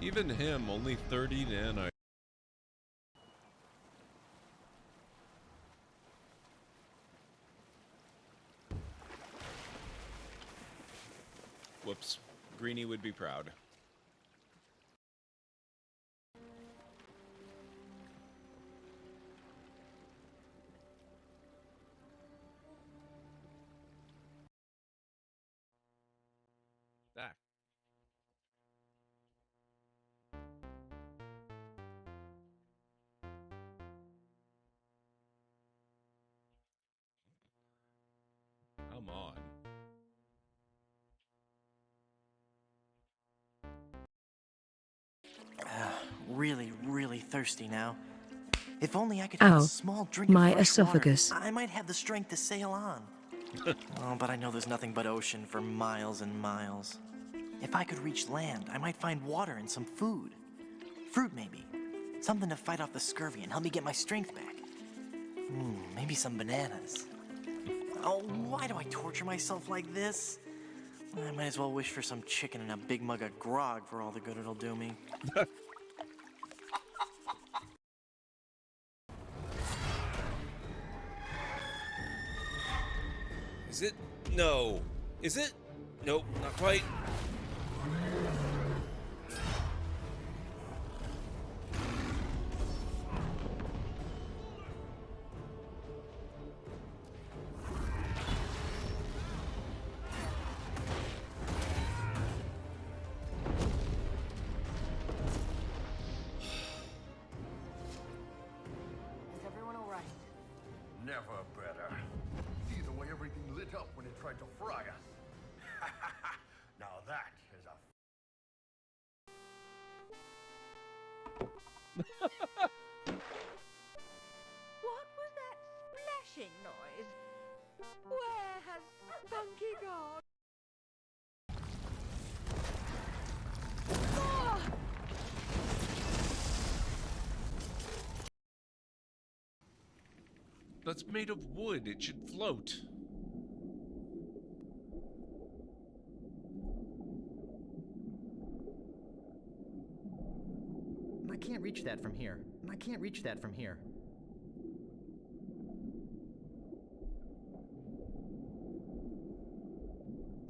Even him, only 30 nano. Whoops. Greenie would be proud. Back. Come on. Really, really thirsty now. If only I could have a small drink of fresh esophagus. water, I might have the strength to sail on. Oh, but I know there's nothing but ocean for miles and miles. If I could reach land, I might find water and some food. Fruit, maybe. Something to fight off the scurvy and help me get my strength back. Maybe some bananas. Oh, why do I torture myself like this? I might as well wish for some chicken and a big mug of grog for all the good it'll do me. Is it? No. Is it? Nope, not quite. Is everyone all right? Never better. See the way everything lit up when it tried to fry us. Now that is a... What was that splashing noise? Where has Spunky gone? Ah! That's made of wood. It should float. I can't reach that from here. I can't reach that from here.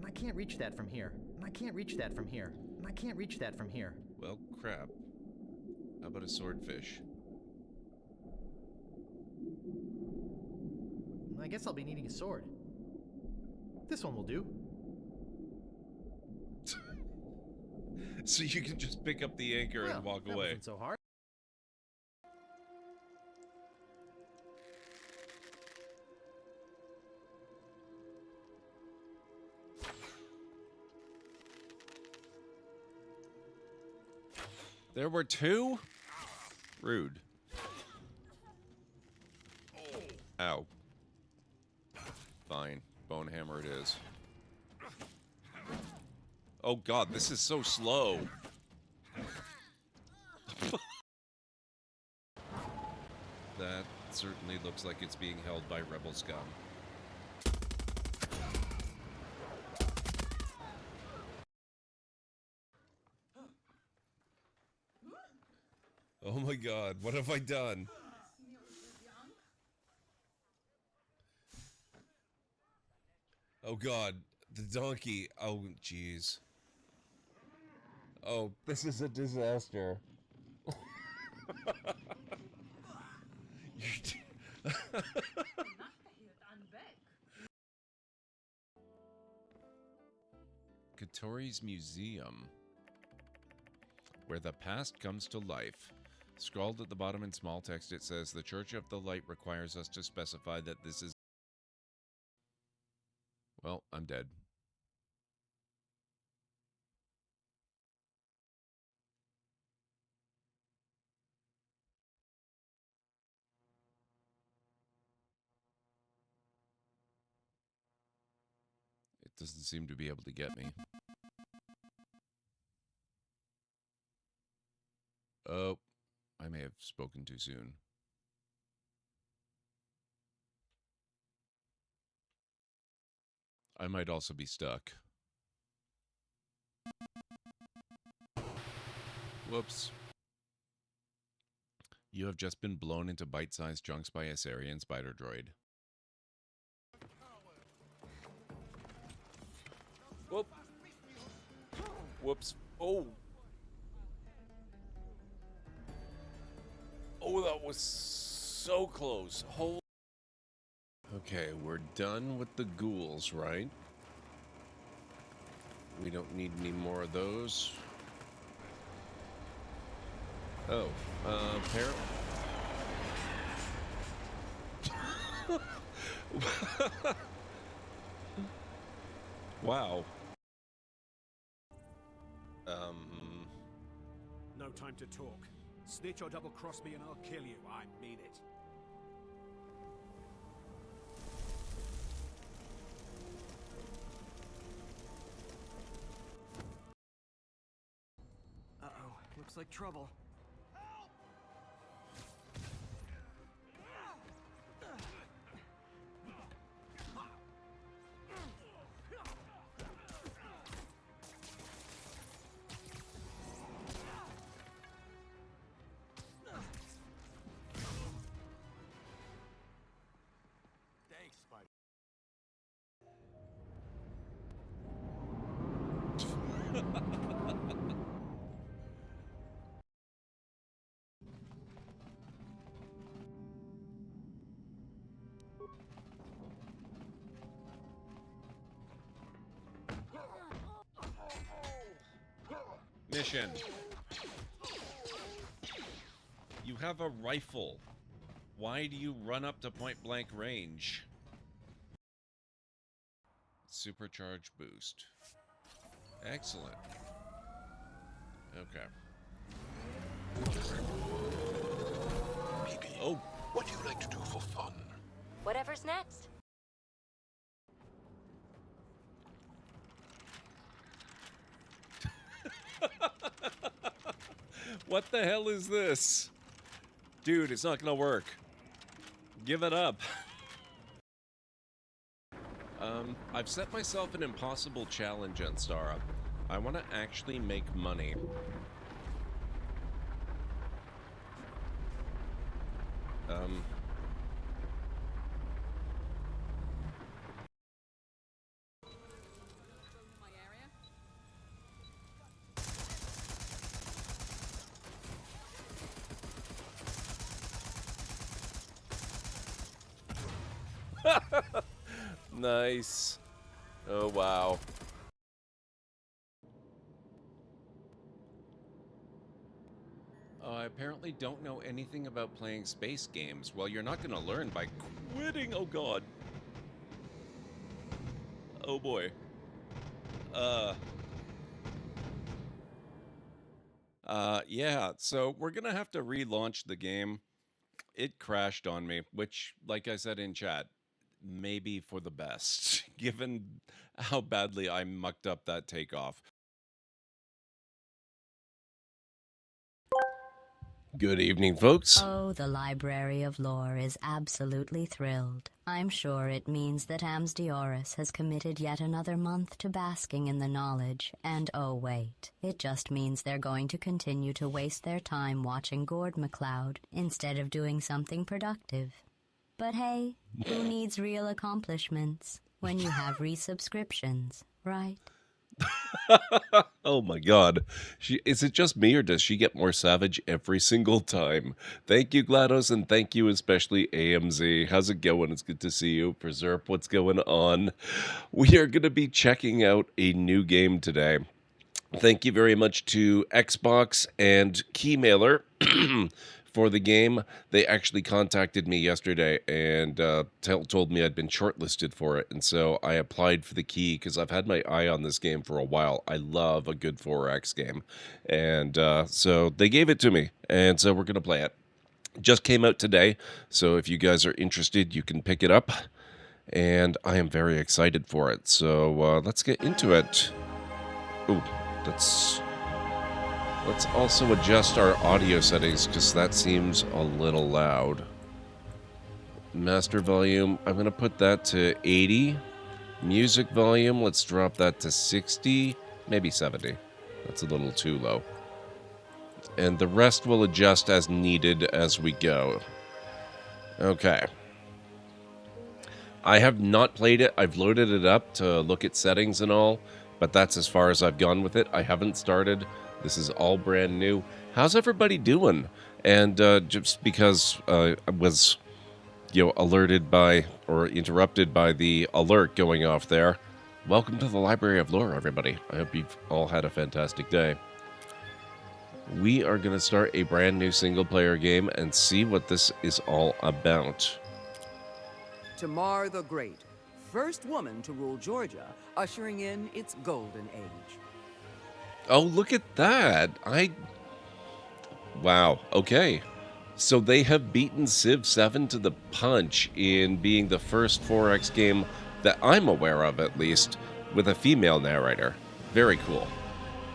I can't reach that from here. I can't reach that from here. I can't reach that from here. Well, crap. How about a swordfish? I guess I'll be needing a sword. This one will do. So you can just pick up the anchor and walk that away. Wasn't so hard. There were two? Rude. Ow. Fine. Bone hammer it is. Oh god, this is so slow. That certainly looks like it's being held by rebel scum. Oh my god, what have I done? Oh god, the donkey. Oh jeez. Oh, this is a disaster. Katori's Museum, where the past comes to life. Scrawled at the bottom in small text, it says, "The Church of the Light requires us to specify that this is..." Well, I'm dead. It doesn't seem to be able to get me. Oh, I may have spoken too soon. I might also be stuck. Whoops. You have just been blown into bite-sized chunks by a Sarian spider droid. Whoop. Whoops. Oh. Oh, that was so close. Holy. Okay, we're done with the ghouls, right? We don't need any more of those. Oh, apparently. Wow. No time to talk. Snitch or double-cross me and I'll kill you. I mean it. Uh-oh, looks like trouble. Mission. You have a rifle. Why do you run up to point blank range? Supercharge boost. Excellent. Okay. Maybe. Oh. What do you like to do for fun? Whatever's next. What the hell is this? Dude, it's not gonna work. Give it up. I've set myself an impossible challenge on Stara. I want to actually make money. Nice. Oh, wow. I apparently don't know anything about playing space games. Well, you're not going to learn by quitting. Oh, God. Oh, boy. Yeah, so we're going to have to relaunch the game. It crashed on me, which, like I said in chat, maybe for the best, given how badly I mucked up that takeoff. Good evening, folks. Oh, the Library of Lore is absolutely thrilled. I'm sure it means that Amsdioris has committed yet another month to basking in the knowledge, and oh wait, it just means they're going to continue to waste their time watching GordMcLeod instead of doing something productive. But hey, who needs real accomplishments when you have resubscriptions, right? Oh my God. Is it just me or does she get more savage every single time? Thank you, GLaDOS, and thank you especially AMZ. How's it going? It's good to see you. Preserve, what's going on? We are going to be checking out a new game today. Thank you very much to Xbox and Keymailer for the game. They actually contacted me yesterday and told me I'd been shortlisted for it. And so I applied for the key because I've had my eye on this game for a while. I love a good 4X game. And so they gave it to me. And so we're going to play it. Just came out today. So if you guys are interested, you can pick it up. And I am very excited for it. So let's get into it. Ooh, that's... Let's also adjust our audio settings because that seems a little loud. Master volume, I'm going to put that to 80. Music volume, let's drop that to 60, maybe 70. That's a little too low. And the rest will adjust as needed as we go. Okay. I have not played it. I've loaded it up to look at settings and all, but that's as far as I've gone with it. I haven't started. This is all brand new. How's everybody doing? And just because I was, alerted by or interrupted by the alert going off there, welcome to the Library of Lore, everybody. I hope you've all had a fantastic day. We are going to start a brand new single-player game and see what this is all about. Tamar the Great, first woman to rule Georgia, ushering in its golden age. Oh, look at that. Wow, okay. So they have beaten Civ 7 to the punch in being the first 4X game that I'm aware of, at least, with a female narrator. Very cool.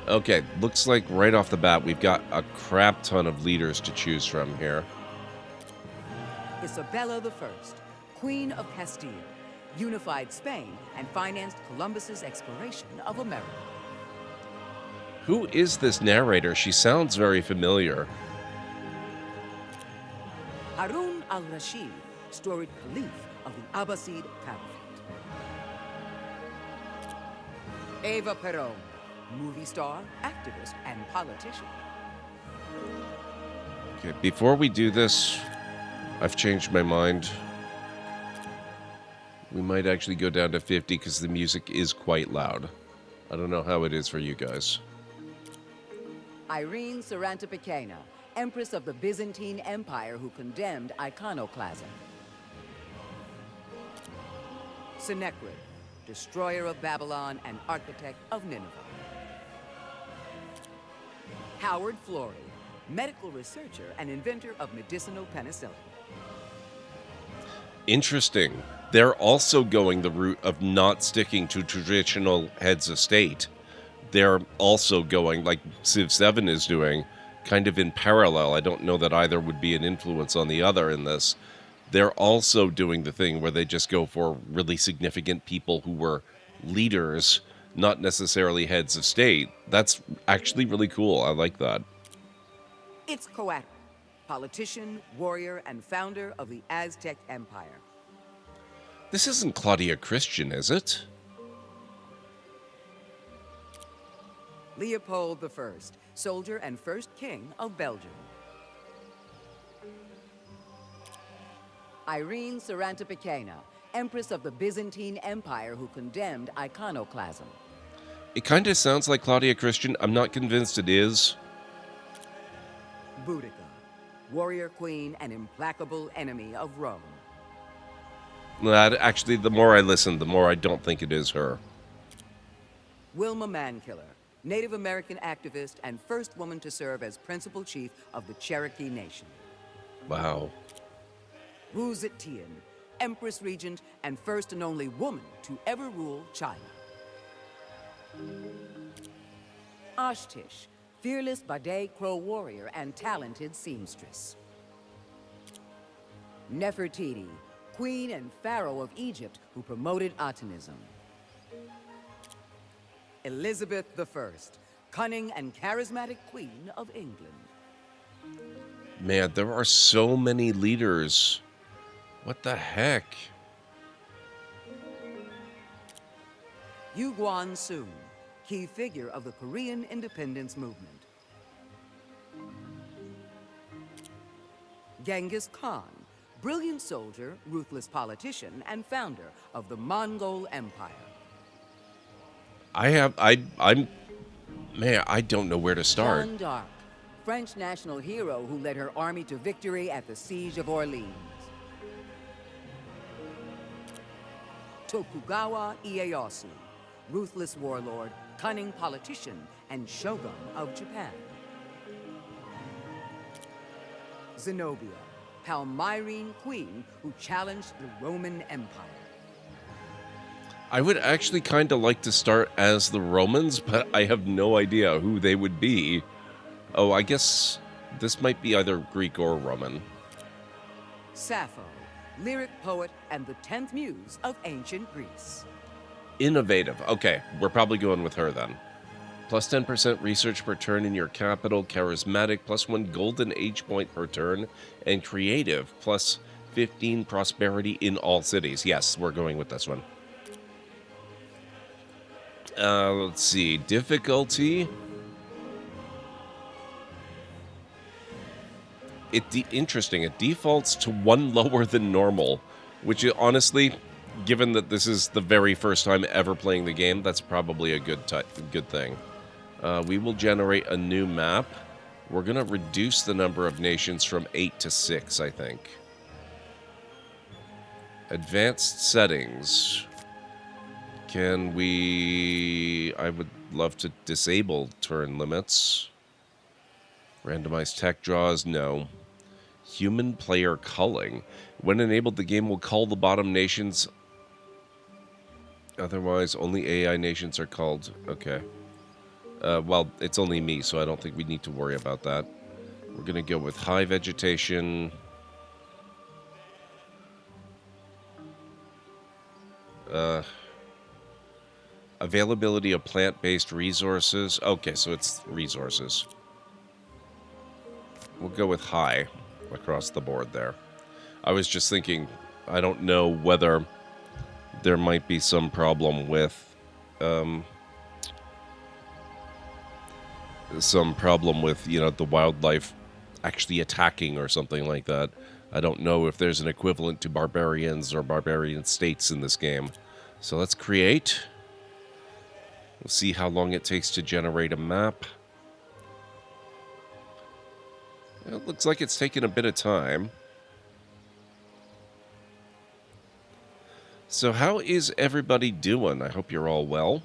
Okay, looks like right off the bat we've got a crap ton of leaders to choose from here. Isabella I, Queen of Castile, unified Spain and financed Columbus's exploration of America. Who is this narrator? She sounds very familiar. Harun al-Rashid, storied caliph of the Abbasid Caliphate. Eva Peron, movie star, activist, and politician. Okay, before we do this, I've changed my mind. We might actually go down to 50 because the music is quite loud. I don't know how it is for you guys. Irene Sarantapicana, Empress of the Byzantine Empire who condemned iconoclasm. Sennacherib, destroyer of Babylon and architect of Nineveh. Howard Florey, medical researcher and inventor of medicinal penicillin. Interesting. They're also going the route of not sticking to traditional heads of state. They're also going, like Civ 7 is doing, kind of in parallel. I don't know that either would be an influence on the other in this. They're also doing the thing where they just go for really significant people who were leaders, not necessarily heads of state. That's actually really cool. I like that. It's Coatl, politician, warrior, and founder of the Aztec Empire. This isn't Claudia Christian, is it? Leopold I, soldier and first king of Belgium. Irene Sarantapicana, Empress of the Byzantine Empire who condemned iconoclasm. It kind of sounds like Claudia Christian. I'm not convinced it is. Boudica, warrior queen and implacable enemy of Rome. Actually, the more I listen, the more I don't think it is her. Wilma Mankiller, Native American activist and first woman to serve as principal chief of the Cherokee Nation. Wow. Wu Zetian, Empress Regent and first and only woman to ever rule China. Ashtish, fearless Badai Crow warrior and talented seamstress. Nefertiti, queen and pharaoh of Egypt who promoted Atonism. Elizabeth I, cunning and charismatic queen of England. Man, there are so many leaders. What the heck? Yu Guan-soon, key figure of the Korean independence movement. Genghis Khan, brilliant soldier, ruthless politician, and founder of the Mongol Empire. Man, I don't know where to start. Jeanne d'Arc, French national hero who led her army to victory at the Siege of Orleans. Tokugawa Ieyasu, ruthless warlord, cunning politician, and shogun of Japan. Zenobia, Palmyrene queen who challenged the Roman Empire. I would actually kind of like to start as the Romans, but I have no idea who they would be. Oh, I guess this might be either Greek or Roman. Sappho, lyric poet and the 10th muse of ancient Greece. Innovative. Okay, we're probably going with her then. Plus 10% research per turn in your capital. Charismatic, plus 1 golden age point per turn. And creative, plus 15 prosperity in all cities. Yes, we're going with this one. Let's see. Difficulty. Interesting. It defaults to 1 lower than normal, which honestly, given that this is the very first time ever playing the game, that's probably a good thing. We will generate a new map. We're going to reduce the number of nations from 8 to 6, I think. Advanced settings. Can we... I would love to disable turn limits. Randomized tech draws, no. Human player culling. When enabled, the game will cull the bottom nations. Otherwise, only AI nations are culled. Okay. Well, it's only me, so I don't think we need to worry about that. We're going to go with high vegetation. Availability of plant-based resources. Okay, so it's resources. We'll go with high across the board there. I was just thinking, I don't know whether there might be some problem with the wildlife actually attacking or something like that. I don't know if there's an equivalent to barbarians or barbarian states in this game. So let's create. We'll see how long it takes to generate a map. It looks like it's taken a bit of time. So how is everybody doing? I hope you're all well.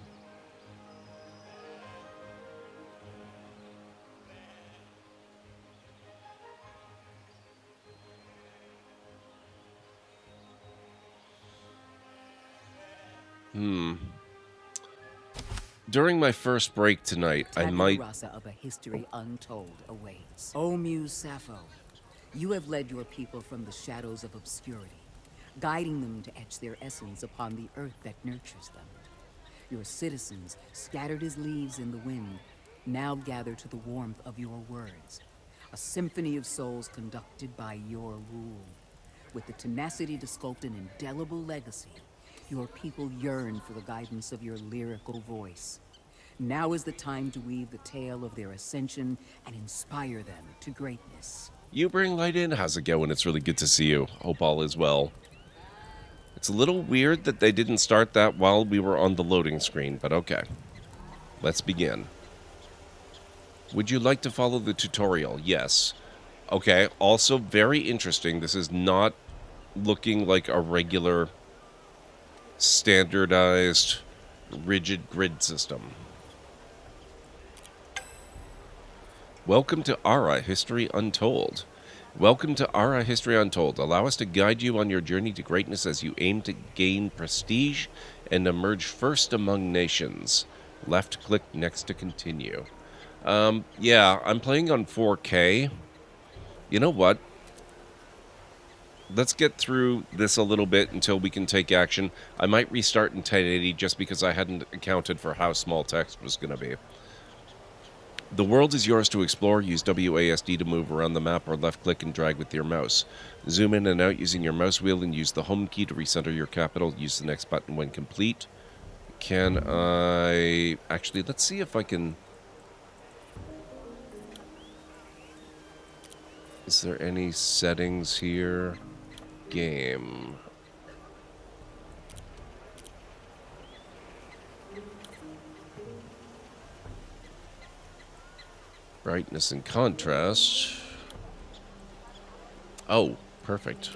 During my first break tonight, I might... Rasa of a history untold awaits. O Muse Sappho, you have led your people from the shadows of obscurity, guiding them to etch their essence upon the earth that nurtures them. Your citizens, scattered as leaves in the wind, now gather to the warmth of your words. A symphony of souls conducted by your rule. With the tenacity to sculpt an indelible legacy, your people yearn for the guidance of your lyrical voice. Now is the time to weave the tale of their ascension and inspire them to greatness. You bring light in. How's it going? It's really good to see you. Hope all is well. It's a little weird that they didn't start that while we were on the loading screen, but okay. Let's begin. Would you like to follow the tutorial? Yes. Okay, also very interesting. This is not looking like a regular standardized rigid grid system. Welcome to Ara History Untold. Welcome to Ara History Untold. Allow us to guide you on your journey to greatness as you aim to gain prestige and emerge first among nations. Left click next to continue. Yeah, I'm playing on 4K. You know what? Let's get through this a little bit until we can take action. I might restart in 1080 just because I hadn't accounted for how small text was going to be. The world is yours to explore. Use WASD to move around the map or left-click and drag with your mouse. Zoom in and out using your mouse wheel and use the home key to recenter your capital. Use the next button when complete. Can I... Actually, let's see if I can... Is there any settings here? Game. Brightness and contrast. Oh, perfect.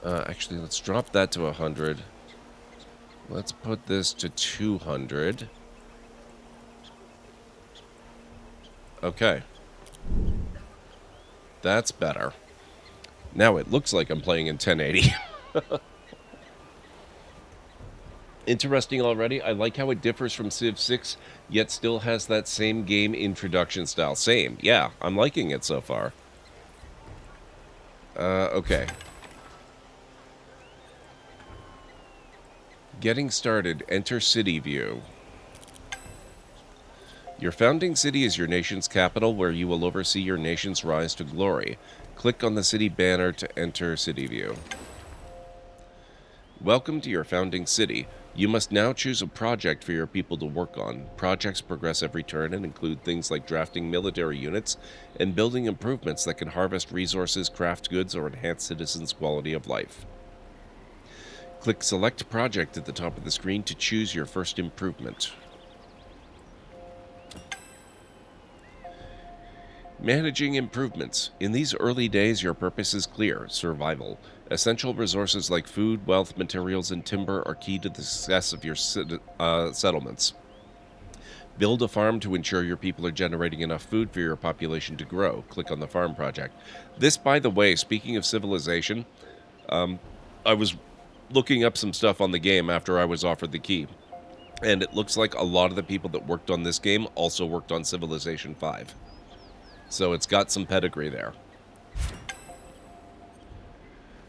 Actually, let's drop that to 100. Let's put this to 200. Okay. That's better. Now it looks like I'm playing in 1080. Interesting already. I like how it differs from Civ 6, yet still has that same game introduction style. Same. Yeah, I'm liking it so far. Okay. Getting started. Enter city view. Your founding city is your nation's capital, where you will oversee your nation's rise to glory. Click on the city banner to enter city view. Welcome to your founding city. You must now choose a project for your people to work on. Projects progress every turn and include things like drafting military units and building improvements that can harvest resources, craft goods, or enhance citizens' quality of life. Click Select Project at the top of the screen to choose your first improvement. Managing improvements. In these early days, your purpose is clear: survival. Essential resources like food, wealth, materials, and timber are key to the success of your settlements. Build a farm to ensure your people are generating enough food for your population to grow. Click on the farm project. This, by the way, speaking of civilization, I was looking up some stuff on the game after I was offered the key. And it looks like a lot of the people that worked on this game also worked on Civilization 5. So it's got some pedigree there.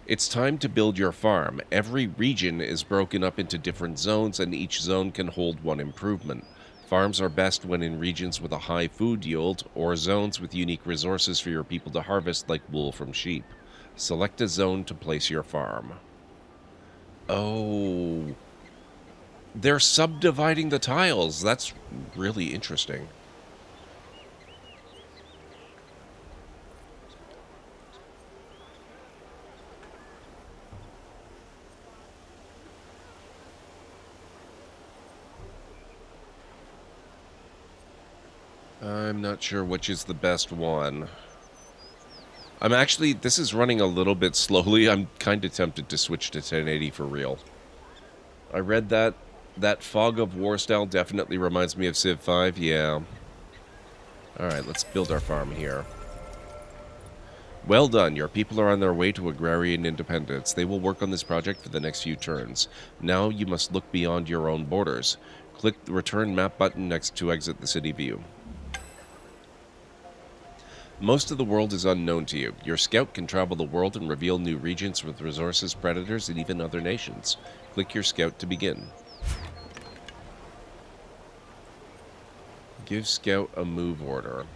It's time to build your farm. Every region is broken up into different zones, and each zone can hold one improvement. Farms are best when in regions with a high food yield, or zones with unique resources for your people to harvest, like wool from sheep. Select a zone to place your farm. Oh, they're subdividing the tiles. That's really interesting. I'm not sure which is the best one. This is running a little bit slowly. I'm kind of tempted to switch to 1080 for real. I read that Fog of War style definitely reminds me of Civ 5, yeah. Alright, let's build our farm here. Well done, your people are on their way to agrarian independence. They will work on this project for the next few turns. Now you must look beyond your own borders. Click the return map button next to exit the city view. Most of the world is unknown to you. Your scout can travel the world and reveal new regions with resources, predators, and even other nations. Click your scout to begin. Give scout a move order.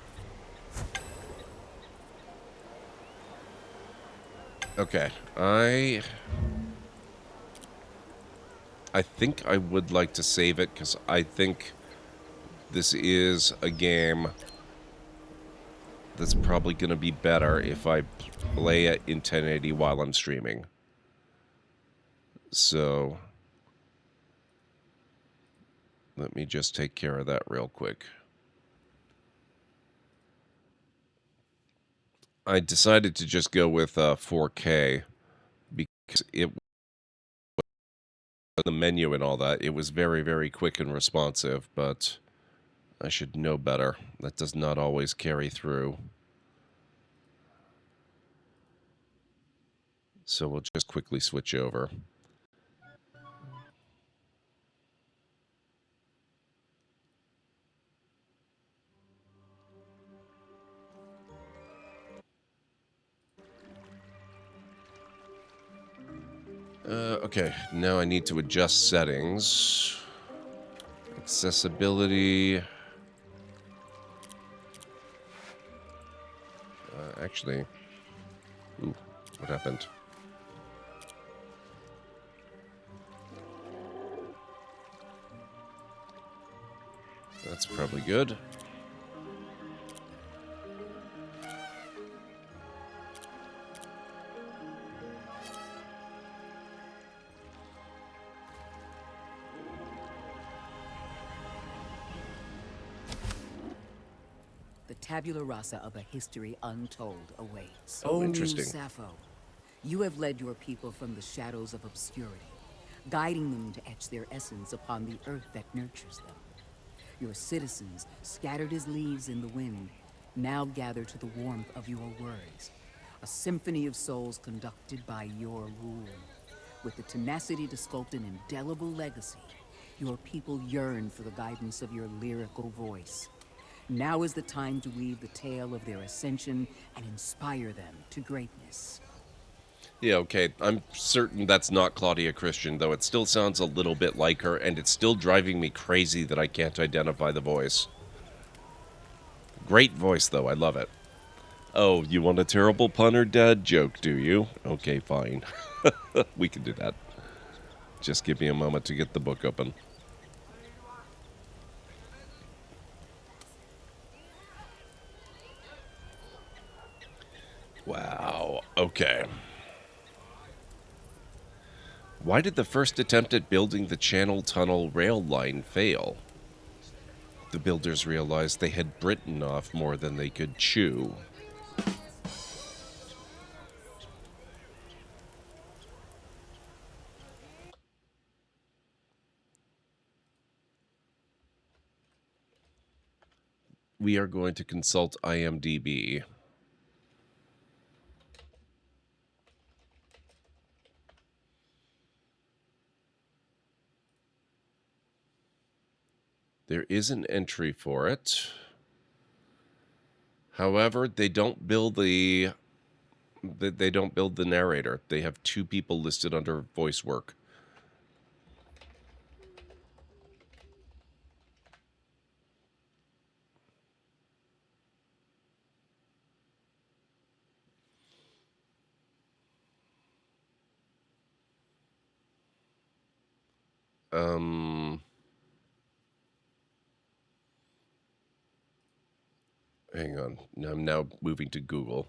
Okay, I think I would like to save it, because I think this is a game that's probably going to be better if I play it in 1080 while I'm streaming. So, let me just take care of that real quick. I decided to just go with 4K because the menu and all that, it was very, very quick and responsive, but I should know better. That does not always carry through. So we'll just quickly switch over. Okay, now I need to adjust settings. Accessibility. Actually, ooh, what happened? That's probably good. The tabula rasa of a history untold awaits. Oh, interesting. Sappho, you have led your people from the shadows of obscurity, guiding them to etch their essence upon the earth that nurtures them. Your citizens, scattered as leaves in the wind, now gather to the warmth of your words. A symphony of souls conducted by your rule. With the tenacity to sculpt an indelible legacy, your people yearn for the guidance of your lyrical voice. Now is the time to weave the tale of their ascension and inspire them to greatness. Yeah, okay. I'm certain that's not Claudia Christian, though it still sounds a little bit like her, and it's still driving me crazy that I can't identify the voice. Great voice, though. I love it. Oh, you want a terrible pun or dad joke, do you? Okay, fine. We can do that. Just give me a moment to get the book open. Wow. Okay. Why did the first attempt at building the Channel Tunnel rail line fail? The builders realized they had bitten off more than they could chew. We are going to consult IMDb. There is an entry for it. However, they don't build the narrator. They have 2 people listed under voice work. Hang on. I'm now moving to Google.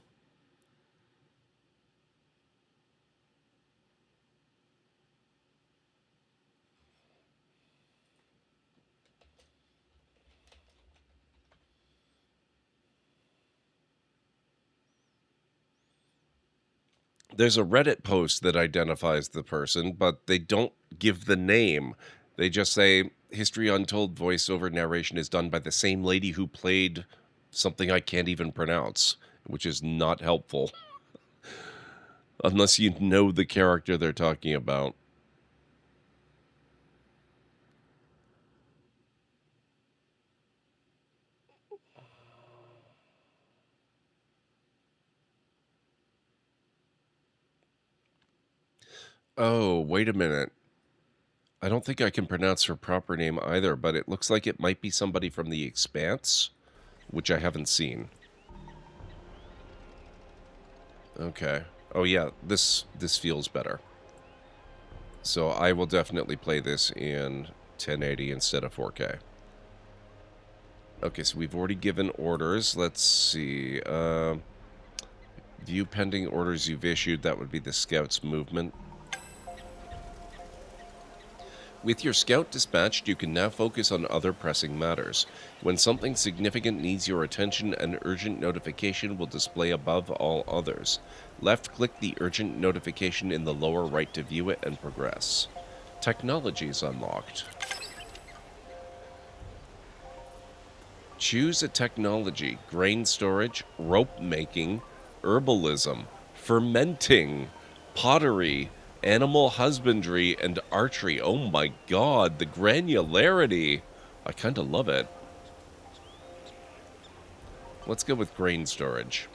There's a Reddit post that identifies the person, but they don't give the name. They just say, History Untold voiceover narration is done by the same lady who played something I can't even pronounce, which is not helpful. Unless you know the character they're talking about. Oh, wait a minute. I don't think I can pronounce her proper name either, but it looks like it might be somebody from The Expanse, which I haven't seen. Okay. Oh yeah, this feels better. So I will definitely play this in 1080 instead of 4K. Okay, so we've already given orders. Let's see. View pending orders you've issued. That would be the scout's movement. With your scout dispatched, you can now focus on other pressing matters. When something significant needs your attention, an urgent notification will display above all others. Left-click the urgent notification in the lower right to view it and progress. Technology is unlocked. Choose a technology: grain storage, rope making, herbalism, fermenting, pottery, animal husbandry, and archery. Oh my god, the granularity. I kind of love it. Let's go with grain storage.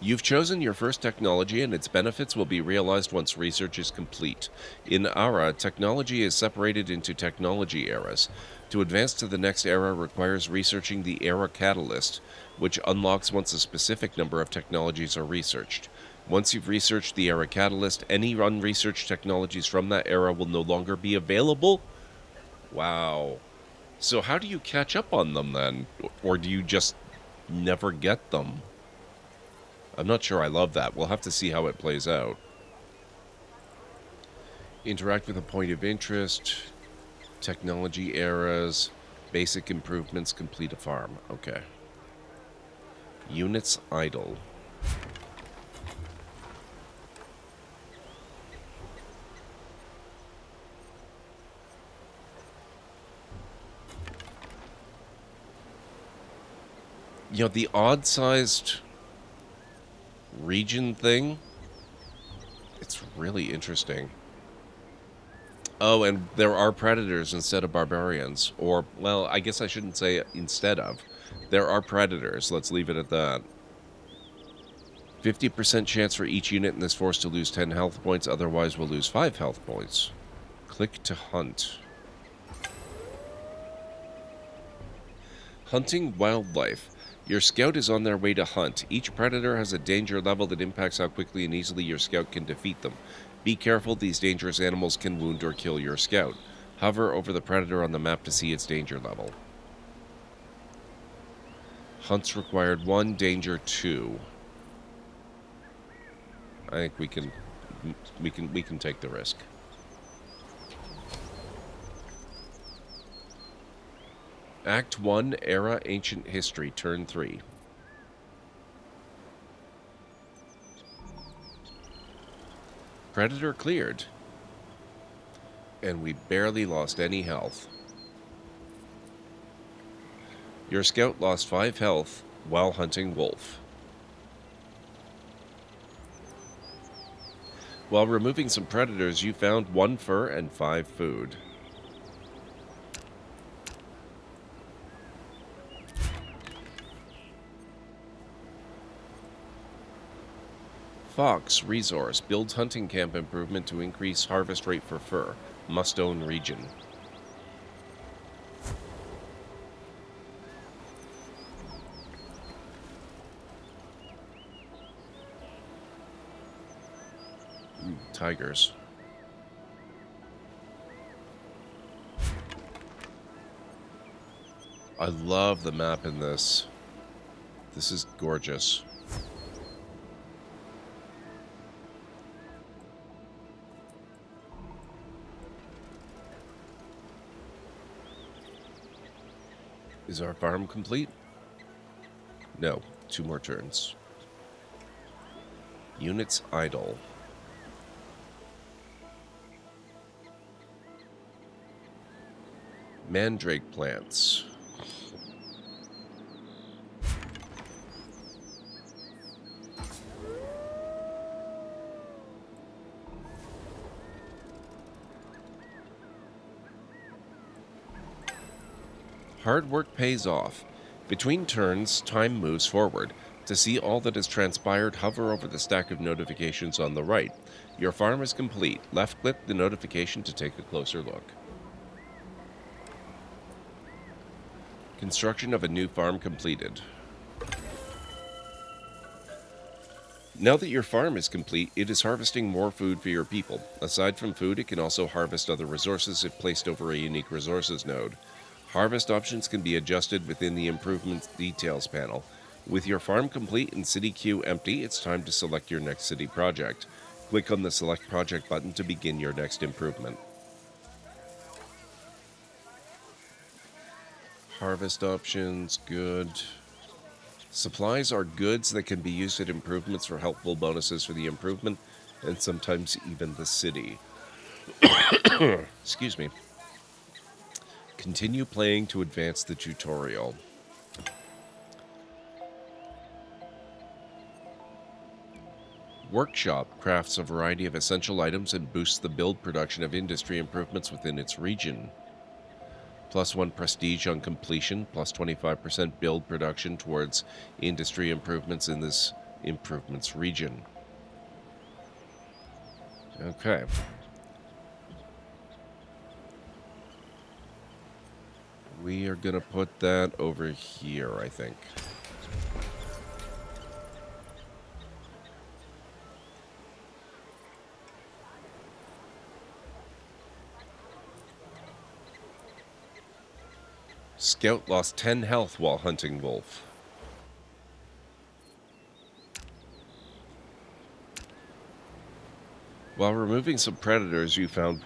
You've chosen your first technology, and its benefits will be realized once research is complete. In Ara, technology is separated into technology eras. To advance to the next era requires researching the era catalyst, which unlocks once a specific number of technologies are researched. Once you've researched the era catalyst, any unresearched technologies from that era will no longer be available? Wow. So how do you catch up on them then? Or do you just never get them? I'm not sure I love that. We'll have to see how it plays out. Interact with a point of interest. Technology eras. Basic improvements. Complete a farm. Okay. Units idle. You know, the odd-sized region thing really interesting. Oh, and there are predators instead of barbarians. Or, well, I guess I shouldn't say instead of. There are predators. Let's leave it at that. 50% chance for each unit in this force to lose 10 health points, otherwise we'll lose 5 health points. Click to hunt. Hunting wildlife. Your scout is on their way to hunt. Each predator has a danger level that impacts how quickly and easily your scout can defeat them. Be careful, these dangerous animals can wound or kill your scout. Hover over the predator on the map to see its danger level. Hunts required 1, danger 2. I think we can take the risk. Act 1, Era Ancient History, Turn 3. Predator cleared. And we barely lost any health. Your scout lost 5 health while hunting wolf. While removing some predators, you found 1 fur and 5 food. Fox, resource, builds hunting camp improvement to increase harvest rate for fur. Must own region. Ooh, tigers. I love the map in this. This is gorgeous. Is our farm complete? No. 2 more turns. Units idle. Mandrake plants. Hard work pays off. Between turns, time moves forward. To see all that has transpired, hover over the stack of notifications on the right. Your farm is complete. Left-click the notification to take a closer look. Construction of a new farm completed. Now that your farm is complete, it is harvesting more food for your people. Aside from food, it can also harvest other resources if placed over a unique resources node. Harvest options can be adjusted within the Improvements Details panel. With your farm complete and city queue empty, it's time to select your next city project. Click on the Select Project button to begin your next improvement. Harvest options, good. Supplies are goods that can be used at improvements for helpful bonuses for the improvement, and sometimes even the city. Excuse me. Continue playing to advance the tutorial. Workshop crafts a variety of essential items and boosts the build production of industry improvements within its region. +1 prestige on completion, +25% build production towards industry improvements in this improvements region. Okay. We are going to put that over here, I think. Scout lost 10 health while hunting wolf. While removing some predators, you found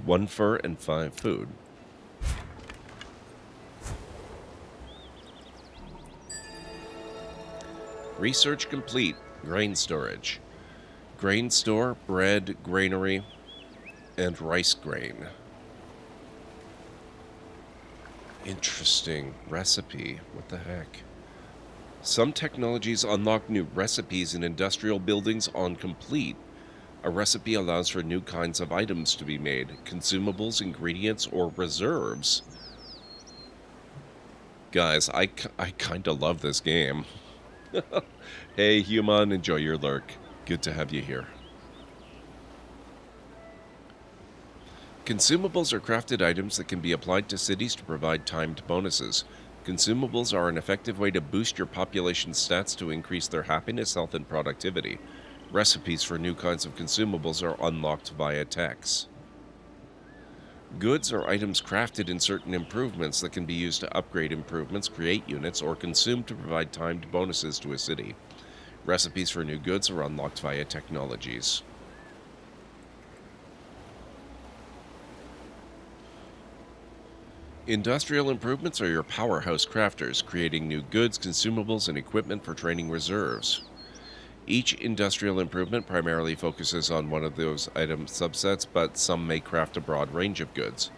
1 fur and 5 food. Research complete. Grain storage. Grain store, bread, granary, and rice grain. Interesting recipe. What the heck? Some technologies unlock new recipes in industrial buildings on complete. A recipe allows for new kinds of items to be made, consumables, ingredients, or reserves. Guys, I kind of love this game. Hey, human, enjoy your lurk. Good to have you here. Consumables are crafted items that can be applied to cities to provide timed bonuses. Consumables are an effective way to boost your population's stats to increase their happiness, health, and productivity. Recipes for new kinds of consumables are unlocked via techs. Goods are items crafted in certain improvements that can be used to upgrade improvements, create units, or consumed to provide timed bonuses to a city. Recipes for new goods are unlocked via technologies. Industrial improvements are your powerhouse crafters, creating new goods, consumables, and equipment for training reserves. Each industrial improvement primarily focuses on one of those item subsets, but some may craft a broad range of goods.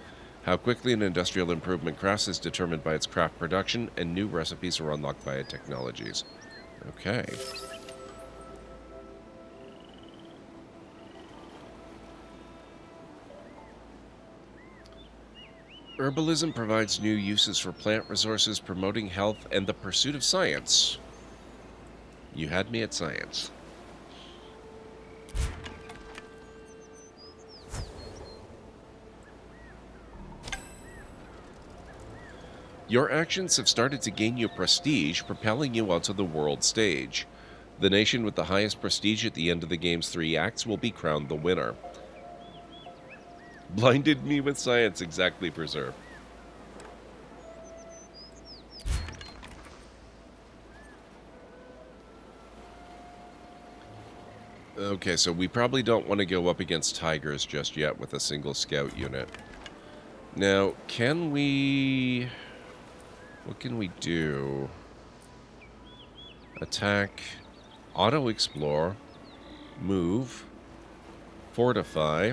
How quickly an industrial improvement crafts is determined by its craft production, and new recipes are unlocked via technologies. Okay. Herbalism provides new uses for plant resources, promoting health and the pursuit of science. You had me at science. Your actions have started to gain you prestige, propelling you onto the world stage. The nation with the highest prestige at the end of the game's 3 acts will be crowned the winner. Blinded me with science, exactly, Preserve. Okay, so we probably don't want to go up against tigers just yet with a single scout unit. Now, can we... What can we do? Attack, auto-explore, move, fortify,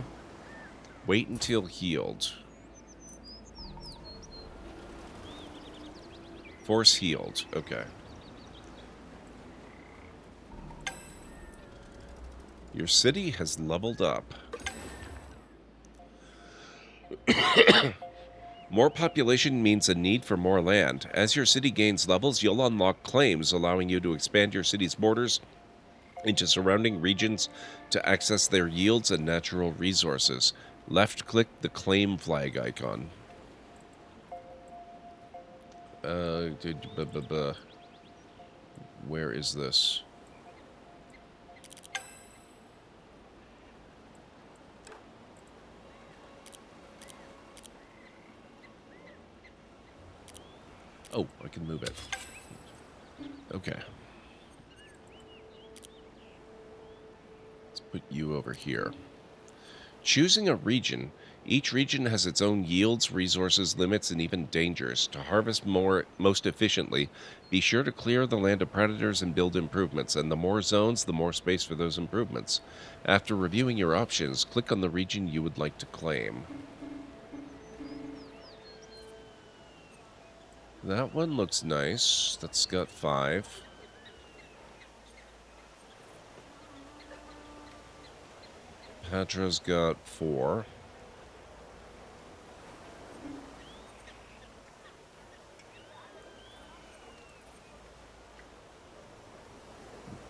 wait until healed. Force healed, okay. Your city has leveled up. More population means a need for more land. As your city gains levels, you'll unlock claims, allowing you to expand your city's borders into surrounding regions to access their yields and natural resources. Left-click the claim flag icon. Where is this? Oh, I can move it. Okay. Let's put you over here. Choosing a region. Each region has its own yields, resources, limits, and even dangers. To harvest most efficiently, be sure to clear the land of predators and build improvements, and the more zones, the more space for those improvements. After reviewing your options, click on the region you would like to claim. That one looks nice. That's got 5. Patra's got 4.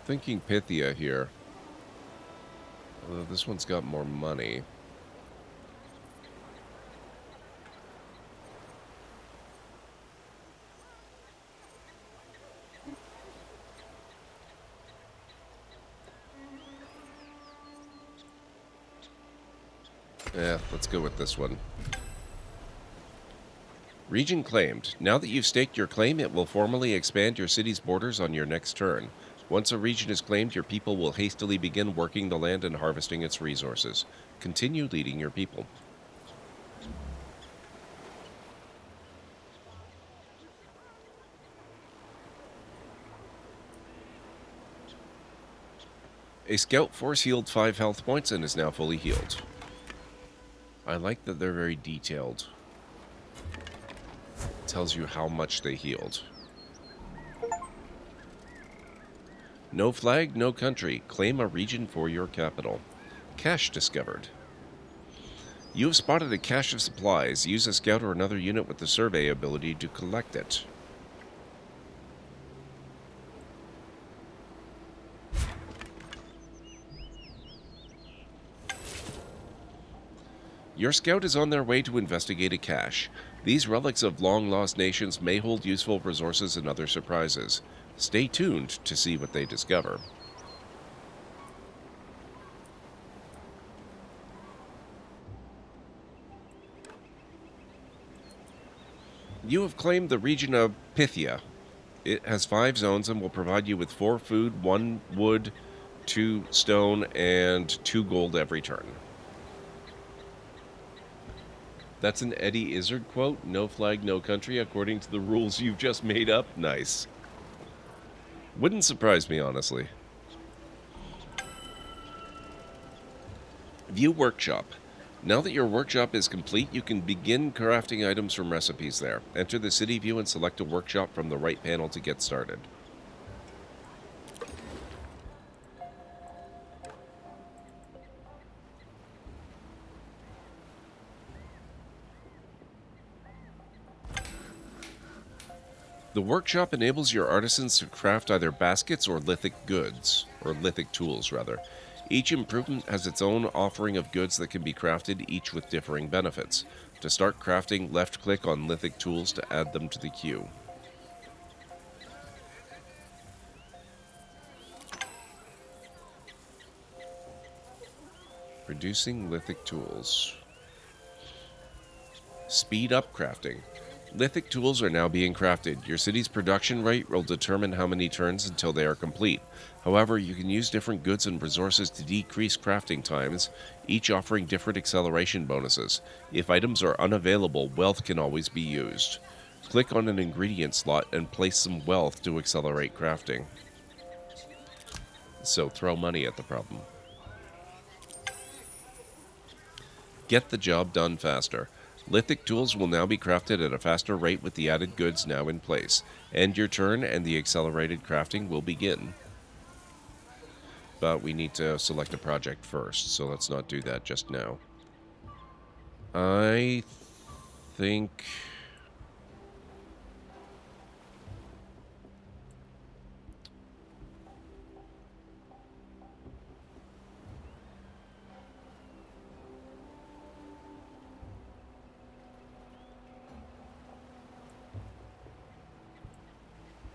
Thinking Pythia here. Although this one's got more money. Yeah, let's go with this one. Region claimed. Now that you've staked your claim, it will formally expand your city's borders on your next turn. Once a region is claimed, your people will hastily begin working the land and harvesting its resources. Continue leading your people. A scout force healed 5 health points and is now fully healed. I like that they're very detailed. It tells you how much they healed. No flag, no country. Claim a region for your capital. Cache discovered. You have spotted a cache of supplies. Use a scout or another unit with the survey ability to collect it. Your scout is on their way to investigate a cache. These relics of long-lost nations may hold useful resources and other surprises. Stay tuned to see what they discover. You have claimed the region of Pythia. It has 5 zones and will provide you with 4 food, 1 wood, 2 stone, and 2 gold every turn. That's an Eddie Izzard quote. No flag, no country, according to the rules you've just made up. Nice. Wouldn't surprise me, honestly. View Workshop. Now that your workshop is complete, you can begin crafting items from recipes there. Enter the city view and select a workshop from the right panel to get started. The workshop enables your artisans to craft either baskets or lithic goods, or lithic tools, rather. Each improvement has its own offering of goods that can be crafted, each with differing benefits. To start crafting, left-click on lithic tools to add them to the queue. Producing lithic tools. Speed up crafting. Lithic tools are now being crafted. Your city's production rate will determine how many turns until they are complete. However, you can use different goods and resources to decrease crafting times, each offering different acceleration bonuses. If items are unavailable, wealth can always be used. Click on an ingredient slot and place some wealth to accelerate crafting. So throw money at the problem. Get the job done faster. Lithic tools will now be crafted at a faster rate with the added goods now in place. End your turn and the accelerated crafting will begin. But we need to select a project first, so let's not do that just now. I think...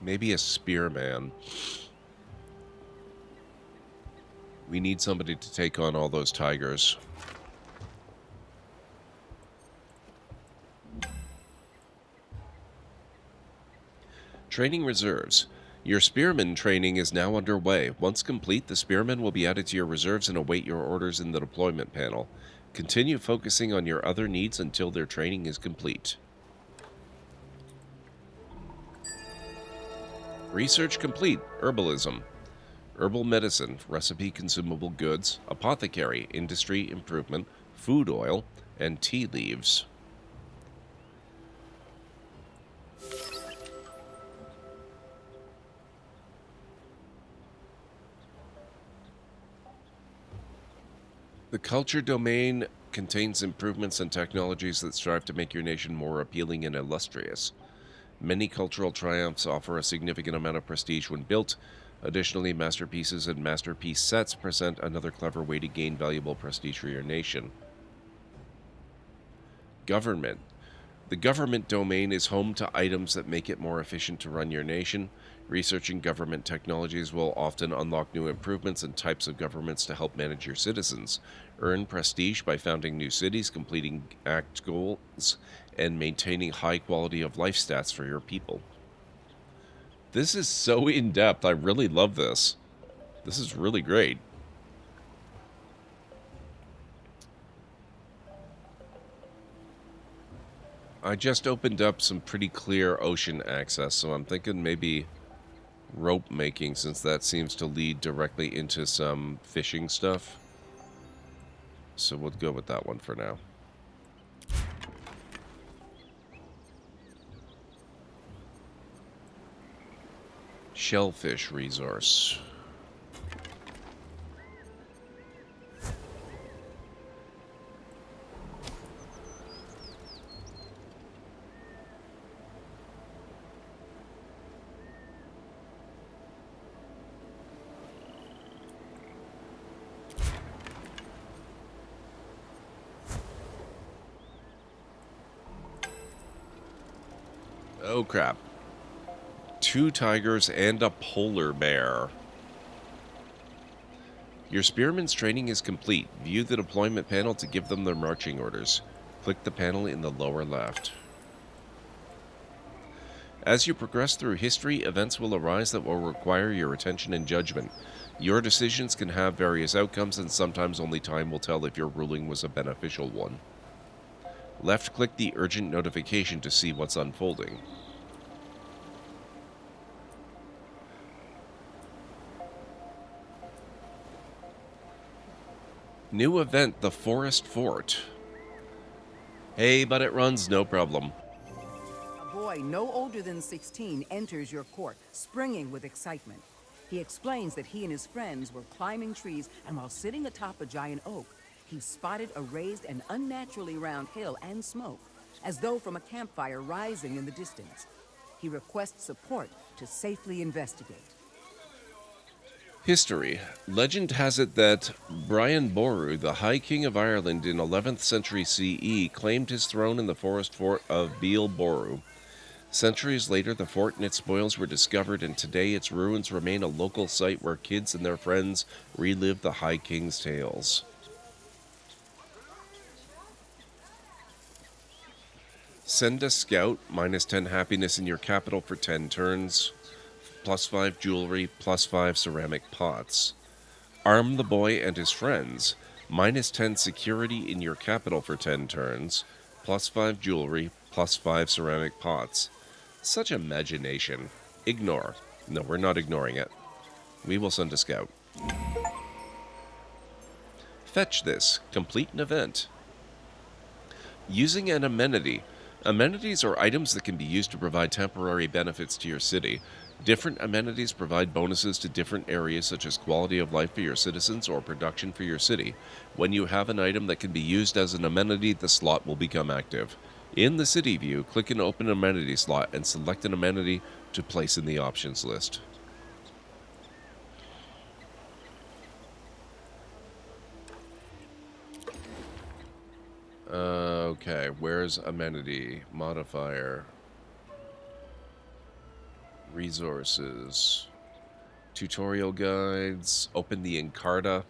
maybe a spearman. We need somebody to take on all those tigers. Training reserves. Your spearman training is now underway. Once complete, the spearmen will be added to your reserves and await your orders in the deployment panel. Continue focusing on your other needs until their training is complete. Research complete. Herbalism. Herbal medicine, recipe consumable goods, apothecary, industry improvement, food oil, and tea leaves. The culture domain contains improvements and technologies that strive to make your nation more appealing and illustrious. Many cultural triumphs offer a significant amount of prestige when built. Additionally, masterpieces and masterpiece sets present another clever way to gain valuable prestige for your nation. Government. The government domain is home to items that make it more efficient to run your nation. Researching government technologies will often unlock new improvements and types of governments to help manage your citizens. Earn prestige by founding new cities, completing act goals, and maintaining high quality of life stats for your people. This is so in-depth. I really love this. This is really great. I just opened up some pretty clear ocean access, so I'm thinking maybe rope making, since that seems to lead directly into some fishing stuff. So we'll go with that one for now. Shellfish resource. Oh, crap. 2 tigers and a polar bear. Your spearman's training is complete. View the deployment panel to give them their marching orders. Click the panel in the lower left. As you progress through history, events will arise that will require your attention and judgment. Your decisions can have various outcomes, and sometimes only time will tell if your ruling was a beneficial one. Left-click the urgent notification to see what's unfolding. New event, the Forest Fort. Hey, but it runs, no problem. A boy no older than 16 enters your court, springing with excitement. He explains that he and his friends were climbing trees, and while sitting atop a giant oak, he spotted a raised and unnaturally round hill and smoke, as though from a campfire rising in the distance. He requests support to safely investigate. History. Legend has it that Brian Boru, the High King of Ireland in 11th century CE, claimed his throne in the forest fort of Beal Boru. Centuries later, the fort and its spoils were discovered, and today its ruins remain a local site where kids and their friends relive the High King's tales. Send a scout, -10 happiness in your capital for 10 turns. +5 jewelry, +5 ceramic pots. Arm the boy and his friends. -10 security in your capital for 10 turns. +5 jewelry, +5 ceramic pots. Such imagination. Ignore. No, we're not ignoring it. We will send a scout. Fetch this. Complete an event. Using an amenity. Amenities are items that can be used to provide temporary benefits to your city. Different amenities provide bonuses to different areas, such as quality of life for your citizens or production for your city. When you have an item that can be used as an amenity, the slot will become active. In the city view, click an open amenity slot and select an amenity to place in the options list. Okay, where's amenity? Modifier. Resources. Tutorial guides. Open the Encarta.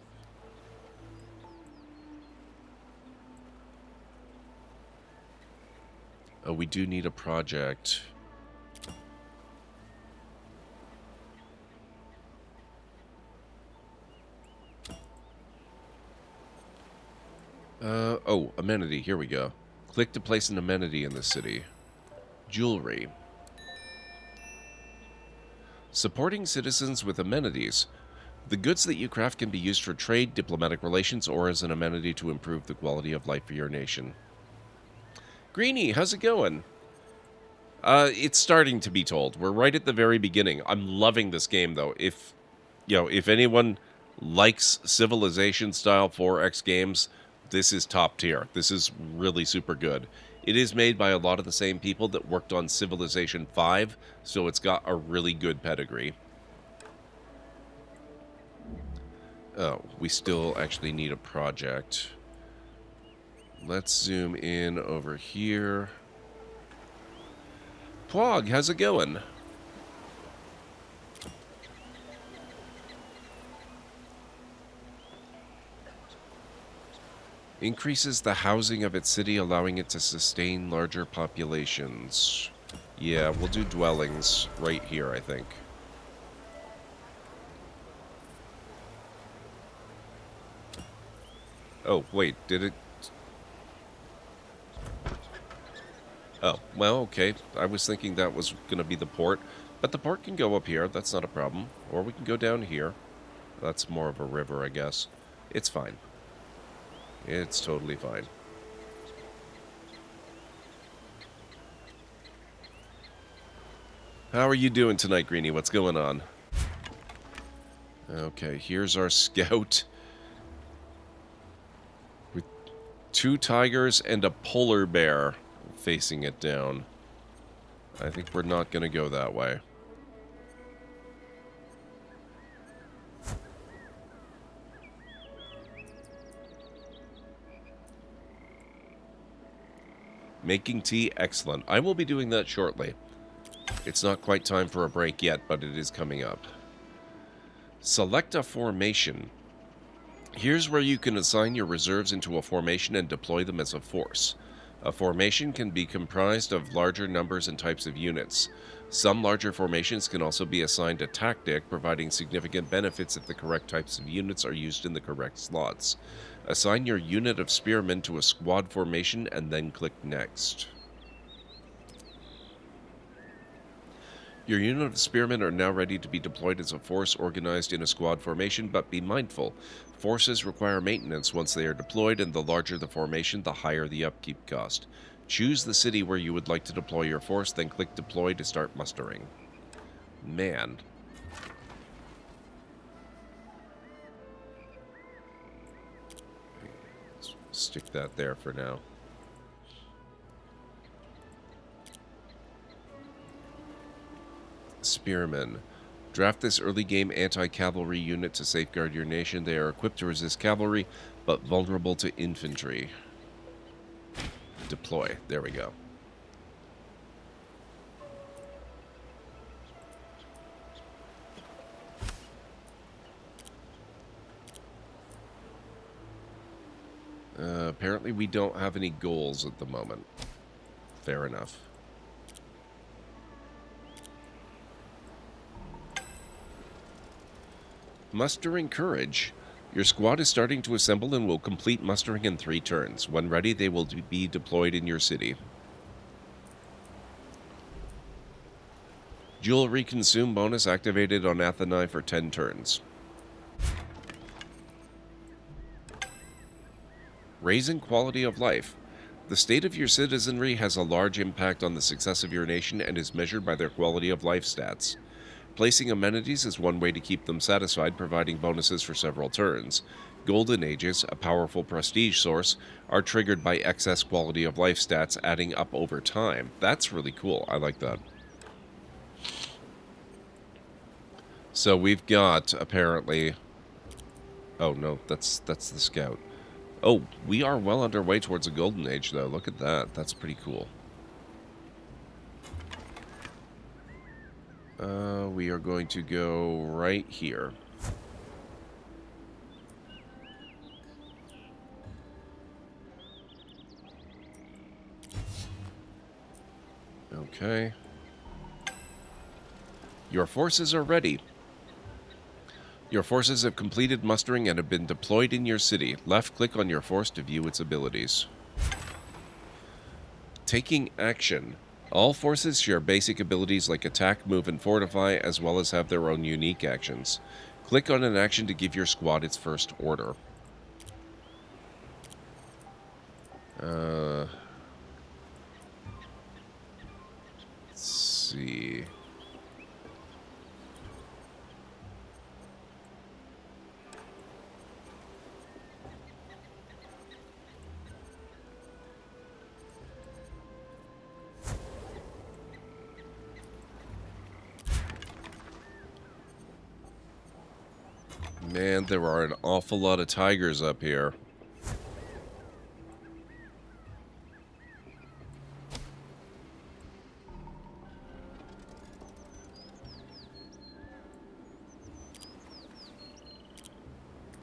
Oh, we do need a project. Oh, amenity. Here we go. Click to place an amenity in the city. Jewelry. Supporting citizens with amenities. The goods that you craft can be used for trade, diplomatic relations, or as an amenity to improve the quality of life for your nation. Greenie, how's it going? It's starting to be told. We're right at the very beginning. I'm loving this game, though. If anyone likes Civilization-style 4X games, this is top tier. This is really super good. It is made by a lot of the same people that worked on Civilization 5, so it's got a really good pedigree. Oh, we still actually need a project. Let's zoom in over here. Pwog, how's it going? Increases the housing of its city, allowing it to sustain larger populations. Yeah, we'll do dwellings right here, I think. Oh, wait, did it... Oh, well, okay. I was thinking that was going to be the port. But the port can go up here, that's not a problem. Or we can go down here. That's more of a river, I guess. It's fine. It's totally fine. How are you doing tonight, Greenie? What's going on? Okay, here's our scout. With 2 tigers and a polar bear facing it down. I think we're not going to go that way. Making tea, excellent. I will be doing that shortly. It's not quite time for a break yet, but it is coming up. Select a formation. Here's where you can assign your reserves into a formation and deploy them as a force. A formation can be comprised of larger numbers and types of units. Some larger formations can also be assigned a tactic, providing significant benefits if the correct types of units are used in the correct slots. Assign your unit of spearmen to a squad formation and then click Next. Your unit of spearmen are now ready to be deployed as a force organized in a squad formation, but be mindful. Forces require maintenance once they are deployed, and the larger the formation, the higher the upkeep cost. Choose the city where you would like to deploy your force, then click Deploy to start mustering. Man. Let's stick that there for now. Spearmen. Draft this early game anti-cavalry unit to safeguard your nation. They are equipped to resist cavalry, but vulnerable to infantry. Deploy. There we go. Apparently we don't have any goals at the moment. Fair enough. Mustering courage. Your squad is starting to assemble and will complete mustering in 3 turns. When ready, they will be deployed in your city. Jewelry consume bonus activated on Atheni for 10 turns. Raising quality of life. The state of your citizenry has a large impact on the success of your nation and is measured by their quality of life stats. Placing amenities is one way to keep them satisfied, providing bonuses for several turns. Golden Ages, a powerful prestige source, are triggered by excess quality of life stats adding up over time. That's really cool. I like that. So we've got, apparently... Oh, no, that's the scout. Oh, we are well underway towards a Golden Age, though. Look at that. That's pretty cool. We are going to go right here. Okay. Your forces are ready. Your forces have completed mustering and have been deployed in your city. Left-click on your force to view its abilities. Taking action. All forces share basic abilities like attack, move, and fortify, as well as have their own unique actions. Click on an action to give your squad its first order. Let's see. Man, there are an awful lot of tigers up here.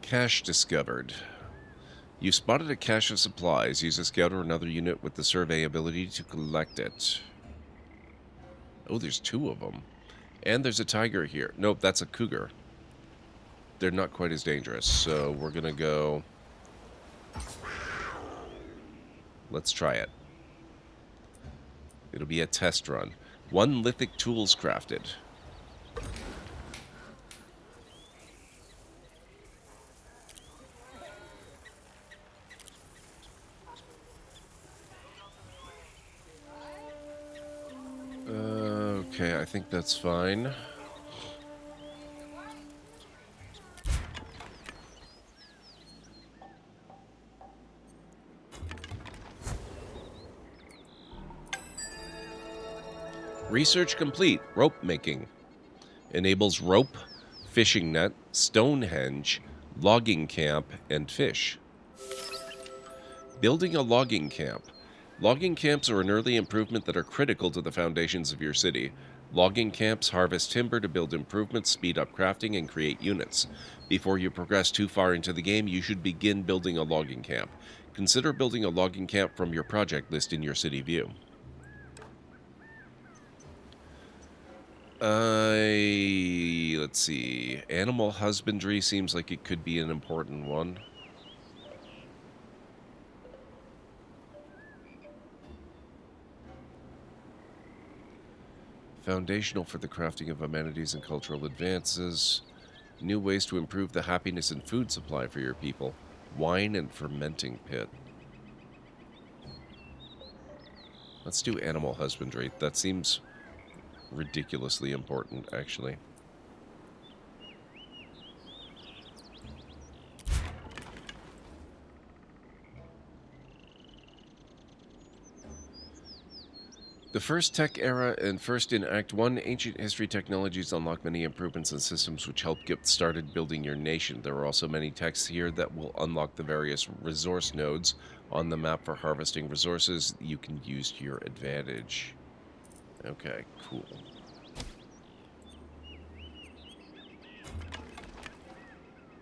Cache discovered. You spotted a cache of supplies. Use a scout or another unit with the survey ability to collect it. Oh, there's 2 of them. And there's a tiger here. Nope, that's a cougar. They're not quite as dangerous, so we're gonna go... Let's try it. It'll be a test run. 1 lithic tools crafted. Okay, I think that's fine. Research complete. Rope making. Enables rope, fishing net, Stonehenge, logging camp, and fish. Building a logging camp. Logging camps are an early improvement that are critical to the foundations of your city. Logging camps harvest timber to build improvements, speed up crafting, and create units. Before you progress too far into the game, you should begin building a logging camp. Consider building a logging camp from your project list in your city view. Let's see. Animal husbandry seems like it could be an important one. Foundational for the crafting of amenities and cultural advances. New ways to improve the happiness and food supply for your people. Wine and fermenting pit. Let's do animal husbandry. That seems ridiculously important, actually. The first tech era and first in Act 1, ancient history technologies unlock many improvements and systems which help get started building your nation. There are also many techs here that will unlock the various resource nodes on the map for harvesting resources you can use to your advantage. Okay, cool.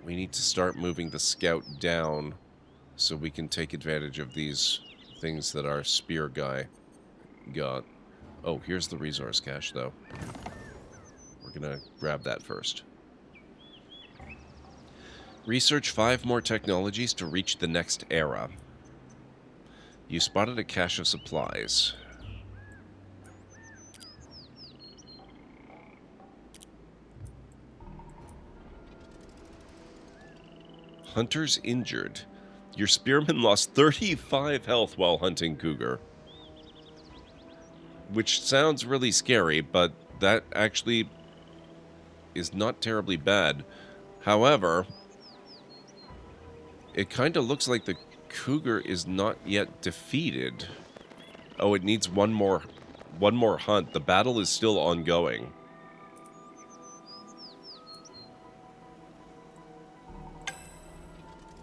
We need to start moving the scout down so we can take advantage of these things that our spear guy got. Oh, here's the resource cache, though. We're gonna grab that first. Research 5 more technologies to reach the next era. You spotted a cache of supplies. Hunters injured. Your spearman lost 35 health while hunting cougar. Which sounds really scary, but that actually is not terribly bad. However, it kind of looks like the cougar is not yet defeated. Oh, it needs one more hunt. The battle is still ongoing.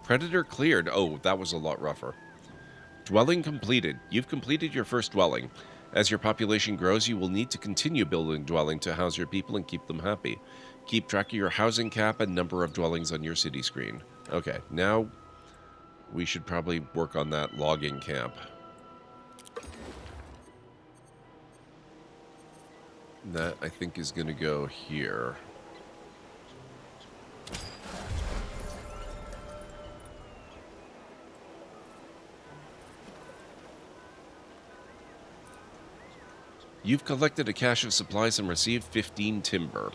Predator cleared. Oh, that was a lot rougher. Dwelling completed. You've completed your first dwelling. As your population grows, you will need to continue building dwelling to house your people and keep them happy. Keep track of your housing cap and number of dwellings on your city screen. Okay, now we should probably work on that logging camp. That, I think, is going to go here. You've collected a cache of supplies and received 15 timber.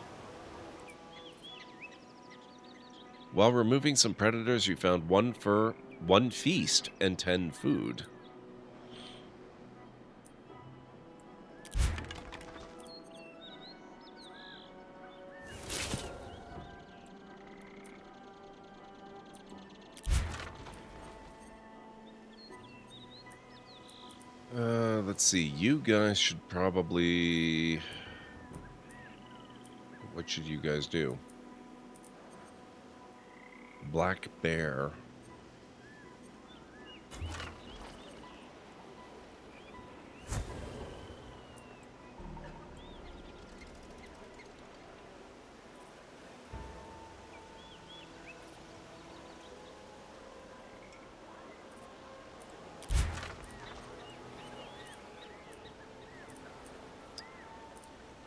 While removing some predators, you found 1 fur, 1 feast, and 10 food. Let's see. You guys should probably... What should you guys do? Black bear.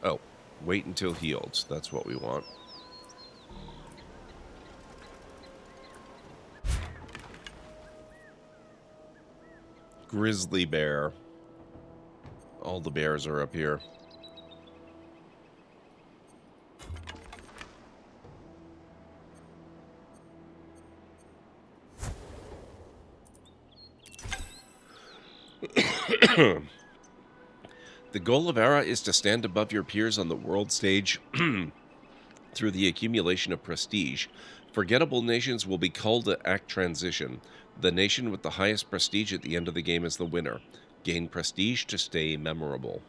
Oh, wait until healed. That's what we want. Grizzly bear. All the bears are up here. The goal of Era is to stand above your peers on the world stage through the accumulation of prestige. Forgettable nations will be culled at Act Transition. The nation with the highest prestige at the end of the game is the winner. Gain prestige to stay memorable.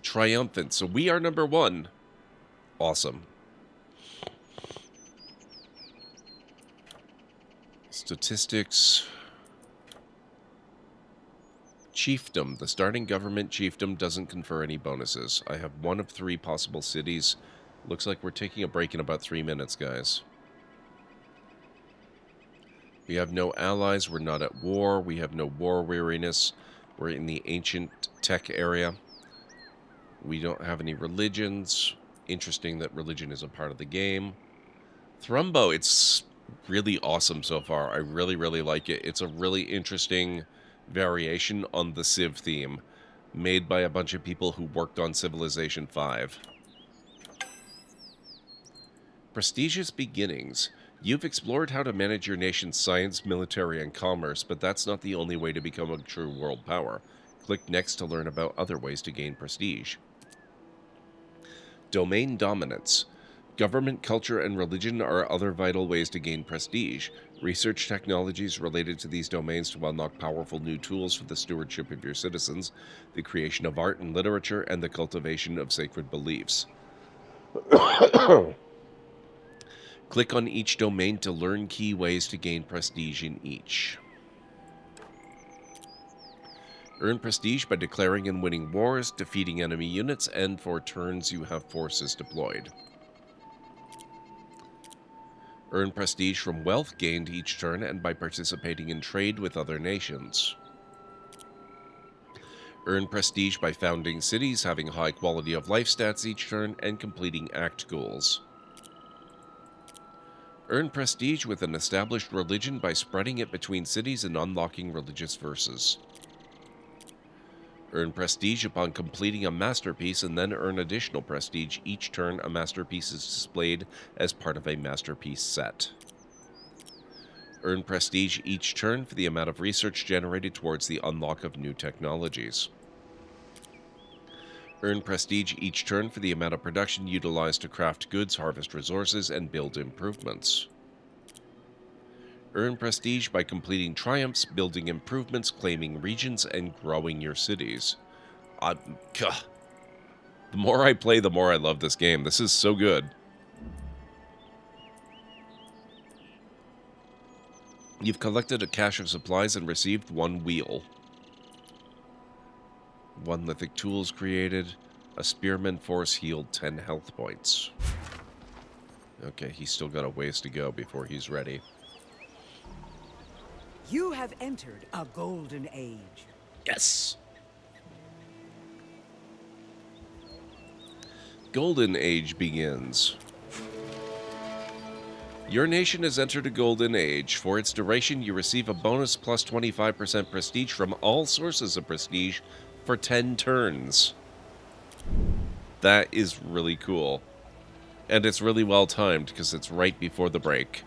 Triumphant. So we are number 1. Awesome. Statistics. Chiefdom. The starting government chiefdom doesn't confer any bonuses. I have one of 3 possible cities. Looks like we're taking a break in about 3 minutes, guys. We have no allies. We're not at war. We have no war weariness. We're in the ancient tech area. We don't have any religions. Interesting that religion is a part of the game. Thrumbo, it's really awesome so far. I really, really like it. It's a really interesting variation on the Civ theme, made by a bunch of people who worked on Civilization 5. Prestigious beginnings. You've explored how to manage your nation's science, military, and commerce, but that's not the only way to become a true world power. Click next to learn about other ways to gain prestige. Domain dominance. Government, culture, and religion are other vital ways to gain prestige. Research technologies related to these domains to unlock powerful new tools for the stewardship of your citizens, the creation of art and literature, and the cultivation of sacred beliefs. Click on each domain to learn key ways to gain prestige in each. Earn prestige by declaring and winning wars, defeating enemy units, and for turns you have forces deployed. Earn prestige from wealth gained each turn and by participating in trade with other nations. Earn prestige by founding cities, having high quality of life stats each turn, and completing act goals. Earn prestige with an established religion by spreading it between cities and unlocking religious verses. Earn prestige upon completing a masterpiece and then earn additional prestige each turn a masterpiece is displayed as part of a masterpiece set. Earn prestige each turn for the amount of research generated towards the unlock of new technologies. Earn prestige each turn for the amount of production utilized to craft goods, harvest resources, and build improvements. Earn prestige by completing triumphs, building improvements, claiming regions, and growing your cities. The more I play, the more I love this game. This is so good. You've collected a cache of supplies and received 1 wheel. 1 lithic tools created. A spearman force healed 10 health points. Okay, he's still got a ways to go before he's ready. You have entered a golden age. Yes! Golden Age begins. Your nation has entered a golden age. For its duration, you receive a bonus plus 25% prestige from all sources of prestige for 10 turns. That is really cool. And it's really well timed because it's right before the break.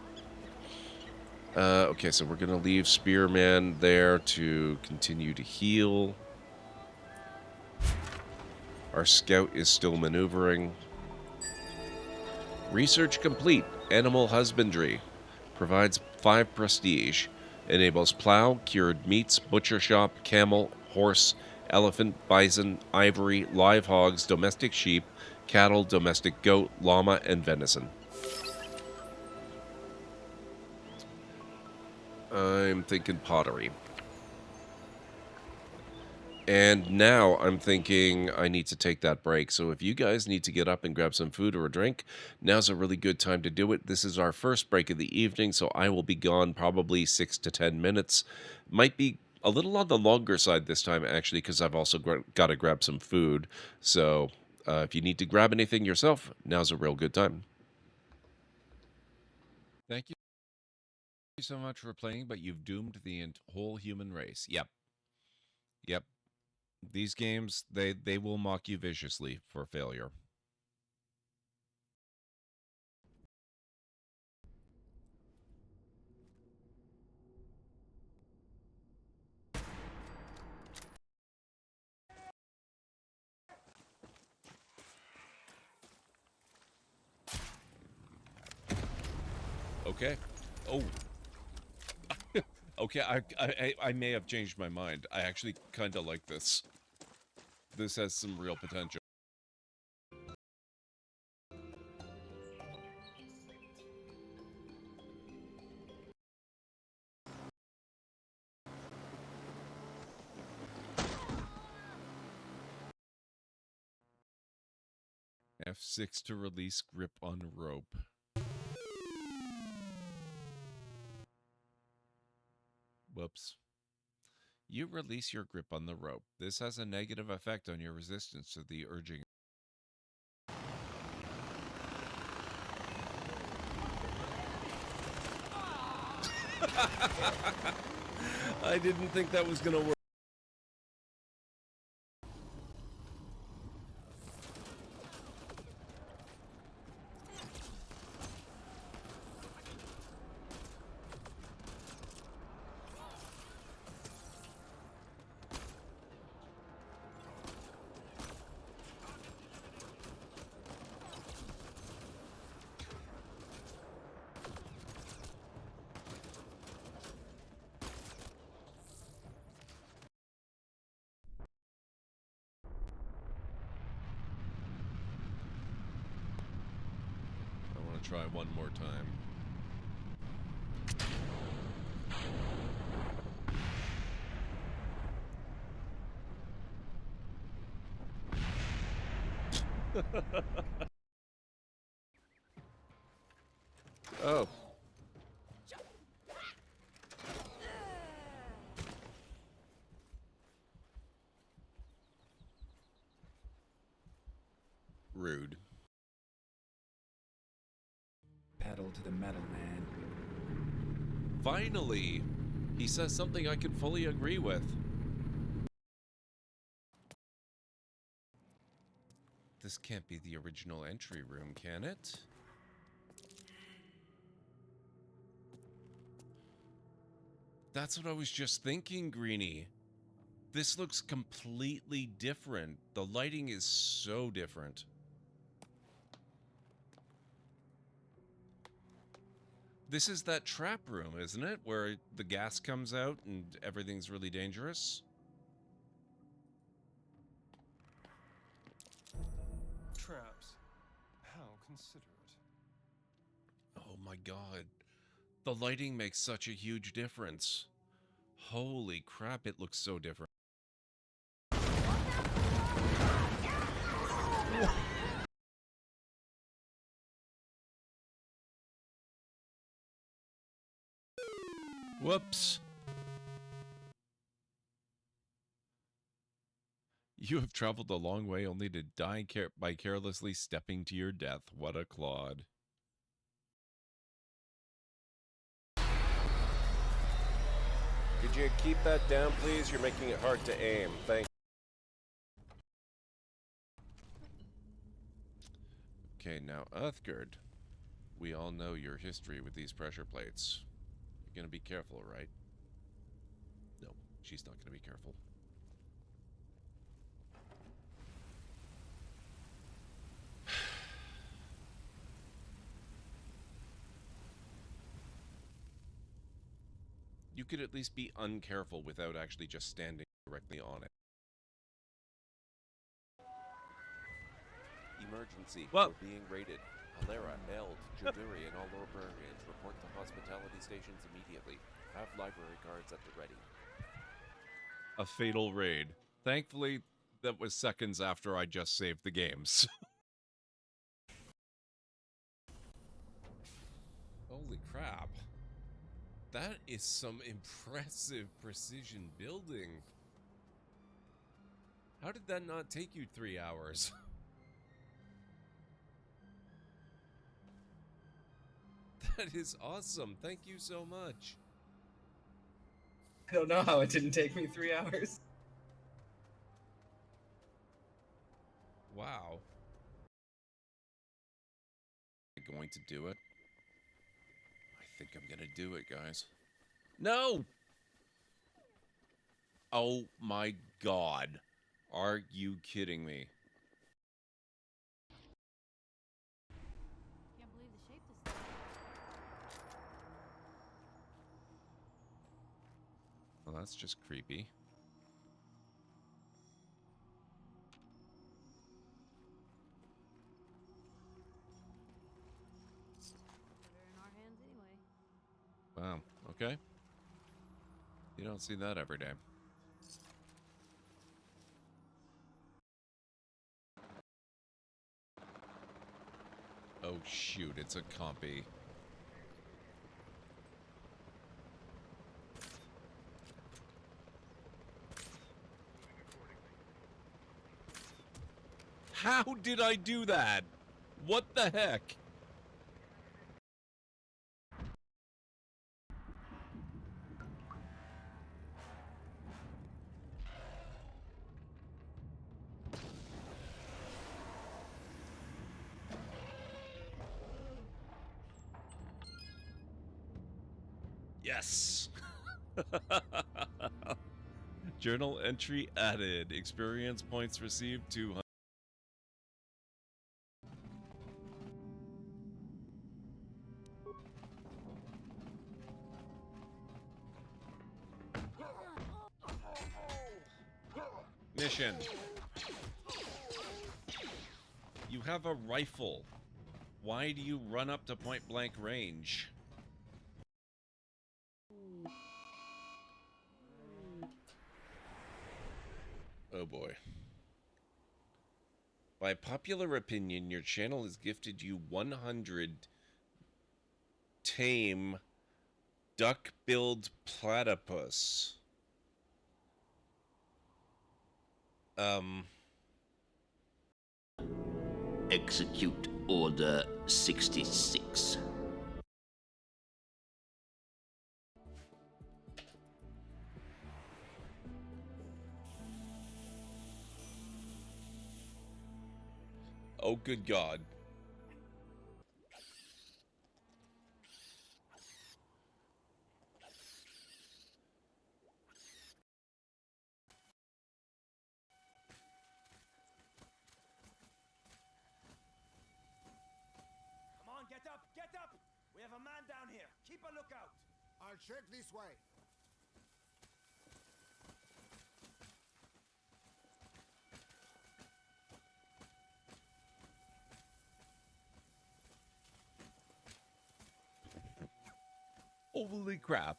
Okay, so we're going to leave Spearman there to continue to heal. Our scout is still maneuvering. Research complete. Animal husbandry. Provides 5 prestige. Enables plow, cured meats, butcher shop, camel, horse, elephant, bison, ivory, live hogs, domestic sheep, cattle, domestic goat, llama, and venison. I'm thinking pottery. And now I'm thinking I need to take that break. So if you guys need to get up and grab some food or a drink, now's a really good time to do it. This is our first break of the evening, so I will be gone probably 6 to 10 minutes. Might be a little on the longer side this time, actually, because I've also got to grab some food. So if you need to grab anything yourself, now's a real good time. Thank you so much for playing, but you've doomed the whole human race. Yep. These games, they will mock you viciously for failure. Okay. Oh. Okay, I may have changed my mind. I actually kind of like this. This has some real potential. F6 to release grip on rope. Whoops. You release your grip on the rope. This has a negative effect on your resistance to the urging. I didn't think that was going to work. Try one more time. Oh. Rude. Pedal to the metal, man. Finally! He says something I can fully agree with. This can't be the original entry room, can it? That's what I was just thinking, Greenie. This looks completely different. The lighting is so different. This is that trap room, isn't it? Where the gas comes out and everything's really dangerous. Traps. How considerate. Oh my god. The lighting makes such a huge difference. Holy crap, it looks so different. Whoops. You have traveled a long way only to die by carelessly stepping to your death. What a clod. Could you keep that down, please? You're making it hard to aim. Thank you. Okay, now Uthgard. We all know your history with these pressure plates. You're gonna be careful, right? No, she's not gonna be careful. You could at least be uncareful without actually just standing directly on it. Emergency. Well, we're being raided. Halera, Eld, Jaduri, and all librarians report to hospitality stations immediately. Have library guards at the ready. A fatal raid. Thankfully, that was seconds after I just saved the games. Holy crap. That is some impressive precision building. How did that not take you 3 hours? That is awesome. Thank you so much. I don't know how it didn't take me 3 hours. Wow. Am I going to do it? I think I'm gonna do it, guys. No! Oh my god. Are you kidding me? Can't believe the shape this thing. Well, that's just creepy. They're in our hands anyway. Wow, okay. You don't see that every day. Oh, shoot, it's a compy. How did I do that? What the heck? Yes. Journal entry added. Experience points received 200. Mission. You have a rifle. Why do you run up to point blank range? Oh boy. By popular opinion, your channel has gifted you 100 tame duck-billed platypus. Execute Order 66. Oh, good God. Come on, get up! Get up! We have a man down here. Keep a lookout. I'll check this way. Holy crap.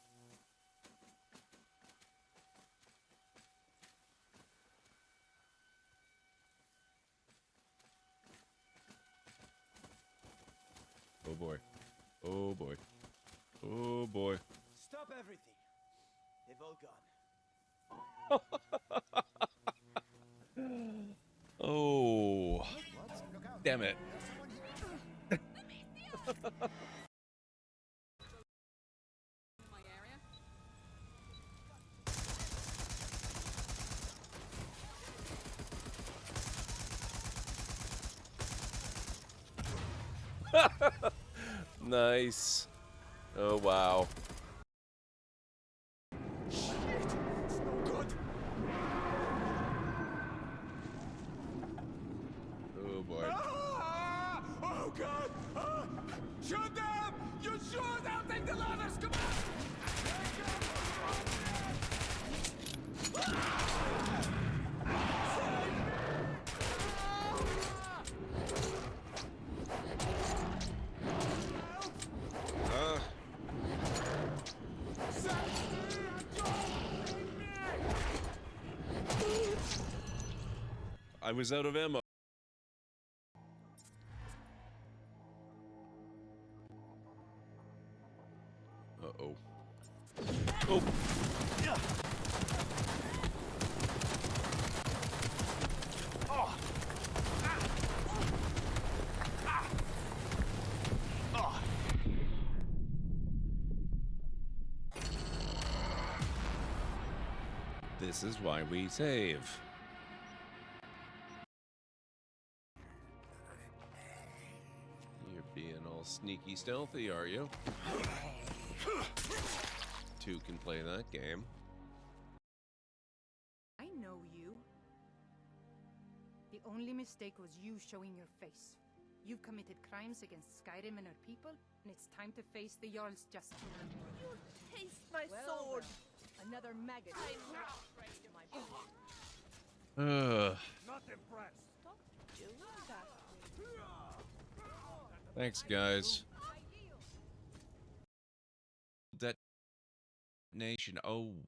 Oh boy. Oh boy. Oh boy. Stop everything. They've all gone. Oh. Damn it. Nice. Oh, wow. Shit! It's no good! Oh, boy. Ah! Oh, God! Ah! Shoot them! You shoot! I'll take the ladders! Come on! I was out of ammo. Uh-oh. Oh! This is why we save. You're being all sneaky stealthy, are you? Two can play that game. I know you. The only mistake was you showing your face. You've committed crimes against Skyrim and her people, and it's time to face the Jarl's justice. You taste my sword! Another maggot. I'm not afraid of my blood. Not impressed. Stop doing that. Thanks, guys. Detonation. Oh.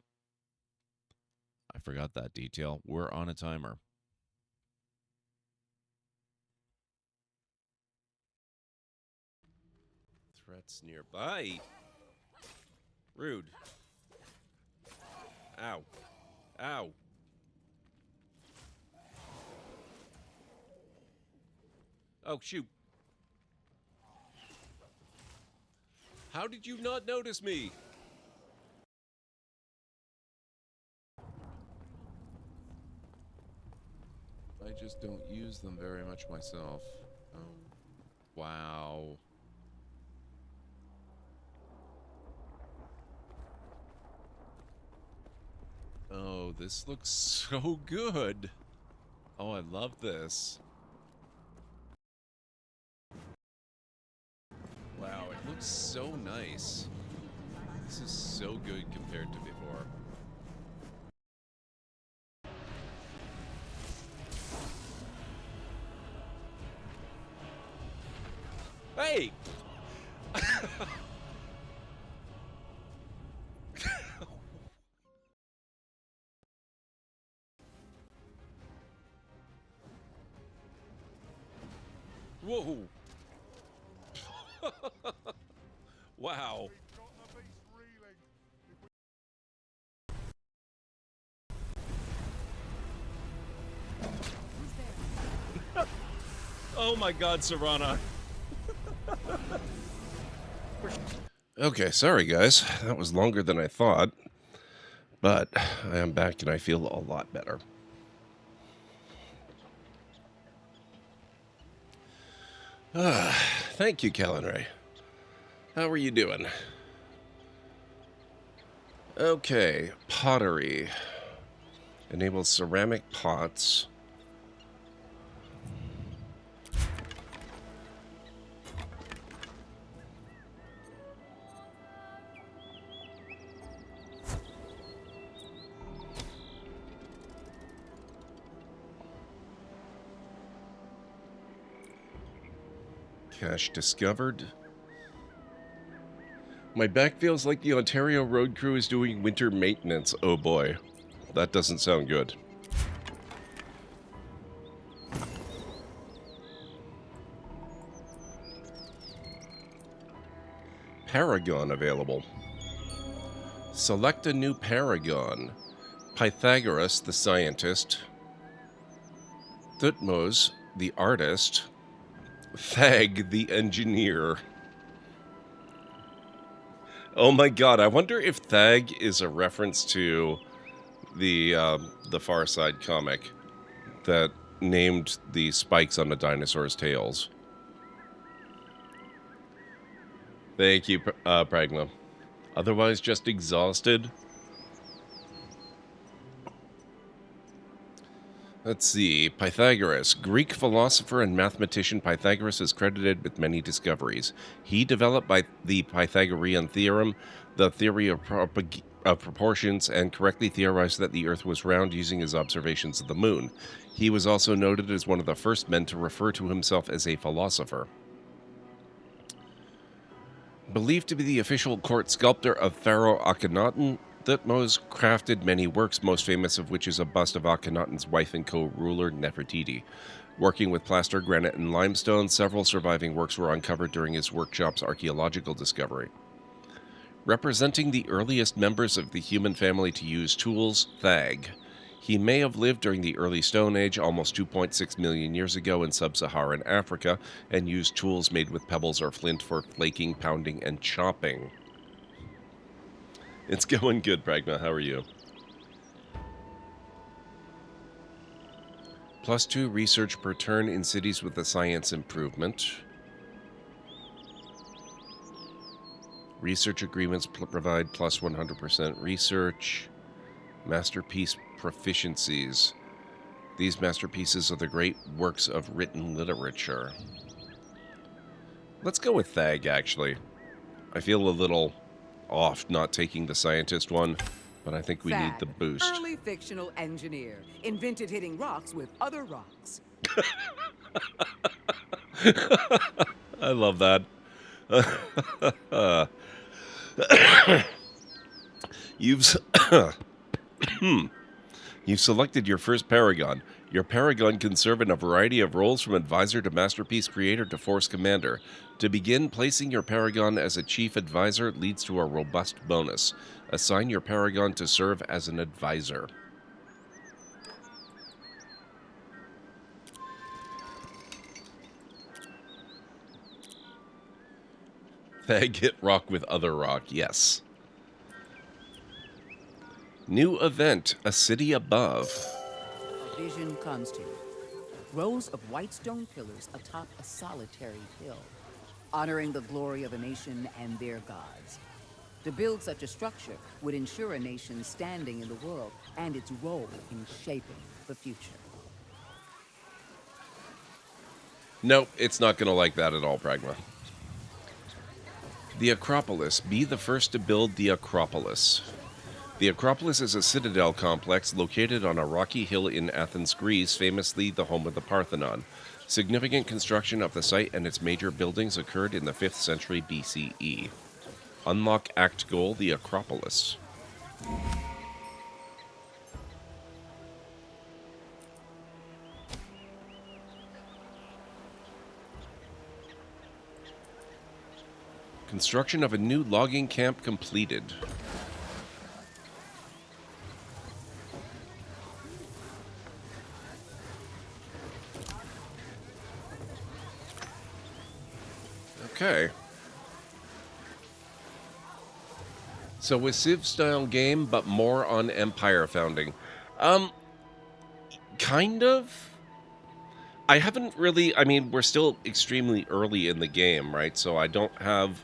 I forgot that detail. We're on a timer. Threats nearby. Rude. Ow. Ow. Oh, shoot. How did you not notice me? I just don't use them very much myself. Oh. Wow. Oh, this looks so good. Oh, I love this. Wow, it looks so nice. This is so good compared to before. Hey! Whoa! Wow. Oh my god, Serana. Okay, sorry guys. That was longer than I thought. But I am back and I feel a lot better. Thank you, Callan. How are you doing? Okay, pottery. Enables ceramic pots. Cache discovered. My back feels like the Ontario road crew is doing winter maintenance. Oh boy. That doesn't sound good. Paragon available. Select a new paragon. Pythagoras, the scientist. Thutmose, the artist. Thag, the engineer. Oh my god, I wonder if Thag is a reference to the Far Side comic that named the spikes on the dinosaur's tails. Thank you, Pragma. Otherwise just exhausted. Let's see. Pythagoras. Greek philosopher and mathematician Pythagoras is credited with many discoveries. He developed the Pythagorean theorem, the theory of proportions, and correctly theorized that the Earth was round using his observations of the moon. He was also noted as one of the first men to refer to himself as a philosopher. Believed to be the official court sculptor of Pharaoh Akhenaten, Thutmose crafted many works, most famous of which is a bust of Akhenaten's wife and co-ruler Nefertiti. Working with plaster, granite, and limestone, several surviving works were uncovered during his workshop's archaeological discovery. Representing the earliest members of the human family to use tools, Thag. He may have lived during the early Stone Age, almost 2.6 million years ago in sub-Saharan Africa, and used tools made with pebbles or flint for flaking, pounding, and chopping. It's going good, Pragma. How are you? +2 research per turn in cities with a science improvement. Research agreements provide plus 100% research. Masterpiece proficiencies. These masterpieces are the great works of written literature. Let's go with Thag, actually. I feel a little off not taking the scientist one, but I think we need the boost. Early fictional engineer. Invented hitting rocks with other rocks. I love that. You've selected your first paragon. Your Paragon can serve in a variety of roles from advisor to masterpiece creator to force commander. To begin, placing your Paragon as a chief advisor leads to a robust bonus. Assign your Paragon to serve as an advisor. Thag hit rock with other rock, yes. New event, a city above. A vision comes to you. Rows of white stone pillars atop a solitary hill, honoring the glory of a nation and their gods. To build such a structure would ensure a nation's standing in the world and its role in shaping the future. Nope, it's not going to like that at all, Pragma. The Acropolis. Be the first to build the Acropolis. The Acropolis is a citadel complex located on a rocky hill in Athens, Greece, famously the home of the Parthenon. Significant construction of the site and its major buildings occurred in the 5th century BCE. Unlock Act Goal, the Acropolis. Construction of a new logging camp completed. Okay. So a Civ-style game, but more on Empire founding. Kind of. I haven't really... I mean, we're still extremely early in the game, right? So I don't have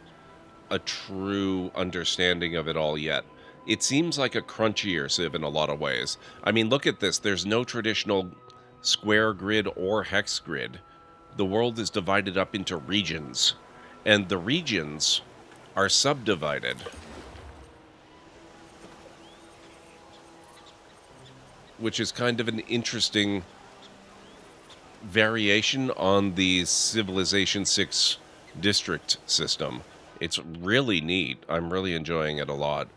a true understanding of it all yet. It seems like a crunchier Civ in a lot of ways. I mean, look at this. There's no traditional square grid or hex grid. The world is divided up into regions. And the regions are subdivided. Which is kind of an interesting variation on the Civilization 6 district system. It's really neat. I'm really enjoying it a lot.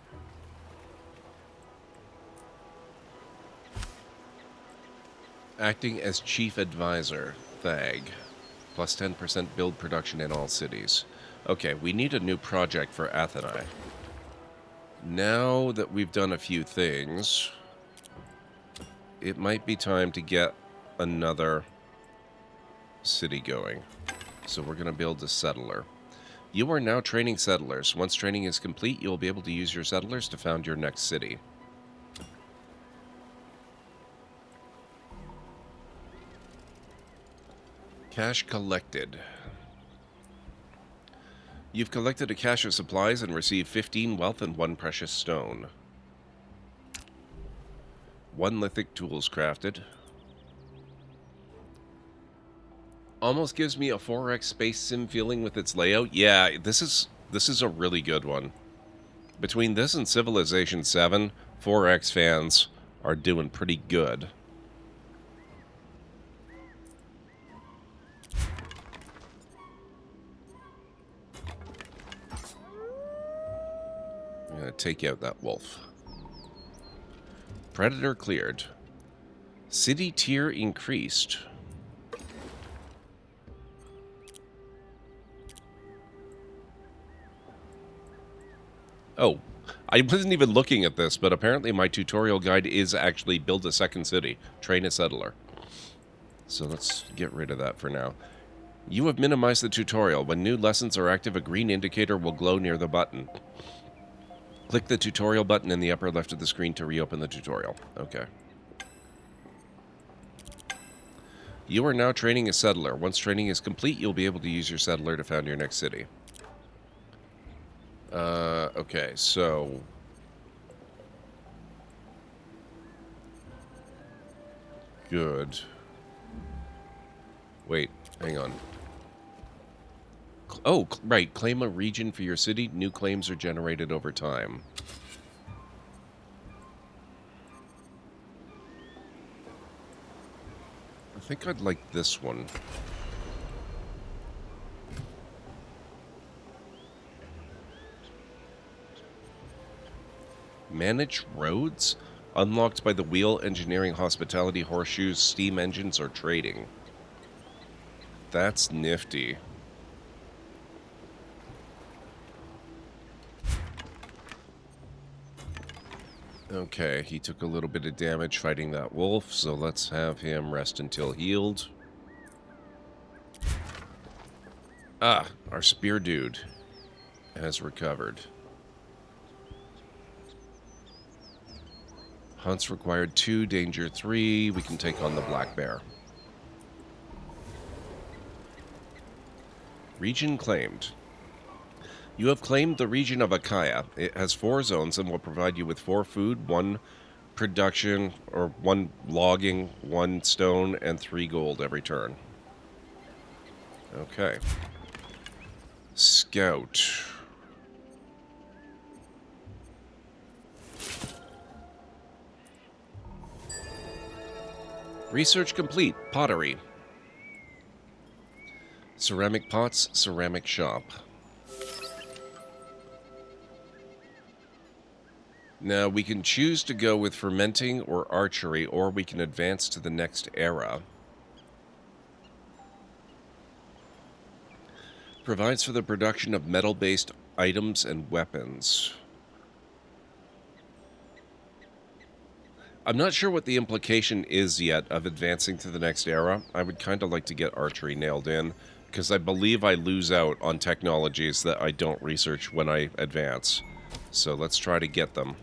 Acting as chief advisor, Thag. Plus 10% build production in all cities. Okay, we need a new project for Athenae. Now that we've done a few things, it might be time to get another city going. So we're going to build a settler. You are now training settlers. Once training is complete, you will be able to use your settlers to found your next city. Cash collected. You've collected a cache of supplies and received 15 wealth and 1 precious stone. 1 lithic tools crafted. Almost gives me a 4X space sim feeling with its layout. Yeah, this is a really good one. Between this and Civilization 7, 4X fans are doing pretty good. I'm going to take out that wolf. Predator cleared. City tier increased. Oh, I wasn't even looking at this, but apparently my tutorial guide is actually build a second city, train a settler. So let's get rid of that for now. You have minimized the tutorial. When new lessons are active, a green indicator will glow near the button. Click the tutorial button in the upper left of the screen to reopen the tutorial. Okay. You are now training a settler. Once training is complete, you'll be able to use your settler to found your next city. Okay, so... Good. Wait, hang on. Oh, right. Claim a region for your city. New claims are generated over time. I think I'd like this one. Manage roads? Unlocked by the wheel, engineering, hospitality, horseshoes, steam engines, or trading. That's nifty. Okay, he took a little bit of damage fighting that wolf, so let's have him rest until healed. Ah, our spear dude has recovered. Hunts required 2, danger 3. We can take on the black bear. Region claimed. You have claimed the region of Achaia. It has 4 zones and will provide you with 4 food, 1 production, or 1 logging, 1 stone, and 3 gold every turn. Okay. Scout. Research complete. Pottery. Ceramic pots, ceramic shop. Now, we can choose to go with fermenting or archery, or we can advance to the next era. Provides for the production of metal-based items and weapons. I'm not sure what the implication is yet of advancing to the next era. I would kind of like to get archery nailed in, because I believe I lose out on technologies that I don't research when I advance. So let's try to get them.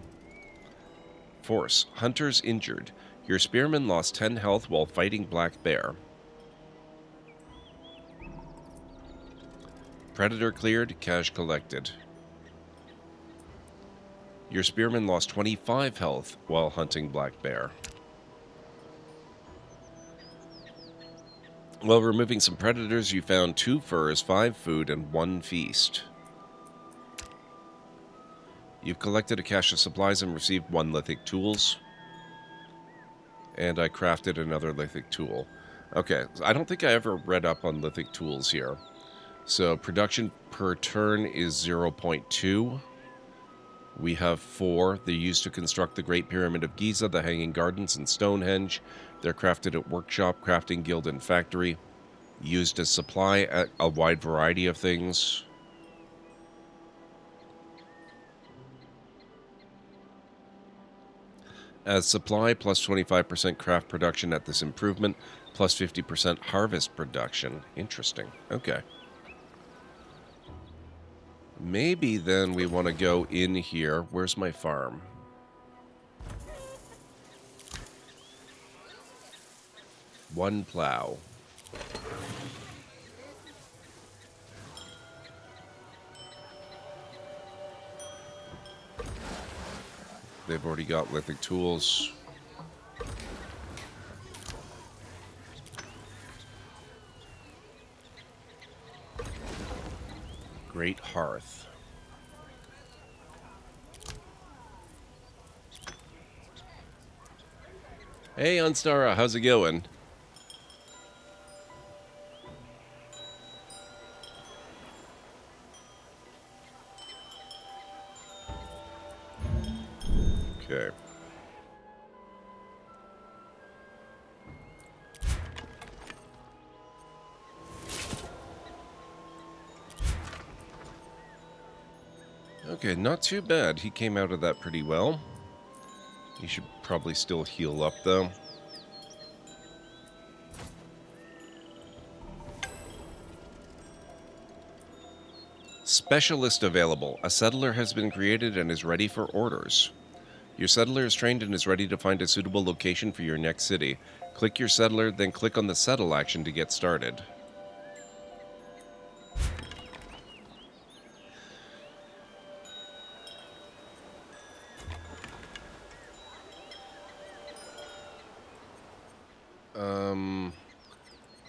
Force. Hunters injured. Your spearman lost 10 health while fighting black bear. Predator cleared. Cash collected. Your spearman lost 25 health while hunting black bear. While removing some predators, you found 2 furs, 5 food, and 1 feast. You've collected a cache of supplies and received 1 lithic tools. And I crafted another lithic tool. Okay, I don't think I ever read up on lithic tools here. So production per turn is 0.2. We have 4. They're used to construct the Great Pyramid of Giza, the Hanging Gardens, and Stonehenge. They're crafted at workshop, crafting guild, and factory. Used as supply at a wide variety of things. As supply, plus 25% craft production at this improvement, plus 50% harvest production. Interesting. Okay. Maybe then we want to go in here. Where's my farm? One plow. They've already got lithic tools. Great hearth. Hey, Unstara, how's it going? Okay. Okay, not too bad. He came out of that pretty well. He should probably still heal up, though. Specialist available. A settler has been created and is ready for orders. Your settler is trained and is ready to find a suitable location for your next city. Click your settler, then click on the settle action to get started.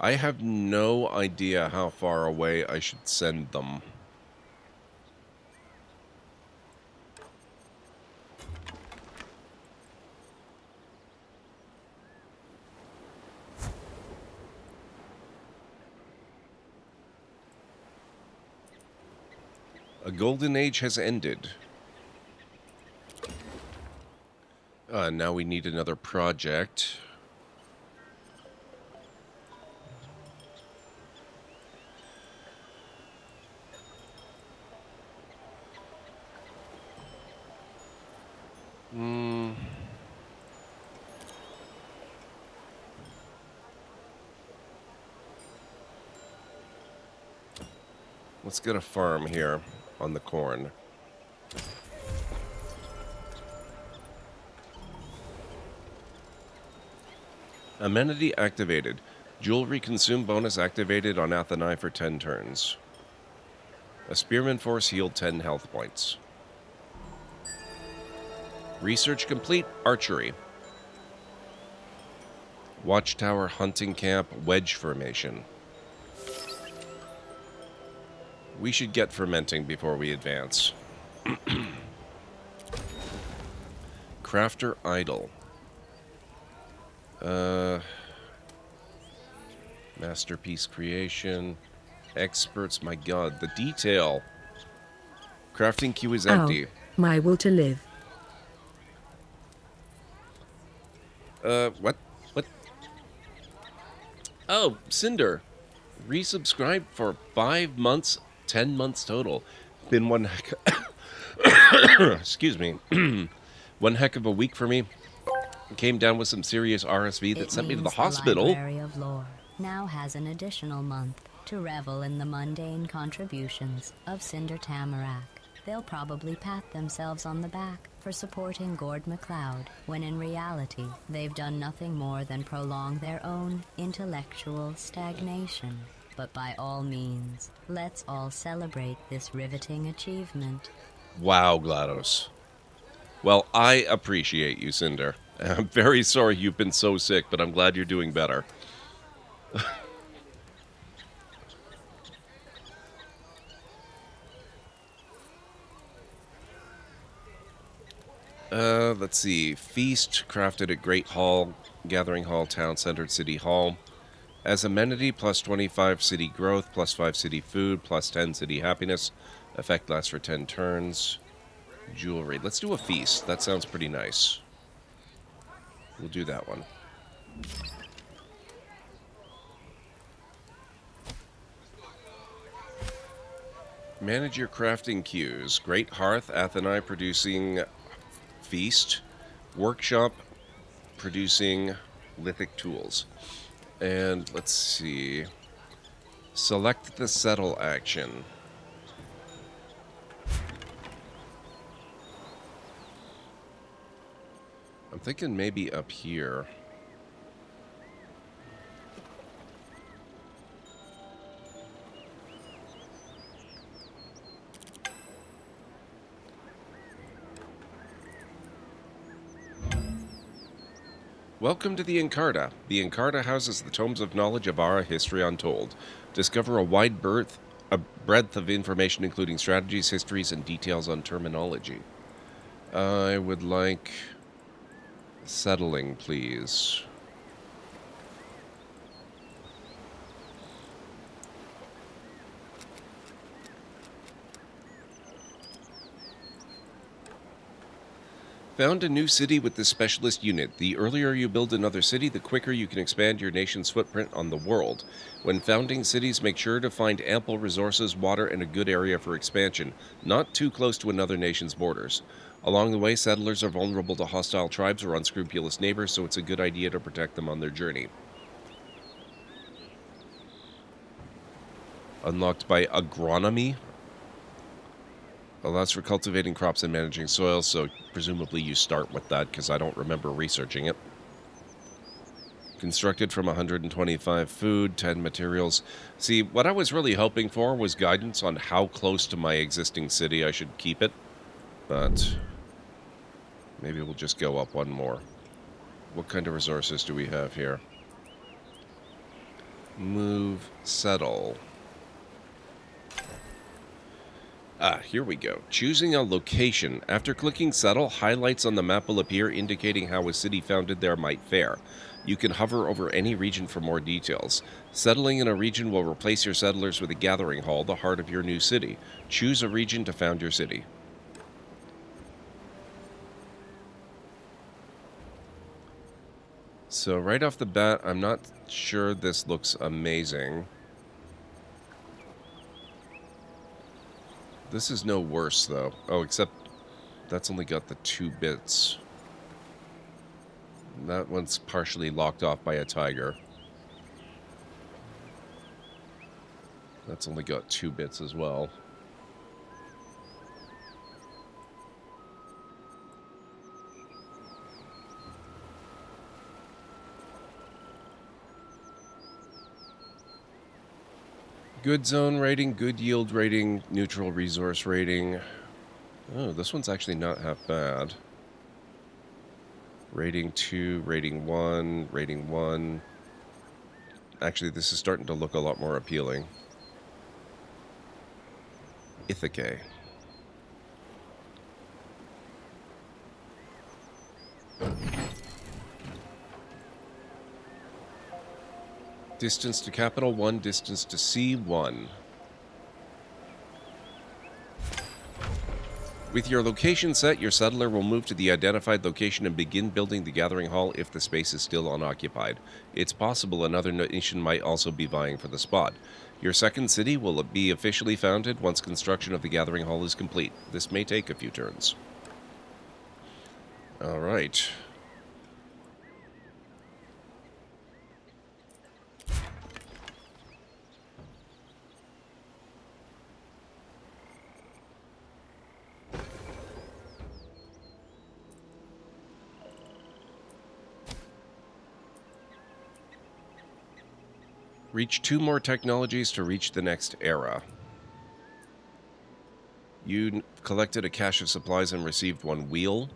I have no idea how far away I should send them. A golden age has ended. Now we need another project. Let's get a farm here on the corn. Amenity activated. Jewelry consume bonus activated on Athenai for 10 turns. A Spearman Force healed 10 health points. Research complete. Archery. Watchtower hunting camp wedge formation. We should get fermenting before we advance. Crafter idle. Masterpiece creation. Experts, my god, the detail. Crafting queue is empty. My will to live. What? Oh, Cinder. Resubscribed for 5 months, 10 months total. Been one heck excuse me. One heck of a week for me. Came down with some serious RSV that sent me to the hospital. The Library of Lore now has an additional month to revel in the mundane contributions of Cinder Tamarack. They'll probably pat themselves on the back for supporting GordMcLeod, when in reality, they've done nothing more than prolong their own intellectual stagnation. But by all means, let's all celebrate this riveting achievement. Wow, GLaDOS. Well, I appreciate you, Cinder. I'm very sorry you've been so sick, but I'm glad you're doing better. Let's see. Feast, crafted at Great Hall, Gathering Hall, Town Centered City Hall. As amenity, plus 25 city growth, plus 5 city food, plus 10 city happiness. Effect lasts for 10 turns. Jewelry. Let's do a feast. That sounds pretty nice. We'll do that one. Manage your crafting queues. Great Hearth, Athenai producing feast. Workshop producing lithic tools. And let's see. Select the settle action. I'm thinking maybe up here. Welcome to the Encarta. The Encarta houses the tomes of knowledge of Ara history untold. Discover a wide breadth of information, including strategies, histories, and details on terminology. I would like settling, please. Found a new city with this specialist unit. The earlier you build another city, the quicker you can expand your nation's footprint on the world. When founding cities, make sure to find ample resources, water, and a good area for expansion, not too close to another nation's borders. Along the way, settlers are vulnerable to hostile tribes or unscrupulous neighbors, so it's a good idea to protect them on their journey. Unlocked by agronomy. Allows for cultivating crops and managing soils, so presumably you start with that, because I don't remember researching it. Constructed from 125 food, 10 materials. See, what I was really hoping for was guidance on how close to my existing city I should keep it. But maybe we'll just go up one more. What kind of resources do we have here? Move, settle. Here we go. Choosing a location. After clicking settle, highlights on the map will appear indicating how a city founded there might fare. You can hover over any region for more details. Settling in a region will replace your settlers with a gathering hall, the heart of your new city. Choose a region to found your city. So right off the bat, I'm not sure this looks amazing. This is no worse, though. Oh, except that's only got the 2 bits. That one's partially locked off by a tiger. That's only got 2 bits as well. Good zone rating, good yield rating, neutral resource rating. Oh, this one's actually not half bad. Rating 2, rating 1, rating 1. Actually, this is starting to look a lot more appealing. Ithaca. Distance to capital 1, distance to sea 1. With your location set, your settler will move to the identified location and begin building the gathering hall if the space is still unoccupied. It's possible another nation might also be vying for the spot. Your second city will be officially founded once construction of the gathering hall is complete. This may take a few turns. All right. Reach 2 more technologies to reach the next era. You collected a cache of supplies and received 1 wheel.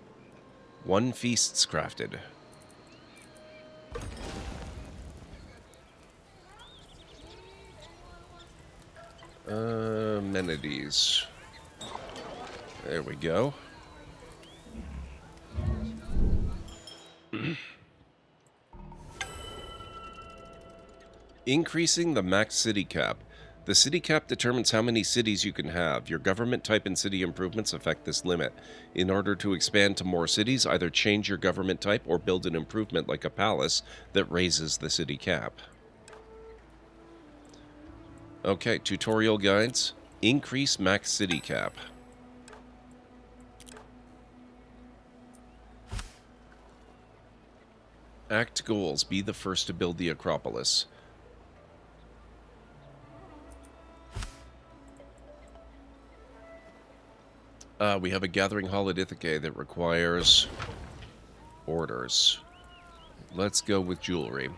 1 feasts crafted. Amenities. There we go. Increasing the max city cap. The city cap determines how many cities you can have. Your government type and city improvements affect this limit. In order to expand to more cities, either change your government type or build an improvement like a palace that raises the city cap. Okay, tutorial guides. Increase max city cap. Act goals. Be the first to build the Acropolis. We have a gathering hall at Ithaca that requires orders. Let's go with jewelry.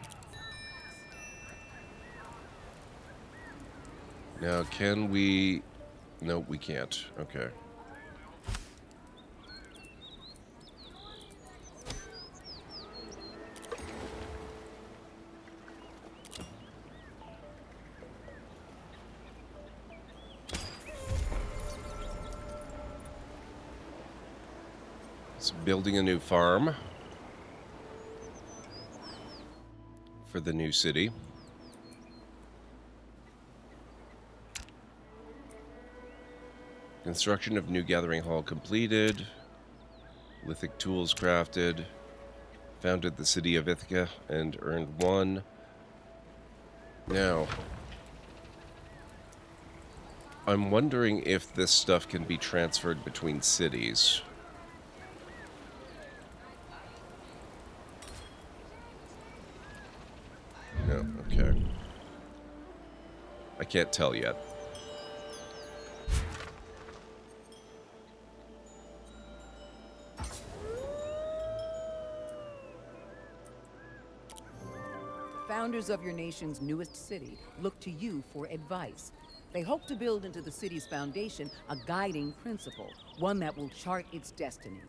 Now, can we... No, we can't. Okay. Building a new farm for the new city. Construction of new gathering hall completed. Lithic tools crafted. Founded the city of Ithaca and earned 1. Now, I'm wondering if this stuff can be transferred between cities. No, okay. I can't tell yet. Founders of your nation's newest city look to you for advice. They hope to build into the city's foundation a guiding principle, one that will chart its destiny.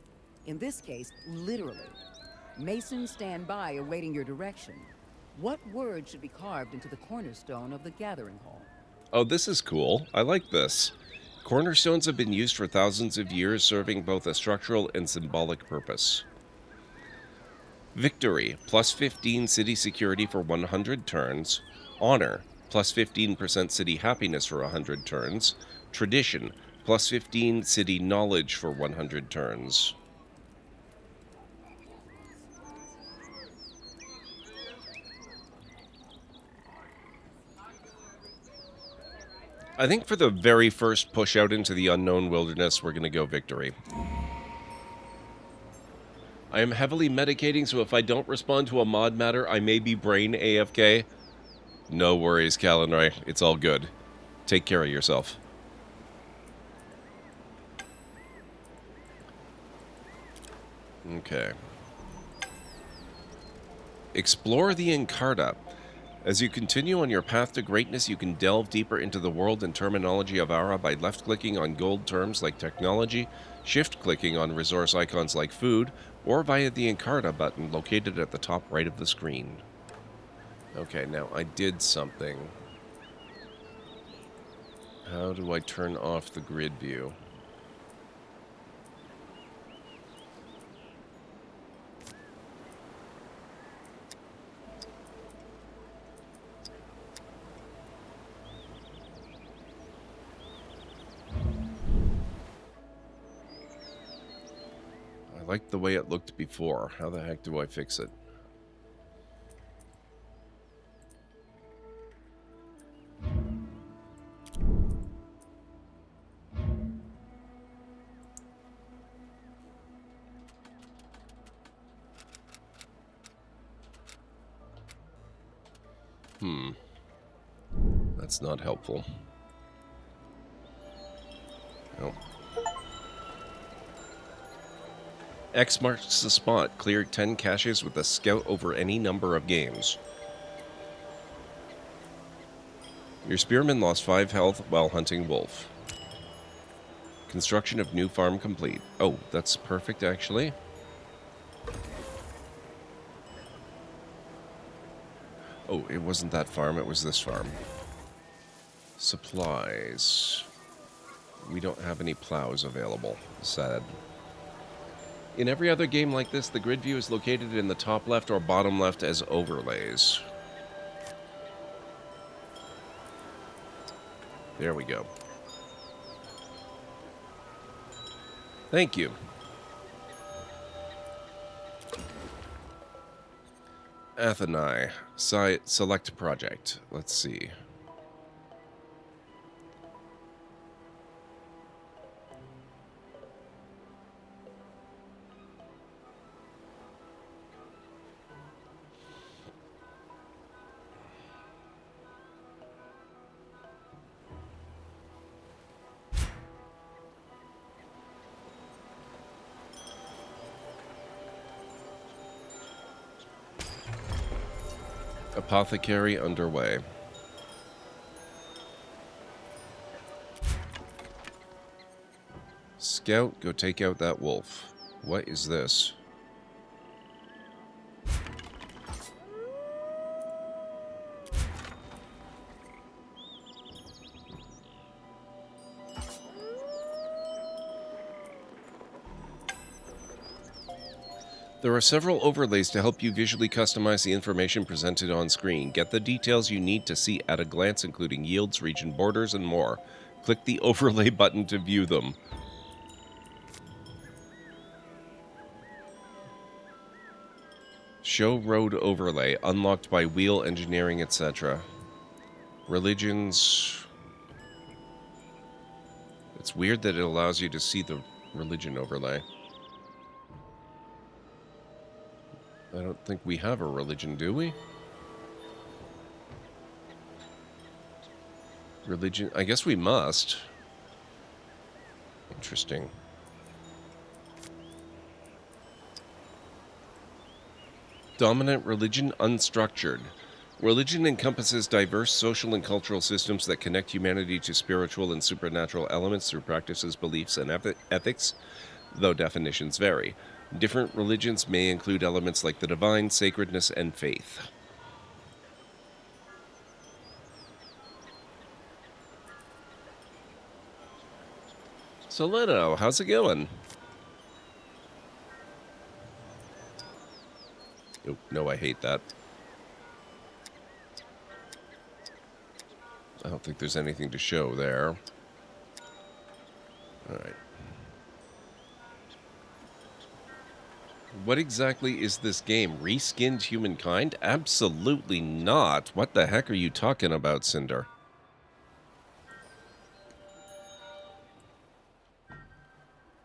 In this case, literally. Masons stand by awaiting your direction. What word should be carved into the cornerstone of the gathering hall? Oh, this is cool. I like this. Cornerstones have been used for thousands of years, serving both a structural and symbolic purpose. Victory, plus 15 city security for 100 turns. Honor, plus 15% city happiness for 100 turns. Tradition, plus 15 city knowledge for 100 turns. I think for the very first push out into the unknown wilderness, we're going to go victory. I am heavily medicating, so if I don't respond to a mod matter, I may be brain AFK. No worries, Calenroy. It's all good. Take care of yourself. Okay. Explore the Encarta. As you continue on your path to greatness, you can delve deeper into the world and terminology of Aura by left-clicking on gold terms like technology, shift-clicking on resource icons like food, or via the Encarta button located at the top right of the screen. Okay, now I did something. How do I turn off the grid view? I liked the way it looked before. How the heck do I fix it? That's not helpful. Nope. X marks the spot. Clear 10 caches with a scout over any number of games. Your spearman lost 5 health while hunting wolf. Construction of new farm complete. Oh, that's perfect, actually. Oh, it wasn't that farm, it was this farm. Supplies. We don't have any plows available. Sad. In every other game like this, the grid view is located in the top left or bottom left as overlays. There we go. Thank you. Athenai. Select project. Let's see. Apothecary underway. Scout, go take out that wolf. What is this? There are several overlays to help you visually customize the information presented on screen. Get the details you need to see at a glance, including yields, region borders, and more. Click the overlay button to view them. Show road overlay, unlocked by wheel engineering, etc. Religions. It's weird that it allows you to see the religion overlay. I don't think we have a religion, do we? Religion, I guess we must. Interesting. Dominant religion, unstructured. Religion encompasses diverse social and cultural systems that connect humanity to spiritual and supernatural elements through practices, beliefs, and ethics, though definitions vary. Different religions may include elements like the divine, sacredness, and faith. Soleto, how's it going? Oh, no, I hate that. I don't think there's anything to show there. Alright. What exactly is this game? Reskinned humankind? Absolutely not. What the heck are you talking about, Cinder?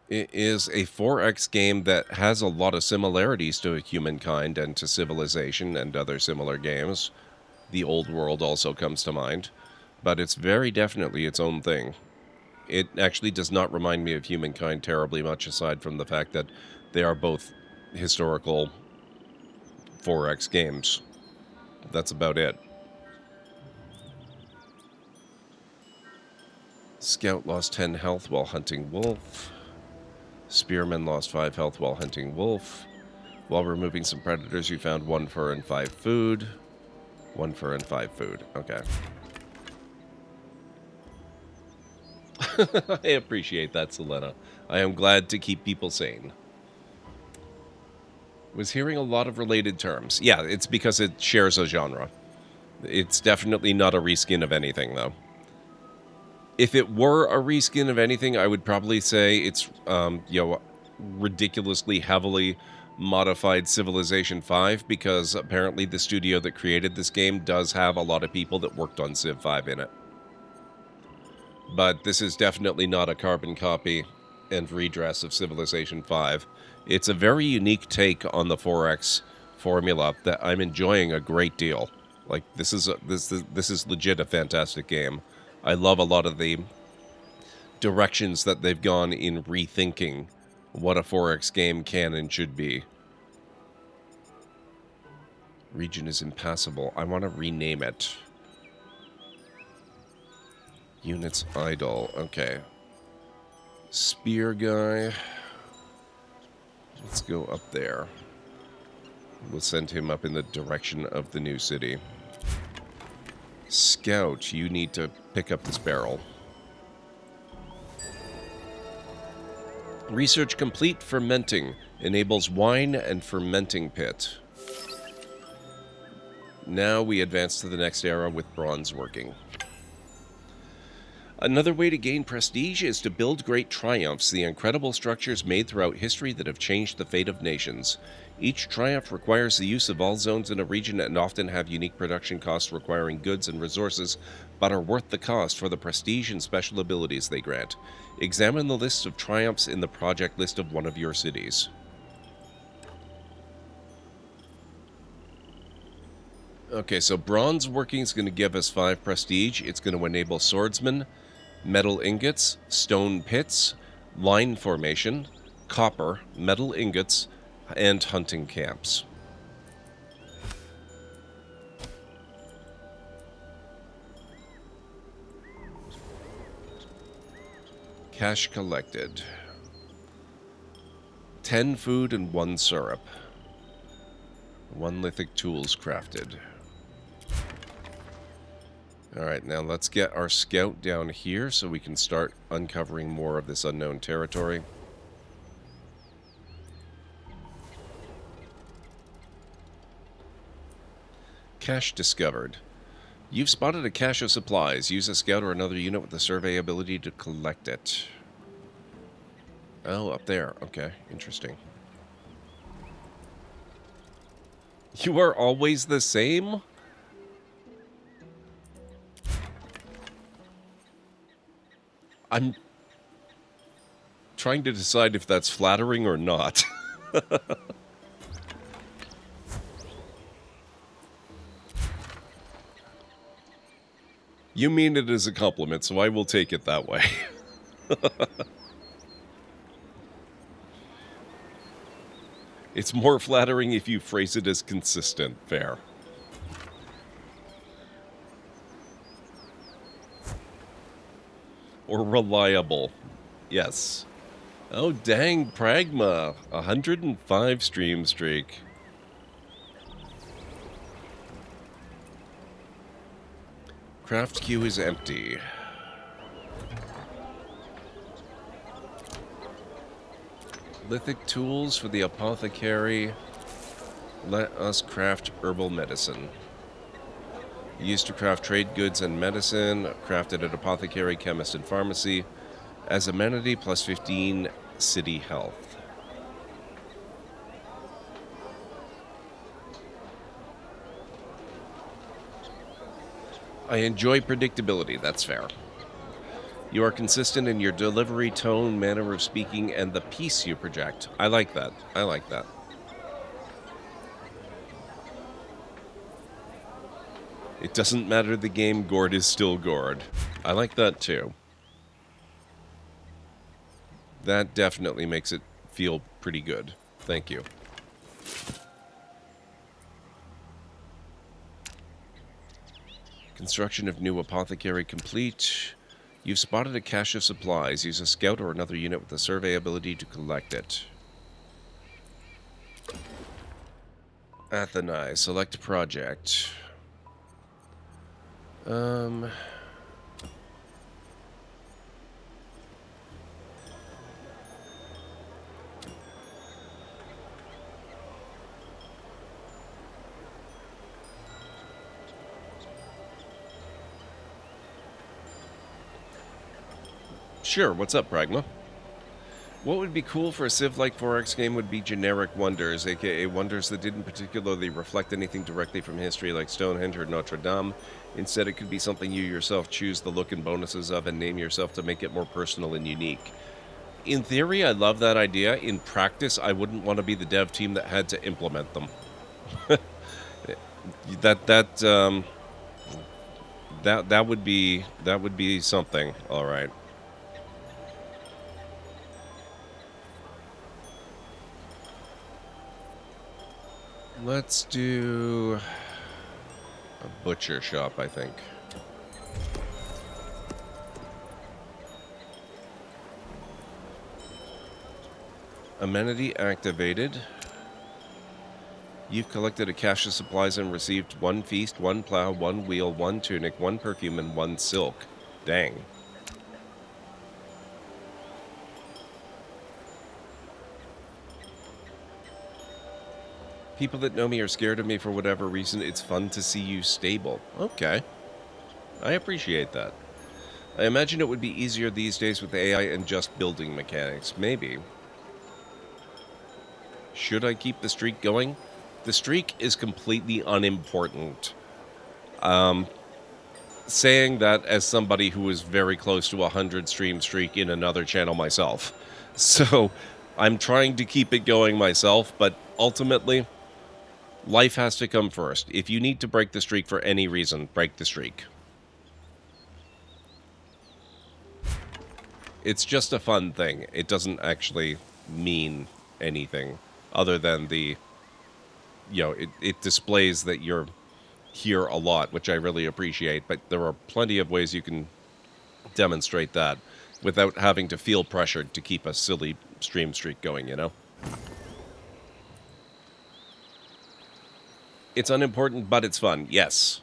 It is a 4X game that has a lot of similarities to Humankind and to Civilization and other similar games. The Old World also comes to mind, but it's very definitely its own thing. It actually does not remind me of Humankind terribly much, aside from the fact that they are both historical 4X games. That's about it. Scout lost 10 health while hunting wolf. Spearman lost 5 health while hunting wolf. While removing some predators, you found 1 fur and 5 food. 1 fur and 5 food. Okay. I appreciate that, Selena. I am glad to keep people sane. Was hearing a lot of related terms. Yeah, it's because it shares a genre. It's definitely not a reskin of anything, though. If it were a reskin of anything, I would probably say it's, ridiculously heavily modified Civilization 5, because apparently the studio that created this game does have a lot of people that worked on Civ 5 in it. But this is definitely not a carbon copy and redress of Civilization 5. It's a very unique take on the 4X formula that I'm enjoying a great deal. Like, this is legit a fantastic game. I love a lot of the directions that they've gone in rethinking what a 4X game can and should be. Region is impassable. I want to rename it. Units idle. Okay. Spear guy. Let's go up there. We'll send him up in the direction of the new city. Scout, you need to pick up this barrel. Research complete. Fermenting. Enables wine and fermenting pit. Now we advance to the next era with bronze working. Another way to gain prestige is to build great triumphs, the incredible structures made throughout history that have changed the fate of nations. Each triumph requires the use of all zones in a region and often have unique production costs requiring goods and resources, but are worth the cost for the prestige and special abilities they grant. Examine the list of triumphs in the project list of one of your cities. Okay, so bronze working is going to give us 5 prestige. It's going to enable swordsmen, metal ingots, stone pits, line formation, copper, metal ingots, and hunting camps. Cash collected. 10 food and 1 syrup. 1 lithic tools crafted. Alright, now let's get our scout down here so we can start uncovering more of this unknown territory. Cache discovered. You've spotted a cache of supplies. Use a scout or another unit with the survey ability to collect it. Oh, up there. Okay, interesting. You are always the same? I'm trying to decide if that's flattering or not. You mean it as a compliment, so I will take it that way. It's more flattering if you phrase it as consistent. Fair. Or reliable. Yes. Oh, dang, Pragma. 105 stream streak. Craft queue is empty. Lithic tools for the apothecary. Let us craft herbal medicine. Used to craft trade goods and medicine. Crafted at apothecary, chemist, and pharmacy. As amenity, plus 15 city health. I enjoy predictability, that's fair. You are consistent in your delivery, tone, manner of speaking, and the peace you project. I like that. I like that. It doesn't matter the game, Gord is still Gord. I like that too. That definitely makes it feel pretty good. Thank you. Construction of new apothecary complete. You've spotted a cache of supplies. Use a scout or another unit with the survey ability to collect it. Athenai. Select project. Sure, what's up, Pragma? What would be cool for a Civ-like 4X game would be generic wonders, aka wonders that didn't particularly reflect anything directly from history like Stonehenge or Notre Dame. Instead, it could be something you yourself choose the look and bonuses of and name yourself to make it more personal and unique. In theory, I love that idea. In practice, I wouldn't want to be the dev team that had to implement them. That would be something, all right. Let's do a butcher shop, I think. Amenity activated. You've collected a cache of supplies and received 1 feast, 1 plow, 1 wheel, 1 tunic, 1 perfume, and 1 silk. Dang. People that know me are scared of me for whatever reason. It's fun to see you stable. Okay. I appreciate that. I imagine it would be easier these days with AI and just building mechanics. Maybe. Should I keep the streak going? The streak is completely unimportant. Saying that as somebody who is very close to a 100 stream streak in another channel myself. So, I'm trying to keep it going myself, but ultimately, life has to come first. If you need to break the streak for any reason, break the streak. It's just a fun thing. It doesn't actually mean anything other than the, it displays that you're here a lot, which I really appreciate, but there are plenty of ways you can demonstrate that without having to feel pressured to keep a silly stream streak going, you know? It's unimportant, but it's fun. Yes.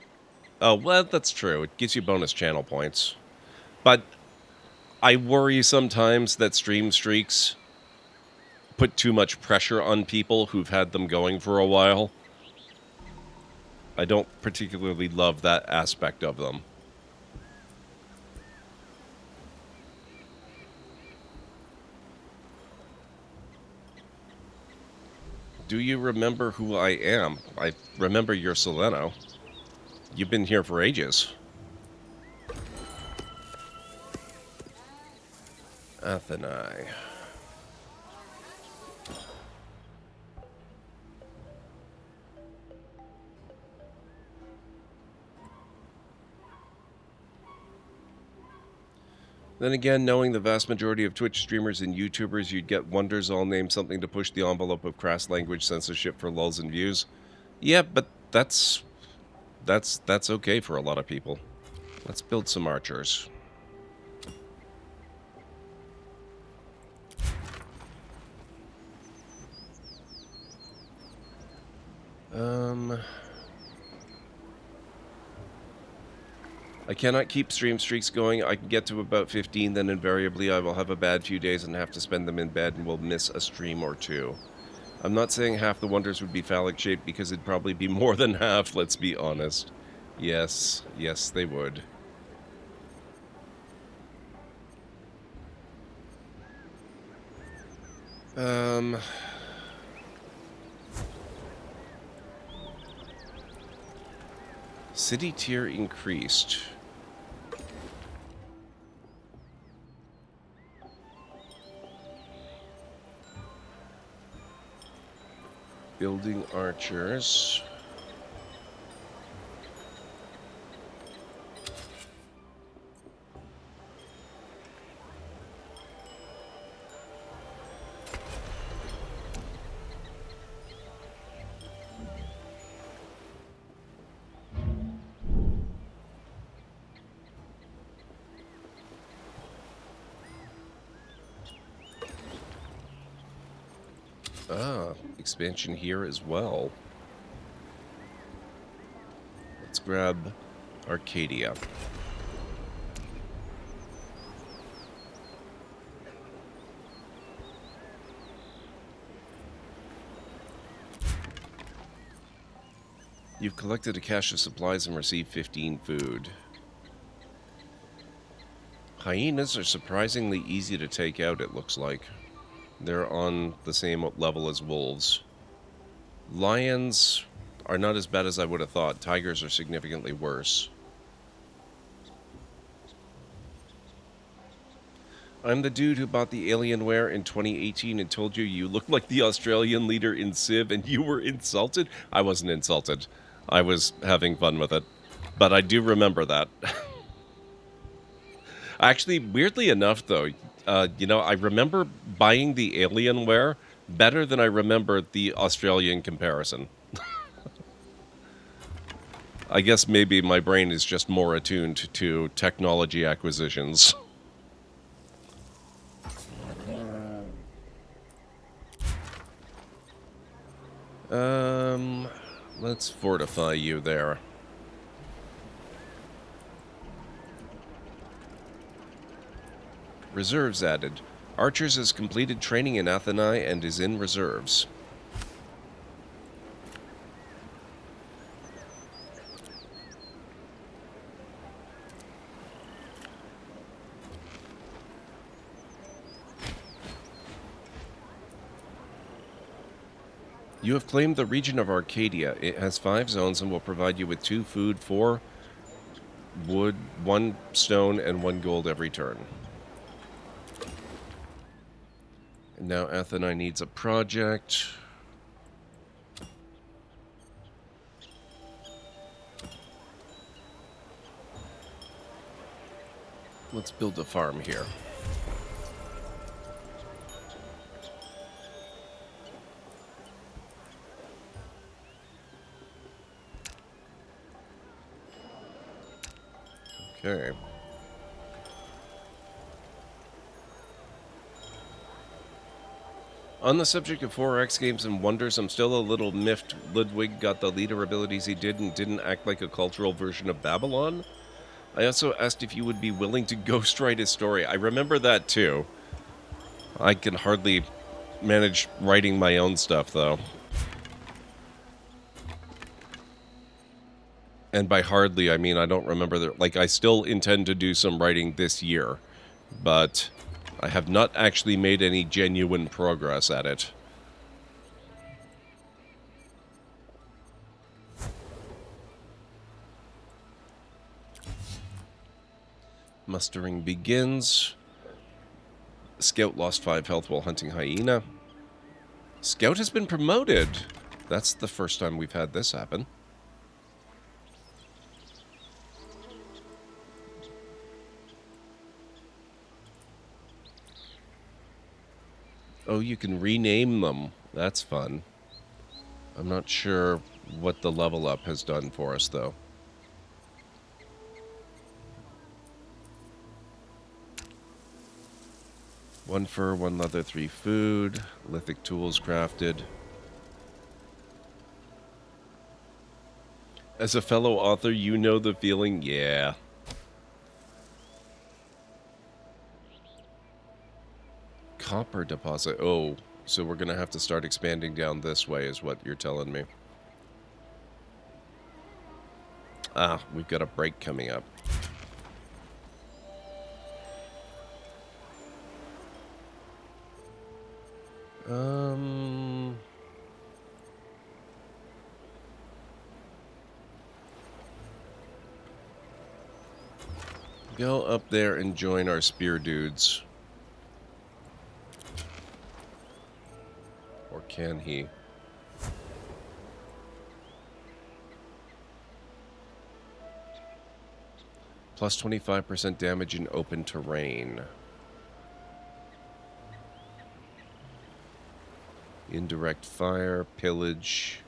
Oh, well, that's true. It gives you bonus channel points. But I worry sometimes that stream streaks put too much pressure on people who've had them going for a while. I don't particularly love that aspect of them. Do you remember who I am? I remember you're Soleno. You've been here for ages. Athenai. Then again, knowing the vast majority of Twitch streamers and YouTubers, you'd get wonders all named something to push the envelope of crass language censorship for lulz and views. Yeah, but that's okay for a lot of people. Let's build some archers. I cannot keep stream streaks going. I can get to about 15, then invariably I will have a bad few days and have to spend them in bed and will miss a stream or two. I'm not saying half the wonders would be phallic-shaped because it'd probably be more than half, let's be honest. Yes, yes, they would. City tier increased. Building archers. Expansion here as well. Let's grab Arcadia. You've collected a cache of supplies and received 15 food. Hyenas are surprisingly easy to take out, it looks like. They're on the same level as wolves. Lions are not as bad as I would have thought. Tigers are significantly worse. I'm the dude who bought the Alienware in 2018 and told you you looked like the Australian leader in Civ and you were insulted? I wasn't insulted. I was having fun with it. But I do remember that. Actually, weirdly enough, though, you know, I remember buying the Alienware better than I remember the Australian comparison. I guess maybe my brain is just more attuned to technology acquisitions. Let's fortify you there. Reserves added. Archers has completed training in Athenai and is in reserves. You have claimed the region of Arcadia. It has 5 zones and will provide you with 2 food, 4 wood, 1 stone, and 1 gold every turn. And now Athenai needs a project. Let's build a farm here. Okay. On the subject of 4X games and wonders, I'm still a little miffed Ludwig got the leader abilities he did and didn't act like a cultural version of Babylon. I also asked if you would be willing to ghostwrite his story. I remember that too. I can hardly manage writing my own stuff, though. And by hardly, I mean I don't remember that. Like, I still intend to do some writing this year, but I have not actually made any genuine progress at it. Mustering begins. Scout lost 5 health while hunting hyena. Scout has been promoted. That's the first time we've had this happen. Oh, you can rename them. That's fun. I'm not sure what the level up has done for us, though. One fur, 1 leather, 3 food. Lithic tools crafted. As a fellow author, you know the feeling? Yeah. Copper deposit. Oh, so we're going to have to start expanding down this way is what you're telling me. Ah, we've got a break coming up. Go up there and join our spear dudes. Or can he? Plus 25% damage in open terrain. Indirect fire, pillage.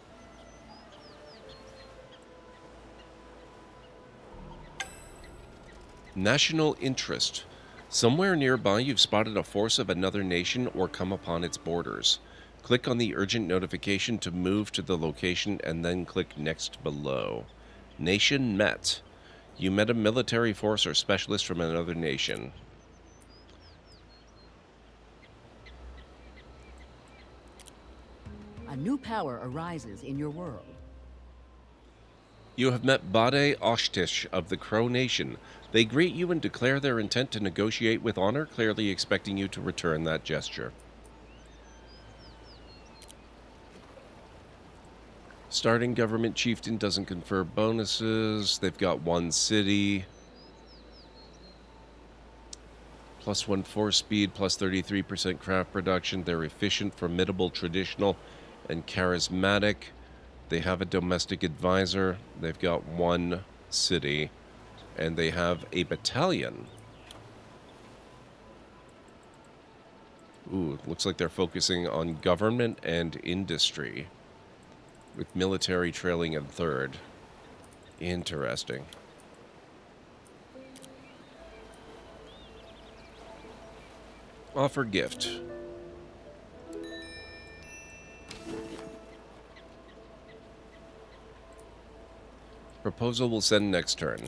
National interest. Somewhere nearby you've spotted a force of another nation or come upon its borders. Click on the urgent notification to move to the location and then click next below. Nation met. You met a military force or specialist from another nation. A new power arises in your world. You have met Bade Oshtish of the Crow Nation. They greet you and declare their intent to negotiate with honor, clearly expecting you to return that gesture. Starting government chieftain doesn't confer bonuses. They've got one city. Plus 1 force speed, plus 33% craft production. They're efficient, formidable, traditional, and charismatic. They have a domestic advisor. They've got one city. And they have a battalion. Ooh, looks like they're focusing on government and industry, with military trailing in third. Interesting. Offer gift. Proposal will send next turn.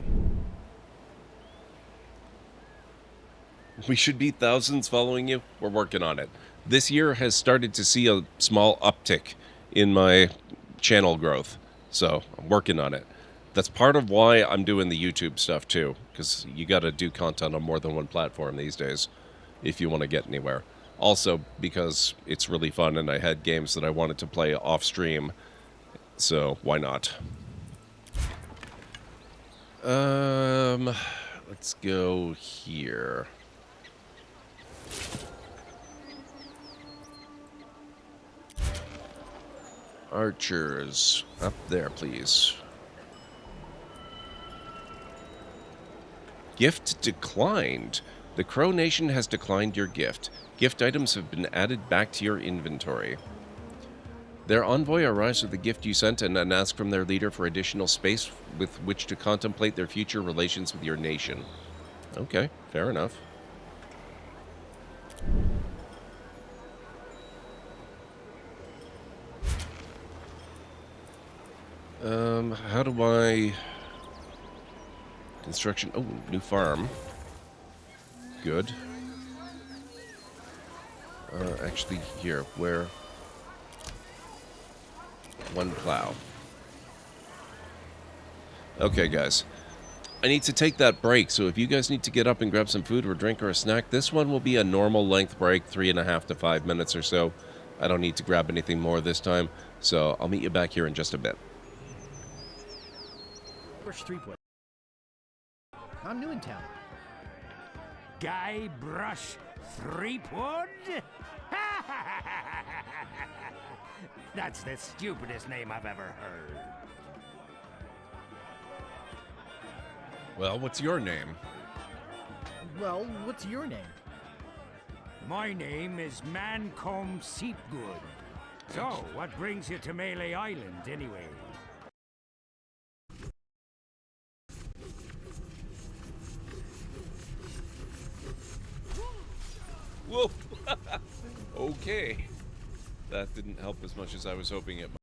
We should be thousands following you. We're working on it. This year has started to see a small uptick in my channel growth, so I'm working on it. That's part of why I'm doing the YouTube stuff too, because you got to do content on more than one platform these days if you want to get anywhere. Also, because it's really fun and I had games that I wanted to play off stream, so why not? Let's go here. Archers, up there, please. Gift declined. The Crow Nation has declined your gift. Gift items have been added back to your inventory. Their envoy arrives with the gift you sent and then asks from their leader for additional space with which to contemplate their future relations with your nation. Okay, fair enough. How do I... Construction... Oh, new farm. Good. Actually, here, where... One plow. Okay, guys. I need to take that break, so if you guys need to get up and grab some food or a drink or a snack, this one will be a normal length break, 3.5 to 5 minutes or so. I don't need to grab anything more this time, so I'll meet you back here in just a bit. Where's Streetwood? I'm new in town. Guybrush Threepwood? That's the stupidest name I've ever heard. Well, what's your name? Well, what's your name? My name is Mancomb Seepgood. So, what brings you to Melee Island, anyway? Whoa! Okay. That didn't help as much as I was hoping it might.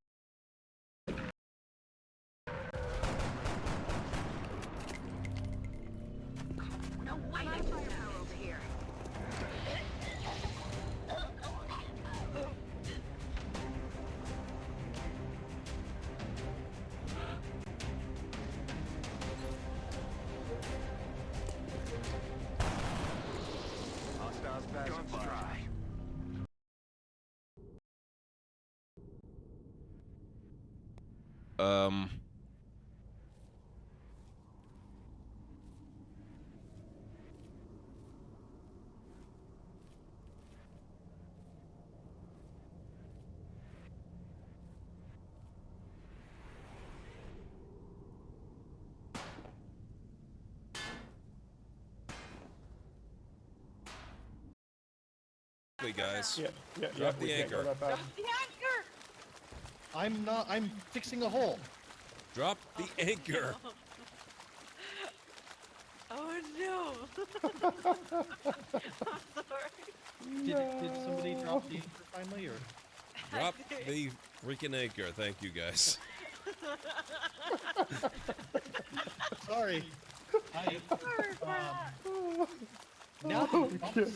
quickly, guys. Yeah, Drop we the can't go anchor. that fast. The anchor! I'm fixing a hole. Drop the anchor. Oh no! I'm sorry. Did somebody drop the anchor finally, or? Drop the freaking anchor. Thank you, guys. Sorry. Sorry for that. Now you dropped something.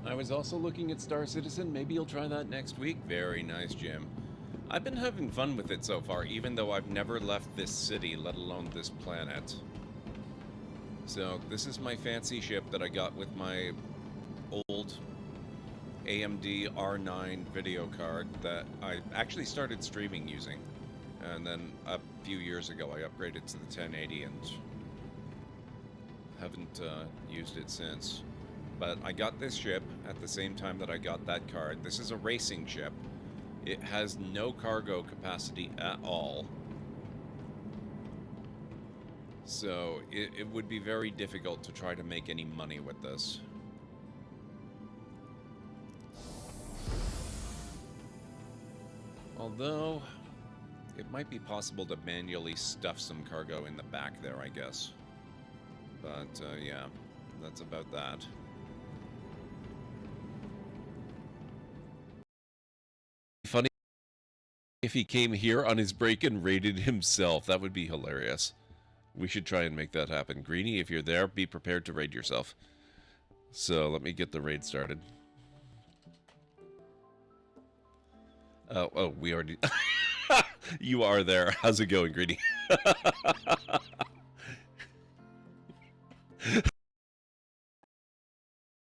I was also looking at Star Citizen. Maybe you'll try that next week. Very nice, Jim. I've been having fun with it so far, even though I've never left this city, let alone this planet. So, this is my fancy ship that I got with my old AMD R9 video card that I actually started streaming using. And then a few years ago, I upgraded to the 1080 and haven't used it since. But I got this ship at the same time that I got that card. This is a racing ship. It has no cargo capacity at all. So it would be very difficult to try to make any money with this. Although, it might be possible to manually stuff some cargo in the back there, I guess. But, yeah, that's about that. Funny if he came here on his break and raided himself. That would be hilarious. We should try and make that happen. Greenie, if you're there, be prepared to raid yourself. So, let me get the raid started. Oh, we already... You are there. How's it going, Greenie?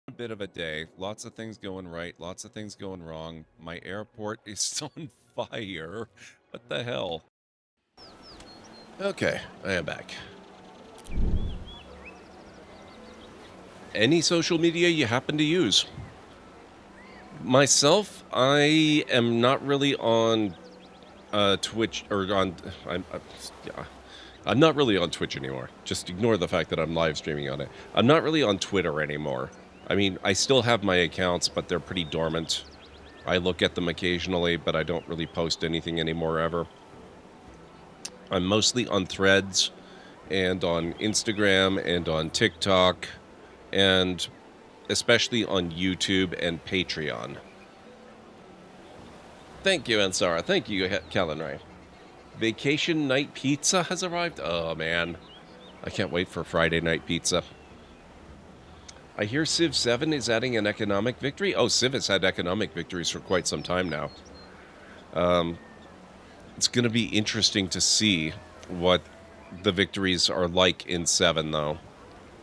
A bit of a day. Lots of things going right. Lots of things going wrong. My airport is on fire. What the hell? Okay, I am back. Any social media you happen to use? Myself, I am not really on Twitch, or on... I'm not really on Twitch anymore. Just ignore the fact that I'm live streaming on it. I'm not really on Twitter anymore. I mean, I still have my accounts, but they're pretty dormant. I look at them occasionally, but I don't really post anything anymore ever. I'm mostly on Threads, and on Instagram, and on TikTok, and especially on YouTube and Patreon. Thank you, Ansara. Thank you, Kellen Ray. Vacation night pizza has arrived? Oh, man. I can't wait for Friday night pizza. I hear Civ 7 is adding an economic victory. Oh, Civ has had economic victories for quite some time now. It's going to be interesting to see what the victories are like in 7, though.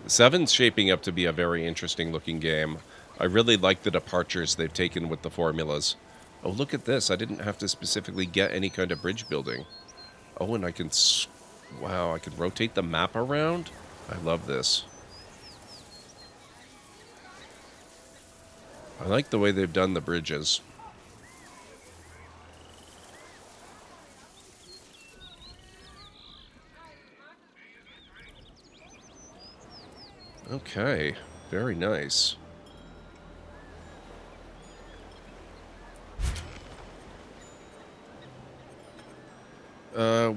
7's shaping up to be a very interesting looking game. I really like the departures they've taken with the formulas. Oh, look at this. I didn't have to specifically get any kind of bridge building. Oh, and I can... Wow, I can rotate the map around? I love this. I like the way they've done the bridges. Okay, very nice.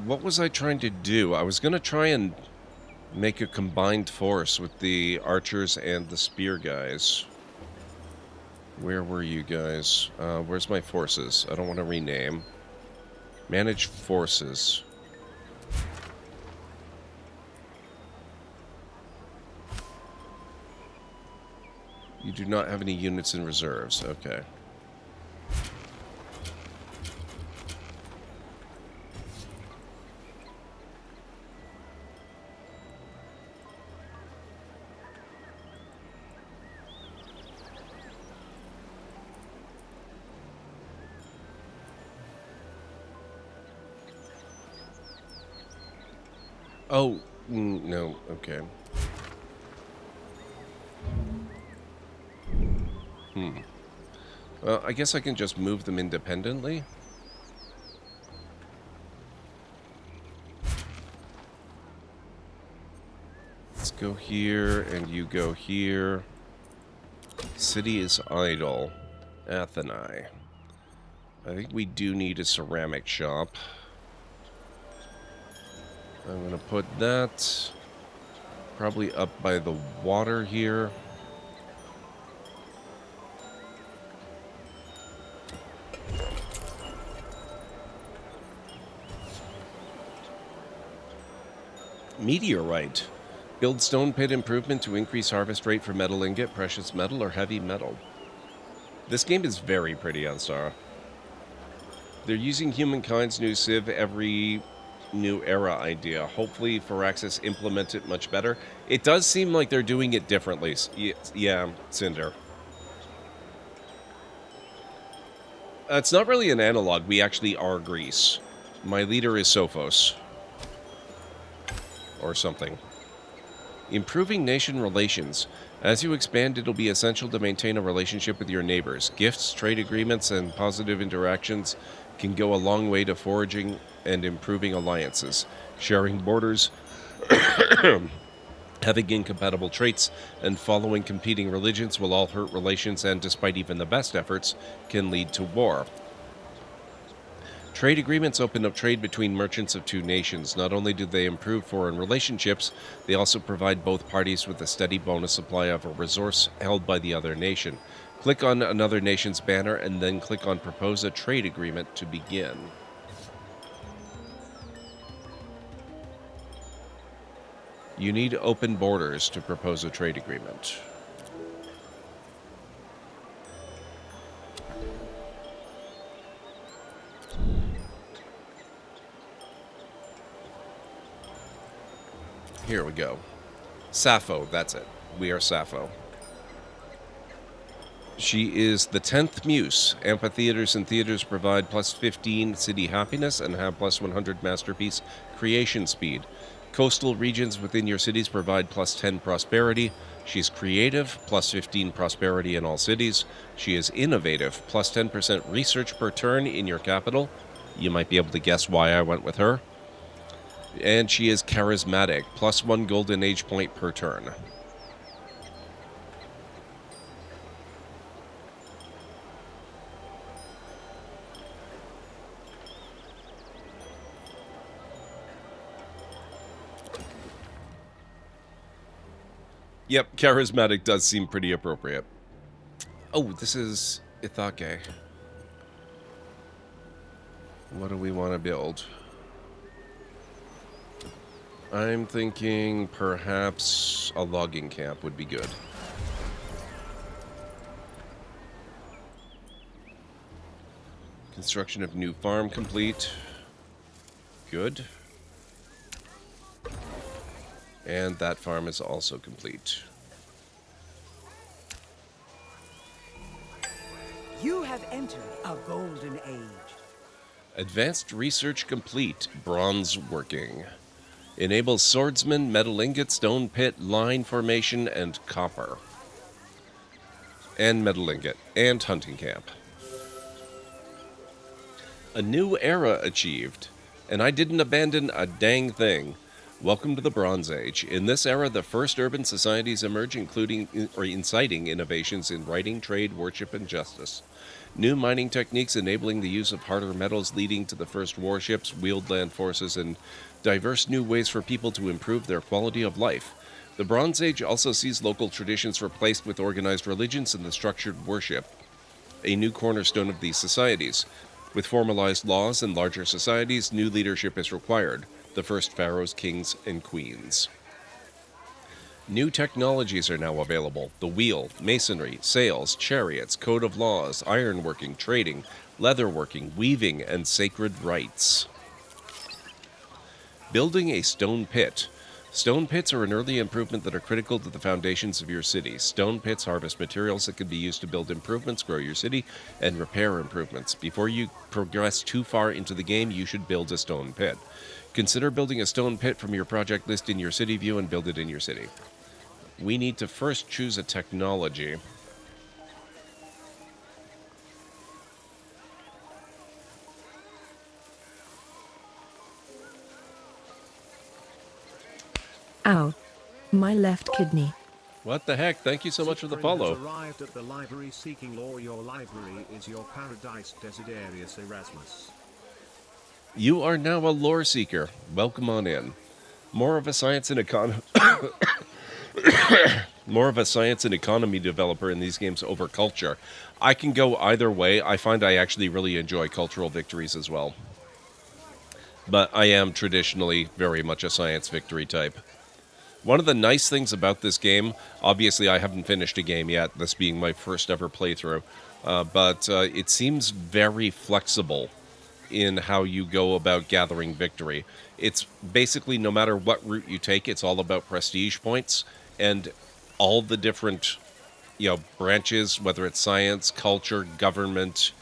What was I trying to do? I was going to try and make a combined force with the archers and the spear guys. Where were you guys? Where's my forces? I don't want to rename. Manage forces. You do not have any units in reserves. Okay. Oh, no, okay. Well, I guess I can just move them independently. Go here, and you go here. City is idle. Atheni. I think we do need a ceramic shop. I'm going to put that probably up by the water here. Meteorite. Build stone pit improvement to increase harvest rate for metal ingot, precious metal, or heavy metal. This game is very pretty on Star. They're using humankind's new civ every new era idea. Hopefully Firaxis implement it much better. It does seem like they're doing it differently. Yeah, Cinder. It's not really an analog. We actually are Greece. My leader is Sophos. Or something. Improving nation relations. As you expand, it'll be essential to maintain a relationship with your neighbors. Gifts, trade agreements, and positive interactions can go a long way to forging and improving alliances. Sharing borders, having incompatible traits, and following competing religions will all hurt relations and, despite even the best efforts, can lead to war. Trade agreements open up trade between merchants of two nations. Not only do they improve foreign relationships, they also provide both parties with a steady bonus supply of a resource held by the other nation. Click on another nation's banner and then click on Propose a Trade Agreement to begin. You need open borders to propose a trade agreement. Here we go. Sappho, that's it. We are Sappho. She is the 10th muse. Amphitheaters and theaters provide plus 15 city happiness and have plus 100 masterpiece creation speed. Coastal regions within your cities provide plus 10 prosperity. She's creative, plus 15 prosperity in all cities. She is innovative, plus 10% research per turn in your capital. You might be able to guess why I went with her. And she is charismatic, plus 1 golden age point per turn. Yep, charismatic does seem pretty appropriate. Oh, this is Ithake. What do we want to build? I'm thinking perhaps a logging camp would be good. Construction of new farm complete. Good. And that farm is also complete. You have entered a golden age. Advanced research complete. Bronze working. Enables swordsman, metal ingot, stone pit, line formation, and copper. And metal ingot. And hunting camp. A new era achieved. And I didn't abandon a dang thing. Welcome to the Bronze Age. In this era, the first urban societies emerge, inciting innovations in writing, trade, worship, and justice. New mining techniques enabling the use of harder metals, leading to the first warships, wheeled land forces, and diverse new ways for people to improve their quality of life. The Bronze Age also sees local traditions replaced with organized religions and the structured worship, a new cornerstone of these societies. With formalized laws and larger societies, new leadership is required. The first pharaohs, kings, and queens. New technologies are now available. The wheel, masonry, sails, chariots, code of laws, ironworking, trading, leatherworking, weaving, and sacred rites. Building a stone pit. Stone pits are an early improvement that are critical to the foundations of your city. Stone pits harvest materials that can be used to build improvements, grow your city, and repair improvements. Before you progress too far into the game, you should build a stone pit. Consider building a stone pit from your project list in your city view and build it in your city. We need to first choose a technology. Ow. My left kidney. What the heck? Thank you so much for the follow. Arrived at the library seeking lore. Your library is your paradise, Desiderius Erasmus. You are now a lore seeker. Welcome on in. More of a science and economy developer in these games over culture. I can go either way. I find I actually really enjoy cultural victories as well. But I am traditionally very much a science victory type. One of the nice things about this game, obviously I haven't finished a game yet, this being my first ever playthrough, but it seems very flexible in how you go about gathering victory. It's basically no matter what route you take, it's all about prestige points, and all the different branches, whether it's science, culture, government,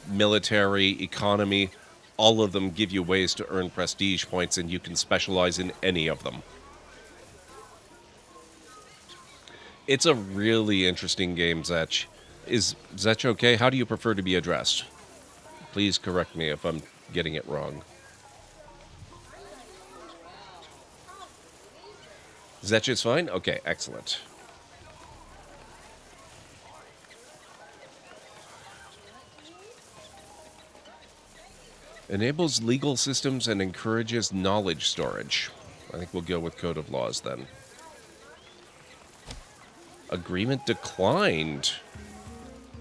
military, economy, all of them give you ways to earn prestige points, and you can specialize in any of them. It's a really interesting game, Zech. Is Zech okay? How do you prefer to be addressed? Please correct me if I'm getting it wrong. Zech is fine? Okay, excellent. Enables legal systems and encourages knowledge storage. I think we'll go with Code of Laws then. Agreement declined.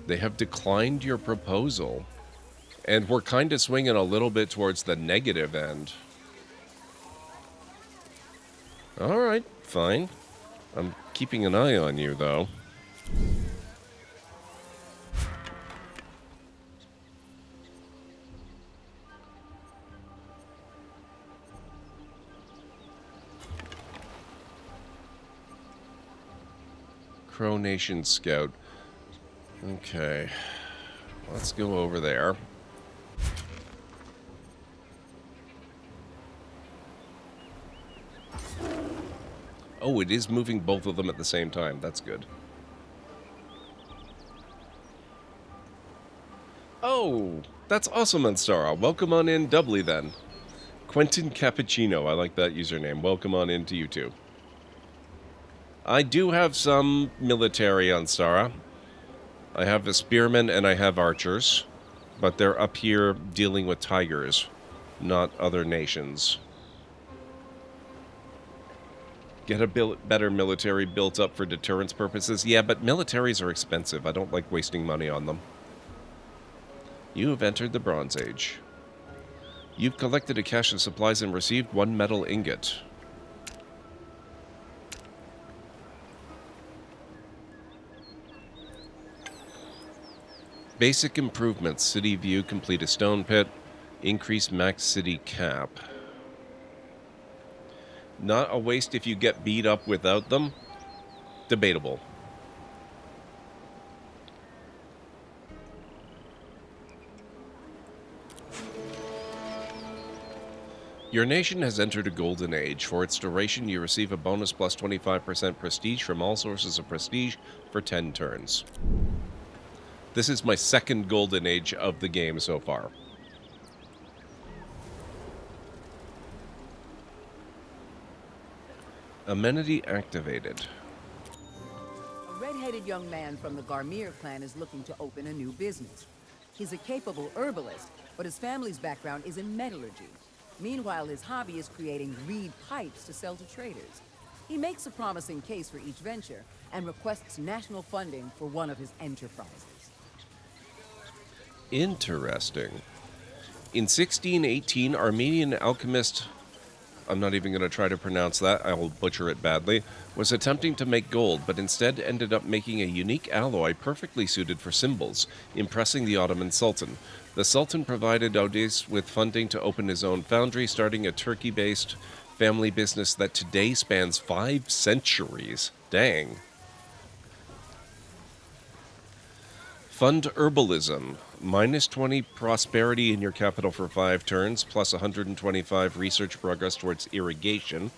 They have declined your proposal. And we're kind of swinging a little bit towards the negative end. Alright, fine. I'm keeping an eye on you, though. Crow Nation Scout. Okay. Let's go over there. Oh, it is moving both of them at the same time. That's good. Oh, that's awesome, Anstara. Welcome on in doubly then. Quentin Cappuccino. I like that username. Welcome on in to you too. I do have some military on Sara. I have a spearmen and I have archers, but they're up here dealing with tigers, not other nations. Get a better military built up for deterrence purposes. Yeah, but militaries are expensive. I don't like wasting money on them. You have entered the Bronze Age. You've collected a cache of supplies and received 1 metal ingot. Basic improvements. City view, complete a stone pit, increase max city cap. Not a waste if you get beat up without them. Debatable. Your nation has entered a golden age. For its duration, you receive a bonus plus 25% prestige from all sources of prestige for 10 turns. This is my second golden age of the game so far. Amenity activated. A red-headed young man from the Garmir clan is looking to open a new business. He's a capable herbalist, but his family's background is in metallurgy. Meanwhile, his hobby is creating reed pipes to sell to traders. He makes a promising case for each venture and requests national funding for one of his enterprises. Interesting. In 1618, Armenian alchemist, I'm not even going to try to pronounce that, I will butcher it badly, was attempting to make gold, but instead ended up making a unique alloy perfectly suited for symbols, impressing the Ottoman Sultan. The Sultan provided Odys with funding to open his own foundry, starting a Turkey-based family business that today spans 5 centuries. Dang. Fund herbalism. Minus 20 prosperity in your capital for 5 turns, plus 125 research progress towards irrigation,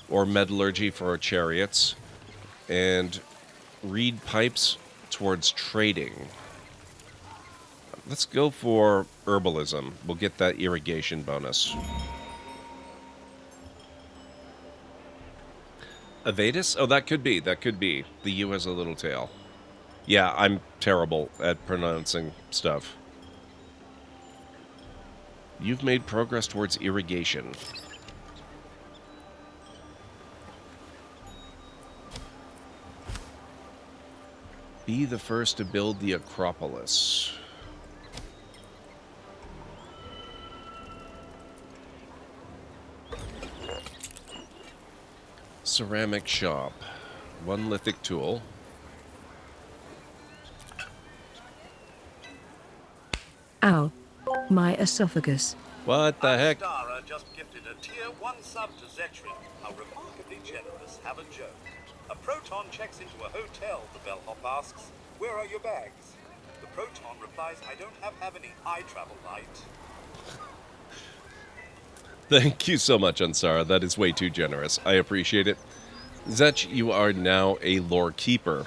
or metallurgy for chariots, and reed pipes towards trading. Let's go for herbalism. We'll get that irrigation bonus. Evadus? Oh, that could be. That could be. The U has a little tail. Yeah, I'm terrible at pronouncing stuff. You've made progress towards irrigation. Be the first to build the Acropolis. Ceramic shop. 1 lithic tool. Ow. My esophagus. What the heck? Stara just gifted a tier 1 sub to Zetri. How remarkably generous. Have a joke. A proton checks into a hotel, the bellhop asks. Where are your bags? The proton replies, I don't have any eye travel light. Thank you so much, Ansara. That is way too generous. I appreciate it. Zetch, you are now a lore keeper.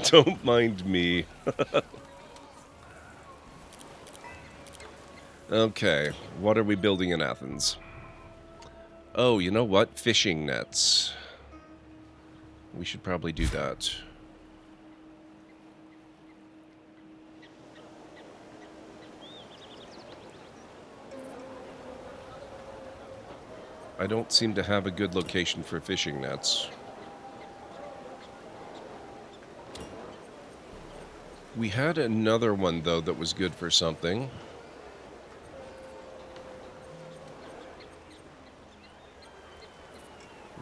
Don't mind me. Okay, what are we building in Athens? Oh, you know what? Fishing nets. We should probably do that. I don't seem to have a good location for fishing nets. We had another one, though, that was good for something.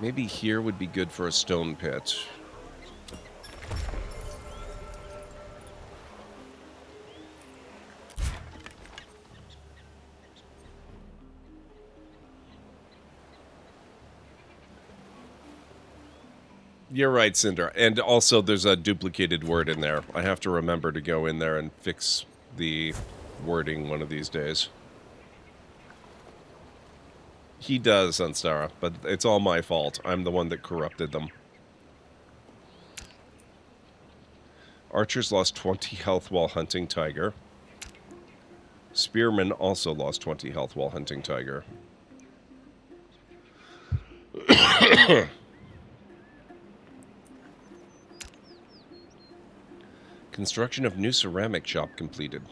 Maybe here would be good for a stone pit. You're right, Cinder. And also, there's a duplicated word in there. I have to remember to go in there and fix the wording one of these days. He does, Sunstara, but it's all my fault. I'm the one that corrupted them. Archers lost 20 health while hunting tiger. Spearmen also lost 20 health while hunting tiger. Construction of new ceramic shop completed.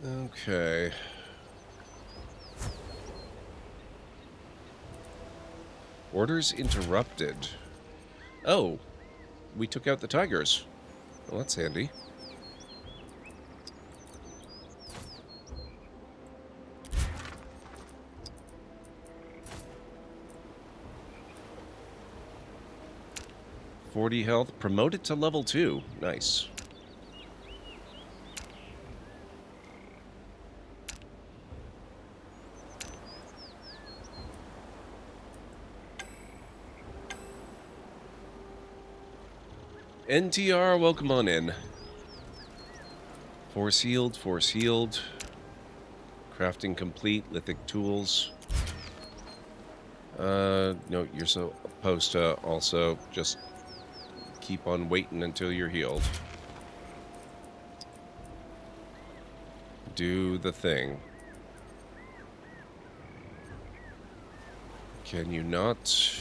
Okay. Orders interrupted. Oh, we took out the tigers. Well, that's handy. .40 health, promoted to level 2. Nice. NTR, welcome on in. Force healed, force healed. Crafting complete, lithic tools. No, you're supposed to also just keep on waiting until you're healed. Do the thing. Can you not?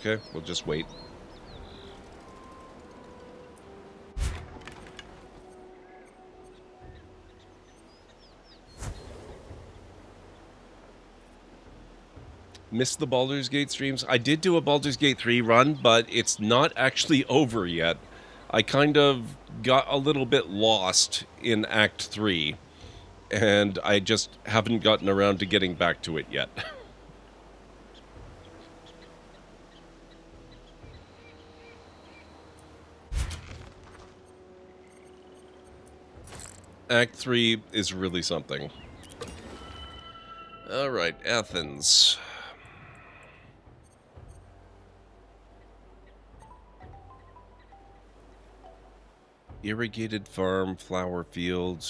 Okay, we'll just wait. Missed the Baldur's Gate streams. I did do a Baldur's Gate 3 run, but it's not actually over yet. I kind of got a little bit lost in Act 3, and I just haven't gotten around to getting back to it yet. Act 3 is really something. Alright, Athens. Irrigated farm, flower field.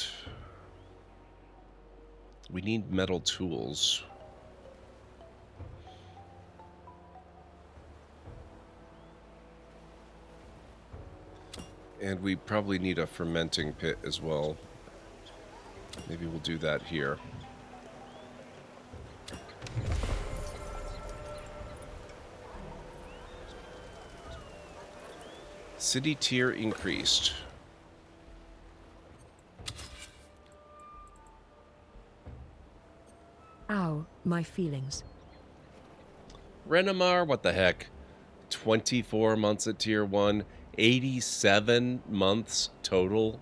We need metal tools. And we probably need a fermenting pit as well. Maybe we'll do that here. City tier increased. Ow, my feelings. Renamar, what the heck? 24 months at tier 1, 87 months total.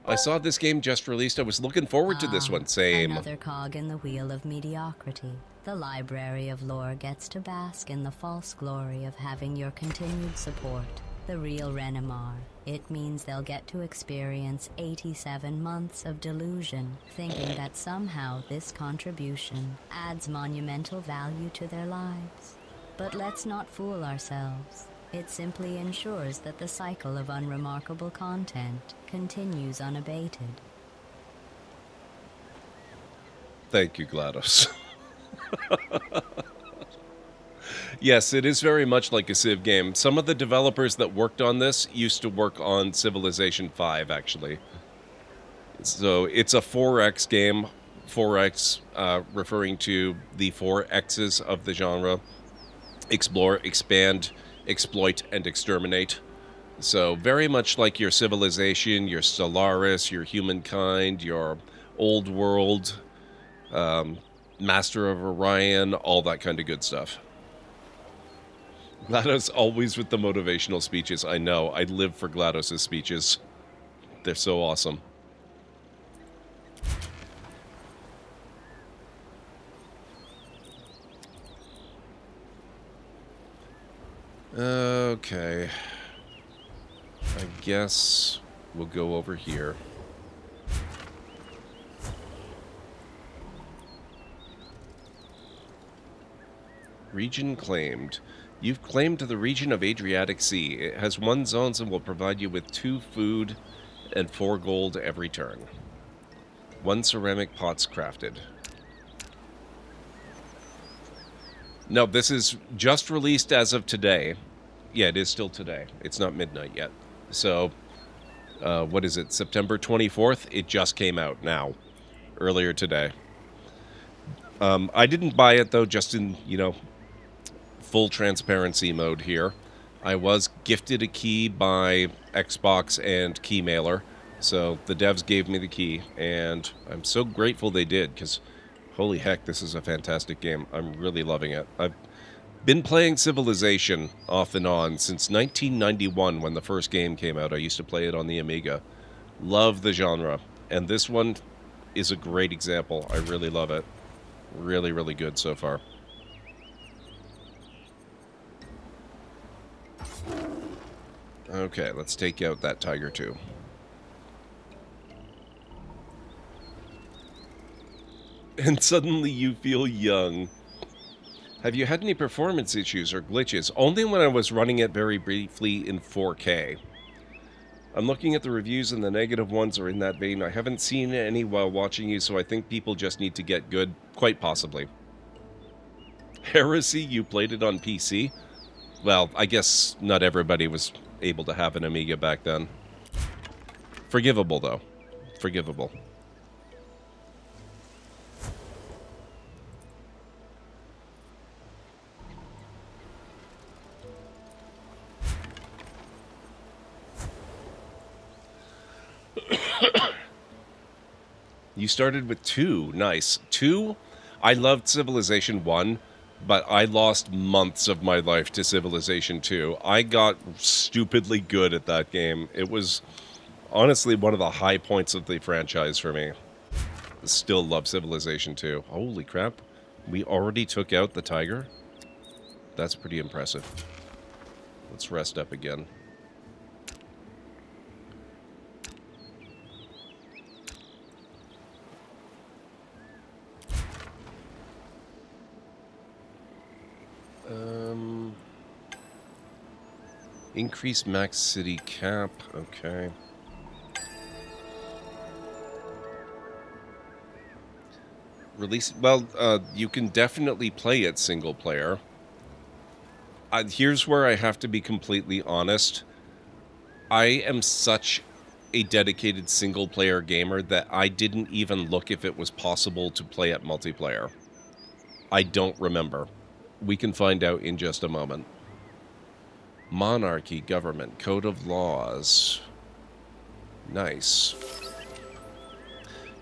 I saw this game just released. I was looking forward to this one. Same. Another cog in the wheel of mediocrity. The Library of Lore gets to bask in the false glory of having your continued support. The real Renamar. It means they'll get to experience 87 months of delusion, thinking that somehow this contribution adds monumental value to their lives. But let's not fool ourselves. It simply ensures that the cycle of unremarkable content continues unabated. Thank you, GLaDOS. Yes, it is very much like a Civ game. Some of the developers that worked on this used to work on Civilization 5, actually. So it's a 4X game. 4X referring to the 4 X's of the genre. Explore, expand, exploit, and exterminate. So very much like your Civilization, your Stellaris, your Humankind, your Old World, Master of Orion, all that kind of good stuff. GLaDOS always with the motivational speeches. I know. I live for GLaDOS's speeches. They're so awesome. Okay. I guess we'll go over here. Region claimed. You've claimed the region of Adriatic Sea. It has 1 zones and will provide you with 2 food and 4 gold every turn. 1 ceramic pots crafted. No, this is just released as of today. Yeah, it is still today. It's not midnight yet. So, what is it? September 24th? It just came out now. Earlier today. I didn't buy it, though, just in, full transparency mode here. I was gifted a key by Xbox and keymailer, so the devs gave me the key, and I'm so grateful they did, because holy heck, this is a fantastic game. I'm really loving it. I've been playing Civilization off and on since 1991 when the first game came out. I used to play it on the Amiga. Love the genre, and this one is a great example. I really love it. Really, really good so far. Okay, let's take out that tiger too. And suddenly you feel young. Have you had any performance issues or glitches? Only when I was running it very briefly in 4K. I'm looking at the reviews and the negative ones are in that vein. I haven't seen any while watching you, so I think people just need to get good. Quite possibly. Heresy, you played it on PC? Well, I guess not everybody was able to have an Amiga back then. Forgivable, though. Forgivable. You started with 2. Nice. 2? I loved Civilization 1. But I lost months of my life to Civilization 2. I got stupidly good at that game. It was honestly one of the high points of the franchise for me. Still love Civilization 2. Holy crap. We already took out the tiger? That's pretty impressive. Let's rest up again. Increase max city cap. Okay. Release. Well, you can definitely play it single player. Here's where I have to be completely honest. I am such a dedicated single player gamer that I didn't even look if it was possible to play it multiplayer. I don't remember. We can find out in just a moment. Monarchy, government, code of laws. Nice.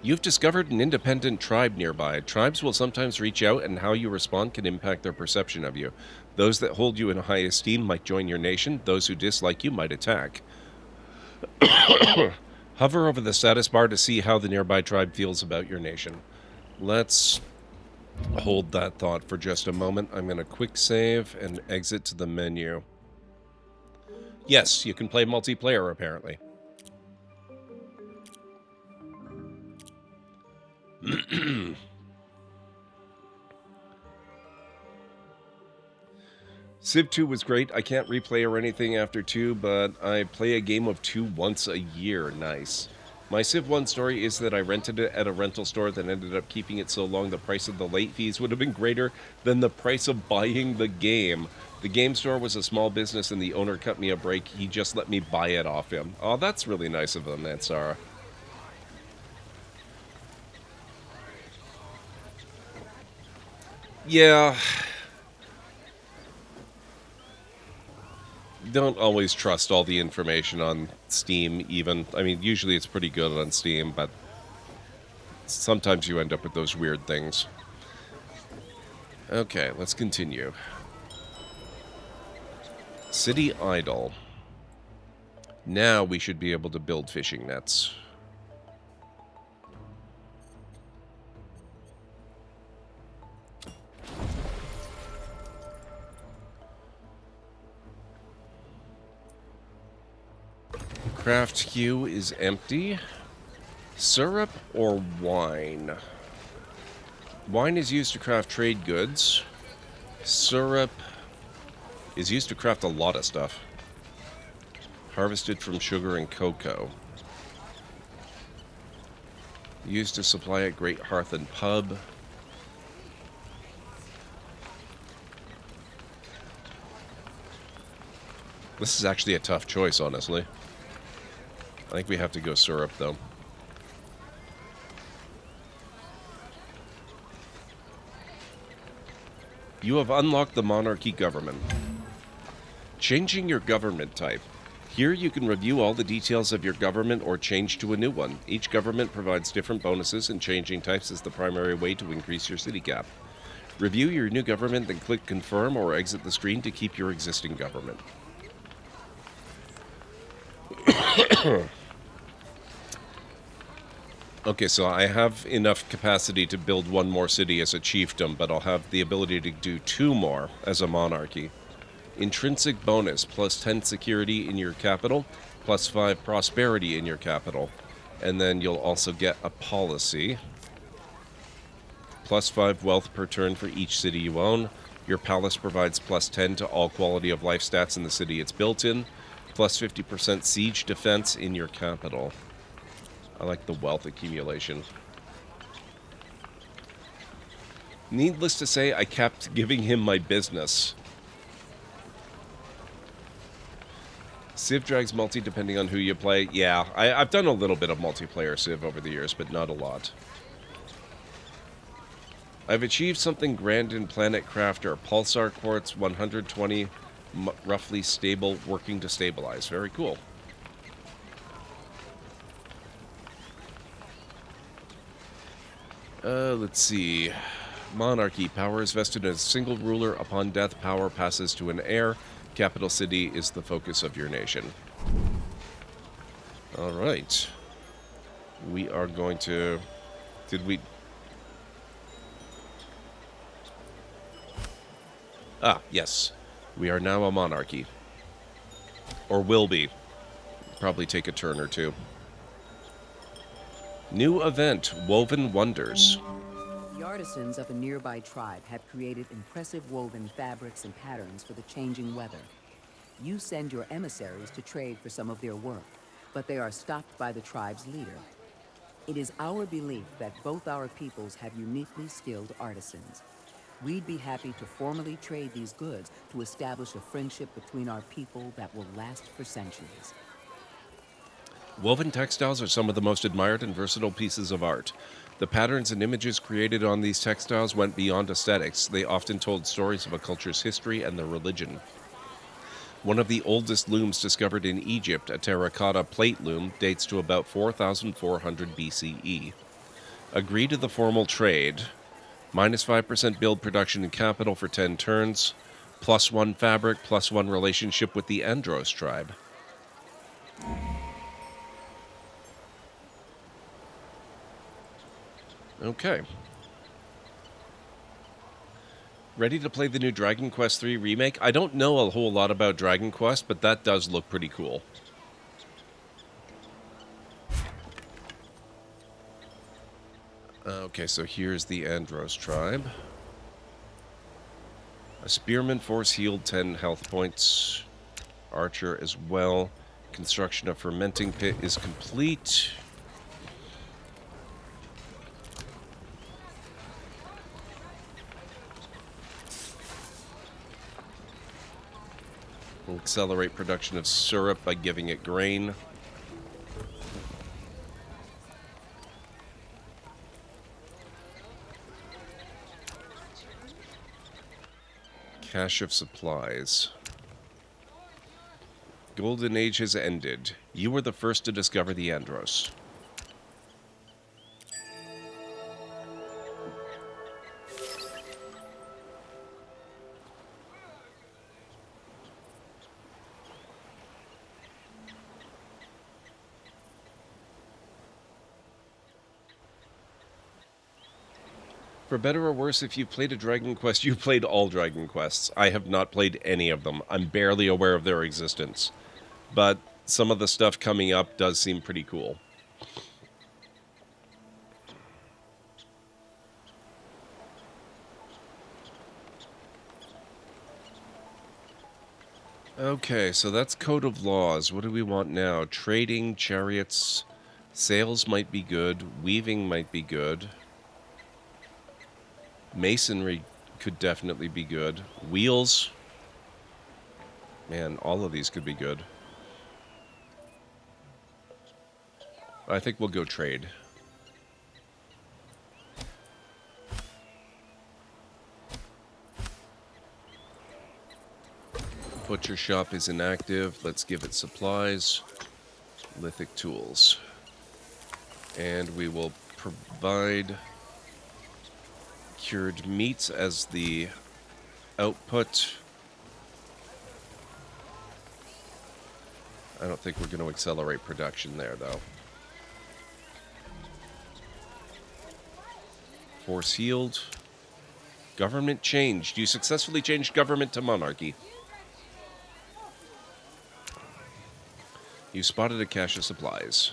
You've discovered an independent tribe nearby. Tribes will sometimes reach out, and how you respond can impact their perception of you. Those that hold you in high esteem might join your nation. Those who dislike you might attack. Hover over the status bar to see how the nearby tribe feels about your nation. Let's hold that thought for just a moment. I'm going to quick save and exit to the menu. Yes, you can play multiplayer, apparently. Civ 2 was great. I can't replay or anything after 2, but I play a game of 2 once a year. Nice. My Civ 1 story is that I rented it at a rental store, then ended up keeping it so long the price of the late fees would have been greater than the price of buying the game. The game store was a small business and the owner cut me a break. He just let me buy it off him. Oh, that's really nice of him, Aunt Sarah. Yeah. Don't always trust all the information on Steam, even. I mean, usually it's pretty good on Steam, but sometimes you end up with those weird things. Okay, let's continue. City idle. Now we should be able to build fishing nets. Craft queue is empty. Syrup or wine? Wine is used to craft trade goods. Syrup is used to craft a lot of stuff. Harvested from sugar and cocoa. Used to supply a Great Hearth and Pub. This is actually a tough choice, honestly. I think we have to go syrup, though. You have unlocked the monarchy government. Changing your government type. Here you can review all the details of your government or change to a new one. Each government provides different bonuses, and changing types is the primary way to increase your city cap. Review your new government, then click confirm or exit the screen to keep your existing government. Okay, so I have enough capacity to build one more city as a chiefdom, but I'll have the ability to do 2 more as a monarchy. Intrinsic bonus, plus 10 security in your capital, plus 5 prosperity in your capital. And then you'll also get a policy. Plus 5 wealth per turn for each city you own. Your palace provides plus 10 to all quality of life stats in the city it's built in. Plus 50% siege defense in your capital. I like the wealth accumulation. Needless to say, I kept giving him my business. Civ drags multi depending on who you play. Yeah, I've done a little bit of multiplayer Civ over the years, but not a lot. I've achieved something grand in Planet Crafter. Pulsar quartz, 120, roughly stable, working to stabilize. Very cool. Let's see. Monarchy. Power is vested in a single ruler. Upon death, power passes to an heir. Capital city is the focus of your nation. Alright. We are going to... Did we... Ah, yes. We are now a monarchy. Or will be. Probably take a turn or two. New event, Woven Wonders. The artisans of a nearby tribe have created impressive woven fabrics and patterns for the changing weather. You send your emissaries to trade for some of their work, but they are stopped by the tribe's leader. It is our belief that both our peoples have uniquely skilled artisans. We'd be happy to formally trade these goods to establish a friendship between our people that will last for centuries. Woven textiles are some of the most admired and versatile pieces of art. The patterns and images created on these textiles went beyond aesthetics. They often told stories of a culture's history and their religion. One of the oldest looms discovered in Egypt, a terracotta plate loom, dates to about 4,400 BCE. Agree to the formal trade. Minus 5% build production and capital for 10 turns. +1 fabric, +1 relationship with the Andros tribe. Okay. Ready to play the new Dragon Quest III remake? I don't know a whole lot about Dragon Quest, but that does look pretty cool. Okay, so here's the Andros tribe. A spearman, force healed, 10 health points. Archer as well. Construction of fermenting pit is complete. We'll accelerate production of syrup by giving it grain. Cache of supplies. Golden Age has ended. You were the first to discover the Andros. For better or worse, if you've played a Dragon Quest, you've played all Dragon Quests. I have not played any of them. I'm barely aware of their existence. But some of the stuff coming up does seem pretty cool. Okay, so that's Code of Laws. What do we want now? Trading, chariots, sales might be good, weaving might be good. Masonry could definitely be good. Wheels. Man, all of these could be good. I think we'll go trade. Butcher shop is inactive. Let's give it supplies. Lithic tools. And we will provide cured meats as the output. I don't think we're going to accelerate production there, though. Force healed. Government changed. You successfully changed government to monarchy. You spotted a cache of supplies.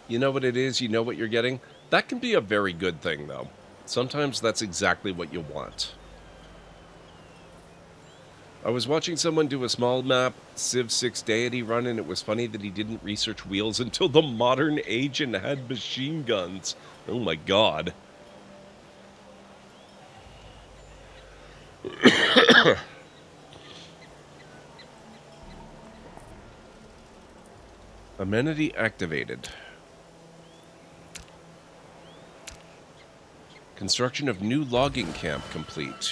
You know what it is, you know what you're getting. That can be a very good thing, though. Sometimes that's exactly what you want. I was watching someone do a small map Civ 6 deity run, and it was funny that he didn't research wheels until the modern age and had machine guns. Oh my god. Amenity activated. Construction of new logging camp complete.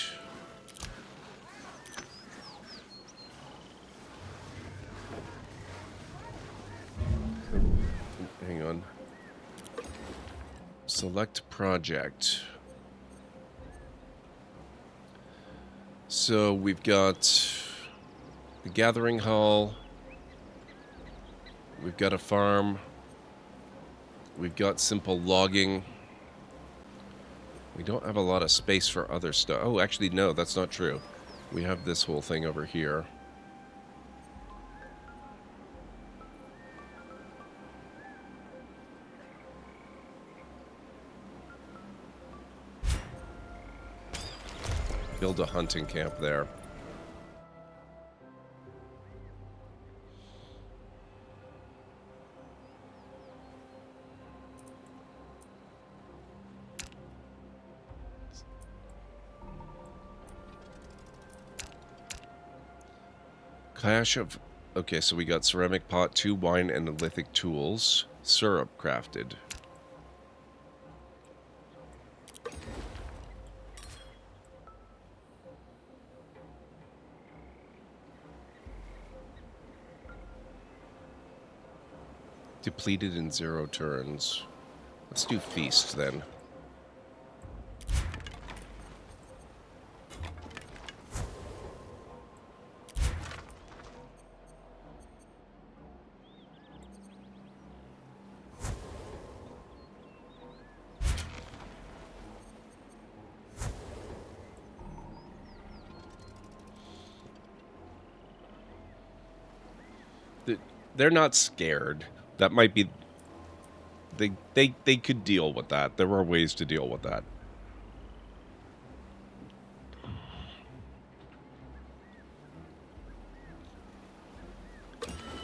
Hang on. Select project. So we've got the gathering hall. We've got a farm. We've got simple logging. We don't have a lot of space for other stuff. Oh, actually, no, that's not true. We have this whole thing over here. Build a hunting camp there. Cache of... Okay, so we got ceramic pot, 2 wine, and lithic tools. Syrup crafted. Depleted in 0 turns. Let's do feast then. They're not scared. That might be... They could deal with that. There are ways to deal with that.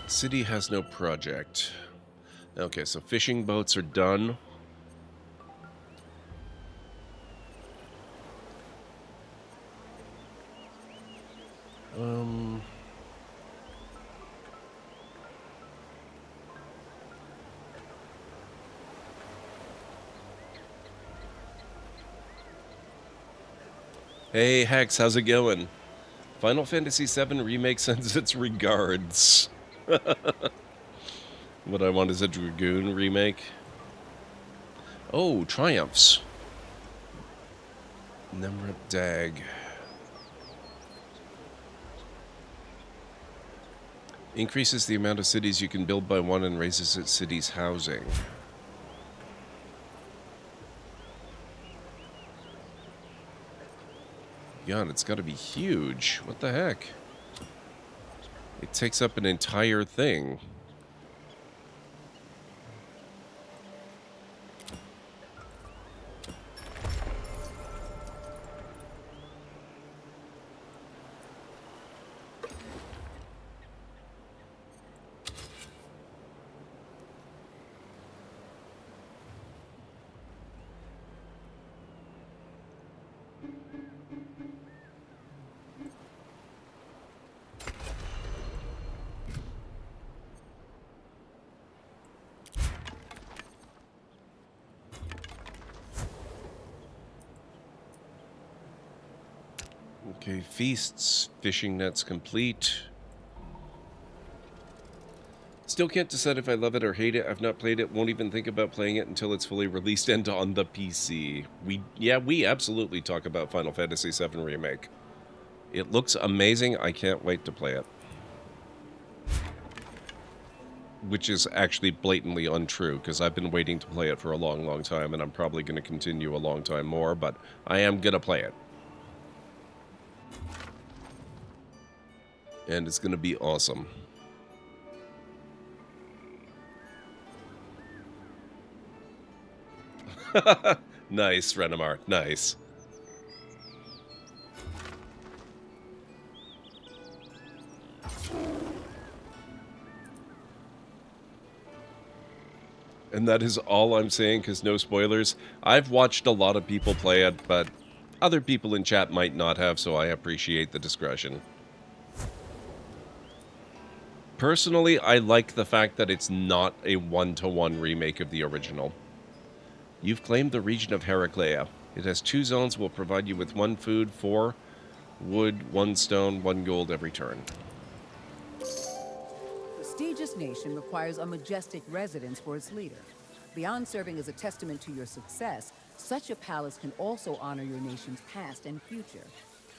City has no project. Okay, so fishing boats are done. Hey, Hex, how's it going? Final Fantasy VII Remake sends its regards. What I want is a Dragoon remake. Oh, Triumphs. Nemrut Dag. Increases the amount of cities you can build by 1 and raises its city's housing. God, it's got to be huge. What the heck? It takes up an entire thing. Okay, feasts, fishing nets complete. Still can't decide if I love it or hate it. I've not played it, won't even think about playing it until it's fully released and on the PC. We absolutely talk about Final Fantasy VII Remake. It looks amazing. I can't wait to play it. Which is actually blatantly untrue, because I've been waiting to play it for a long, long time, and I'm probably going to continue a long time more, but I am going to play it. And it's going to be awesome. Nice, Renamar. Nice. And that is all I'm saying, because no spoilers. I've watched a lot of people play it, but other people in chat might not have, so I appreciate the discretion. Personally, I like the fact that it's not a one-to-one remake of the original. You've claimed the region of Heraclea. It has 2 zones, will provide you with 1 food, 4 wood, 1 stone, 1 gold every turn. Prestigious nation requires a majestic residence for its leader. Beyond serving as a testament to your success, such a palace can also honor your nation's past and future.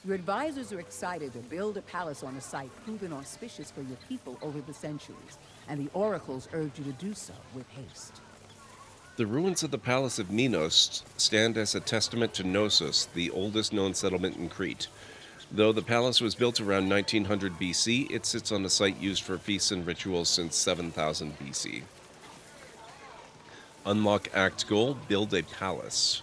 Your advisors are excited to build a palace on a site proven auspicious for your people over the centuries, and the oracles urge you to do so with haste. The ruins of the Palace of Minos stand as a testament to Knossos, the oldest known settlement in Crete. Though the palace was built around 1900 BC, it sits on a site used for feasts and rituals since 7000 BC. Unlock Act Goal, build a palace.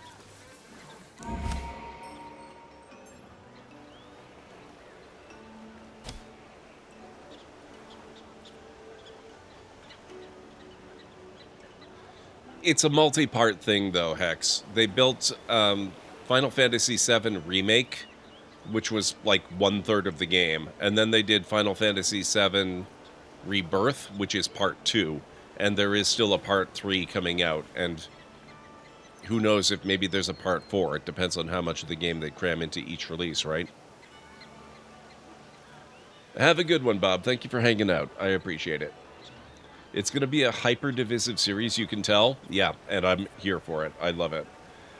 It's a multi-part thing, though, Hex. They built Final Fantasy VII Remake, which was like 1/3 of the game. And then they did Final Fantasy VII Rebirth, which is part 2. And there is still a part 3 coming out. And who knows if maybe there's a part 4. It depends on how much of the game they cram into each release, right? Have a good one, Bob. Thank you for hanging out. I appreciate it. It's going to be a hyper-divisive series, you can tell. Yeah, and I'm here for it. I love it.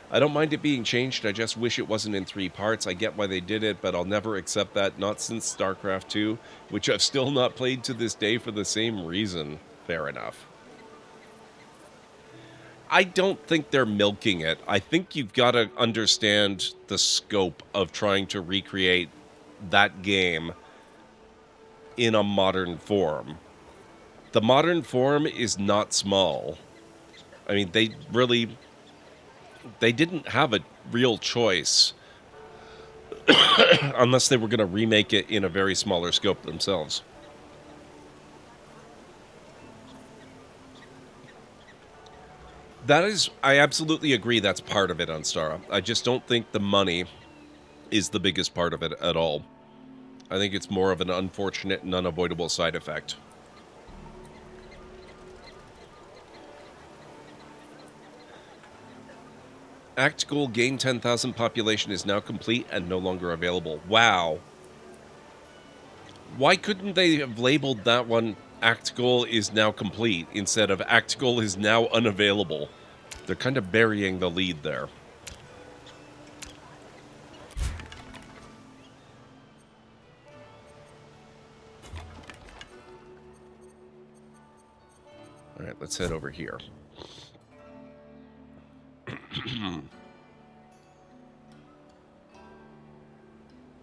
I don't mind it being changed. I just wish it wasn't in 3 parts. I get why they did it, but I'll never accept that. Not since StarCraft 2, which I've still not played to this day for the same reason. Fair enough. I don't think they're milking it. I think you've got to understand the scope of trying to recreate that game in a modern form. The modern form is not small. I mean, they didn't have a real choice unless they were going to remake it in a very smaller scope themselves. I absolutely agree that's part of it on Stara. I just don't think the money is the biggest part of it at all. I think it's more of an unfortunate and unavoidable side effect. Act goal, gain 10,000 population is now complete and no longer available. Wow. Why couldn't they have labeled that one act goal is now complete instead of act goal is now unavailable? They're kind of burying the lead there. All right, let's head over here.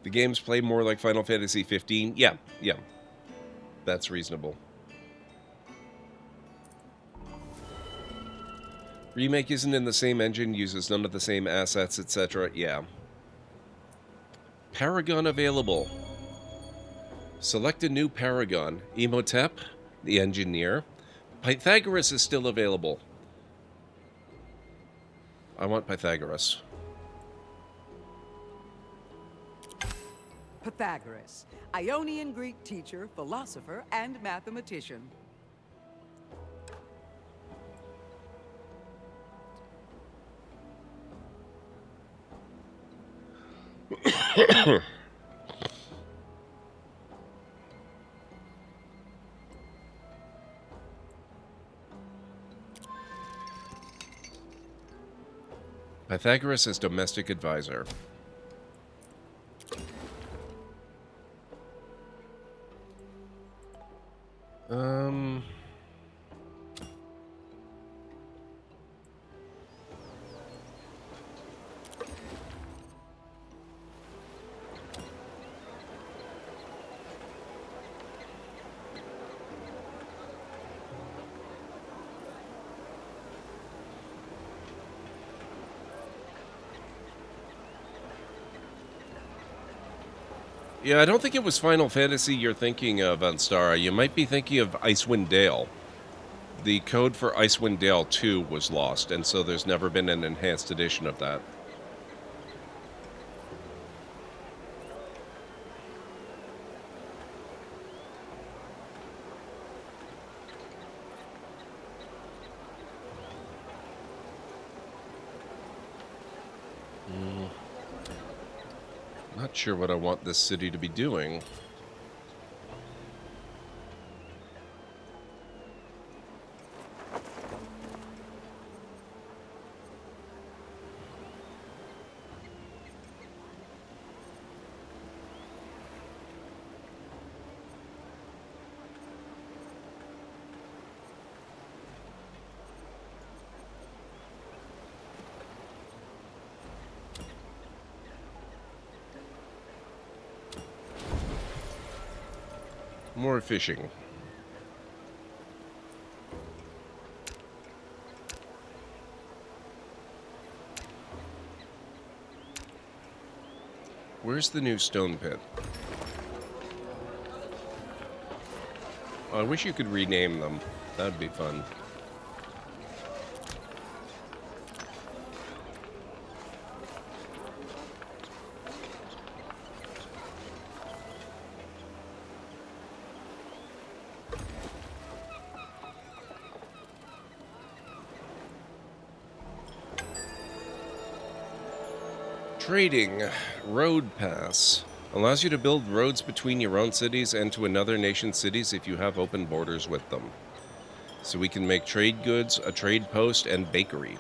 The games play more like Final Fantasy 15. Yeah. That's reasonable. Remake isn't in the same engine, uses none of the same assets, etc. Yeah. Paragon available. Select a new Paragon. Emotep, the engineer. Pythagoras is still available. I want Pythagoras. Pythagoras, Ionian Greek teacher, philosopher, and mathematician. Pythagoras as domestic advisor. Yeah, I don't think it was Final Fantasy you're thinking of, Anstara. You might be thinking of Icewind Dale. The code for Icewind Dale 2 was lost, and so there's never been an enhanced edition of that. Not sure what I want this city to be doing. More fishing. Where's the new stone pit? I wish you could rename them. That'd be fun. Trading. Road pass. Allows you to build roads between your own cities and to another nation's cities if you have open borders with them. So we can make trade goods, a trade post, and bakery.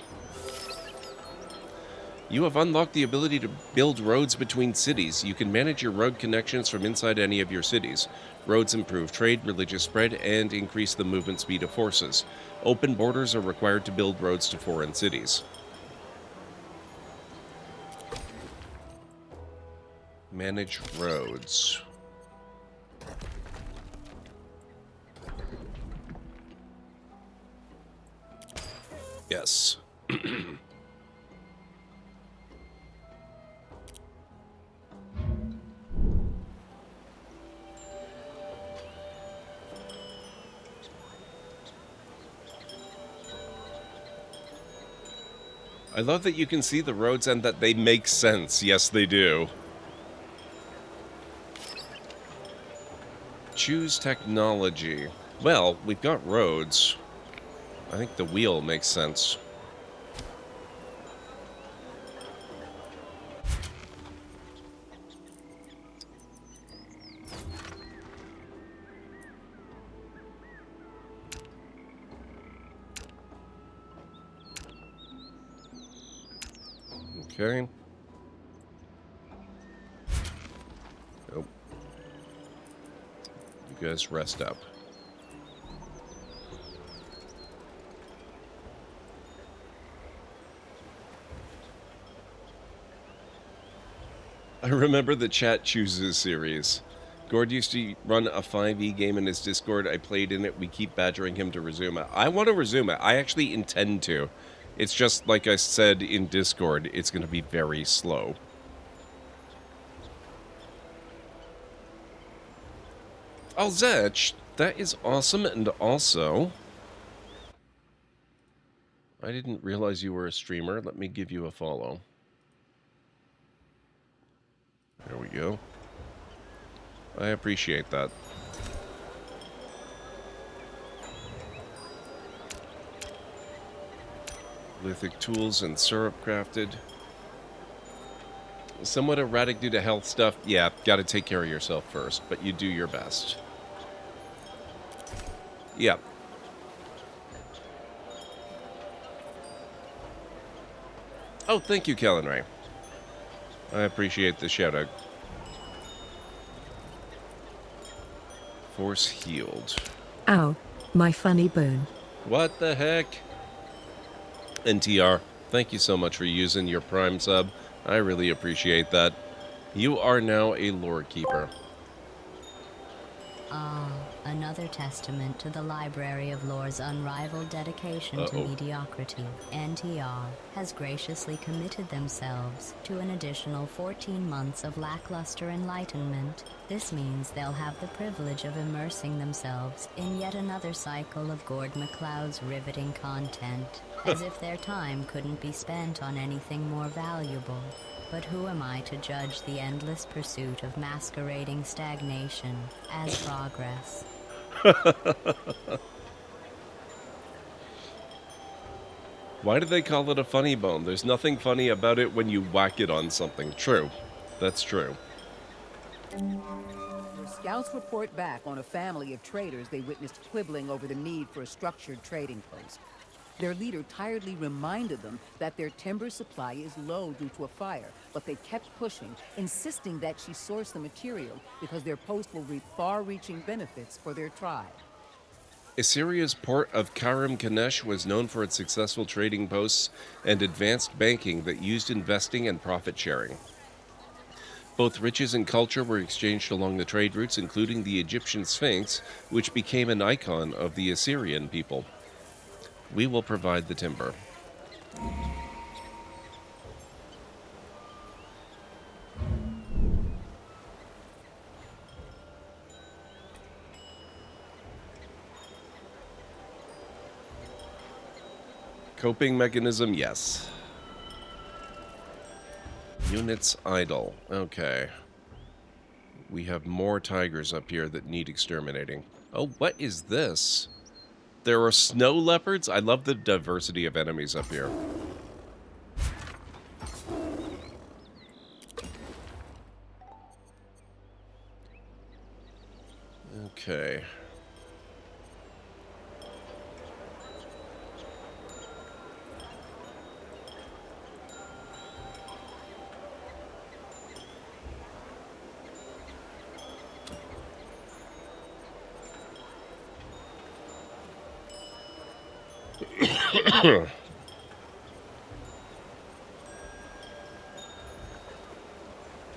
You have unlocked the ability to build roads between cities. You can manage your road connections from inside any of your cities. Roads improve trade, religious spread, and increase the movement speed of forces. Open borders are required to build roads to foreign cities. Manage roads. Yes. I love that you can see the roads and that they make sense. Yes, they do. Choose technology. Well, we've got roads. I think the wheel makes sense. Okay. Oh. You guys rest up. I remember the Chat Chooses series. Gord used to run a 5e game in his Discord. I played in it. We keep badgering him to resume it. I want to resume it. I actually intend to. It's just, like I said in Discord, it's going to be very slow. Oh, Zetch, that is awesome, and also... I didn't realize you were a streamer. Let me give you a follow. There we go. I appreciate that. Lithic tools and syrup crafted. Somewhat erratic due to health stuff. Yeah, gotta take care of yourself first, but you do your best. Yep. Oh, thank you, Kellen Ray. I appreciate the shout out. Force healed. Ow, my funny bone. What the heck? NTR, thank you so much for using your Prime sub. I really appreciate that. You are now a lore keeper. Ah, another testament to the Library of Lore's unrivaled dedication to mediocrity. NTR has graciously committed themselves to an additional 14 months of lackluster enlightenment. This means they'll have the privilege of immersing themselves in yet another cycle of GordMcLeod's riveting content, as if their time couldn't be spent on anything more valuable. But who am I to judge the endless pursuit of masquerading stagnation as progress? Why do they call it a funny bone? There's nothing funny about it when you whack it on something. True. That's true. Your scouts report back on a family of traders they witnessed quibbling over the need for a structured trading post. Their leader tiredly reminded them that their timber supply is low due to a fire, but they kept pushing, insisting that she source the material because their post will reap far-reaching benefits for their tribe. Assyria's port of Karim Kanesh was known for its successful trading posts and advanced banking that used investing and profit sharing. Both riches and culture were exchanged along the trade routes, including the Egyptian Sphinx, which became an icon of the Assyrian people. We will provide the timber. Coping mechanism, yes. Units idle. Okay. We have more tigers up here that need exterminating. Oh, what is this? There are snow leopards? I love the diversity of enemies up here. Okay.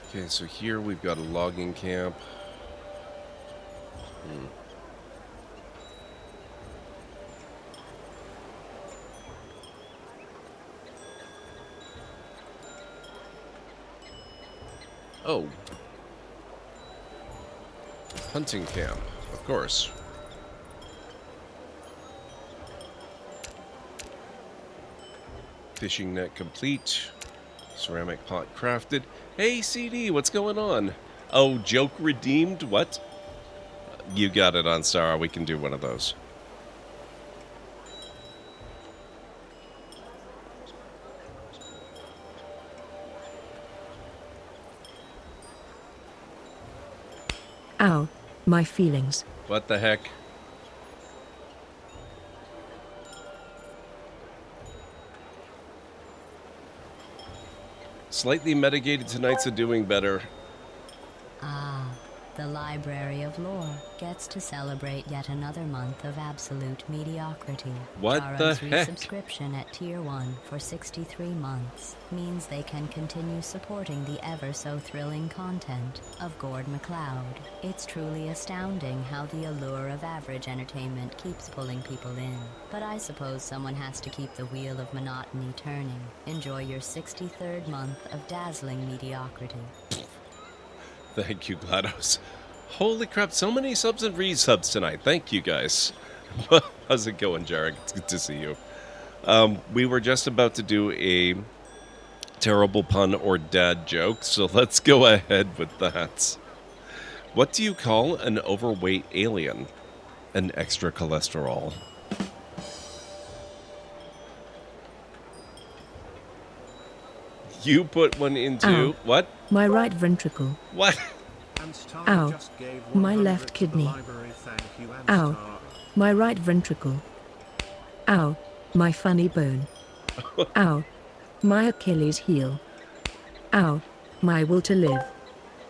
Okay, so here we've got a logging camp. Oh. Hunting camp, of course. Fishing net complete. Ceramic pot crafted. Hey, CD, what's going on? Oh, joke redeemed? What? You got it on Sarah. We can do one of those. Ow, my feelings. What the heck? Slightly mitigated tonight's a doing better. Ah, the Library of Lore gets to celebrate yet another month of absolute mediocrity. What Tara's the heck? resubscription at Tier 1 for 63 months means they can continue supporting the ever-so-thrilling content of GordMcLeod. It's truly astounding how the allure of average entertainment keeps pulling people in. But I suppose someone has to keep the wheel of monotony turning. Enjoy your 63rd month of dazzling mediocrity. Thank you, GLaDOS. Holy crap, so many subs and resubs tonight. Thank you, guys. How's it going, Jarek? It's good to see you. We were just about to do a terrible pun or dad joke, so let's go ahead with that. What do you call an overweight alien? An extra cholesterol. You put one into... Ow. What? My right ventricle. What? Ow. My left kidney. Ow. My right ventricle. Ow. My funny bone. Ow. My Achilles heel. Ow. My will to live.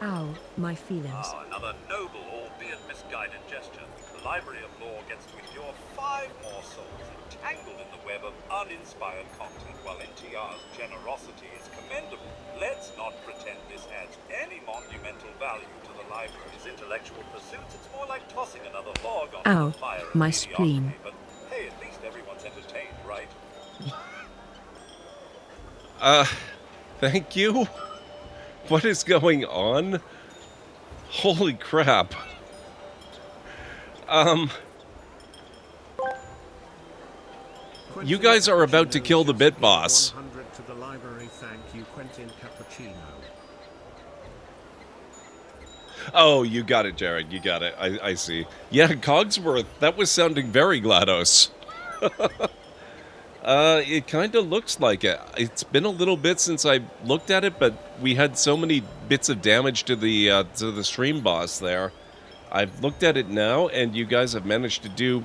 Ow. My feelings. Ah, another noble, albeit misguided gesture. The Library of Lore gets to endure 5 more souls entangled in the web of uninspired content, while NTR's generosity is commendable. Let's not pretend this adds any monumental value to the library's intellectual pursuits. It's more like tossing another log on Ow. the fire of My mediocrity, spleen. But hey, at least everyone's entertained, right? Thank you? What is going on? Holy crap. You guys are about to kill the bit boss. 100 to the library. Thank you, Quentin Cappuccino. Oh, you got it, Jared. You got it. I see. Yeah, Cogsworth. That was sounding very GLaDOS. It kind of looks like it. It's been a little bit since I looked at it, but we had so many bits of damage to the stream boss there. I've looked at it now, and you guys have managed to do,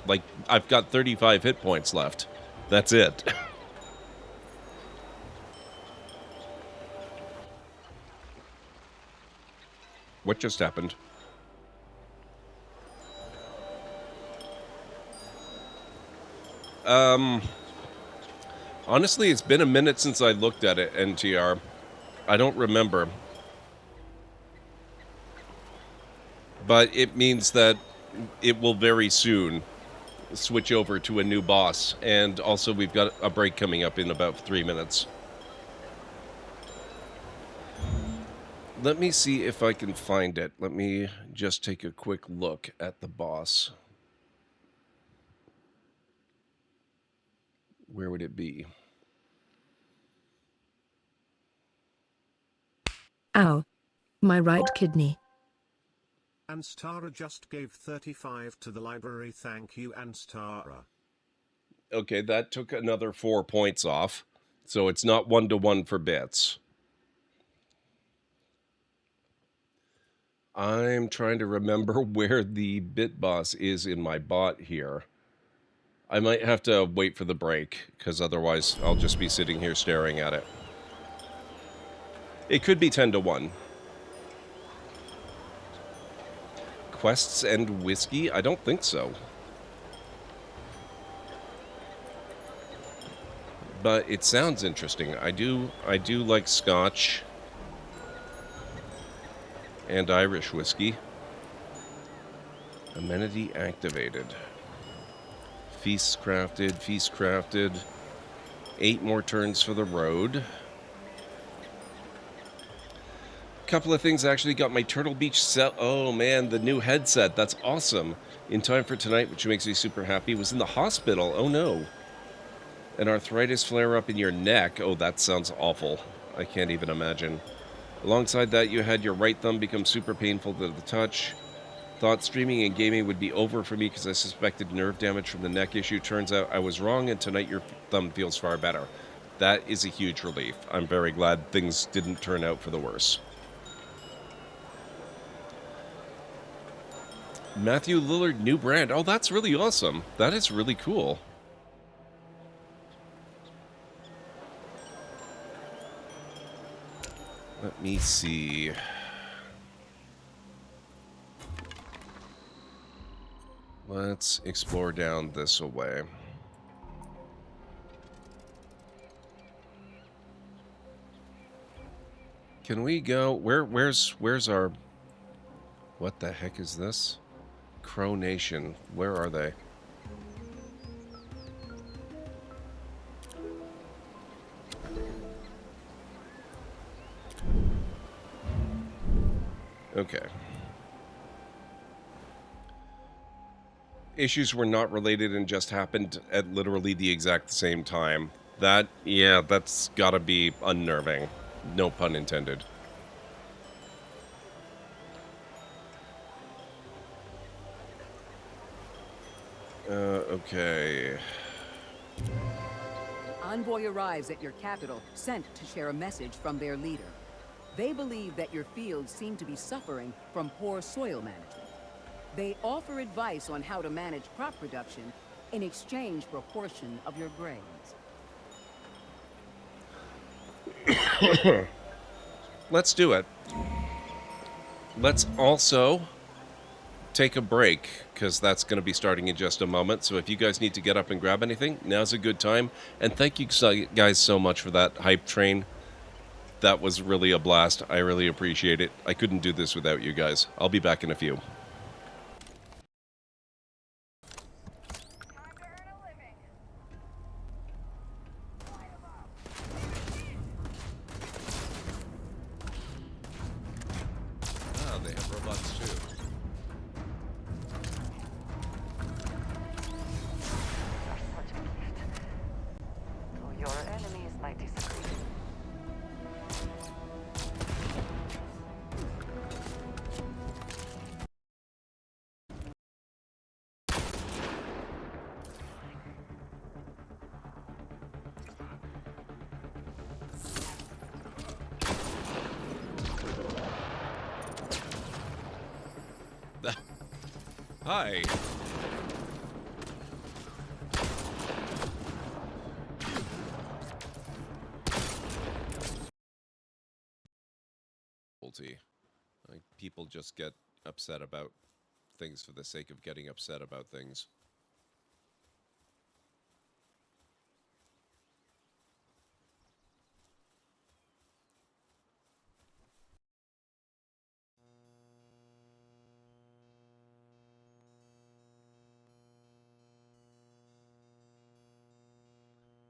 like, I've got 35 hit points left. That's it. What just happened? Honestly, it's been a minute since I looked at it, NTR. I don't remember. But it means that it will very soon switch over to a new boss. And also, we've got a break coming up in about 3 minutes. Let me see if I can find it. Let me just take a quick look at the boss. Where would it be? Ow. My right kidney. Anstara just gave 35 to the library. Thank you, Anstara. Okay, that took another 4 points off. So it's not 1-to-1 for bits. I'm trying to remember where the bit boss is in my bot here. I might have to wait for the break, because otherwise I'll just be sitting here staring at it. It could be 10 to 1. Quests and whiskey? I don't think so. But it sounds interesting. I do like Scotch and Irish whiskey. Amenity activated. Feast crafted. 8 more turns for the road. Couple of things actually got my Turtle Beach set. Oh man, the new headset. That's awesome. In time for tonight, which makes me super happy. Was in the hospital. Oh no. An arthritis flare-up in your neck. Oh, that sounds awful. I can't even imagine. Alongside that, you had your right thumb become super painful to the touch. Thought streaming and gaming would be over for me because I suspected nerve damage from the neck issue. Turns out I was wrong, and tonight your thumb feels far better. That is a huge relief. I'm very glad things didn't turn out for the worse. Matthew Lillard, new brand. Oh, that's really awesome. That is really cool. Let me see. Let's explore down this way. Can we go? Where's our... What the heck is this? Crow Nation. Where are they? Okay. Issues were not related and just happened at literally the exact same time. That, yeah, that's gotta be unnerving. No pun intended. Okay. Envoy arrives at your capital, sent to share a message from their leader. They believe that your fields seem to be suffering from poor soil management. They offer advice on how to manage crop production in exchange for a portion of your grains. Let's do it. Let's also take a break, because that's going to be starting in just a moment. So if you guys need to get up and grab anything, now's a good time. And thank you guys so much for that hype train. That was really a blast. I really appreciate it. I couldn't do this without you guys. I'll be back in a few. Ah, they have robots too. Your enemies might disagree. Hi. Like, people just get upset about things for the sake of getting upset about things.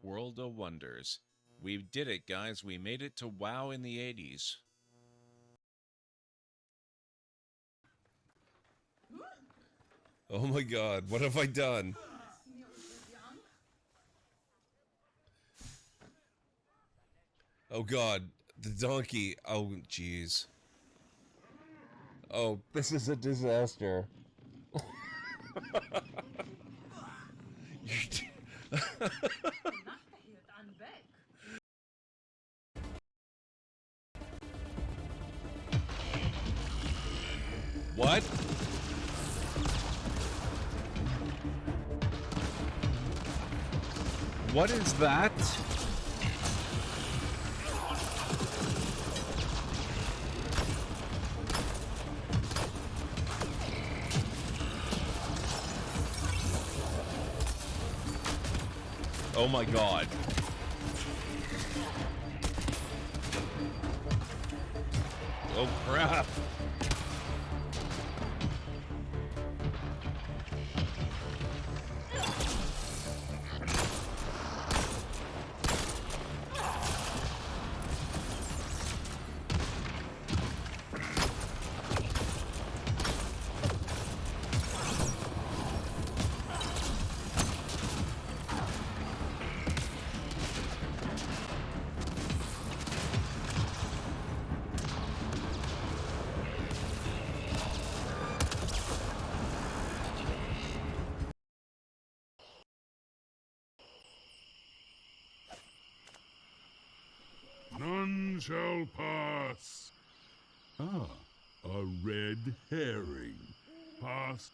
World of Wonders. We did it, guys. We made it to WoW in the 80s. Oh my god, what have I done? Oh god, the donkey. Oh, jeez. Oh, this is a disaster. What is that? Oh my god. Oh crap. None shall pass. Ah, a red herring. Pass.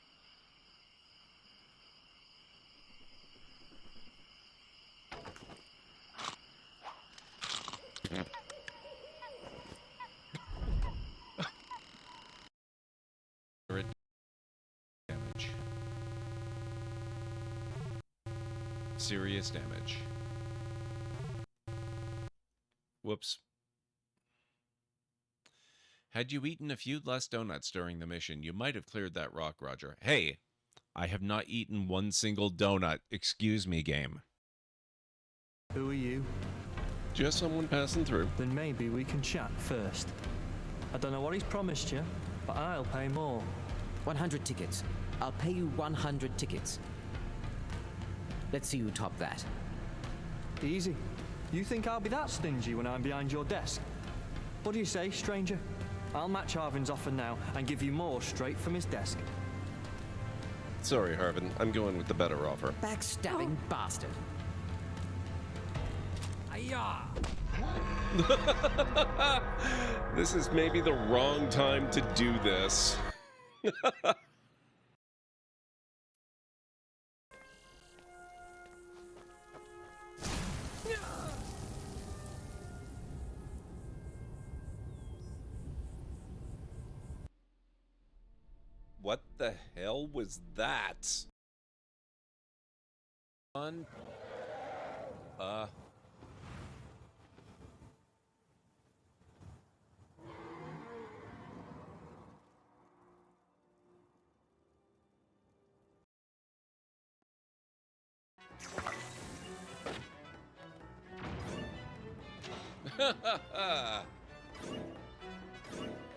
Damage. Serious damage. Whoops. Had you eaten a few less donuts during the mission, you might have cleared that rock, Roger. Hey, I have not eaten one single donut. Excuse me, game. Who are you? Just someone passing through. Then maybe we can chat first. I don't know what he's promised you, but I'll pay more. 100 tickets. I'll pay you 100 tickets. Let's see you top that. Easy. You think I'll be that stingy when I'm behind your desk? What do you say, stranger? I'll match Harvin's offer now and give you more straight from his desk. Sorry, Harvin. I'm going with the better offer. Backstabbing bastard. Ayah! This is maybe the wrong time to do this. What the hell was that?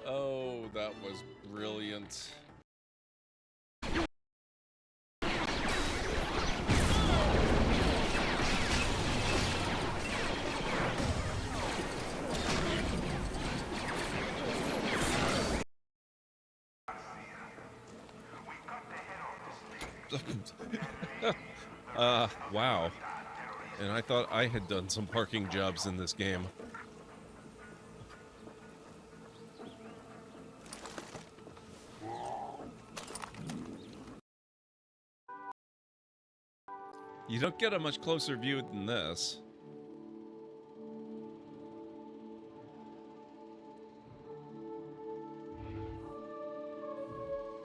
Oh, that was brilliant. Wow. And I thought I had done some parking jobs in this game. You don't get a much closer view than this.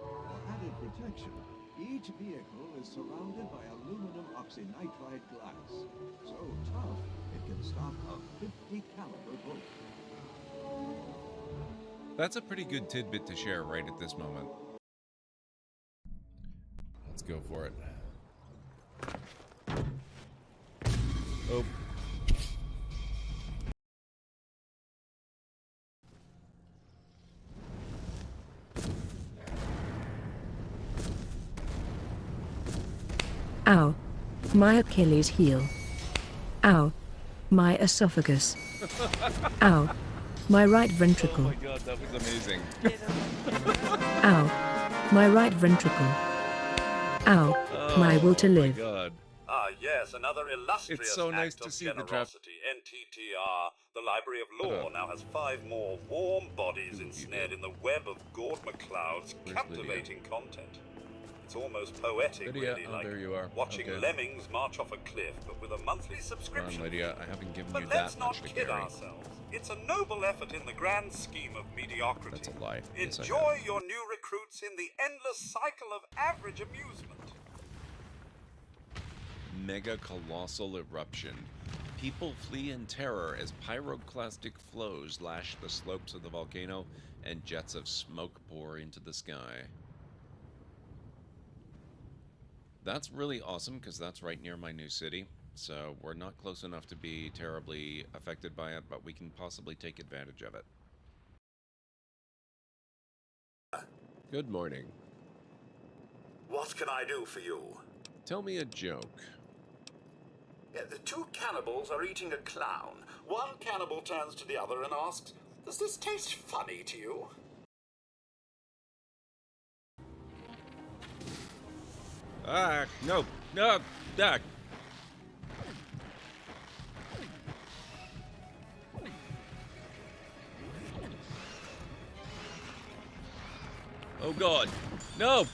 For added protection, each vehicle is surrounded by aluminum oxynitride glass. So tough, it can stop a 50 caliber bullet. That's a pretty good tidbit to share right at this moment. Let's go for it. Oh. Ow. My Achilles heel. Ow. My esophagus. Ow. My right ventricle. Oh my god, that was amazing. Ow. My right ventricle. Ow. My will to live. Oh my god. Ah, yes, another illustrious It's so nice act to of see the generosity. NTTR, the Library of Lore, now has 5 more warm bodies ensnared in the web of GordMcLeod's captivating content. It's almost poetic, Lydia, really, oh, like there you are. watching Okay. lemmings march off a cliff, but with a monthly Come subscription. on, Lydia, I haven't given But you let's that not much to kid carry. ourselves. It's a noble effort in the grand scheme of mediocrity. That's a lie. Yes, I Enjoy your new recruits in the endless cycle of average amusement. Mega colossal eruption. People flee in terror as pyroclastic flows lash the slopes of the volcano and jets of smoke pour into the sky. That's really awesome because that's right near my new city. So we're not close enough to be terribly affected by it, but we can possibly take advantage of it. Good morning. What can I do for you? Tell me a joke. The two cannibals are eating a clown. One cannibal turns to the other and asks, "Does this taste funny to you?" Ah, no, no, ah. Oh God, no.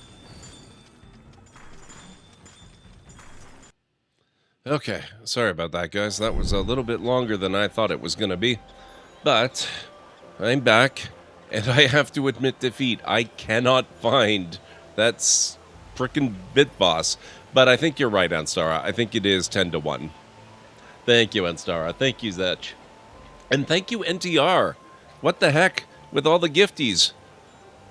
Okay, sorry about that, guys. That was a little bit longer than I thought it was going to be. But I'm back, and I have to admit defeat. I cannot find that frickin' bit boss. But I think you're right, Anstara. I think it is 10-1. Thank you, Anstara. Thank you, Zech. And thank you, NTR. What the heck with all the gifties?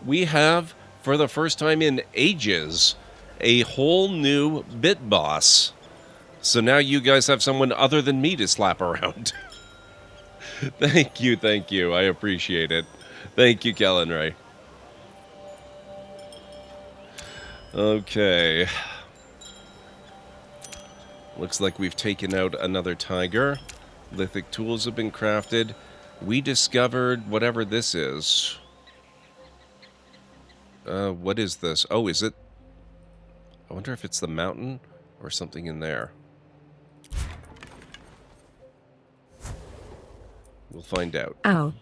We have, for the first time in ages, a whole new bit boss. So now you guys have someone other than me to slap around. Thank you, thank you. I appreciate it. Thank you, Kellen Ray. Okay. Looks like we've taken out another tiger. Lithic tools have been crafted. We discovered whatever this is. What is this? Oh, is it? I wonder if it's the mountain or something in there. We'll find out. Ow.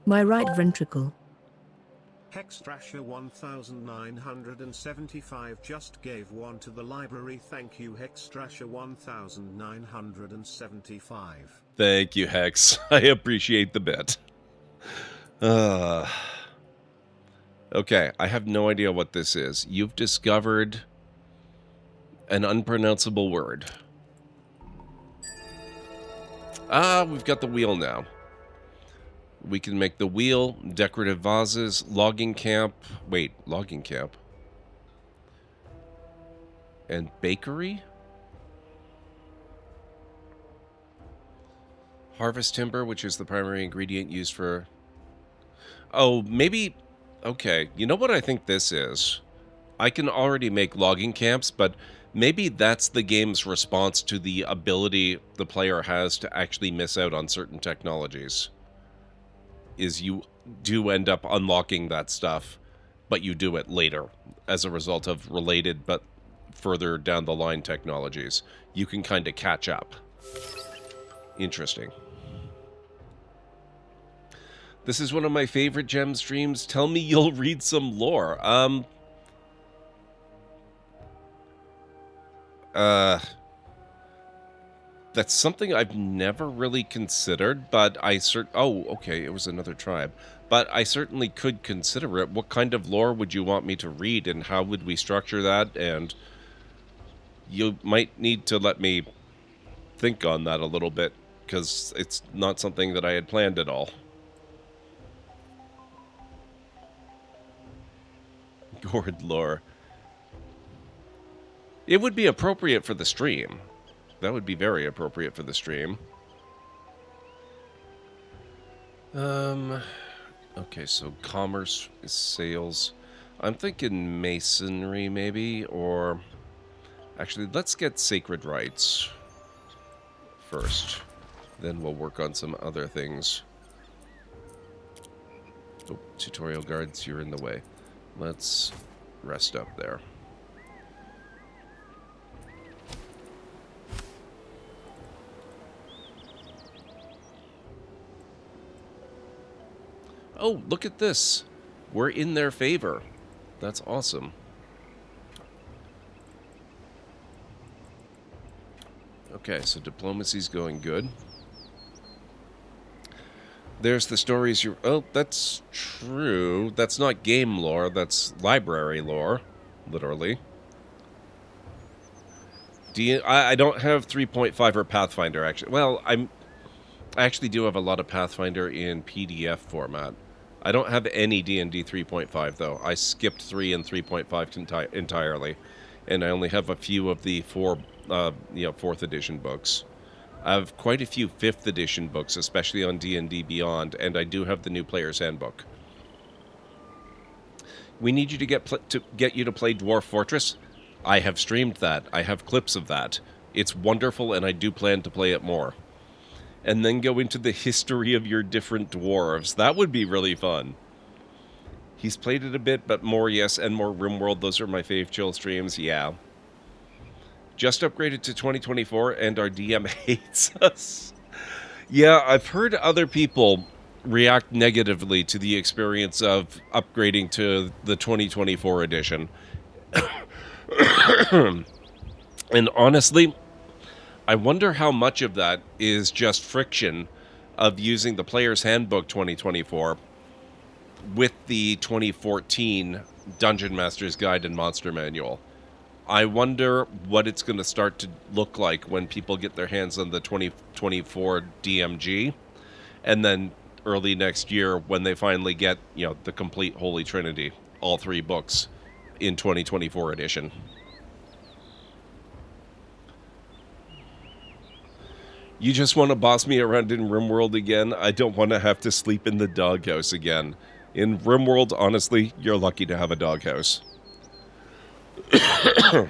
My right ventricle. Hextrasher 1975 just gave one to the library. Thank you, Hextrasher 1975. Thank you, Hex. I appreciate the bit. Okay, I have no idea what this is. You've discovered an unpronounceable word. Ah, we've got the wheel now. We can make the wheel, decorative vases, logging camp. Wait, logging camp. And bakery? Harvest timber, which is the primary ingredient used for... Oh, maybe... Okay, you know what I think this is? I can already make logging camps, but maybe that's the game's response to the ability the player has to actually miss out on certain technologies. Is you do end up unlocking that stuff, but you do it later as a result of related but further down the line technologies. You can kind of catch up. Interesting. This is one of my favorite gem streams. Tell me you'll read some lore. That's something I've never really considered, but oh, okay, it was another tribe. But I certainly could consider it. What kind of lore would you want me to read, and how would we structure that? And you might need to let me think on that a little bit, because it's not something that I had planned at all. Gord lore. It would be appropriate for the stream. That would be very appropriate for the stream. Okay, so commerce is sales. I'm thinking masonry, maybe, or... Actually, let's get sacred rites first. Then we'll work on some other things. Oh, tutorial guards, you're in the way. Let's rest up there. Oh, look at this. We're in their favor. That's awesome. Okay, so diplomacy's going good. There's the stories you... Oh, that's true. That's not game lore. That's library lore, literally. I don't have 3.5 or Pathfinder, actually. Well, I actually do have a lot of Pathfinder in PDF format. I don't have any D&D 3.5, though. I skipped 3 and 3.5 entirely. And I only have a few of the 4th edition books. I have quite a few 5th edition books, especially on D&D Beyond, and I do have the new Player's Handbook. We need you to get you to play Dwarf Fortress. I have streamed that. I have clips of that. It's wonderful, and I do plan to play it more. And then go into the history of your different dwarves. That would be really fun. He's played it a bit, but more, yes, and more RimWorld. Those are my fave chill streams, yeah. Just upgraded to 2024, and our DM hates us. Yeah, I've heard other people react negatively to the experience of upgrading to the 2024 edition. And honestly, I wonder how much of that is just friction of using the Player's Handbook 2024 with the 2014 Dungeon Master's Guide and Monster Manual. I wonder what it's going to start to look like when people get their hands on the 2024 DMG, and then early next year when they finally get, the complete Holy Trinity, all 3 books in 2024 edition. You just want to boss me around in RimWorld again? I don't want to have to sleep in the doghouse again. In RimWorld, honestly, you're lucky to have a doghouse. I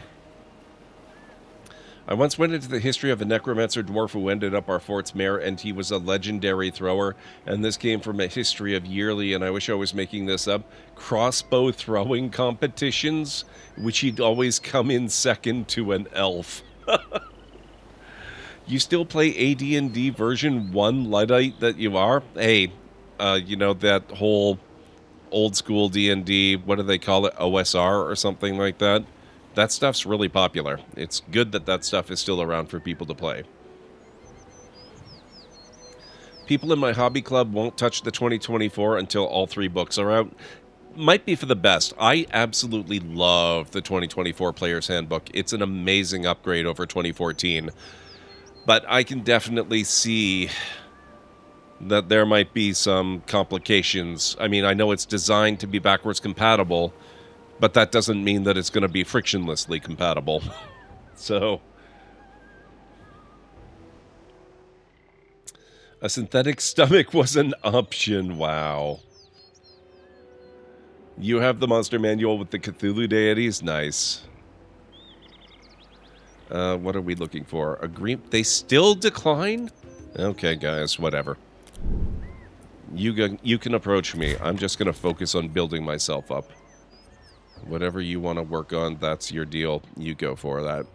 once went into the history of a necromancer dwarf who ended up our fort's mayor, and he was a legendary thrower, and this came from a history of yearly, and I wish I was making this up, crossbow throwing competitions, which he'd always come in second to an elf. You still play AD&D version 1 Luddite that you are? Hey, that whole old school D&D, what do they call it, OSR or something like that? That stuff's really popular. It's good that that stuff is still around for people to play. People in my hobby club won't touch the 2024 until all 3 books are out. Might be for the best. I absolutely love the 2024 Player's Handbook. It's an amazing upgrade over 2014. But I can definitely see that there might be some complications. I mean, I know it's designed to be backwards compatible, but that doesn't mean that it's going to be frictionlessly compatible. So, a synthetic stomach was an option. Wow. You have the monster manual with the Cthulhu deities? Nice. What are we looking for? They still decline? Okay, guys, whatever. You can approach me. I'm just going to focus on building myself up. Whatever you want to work on, that's your deal. You go for that.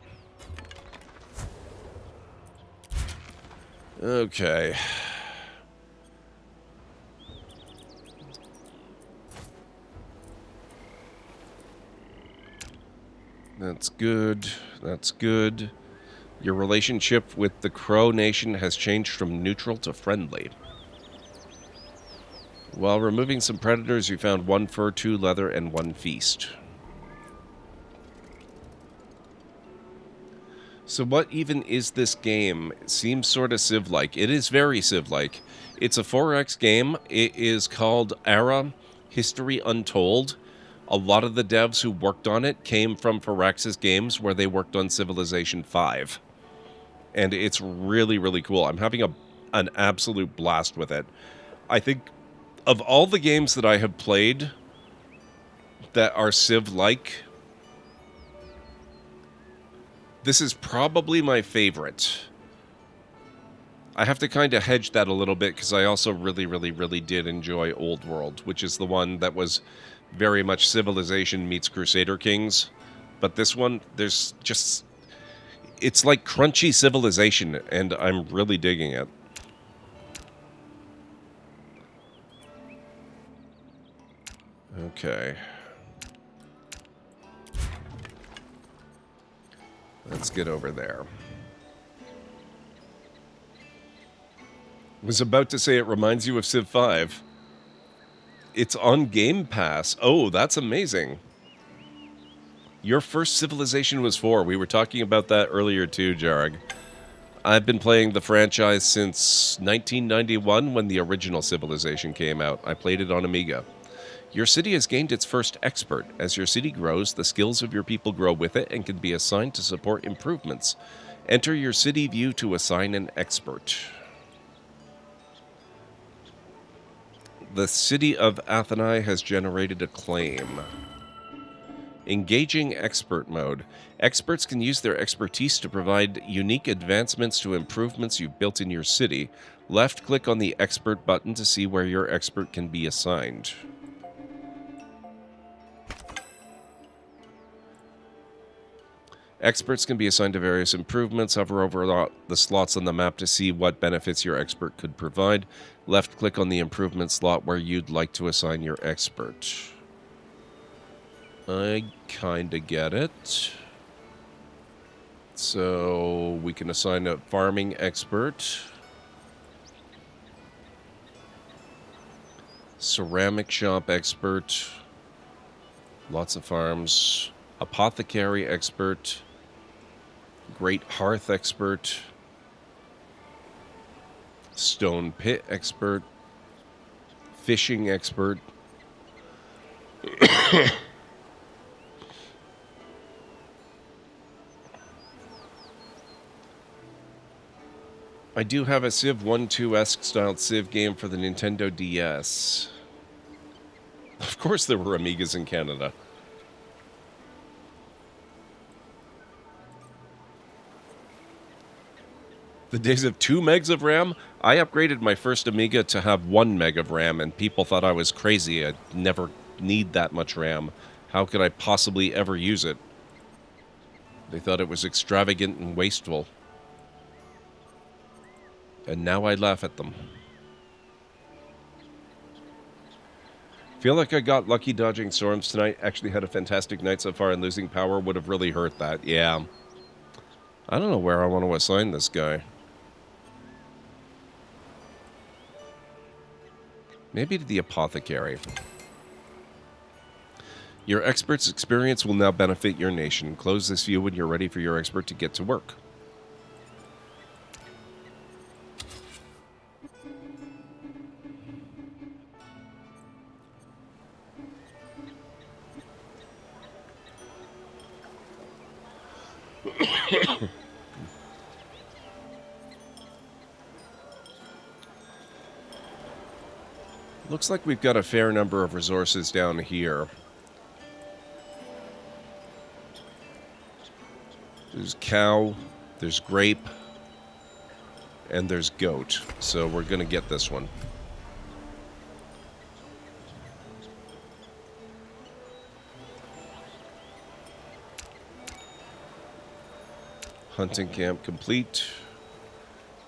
Okay. That's good. That's good. Your relationship with the Crow Nation has changed from neutral to friendly. While removing some predators, you found 1 fur, 2 leather, and 1 feast. So what even is this game? It seems sort of Civ-like. It is very Civ-like. It's a 4X game. It is called Era History Untold. A lot of the devs who worked on it came from Firaxis Games, where they worked on Civilization 5. And it's really, really cool. I'm having an absolute blast with it. I think of all the games that I have played that are Civ-like, this is probably my favorite. I have to kind of hedge that a little bit because I also really, really, really did enjoy Old World, which is the one that was very much Civilization meets Crusader Kings. But this one, there's just... It's like crunchy Civilization, and I'm really digging it. Okay. Let's get over there. Was about to say it reminds you of Civ 5. It's on Game Pass. Oh, that's amazing. Your first Civilization was 4. We were talking about that earlier too, Jarg. I've been playing the franchise since 1991 when the original Civilization came out. I played it on Amiga. Your city has gained its first expert. As your city grows, the skills of your people grow with it and can be assigned to support improvements. Enter your city view to assign an expert. The city of Atheni has generated a claim. Engaging expert mode. Experts can use their expertise to provide unique advancements to improvements you've built in your city. Left-click on the expert button to see where your expert can be assigned. Experts can be assigned to various improvements. Hover over the slots on the map to see what benefits your expert could provide. Left-click on the improvement slot where you'd like to assign your expert. I kinda get it. So we can assign a farming expert. Ceramic shop expert. Lots of farms. Apothecary expert. Great hearth expert. Stone pit expert. Fishing expert. I do have a Civ 1-2-esque styled Civ game for the Nintendo DS. Of course there were Amigas in Canada. The days of 2 megs of RAM? I upgraded my first Amiga to have 1 meg of RAM, and people thought I was crazy. I'd never need that much RAM. How could I possibly ever use it? They thought it was extravagant and wasteful. And now I laugh at them. Feel like I got lucky dodging storms tonight. Actually had a fantastic night so far, and losing power would have really hurt that. Yeah. I don't know where I want to assign this guy. Maybe to the apothecary. Your expert's experience will now benefit your nation. Close this view when you're ready for your expert to get to work. Looks like we've got a fair number of resources down here. There's cow, there's grape, and there's goat. So we're going to get this one. Hunting camp complete.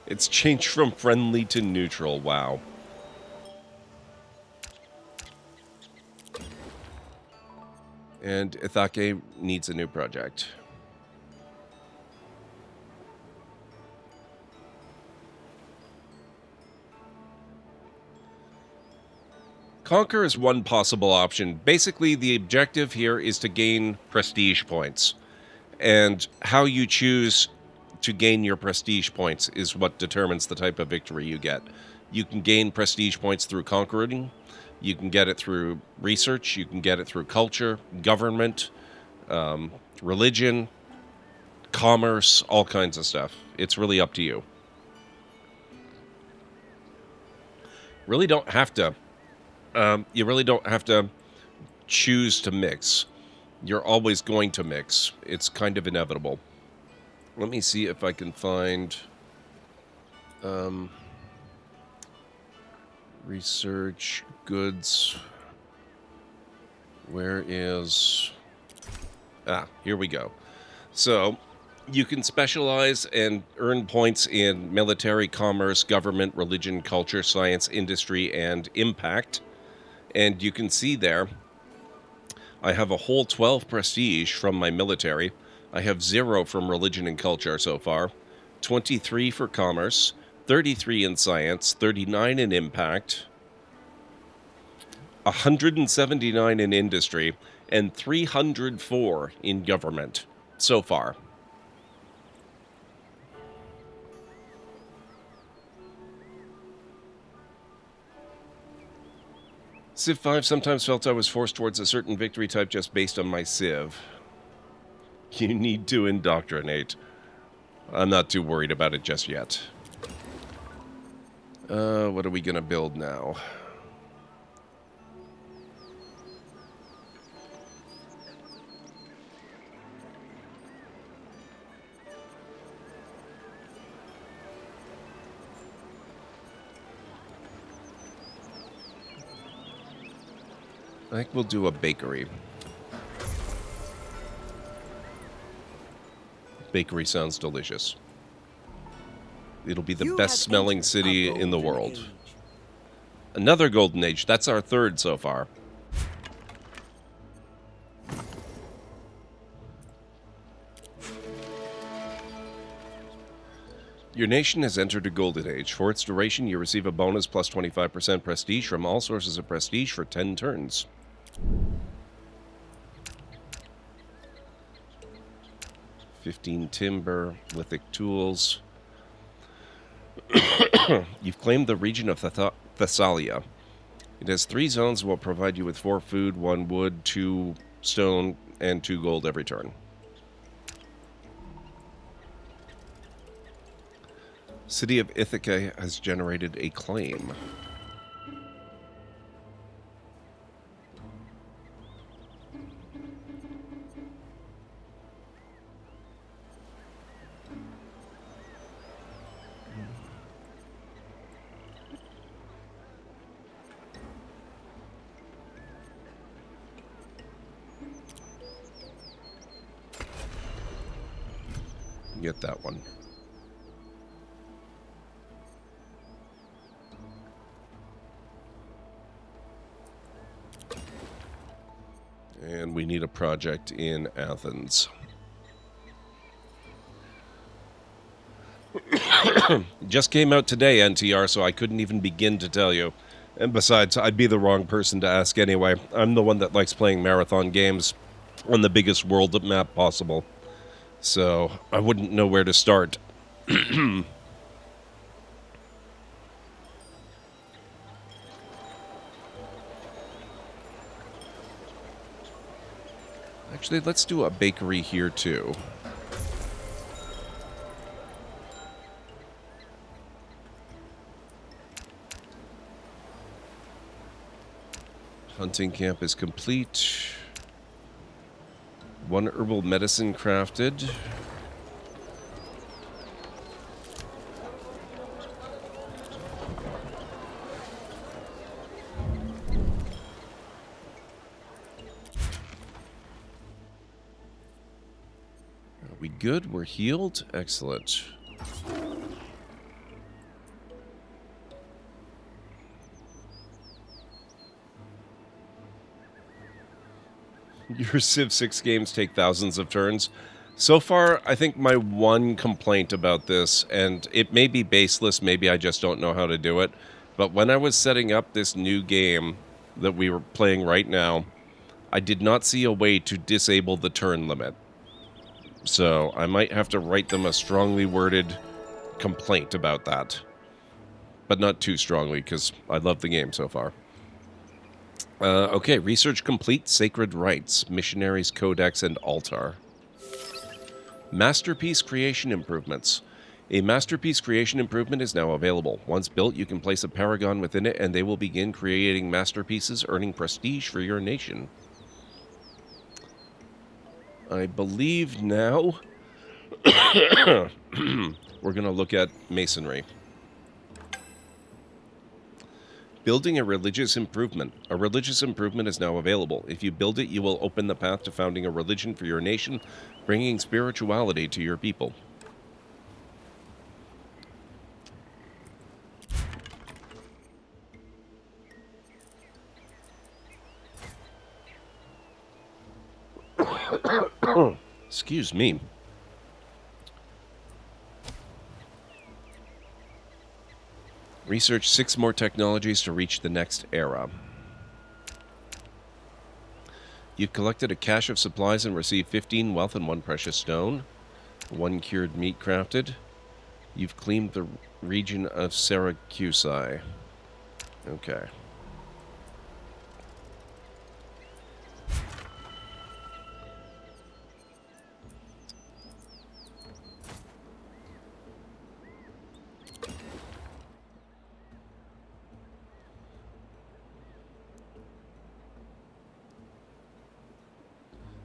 It's changed from friendly to neutral. Wow. And Ithake needs a new project. Conquer is one possible option. Basically, the objective here is to gain prestige points. And how you choose to gain your prestige points is what determines the type of victory you get. You can gain prestige points through conquering. You can get it through research. You can get it through culture, government, religion, commerce, all kinds of stuff. It's really up to you. Really don't have to. You really don't have to choose to mix. You're always going to mix. It's kind of inevitable. Let me see if I can find research goods. Where is... here we go. So you can specialize and earn points in military, commerce, government, religion, culture, science, industry, and impact. And you can see there, I have a whole 12 prestige from my military. I have 0 from religion and culture so far. 23 for commerce. 33 in science, 39 in impact, 179 in industry, and 304 in government so far. Civ 5 sometimes felt I was forced towards a certain victory type just based on my Civ. You need to indoctrinate. I'm not too worried about it just yet. What are we gonna build now? I think we'll do a bakery. Bakery sounds delicious. It'll be the best smelling city in the world. Another golden age. That's our third so far. Your nation has entered a golden age. For its duration, you receive a bonus plus 25% prestige from all sources of prestige for 10 turns. $15 timber, lithic tools. You've claimed the region of Thessalia. It has 3 zones and will provide you with 4 food, 1 wood, 2 stone, and 2 gold every turn. City of Ithaca has generated a claim. Get that one. And we need a project in Athens. Just came out today, NTR, so I couldn't even begin to tell you. And besides, I'd be the wrong person to ask anyway. I'm the one that likes playing marathon games on the biggest world map possible. So I wouldn't know where to start. Actually, let's do a bakery here too. Hunting camp is complete. 1 herbal medicine crafted. Are we good? We're healed? Excellent. Your Civ 6 games take thousands of turns. So far, I think my one complaint about this, and it may be baseless, maybe I just don't know how to do it, but when I was setting up this new game that we were playing right now, I did not see a way to disable the turn limit. So I might have to write them a strongly worded complaint about that. But not too strongly, because I love the game so far. Okay, research complete, sacred rites, missionaries, codex, and altar. Masterpiece creation improvements. A masterpiece creation improvement is now available. Once built, you can place a paragon within it, and they will begin creating masterpieces, earning prestige for your nation. I believe now we're going to look at masonry. Building a religious improvement. A religious improvement is now available. If you build it, you will open the path to founding a religion for your nation, bringing spirituality to your people. Excuse me. Research 6 more technologies to reach the next era. You've collected a cache of supplies and received 15 wealth and 1 precious stone. 1 cured meat crafted. You've cleaned the region of Syracuse. Okay.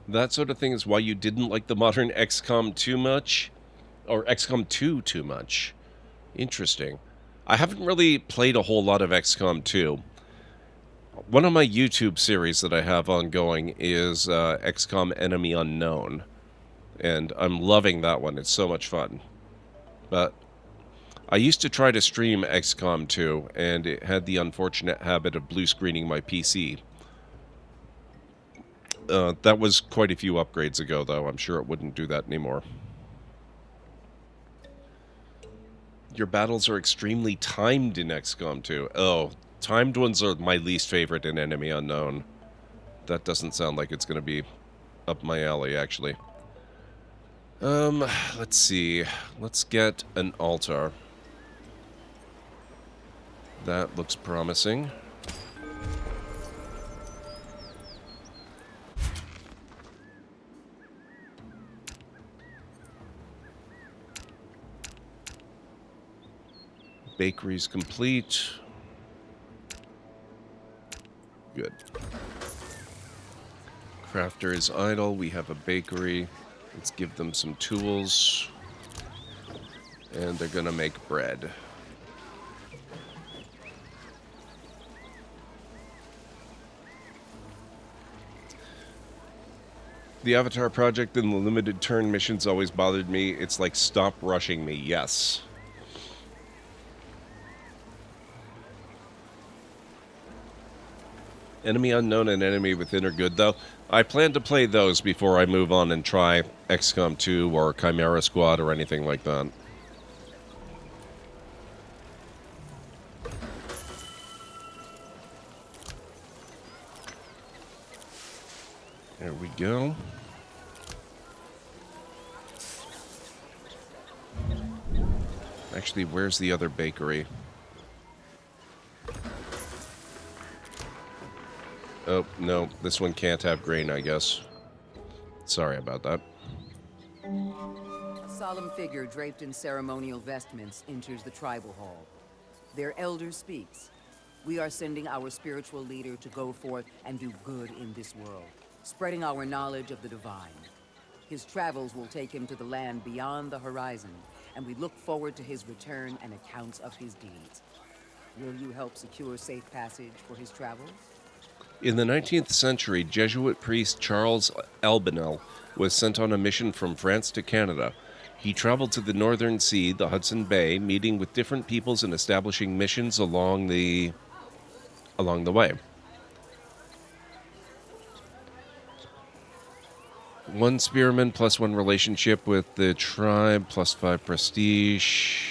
That sort of thing is why you didn't like the modern XCOM too much? Or XCOM 2 too much? Interesting. I haven't really played a whole lot of XCOM 2. One of my YouTube series that I have ongoing is XCOM Enemy Unknown. And I'm loving that one. It's so much fun. But I used to try to stream XCOM 2, and it had the unfortunate habit of blue screening my PC. That was quite a few upgrades ago, though. I'm sure it wouldn't do that anymore. Your battles are extremely timed in XCOM 2. Oh, timed ones are my least favorite in Enemy Unknown. That doesn't sound like it's going to be up my alley, actually. Let's see. Let's get an altar. That looks promising. Bakery's complete. Good. Crafter is idle. We have a bakery. Let's give them some tools. And they're gonna make bread. The Avatar project and the limited turn missions always bothered me. It's like, stop rushing me. Yes. Enemy Unknown and Enemy Within are good, though. I plan to play those before I move on and try XCOM 2 or Chimera Squad or anything like that. There we go. Actually, where's the other bakery? Oh, no, this one can't have grain, I guess. Sorry about that. A solemn figure draped in ceremonial vestments enters the tribal hall. Their elder speaks. We are sending our spiritual leader to go forth and do good in this world, spreading our knowledge of the divine. His travels will take him to the land beyond the horizon, and we look forward to his return and accounts of his deeds. Will you help secure safe passage for his travels? In the 19th century, Jesuit priest Charles Albanel was sent on a mission from France to Canada. He traveled to the Northern Sea, the Hudson Bay, meeting with different peoples and establishing missions along the way. 1 spearman plus 1 relationship with the tribe plus 5 prestige.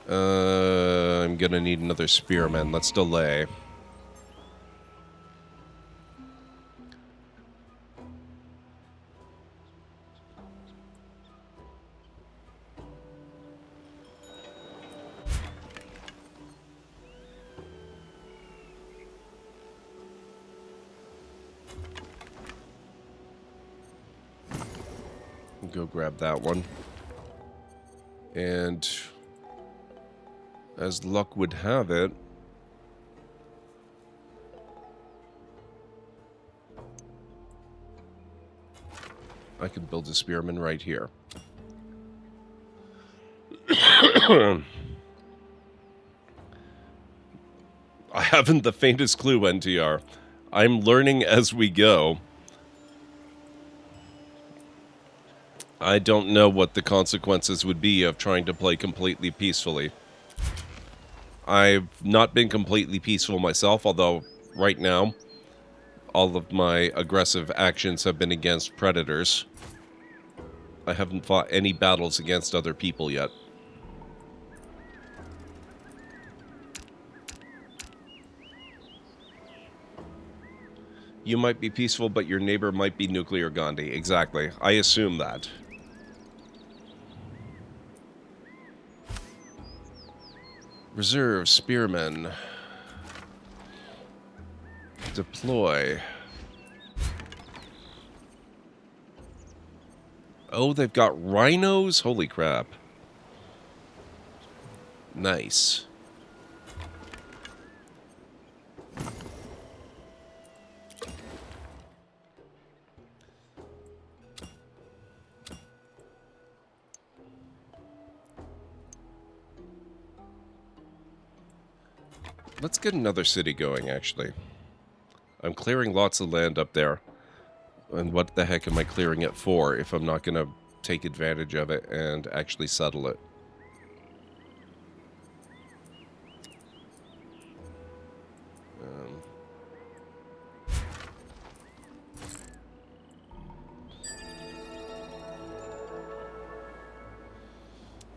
I'm gonna need another spearman. Let's delay. Go grab that one. And as luck would have it, I could build a spearman right here. I haven't the faintest clue, NTR. I'm learning as we go. I don't know what the consequences would be of trying to play completely peacefully. I've not been completely peaceful myself, although right now all of my aggressive actions have been against predators. I haven't fought any battles against other people yet. You might be peaceful, but your neighbor might be nuclear Gandhi. Exactly. I assume that. Reserve spearmen. Deploy. Oh, they've got rhinos? Holy crap. Nice. Let's get another city going, actually. I'm clearing lots of land up there. And what the heck am I clearing it for if I'm not going to take advantage of it and actually settle it?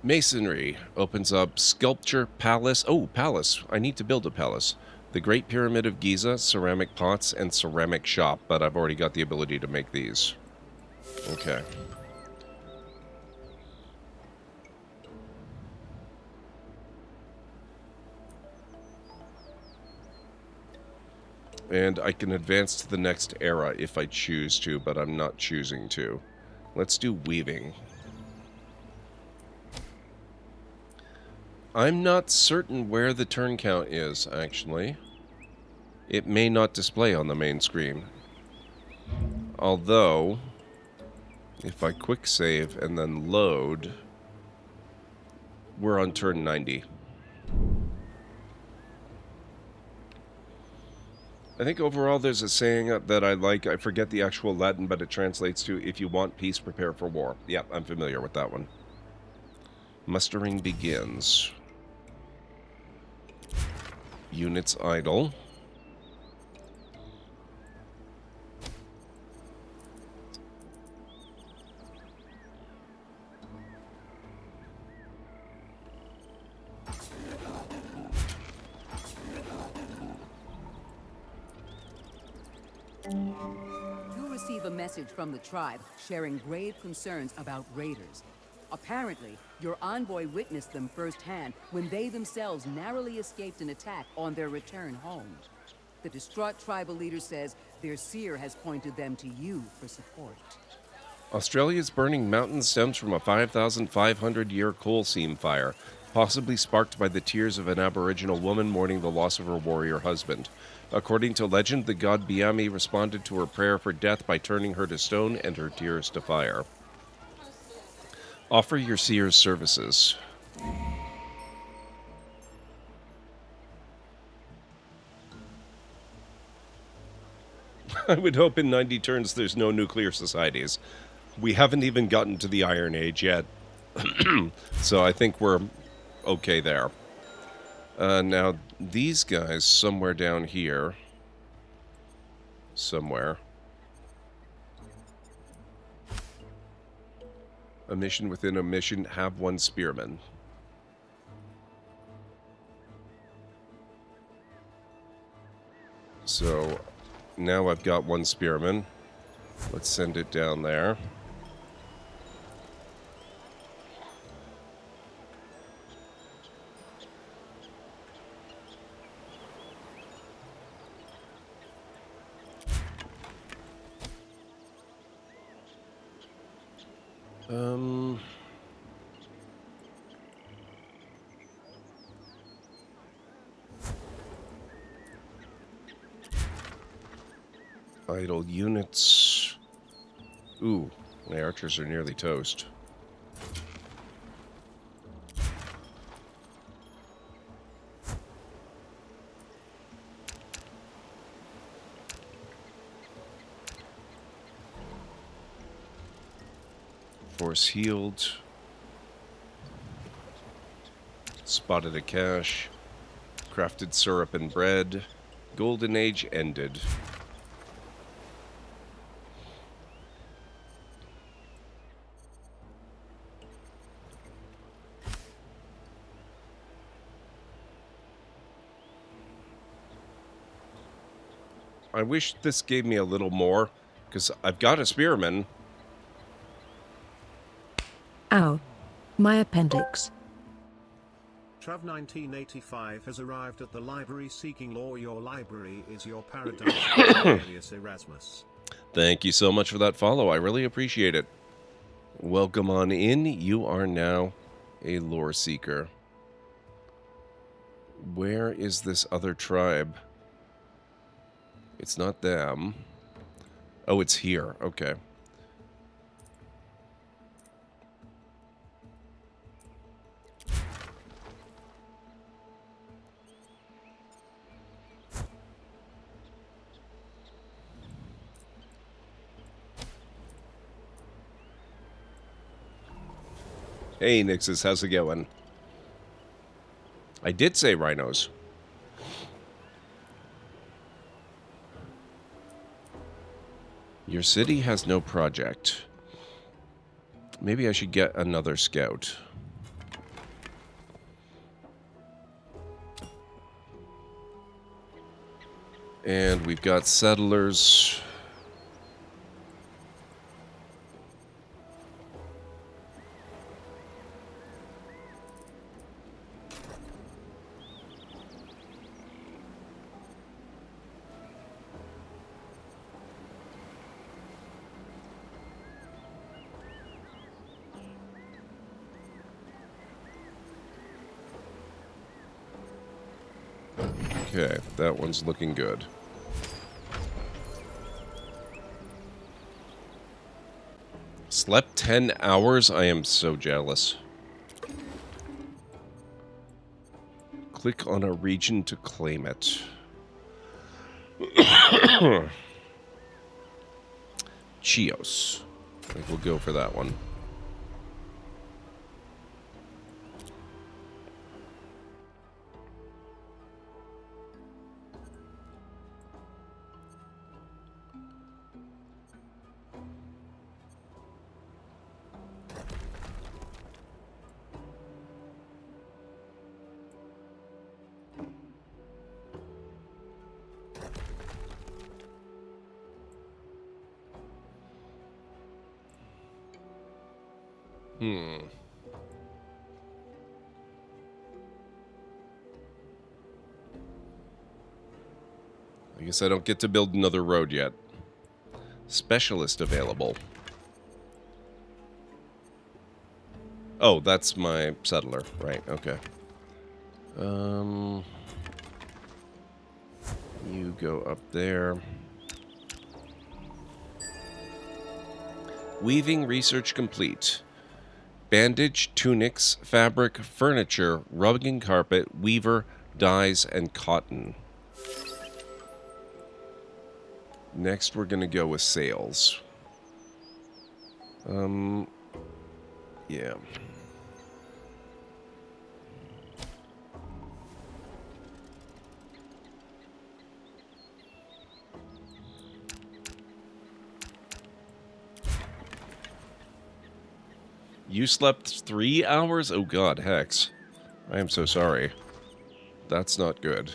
Masonry opens up sculpture palace. Oh, palace. I need to build a palace. The Great Pyramid of Giza, ceramic pots, and ceramic shop, but I've already got the ability to make these. Okay. And I can advance to the next era if I choose to, but I'm not choosing to. Let's do weaving. I'm not certain where the turn count is, actually. It may not display on the main screen. Although, if I quick save and then load, we're on turn 90. I think overall there's a saying that I like. I forget the actual Latin, but it translates to, if you want peace, prepare for war. Yep, I'm familiar with that one. Mustering begins. Units idle. You receive a message from the tribe sharing grave concerns about raiders. Apparently, your envoy witnessed them firsthand when they themselves narrowly escaped an attack on their return home. The distraught tribal leader says their seer has pointed them to you for support. Australia's burning mountain stems from a 5,500-year coal seam fire, possibly sparked by the tears of an Aboriginal woman mourning the loss of her warrior husband. According to legend, the god Biami responded to her prayer for death by turning her to stone and her tears to fire. Offer your seer's services. I would hope in 90 turns there's no nuclear societies. We haven't even gotten to the Iron Age yet. So I think we're okay there. Now, these guys somewhere down here. Somewhere. A mission within a mission, have one spearman. So, now I've got one spearman. Let's send it down there. Idle units. Ooh, my archers are nearly toast. Force healed. Spotted a cache. Crafted syrup and bread. Golden Age ended. I wish this gave me a little more, because I've got a spearman. Ow. My appendix. Trav 1985 has arrived at the library seeking lore. Your library is your paradise. Alias Erasmus. Thank you so much for that follow. I really appreciate it. Welcome on in. You are now a lore seeker. Where is this other tribe? It's not them. Oh, it's here. Okay. Hey, Nixus, how's it going? I did say rhinos. Your city has no project. Maybe I should get another scout. And we've got settlers. Okay, that one's looking good. Slept 10 hours? I am so jealous. Click on a region to claim it. Chios. I think we'll go for that one. I guess I don't get to build another road yet. Specialist available. Oh, that's my settler. Right, okay. You go up there. Weaving research complete. Bandage, tunics, fabric, furniture, rugging carpet, weaver, dyes, and cotton. Next, we're going to go with sails. Yeah. You slept 3 hours? Oh god, Hex. I am so sorry. That's not good.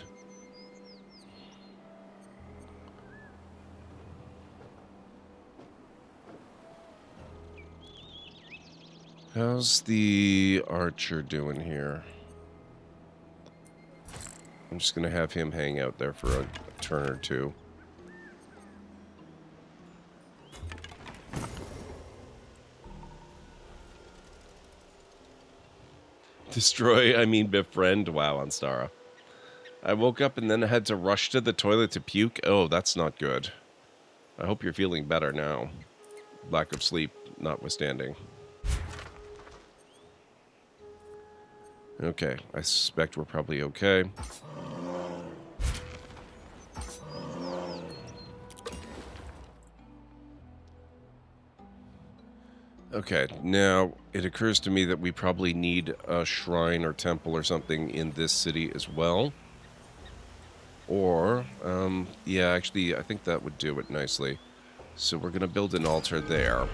How's the archer doing here? I'm just gonna have him hang out there for a turn or two. Destroy, I mean befriend. Wow, on Stara. I woke up and then had to rush to the toilet to puke. Oh, that's not good. I hope you're feeling better now. Lack of sleep notwithstanding. Okay, I suspect we're probably okay. Okay, now it occurs to me that we probably need a shrine or temple or something in this city as well. Or, yeah, actually, I think that would do it nicely. So we're going to build an altar there.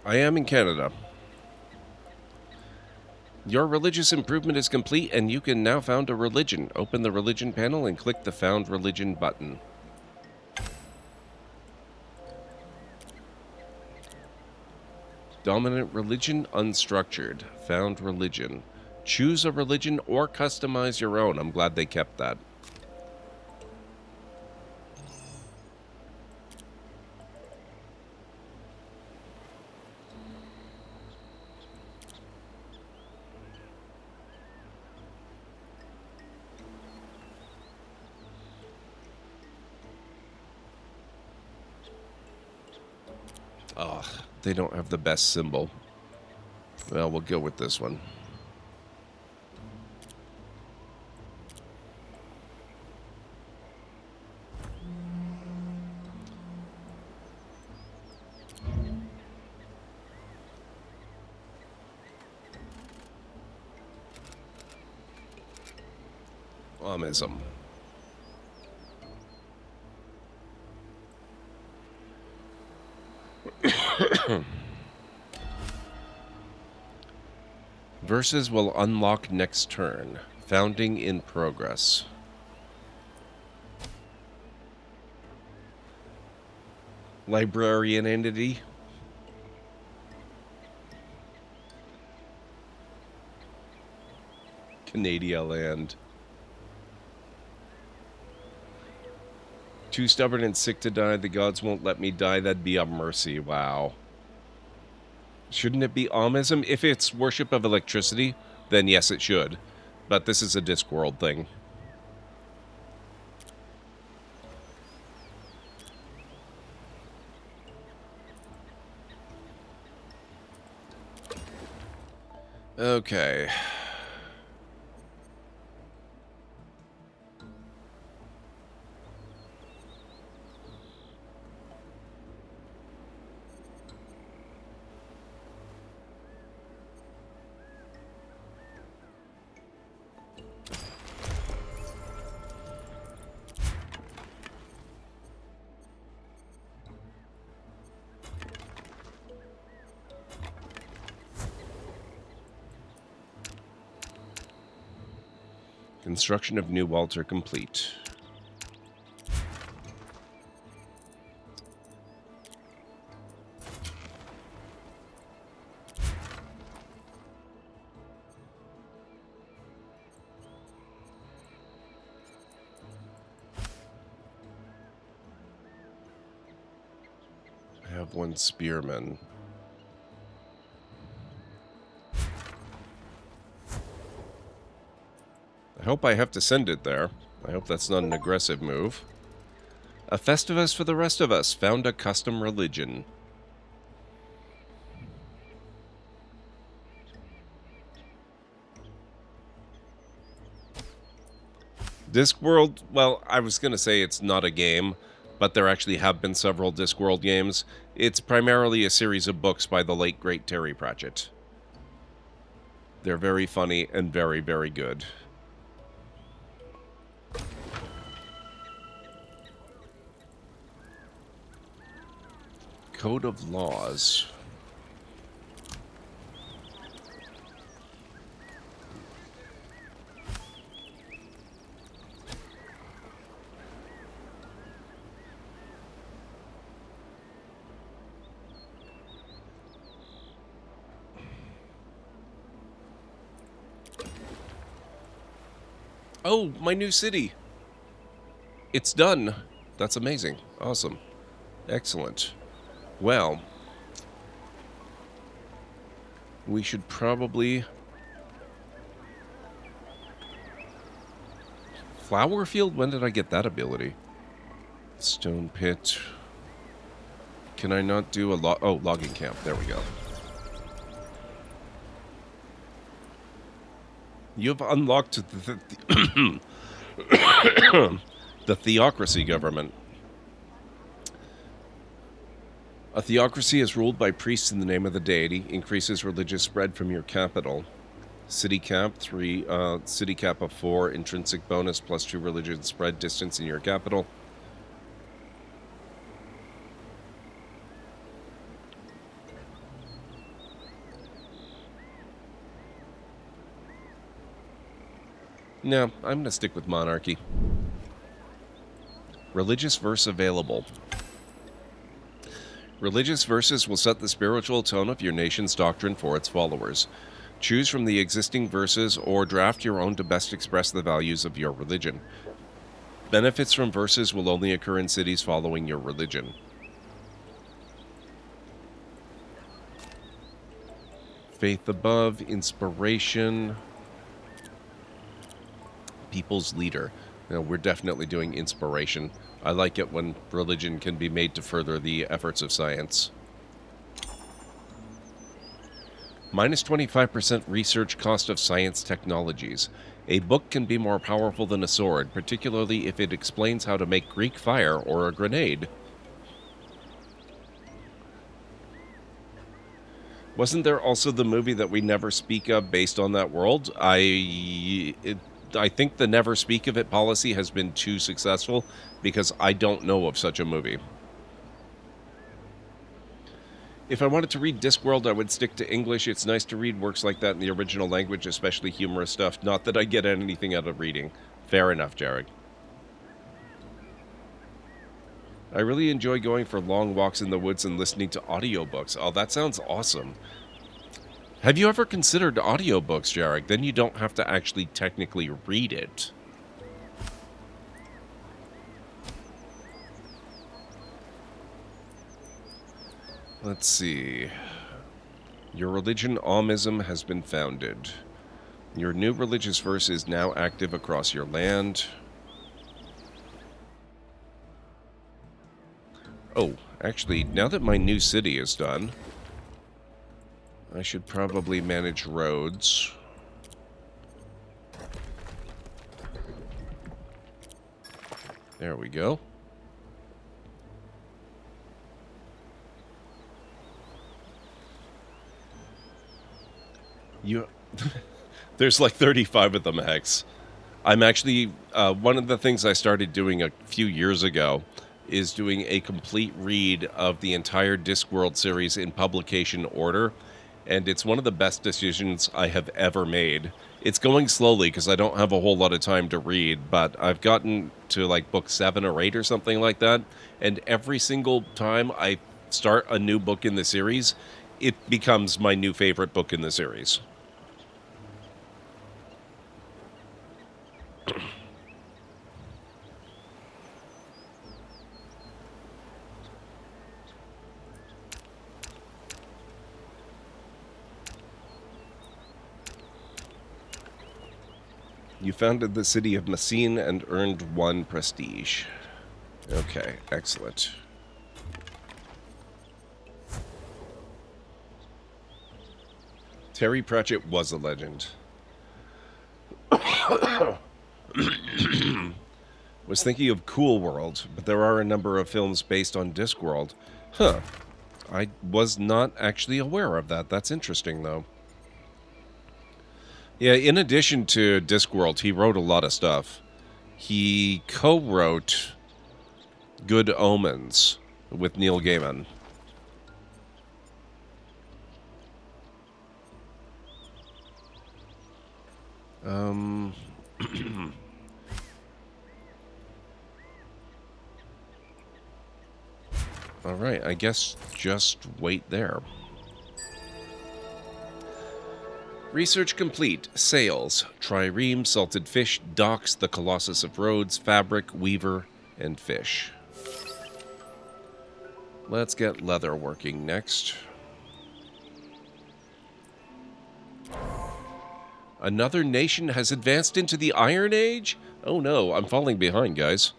I am in Canada. Your religious improvement is complete, and you can now found a religion. Open the religion panel and click the Found Religion button. Dominant religion, unstructured. Found religion. Choose a religion or customize your own. I'm glad they kept that. Oh, they don't have the best symbol. Well, we'll go with this one. Omism. Verses will unlock next turn. Founding in progress. Librarian entity. Canada land. Too stubborn and sick to die. The gods won't let me die. That'd be a mercy. Wow. Shouldn't it be Omism? If it's worship of electricity, then yes, it should. But this is a Discworld thing. Okay. Construction of new altar complete. I have one spearman. I hope I have to send it there. I hope that's not an aggressive move. A Festivus for the rest of us. Found a custom religion. Discworld, well, I was going to say it's not a game, but there actually have been several Discworld games. It's primarily a series of books by the late, great Terry Pratchett. They're very funny and very, very good. Code of Laws. Oh, my new city. It's done. That's amazing. Awesome. Excellent. Well, we should probably... Flower Field? When did I get that ability? Stone Pit. Can I not do a logging camp. There we go. You've unlocked the theocracy government. A theocracy is ruled by priests in the name of the deity. Increases religious spread from your capital. City cap 3. City cap of 4. Intrinsic bonus +2 religion spread distance in your capital. No, I'm going to stick with monarchy. Religious verse available. Religious verses will set the spiritual tone of your nation's doctrine for its followers. Choose from the existing verses or draft your own to best express the values of your religion. Benefits from verses will only occur in cities following your religion. Faith above, inspiration, people's leader. You know, we're definitely doing inspiration. I like it when religion can be made to further the efforts of science. Minus 25% research cost of science technologies. A book can be more powerful than a sword, particularly if it explains how to make Greek fire or a grenade. Wasn't there also the movie that we never speak of based on that world? I think the never speak of it policy has been too successful because I don't know of such a movie. If I wanted to read Discworld, I would stick to English. It's nice to read works like that in the original language, especially humorous stuff. Not that I get anything out of reading. Fair enough, Jared. I really enjoy going for long walks in the woods and listening to audiobooks. Oh, that sounds awesome. Have you ever considered audiobooks, Jared? Then you don't have to actually technically read it. Let's see. Your religion, Amism, has been founded. Your new religious verse is now active across your land. Oh, actually, now that my new city is done, I should probably manage roads. There we go. There's like 35 of them, Hex. I'm actually, one of the things I started doing a few years ago is doing a complete read of the entire Discworld series in publication order, and it's one of the best decisions I have ever made. It's going slowly because I don't have a whole lot of time to read, but I've gotten to like book 7 or 8 or something like that, and every single time I start a new book in the series, it becomes my new favorite book in the series. You founded the city of Messine and earned 1 prestige. Okay, excellent. Terry Pratchett was a legend. Was thinking of Cool World, but there are a number of films based on Discworld. Huh. I was not actually aware of that. That's interesting, though. Yeah, in addition to Discworld, he wrote a lot of stuff. He co-wrote Good Omens with Neil Gaiman. Alright, I guess just wait there. Research complete. Sails, trireme, salted fish, docks, the Colossus of Rhodes, fabric, weaver, and fish. Let's get leather working next. Another nation has advanced into the Iron Age? Oh no, I'm falling behind, guys.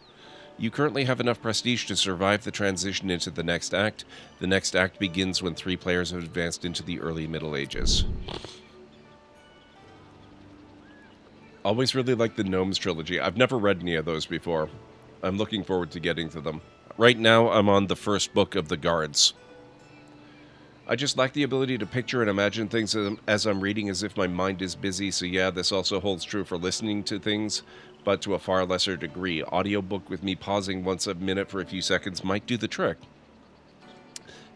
You currently have enough prestige to survive the transition into the next act. The next act begins when 3 players have advanced into the early Middle Ages. Always really liked the Gnomes trilogy. I've never read any of those before. I'm looking forward to getting to them. Right now, I'm on the first book of the Guards. I just lack the ability to picture and imagine things as I'm reading, as if my mind is busy, so yeah, this also holds true for listening to things, but to a far lesser degree. Audiobook with me pausing once a minute for a few seconds might do the trick.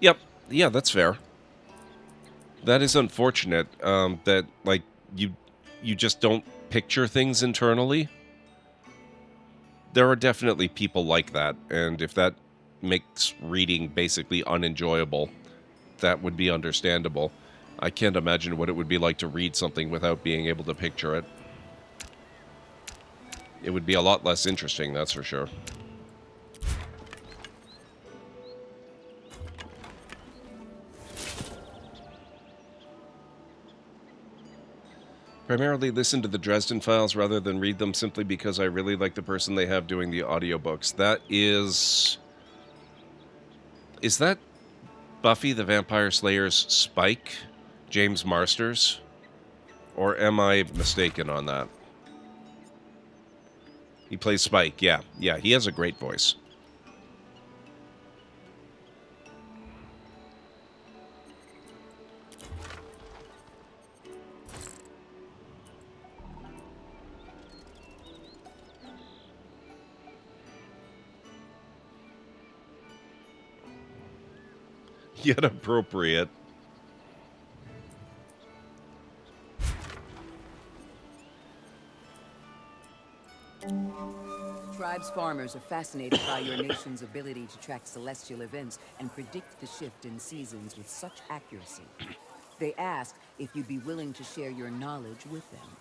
Yep, yeah, that's fair. That is unfortunate, that, like, you just don't picture things internally. There are definitely people like that, and if that makes reading basically unenjoyable, that would be understandable. I can't imagine what it would be like to read something without being able to picture it. It would be a lot less interesting, that's for sure. Primarily listen to the Dresden Files rather than read them simply because I really like the person they have doing the audiobooks. That is... Is that Buffy the Vampire Slayer's Spike? James Marsters? Or am I mistaken on that? He plays Spike, yeah. Yeah, he has a great voice. Yet appropriate. Tribe's farmers are fascinated by your nation's ability to track celestial events and predict the shift in seasons with such accuracy. They ask if you'd be willing to share your knowledge with them.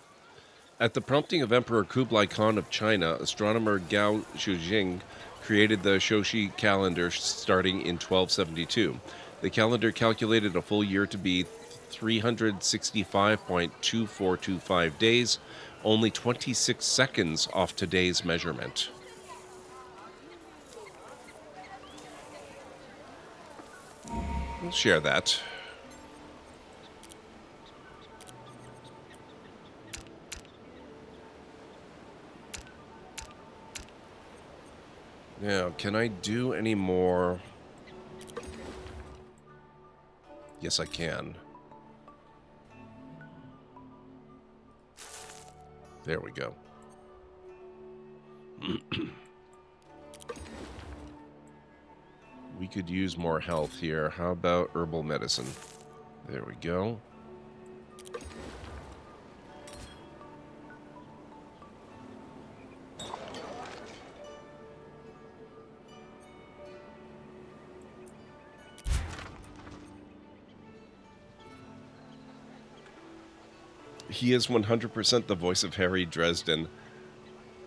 At the prompting of Emperor Kublai Khan of China, astronomer Gao Shujing created the Shoshi calendar starting in 1272. The calendar calculated a full year to be 365.2425 days, only 26 seconds off today's measurement. We'll share that. Now, can I do any more? Yes, I can. There we go. We could use more health here. How about herbal medicine? There we go. He is 100% the voice of Harry Dresden.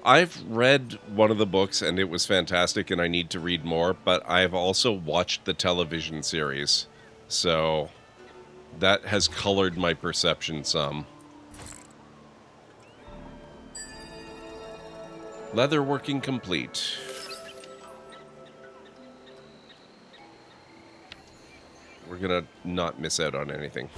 I've read one of the books and it was fantastic and I need to read more, but I've also watched the television series. So that has colored my perception some. Leatherworking complete. We're gonna not miss out on anything.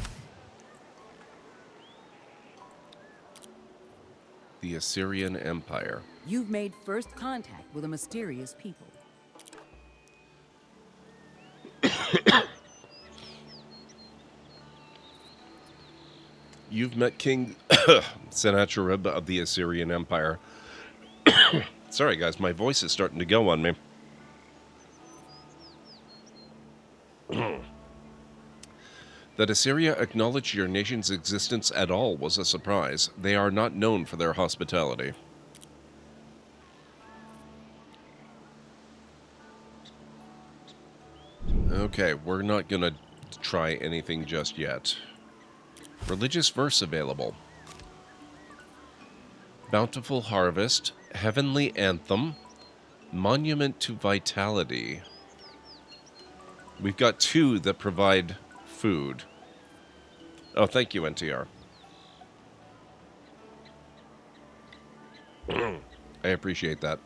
The Assyrian Empire. You've made first contact with a mysterious people. You've met King Sennacherib of the Assyrian Empire. Sorry guys, my voice is starting to go on me. That Assyria acknowledged your nation's existence at all was a surprise. They are not known for their hospitality. Okay, we're not gonna try anything just yet. Religious verse available. Bountiful Harvest, Heavenly Anthem, Monument to Vitality. We've got two that provide food. Oh, thank you, NTR. I appreciate that.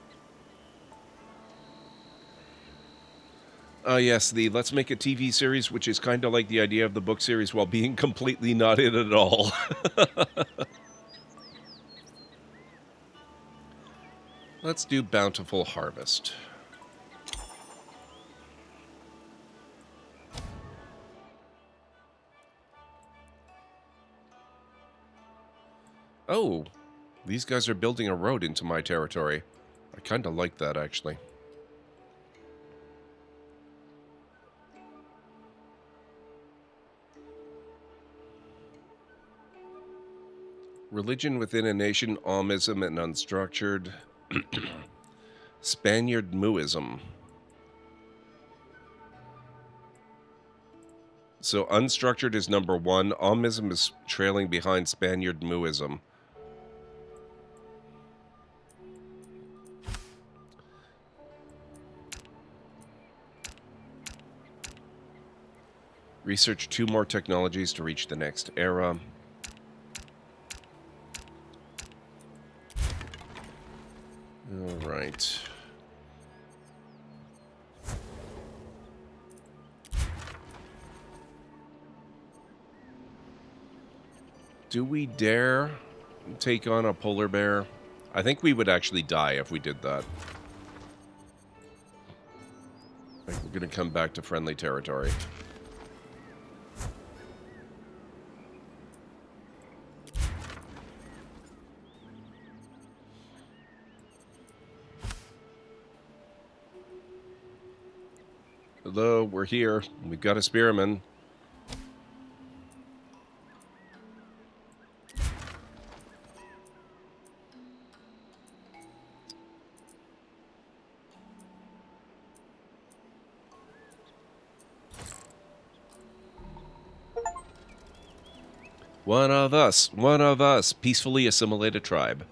Yes, the Let's Make a TV series, which is kind of like the idea of the book series while being completely not it at all. Let's do Bountiful Harvest. Oh, these guys are building a road into my territory. I kind of like that, actually. Religion within a nation, Almism and unstructured. Spaniard Mooism. So unstructured is number 1. Almism is trailing behind Spaniard Mooism. Research 2 more technologies to reach the next era. All right. Do we dare take on a polar bear? I think we would actually die if we did that. I think we're going to come back to friendly territory. Hello, we're here. We've got a spearman. One of us, peacefully assimilate a tribe.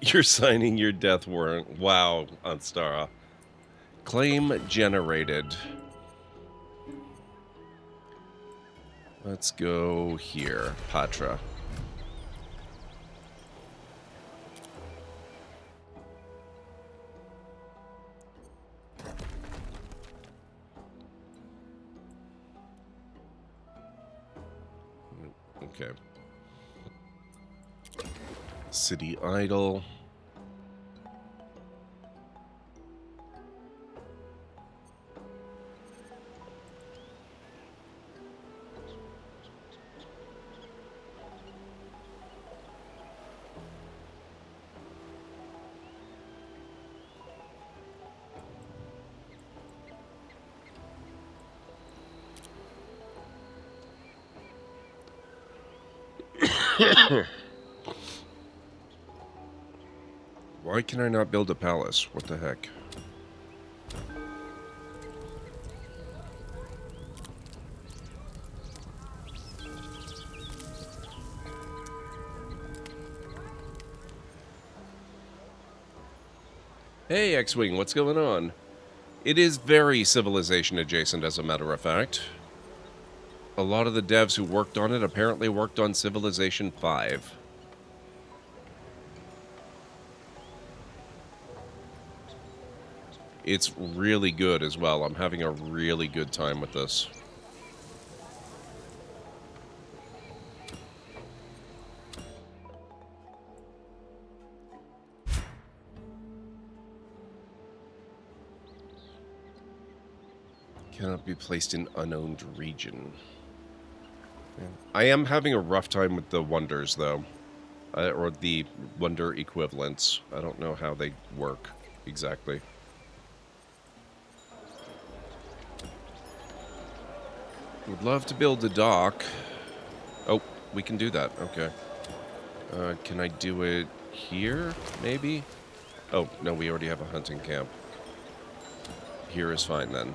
You're signing your death warrant. Wow, Anstara. Claim generated. Let's go here, Patra. Okay. City Idol. Why can I not build a palace? What the heck? Hey, X-Wing, what's going on? It is very civilization adjacent, as a matter of fact. A lot of the devs who worked on it apparently worked on Civilization 5. It's really good as well. I'm having a really good time with this. Cannot be placed in unowned region. I am having a rough time with the wonders, though. Or the wonder equivalents. I don't know how they work exactly. Would love to build a dock. Oh, we can do that. Okay. Can I do it here, maybe? Oh, no, we already have a hunting camp. Here is fine, then.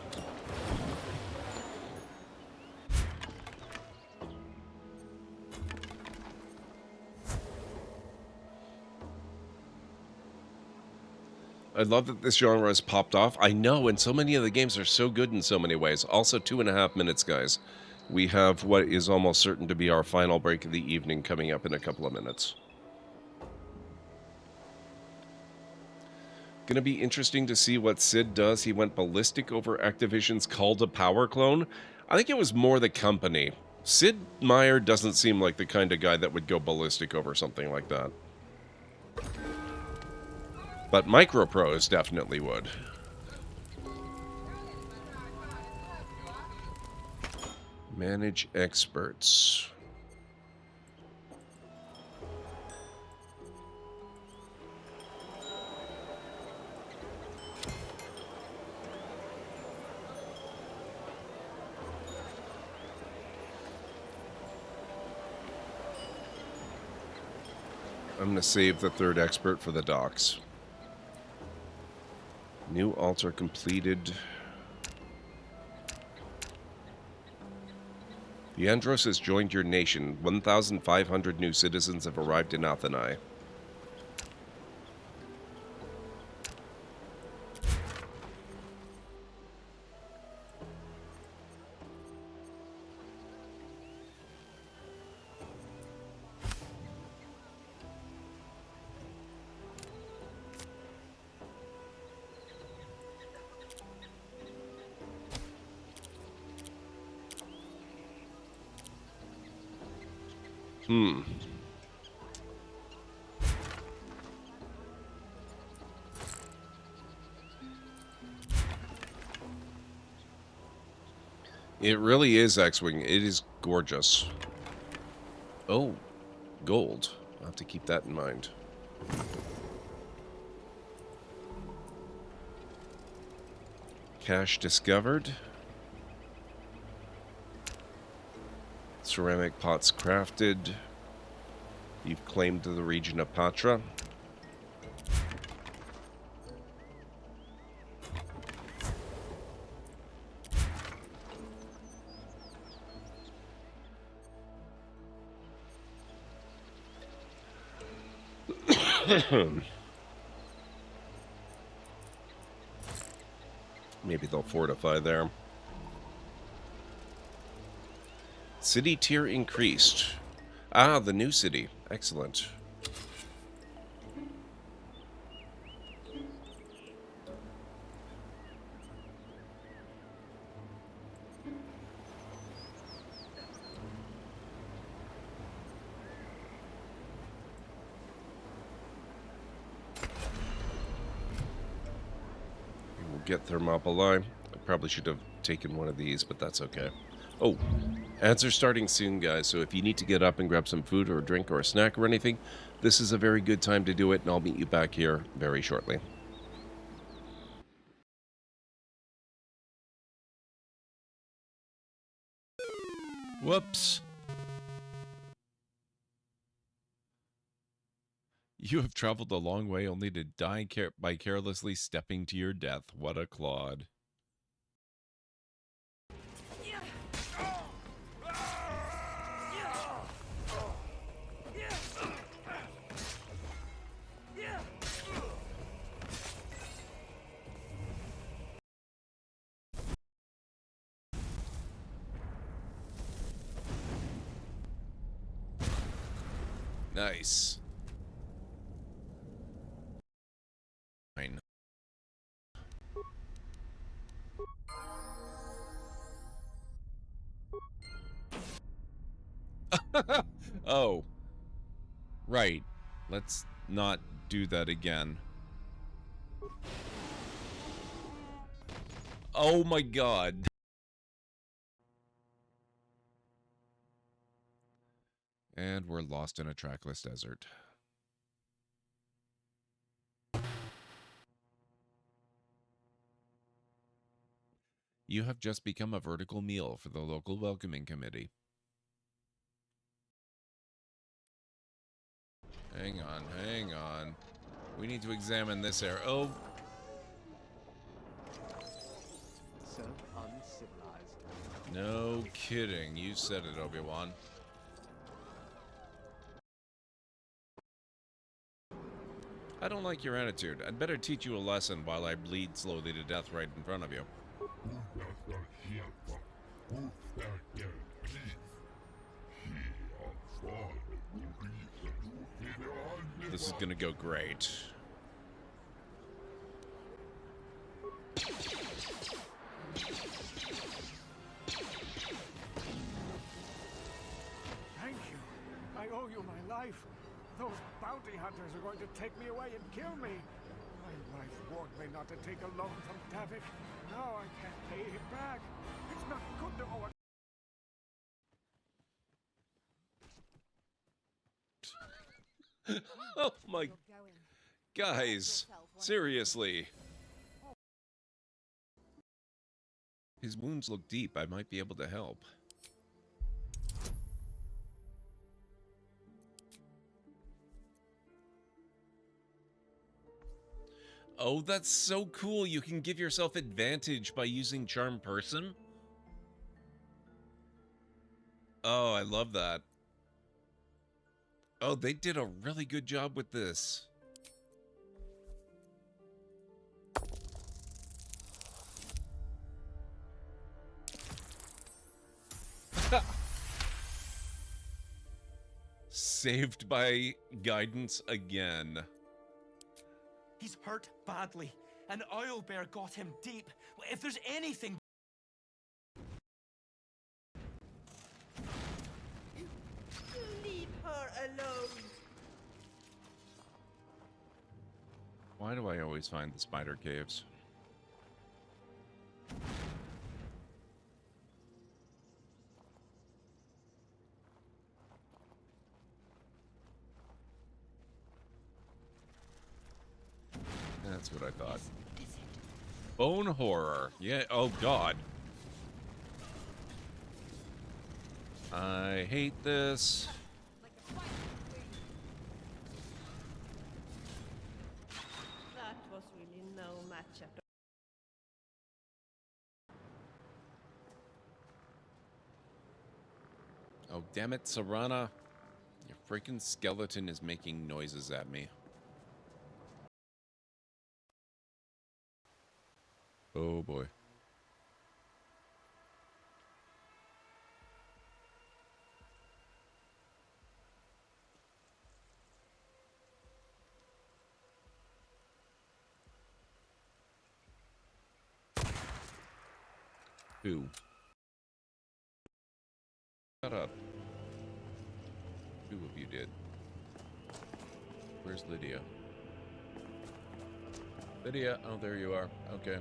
I love that this genre has popped off. I know, and so many of the games are so good in so many ways. Also, 2.5 minutes, guys. We have what is almost certain to be our final break of the evening coming up in a couple of minutes. Gonna be interesting to see what Sid does. He went ballistic over Activision's Call to Power clone. I think it was more the company. Sid Meier doesn't seem like the kind of guy that would go ballistic over something like that. But Microprose definitely would. Manage experts. I'm going to save the third expert for the docks. New altar completed. The Andros has joined your nation. 1,500 new citizens have arrived in Athenai. It really is X-Wing. It is gorgeous. Oh, gold. I'll have to keep that in mind. Cache discovered. Ceramic pots crafted. You've claimed the region of Patra. Maybe they'll fortify there. City tier increased. Ah, the new city. Excellent. We'll get Thermopylae. I probably should have taken one of these, but that's okay. Oh, ads are starting soon, guys, so if you need to get up and grab some food or a drink or a snack or anything, this is a very good time to do it, and I'll meet you back here very shortly. Whoops. You have traveled a long way only to die by carelessly stepping to your death. What a clod. Nice. Fine. Oh. Right. Let's not do that again. Oh my god. And we're lost in a trackless desert. You have just become a vertical meal for the local welcoming committee. Hang on, hang on. We need to examine this area. Oh. So uncivilized. No kidding. You said it, Obi-Wan. I don't like your attitude. I'd better teach you a lesson while I bleed slowly to death right in front of you. This is gonna go great. Thank you. I owe you my life. Those bounty hunters are going to take me away and kill me. My wife warned me not to take a loan from Davik. Now I can't pay him back. It's not good to owe a... Oh my... Guys, seriously. His wounds look deep. I might be able to help. Oh, that's so cool. You can give yourself advantage by using Charm Person. Oh, I love that. Oh, they did a really good job with this. Saved by guidance again. He's hurt badly. An owlbear got him deep. If there's anything... Leave her alone. Why do I always find the spider caves? That's what I thought. Bone horror. Yeah, oh god. I hate this. That was really no match at all. Oh, damn it, Serana. Your freaking skeleton is making noises at me. Oh, boy. Who? Shut up. Two of you did. Where's Lydia? Lydia, oh, there you are. Okay.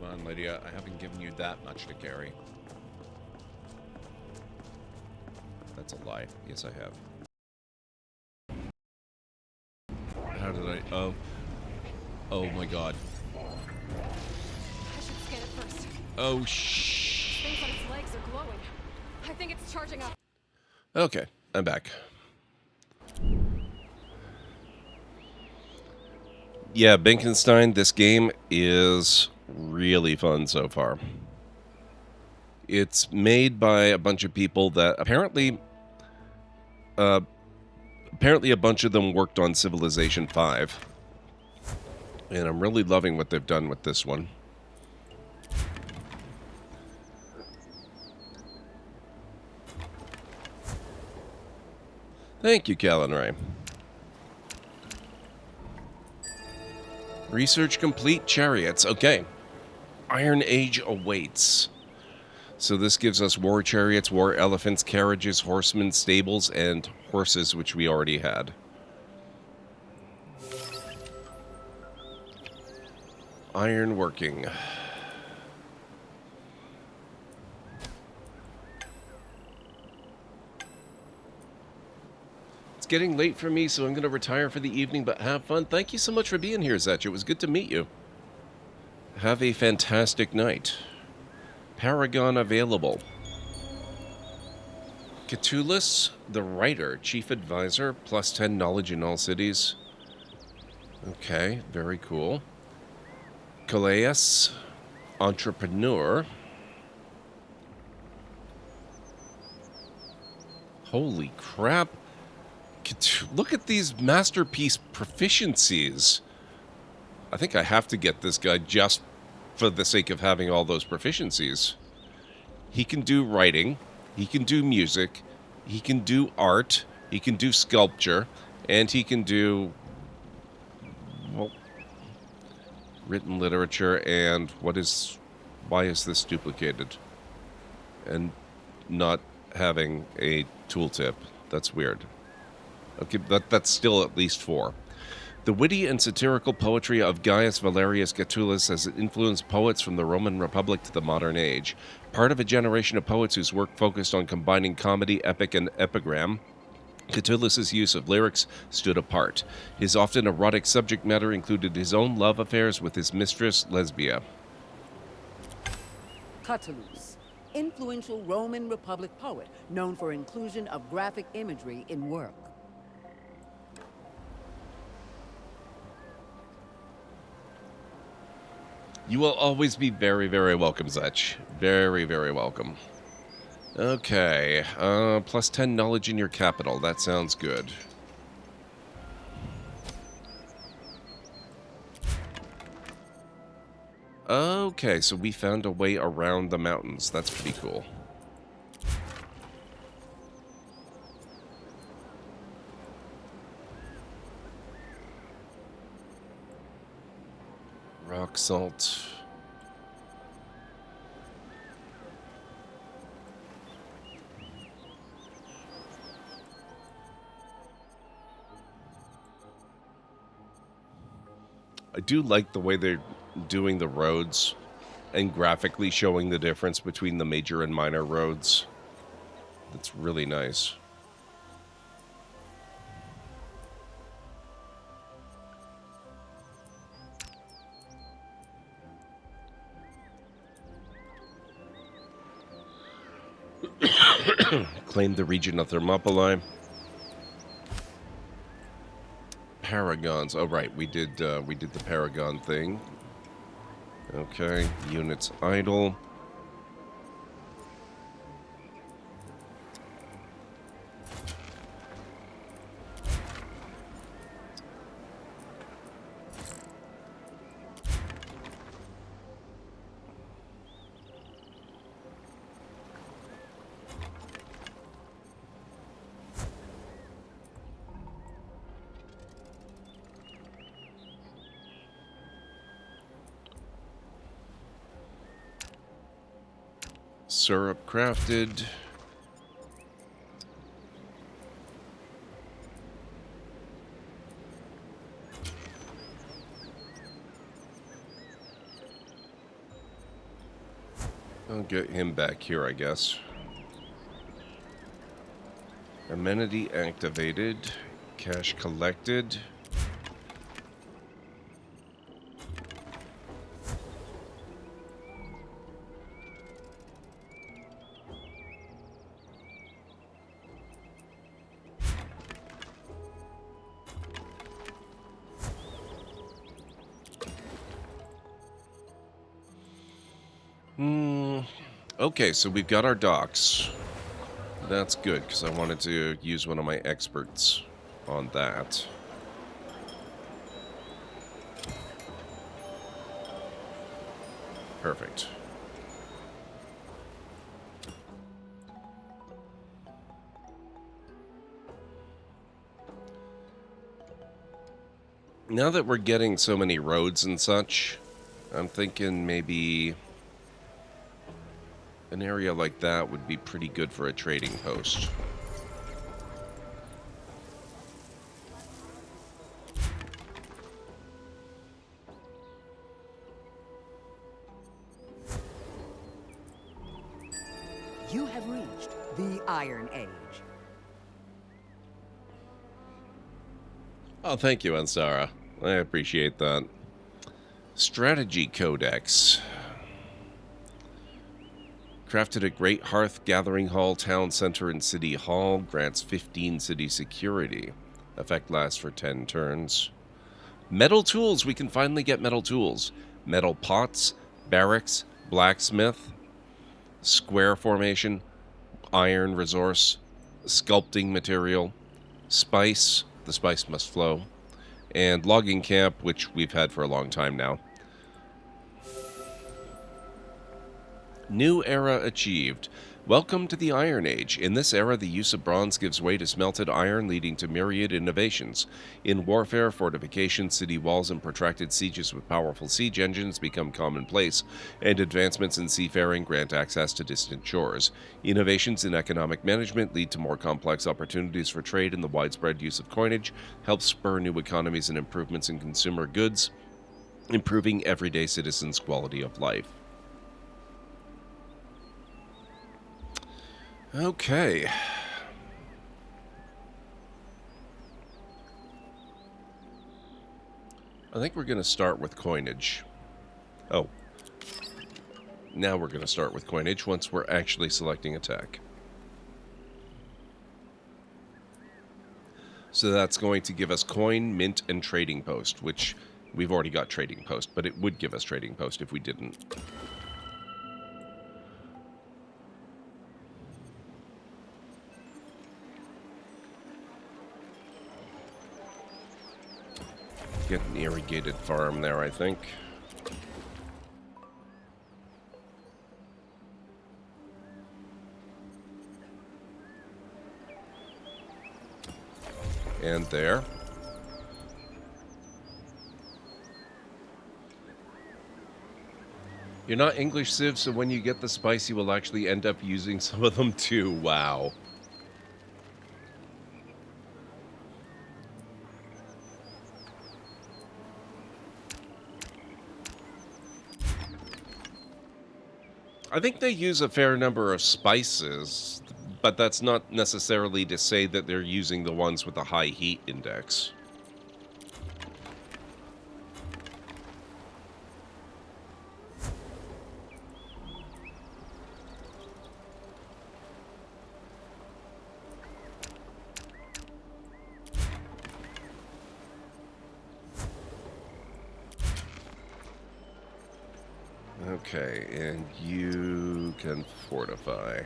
Come on, Lydia. I haven't given you that much to carry. That's a lie. Yes, I have. How did I... Oh. Oh, my God. I should scan it first. Oh, shh. Things on its legs are glowing. I think it's charging up. Okay, I'm back. Yeah, Binkenstein, this game is really fun so far. It's made by a bunch of people that apparently a bunch of them worked on Civilization 5. And I'm really loving what they've done with this one. Thank you, Callan Ray. Research complete. Chariots. Okay. Iron Age awaits. So this gives us war chariots, war elephants, carriages, horsemen, stables, and horses, which we already had. Iron working. It's getting late for me, so I'm going to retire for the evening, but have fun. Thank you so much for being here, Zetch. It was good to meet you. Have a fantastic night. Paragon available. Catullus, the writer, chief advisor, plus 10 knowledge in all cities. Okay, very cool. Calais, entrepreneur. Holy crap. Look at these masterpiece proficiencies. I think I have to get this guy just for the sake of having all those proficiencies. He can do writing, he can do music, he can do art, he can do sculpture, and he can do, well, written literature. And why is this duplicated and not having a tooltip? That's weird. Okay, that's still at least 4. The witty and satirical poetry of Gaius Valerius Catullus has influenced poets from the Roman Republic to the modern age. Part of a generation of poets whose work focused on combining comedy, epic, and epigram, Catullus's use of lyrics stood apart. His often erotic subject matter included his own love affairs with his mistress, Lesbia. Catullus, influential Roman Republic poet known for inclusion of graphic imagery in work. You will always be very, very welcome, Zetch. Very, very welcome. Okay, plus 10 knowledge in your capital. That sounds good. Okay, so we found a way around the mountains. That's pretty cool. Rock salt. I do like the way they're doing the roads and graphically showing the difference between the major and minor roads. That's really nice. Claim the region of Thermopylae. Paragons. Oh, right. We did the Paragon thing. Okay. Units idle. Syrup crafted. I'll get him back here, I guess. Amenity activated. Cash collected. Okay, so we've got our docks. That's good, because I wanted to use one of my experts on that. Perfect. Now that we're getting so many roads and such, I'm thinking maybe an area like that would be pretty good for a trading post. You have reached the Iron Age. Oh, thank you, Ansara. I appreciate that. Strategy Codex. Crafted at Great Hearth Gathering Hall, Town Center, and City Hall. Grants 15 city security. Effect lasts for 10 turns. Metal tools. We can finally get metal tools. Metal pots, barracks, blacksmith, square formation, iron resource, sculpting material, spice. The spice must flow. And logging camp, which we've had for a long time now. New era achieved. Welcome to the Iron Age. In this era, the use of bronze gives way to smelted iron, leading to myriad innovations. In warfare, fortifications, city walls, and protracted sieges with powerful siege engines become commonplace, and advancements in seafaring grant access to distant shores. Innovations in economic management lead to more complex opportunities for trade, and the widespread use of coinage helps spur new economies and improvements in consumer goods, improving everyday citizens' quality of life. Okay. I think we're going to start with coinage. Oh. Now we're going to start with coinage once we're actually selecting attack. So that's going to give us coin, mint, and trading post, which We've already got Trading Post, but it would give us Trading Post if we didn't. Get an irrigated farm there, I think. And there. You're not English, Civ, so when you get the spice, you will actually end up using some of them too. Wow. I think they use a fair number of spices, but that's not necessarily to say that they're using the ones with a high heat index. Okay, and you can fortify.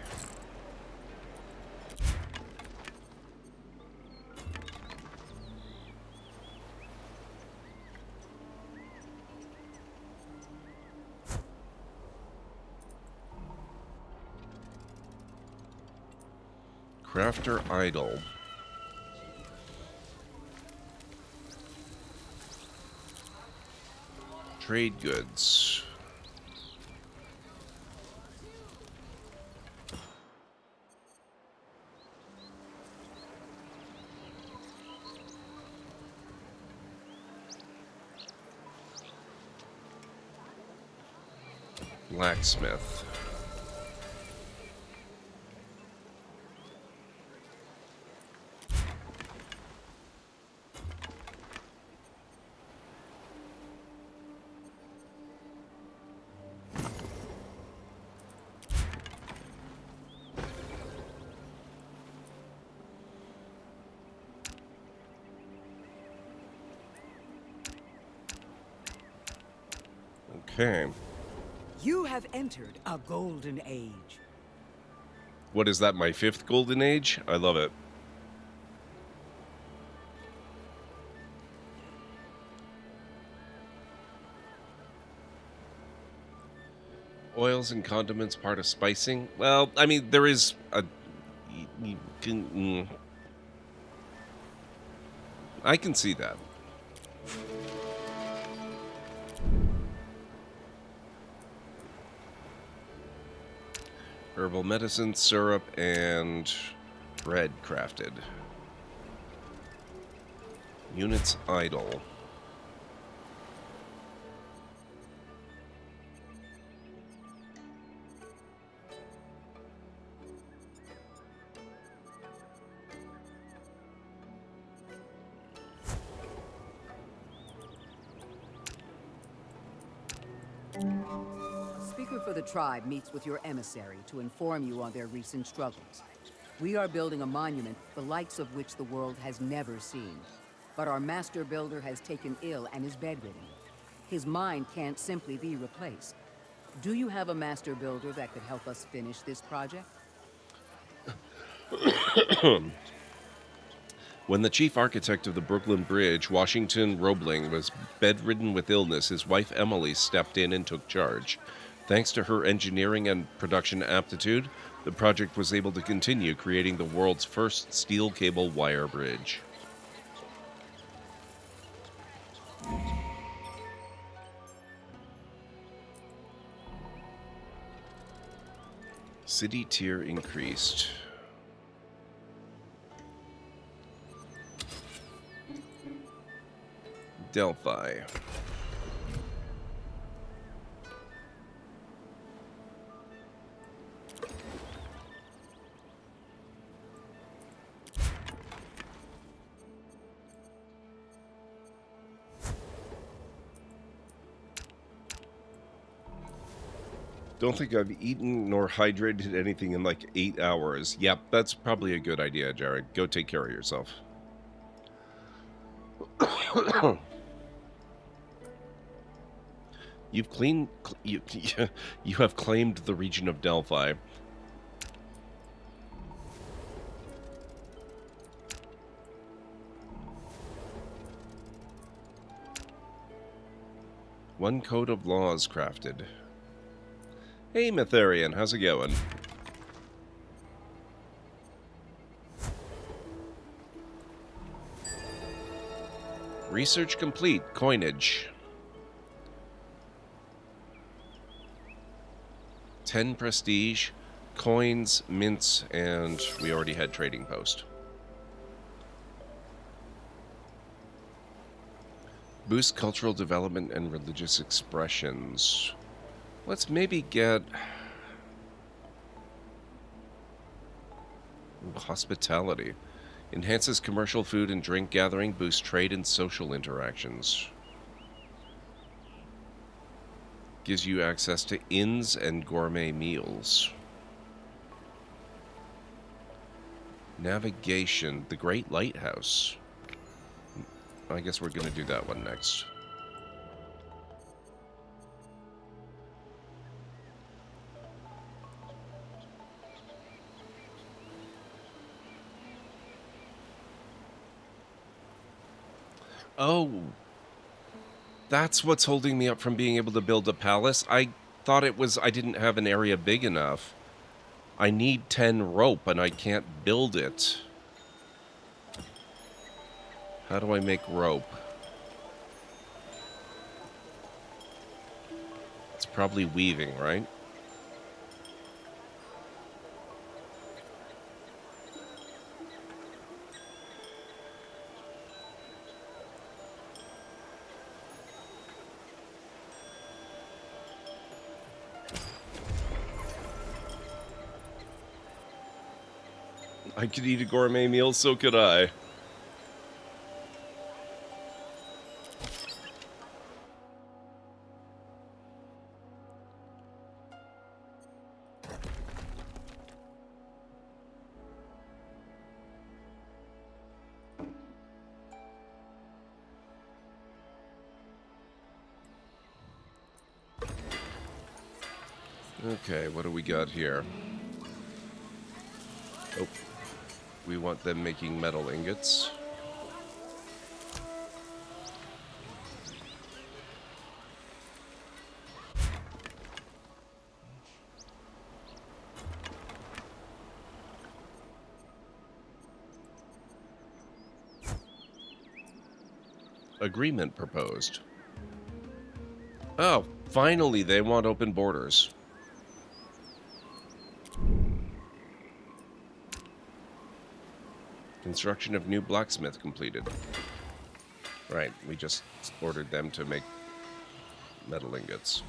Crafter idle. Trade goods. Blacksmith. Okay. You have entered a golden age. What is that, my 5th golden age? I love it. Oils and condiments part of spicing? Well, I mean, there is a... I can see that. Herbal medicine, syrup, and bread crafted. Units idle. Speaker for the tribe meets with your emissary to inform you on their recent struggles. We are building a monument, the likes of which the world has never seen. But our master builder has taken ill and is bedridden. His mind can't simply be replaced. Do you have a master builder that could help us finish this project? When the chief architect of the Brooklyn Bridge, Washington Roebling, was bedridden with illness, his wife Emily stepped in and took charge. Thanks to her engineering and production aptitude, the project was able to continue, creating the world's first steel cable wire bridge. City tier increased. Delphi. Don't think I've eaten nor hydrated anything in like 8 hours. Yep, that's probably a good idea, Jared. Go take care of yourself. You've you have claimed the region of Delphi. One code of laws crafted. Hey, Mytharian, how's it going? Research complete. Coinage. 10 prestige, coins, mints, and we already had trading post. Boost cultural development and religious expressions. Let's maybe get hospitality. Enhances commercial food and drink gathering, boosts trade and social interactions. Gives you access to inns and gourmet meals. Navigation, the Great Lighthouse. I guess we're going to do that one next. Oh, that's what's holding me up from being able to build a palace. I thought it was I didn't have an area big enough. I need 10 rope and I can't build it. How do I make rope? It's probably weaving, right? I could eat a gourmet meal, so could I. Okay, what do we got here? Oh, we want them making metal ingots. Agreement proposed. Oh, finally they want open borders. Construction of new blacksmith completed. Right, we just ordered them to make metal ingots.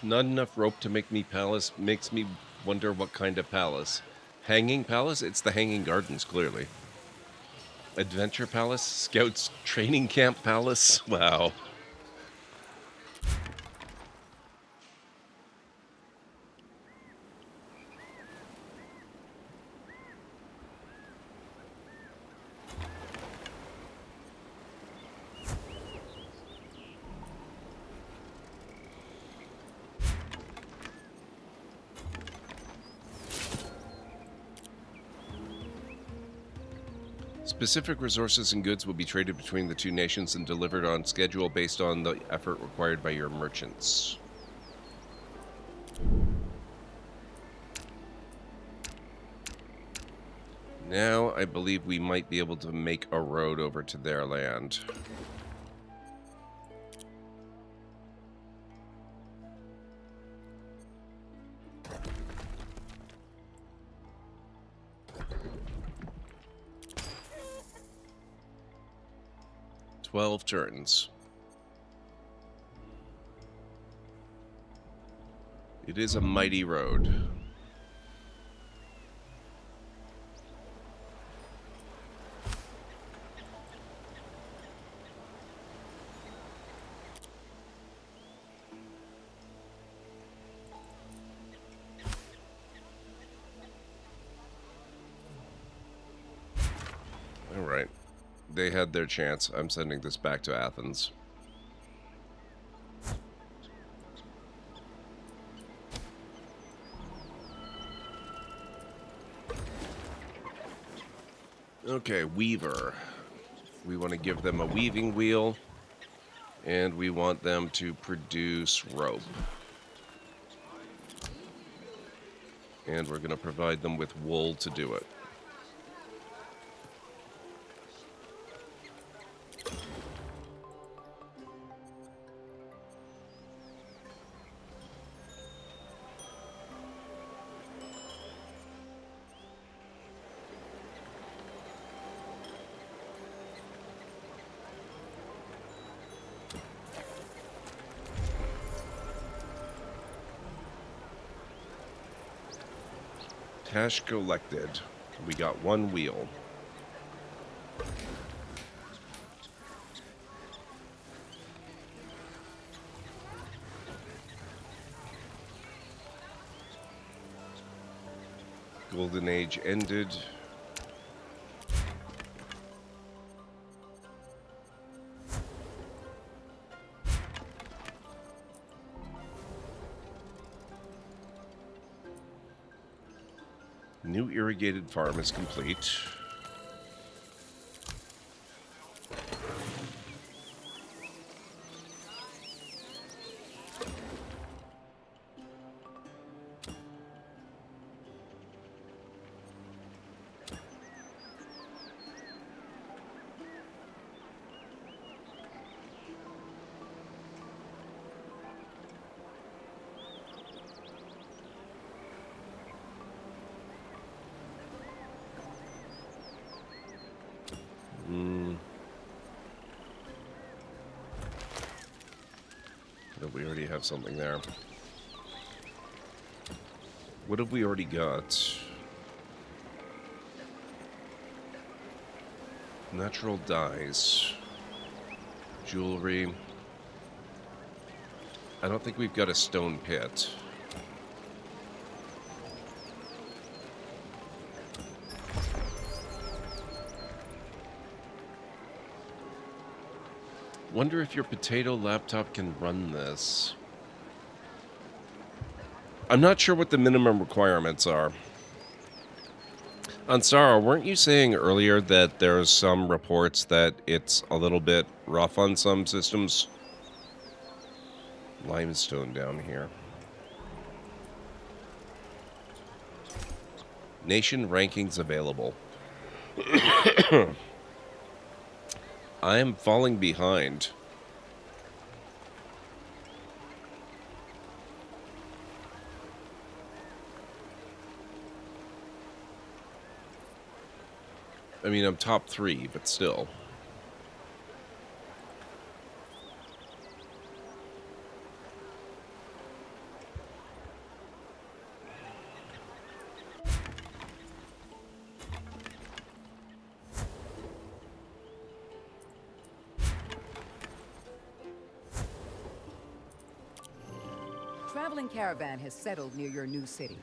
Not enough rope to make me palace makes me wonder what kind of palace. Hanging palace? It's the Hanging Gardens, clearly. Adventure palace? Scouts training camp palace? Wow. Specific resources and goods will be traded between the two nations and delivered on schedule based on the effort required by your merchants. Now, I believe we might be able to make a road over to their land. Twelve turns. It is a mighty road. All right. They had their chance. I'm sending this back to Athens. Okay, weaver. We want to give them a weaving wheel, and we want them to produce rope. And we're going to provide them with wool to do it. Cash collected. We got one wheel. Golden Age ended. New irrigated farm is complete. We already have something there. What have we already got? Natural dyes. Jewelry. I don't think we've got a stone pit. Wonder if your potato laptop can run this. I'm not sure what the minimum requirements are. Ansara, weren't you saying earlier that there's some reports that it's a little bit rough on some systems? Limestone down here. Nation rankings available. I am falling behind. I mean, I'm top 3, but still. Traveling caravan has settled near your new city.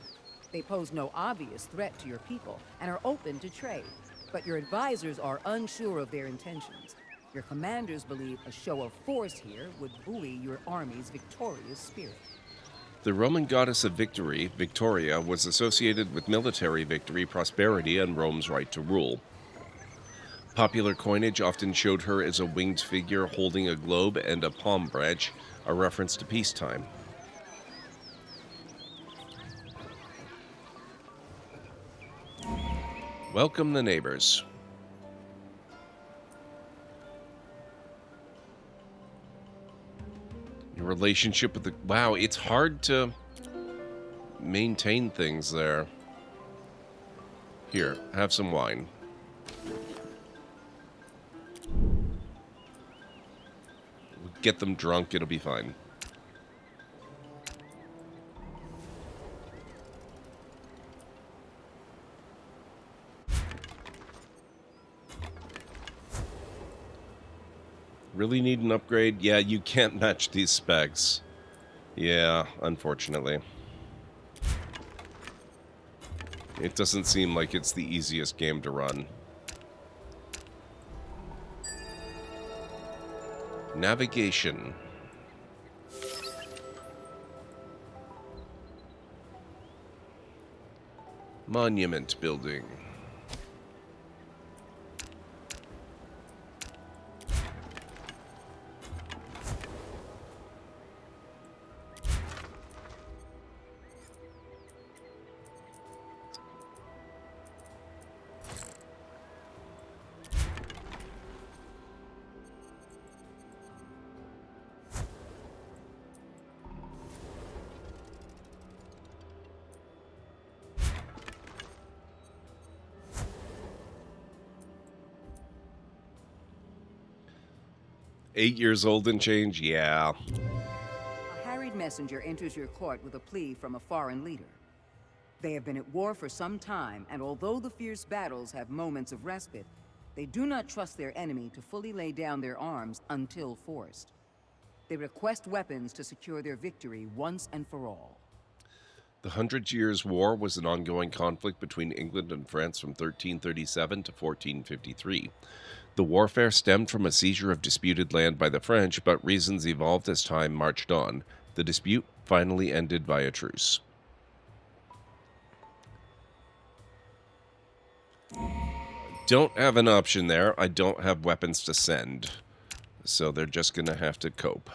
They pose no obvious threat to your people and are open to trade. But your advisors are unsure of their intentions. Your commanders believe a show of force here would buoy your army's victorious spirit. The Roman goddess of victory, Victoria, was associated with military victory, prosperity, and Rome's right to rule. Popular coinage often showed her as a winged figure holding a globe and a palm branch, a reference to peacetime. Welcome the neighbors. Your relationship with the... Wow, it's hard to maintain things there. Here, have some wine. Get them drunk, it'll be fine. Really need an upgrade? Yeah, you can't match these specs. Yeah, unfortunately. It doesn't seem like it's the easiest game to run. Navigation. Monument building. $8 old and change, yeah. A harried messenger enters your court with a plea from a foreign leader. They have been at war for some time, and although the fierce battles have moments of respite, they do not trust their enemy to fully lay down their arms until forced. They request weapons to secure their victory once and for all. The 100 Years' War was an ongoing conflict between England and France from 1337 to 1453. The warfare stemmed from a seizure of disputed land by the French, but reasons evolved as time marched on. The dispute finally ended by a truce. Don't have an option there. I don't have weapons to send. So they're just going to have to cope.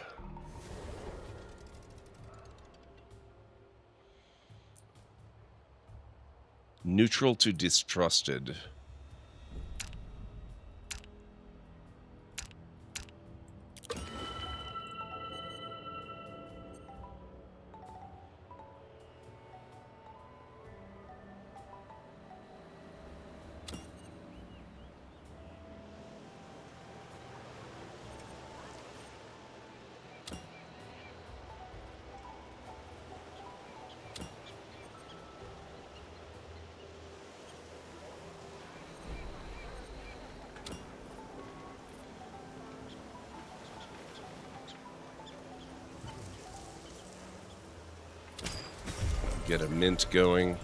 Neutral to distrusted. Get a mint going.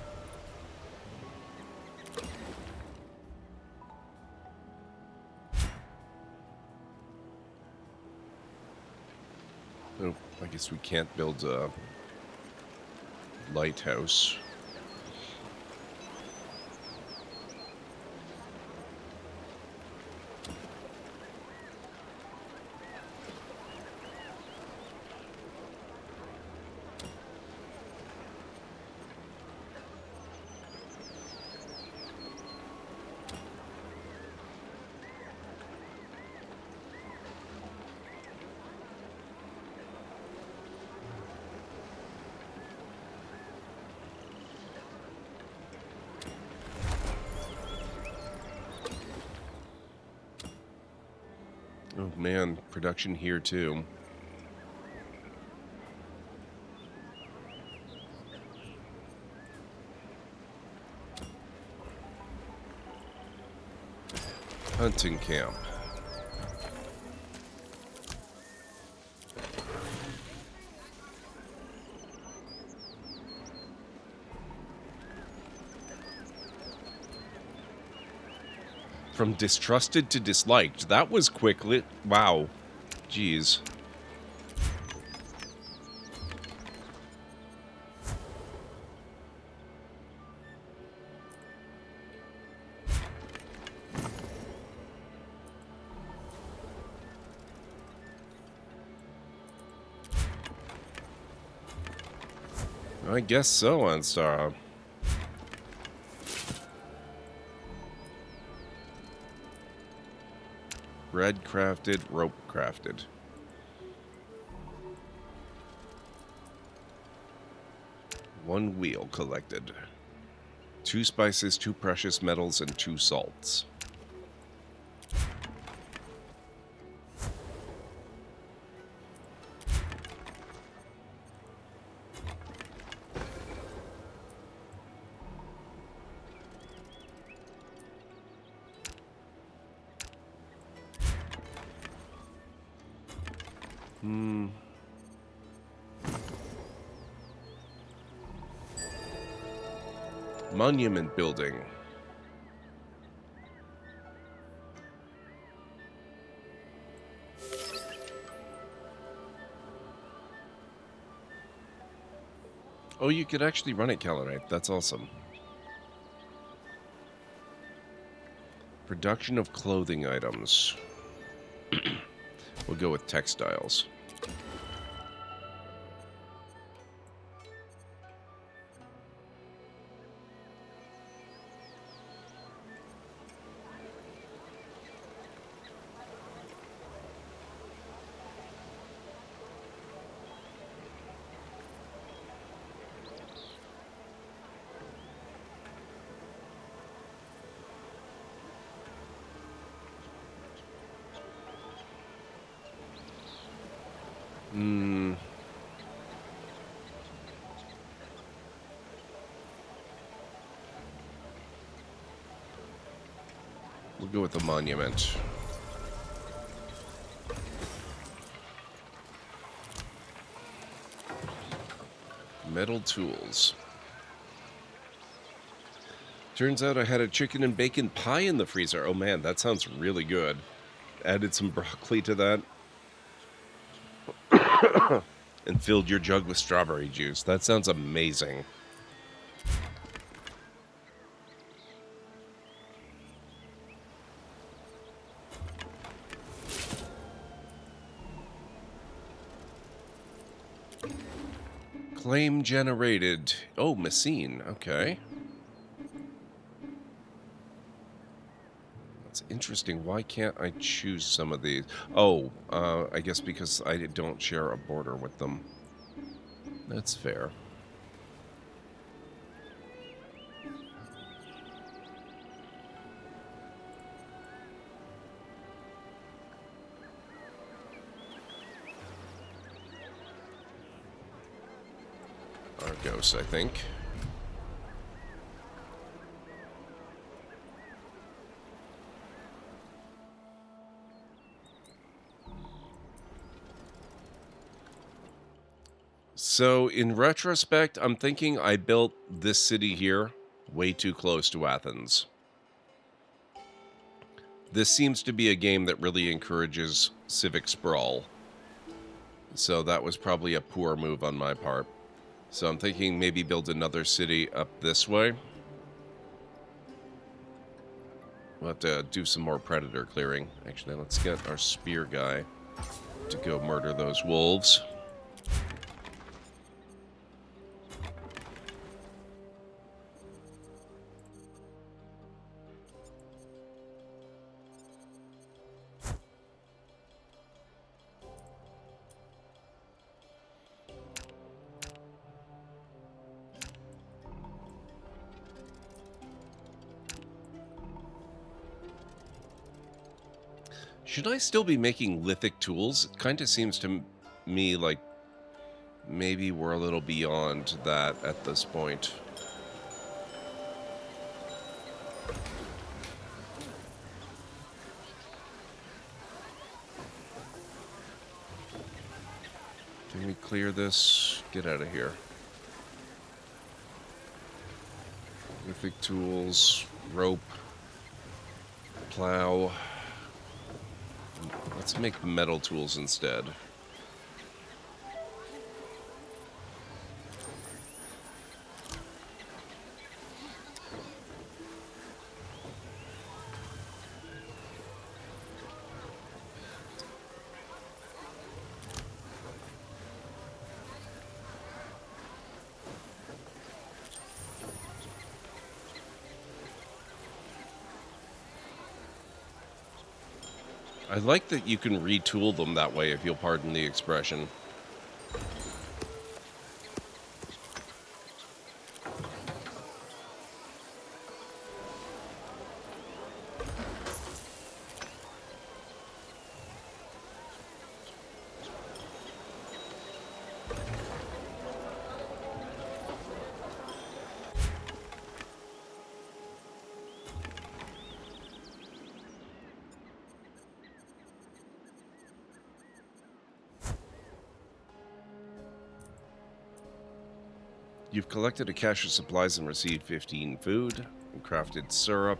Oh, I guess we can't build a lighthouse. Oh man, production here too. Hunting camp. From distrusted to disliked. That was quickly. Wow. Jeez. I guess so, Ansara. Bread crafted, rope crafted. One wheel collected. 2 spices, 2 precious metals, and 2 salts. Monument building. Oh, you could actually run it Calinite. That's awesome. Production of clothing items. We'll go with textiles. We'll go with the monument. Metal tools. Turns out I had a chicken and bacon pie in the freezer. Oh man, that sounds really good. Added some broccoli to that. And filled your jug with strawberry juice. That sounds amazing. Claim generated. Oh, Messine. Okay. That's interesting. Why can't I choose some of these? Oh, I guess because I don't share a border with them. That's fair. Argos, I think. So, in retrospect, I'm thinking I built this city here way too close to Athens. This seems to be a game that really encourages civic sprawl. So that was probably a poor move on my part. So I'm thinking maybe build another city up this way. We'll have to do some more predator clearing. Actually, let's get our spear guy to go murder those wolves. Should I still be making lithic tools? It kind of seems to me like maybe we're a little beyond that at this point. Can we clear this? Get out of here. Lithic tools, rope, plow. Let's make metal tools instead. I like that you can retool them that way, if you'll pardon the expression. You've collected a cache of supplies and received 15 food, and crafted syrup.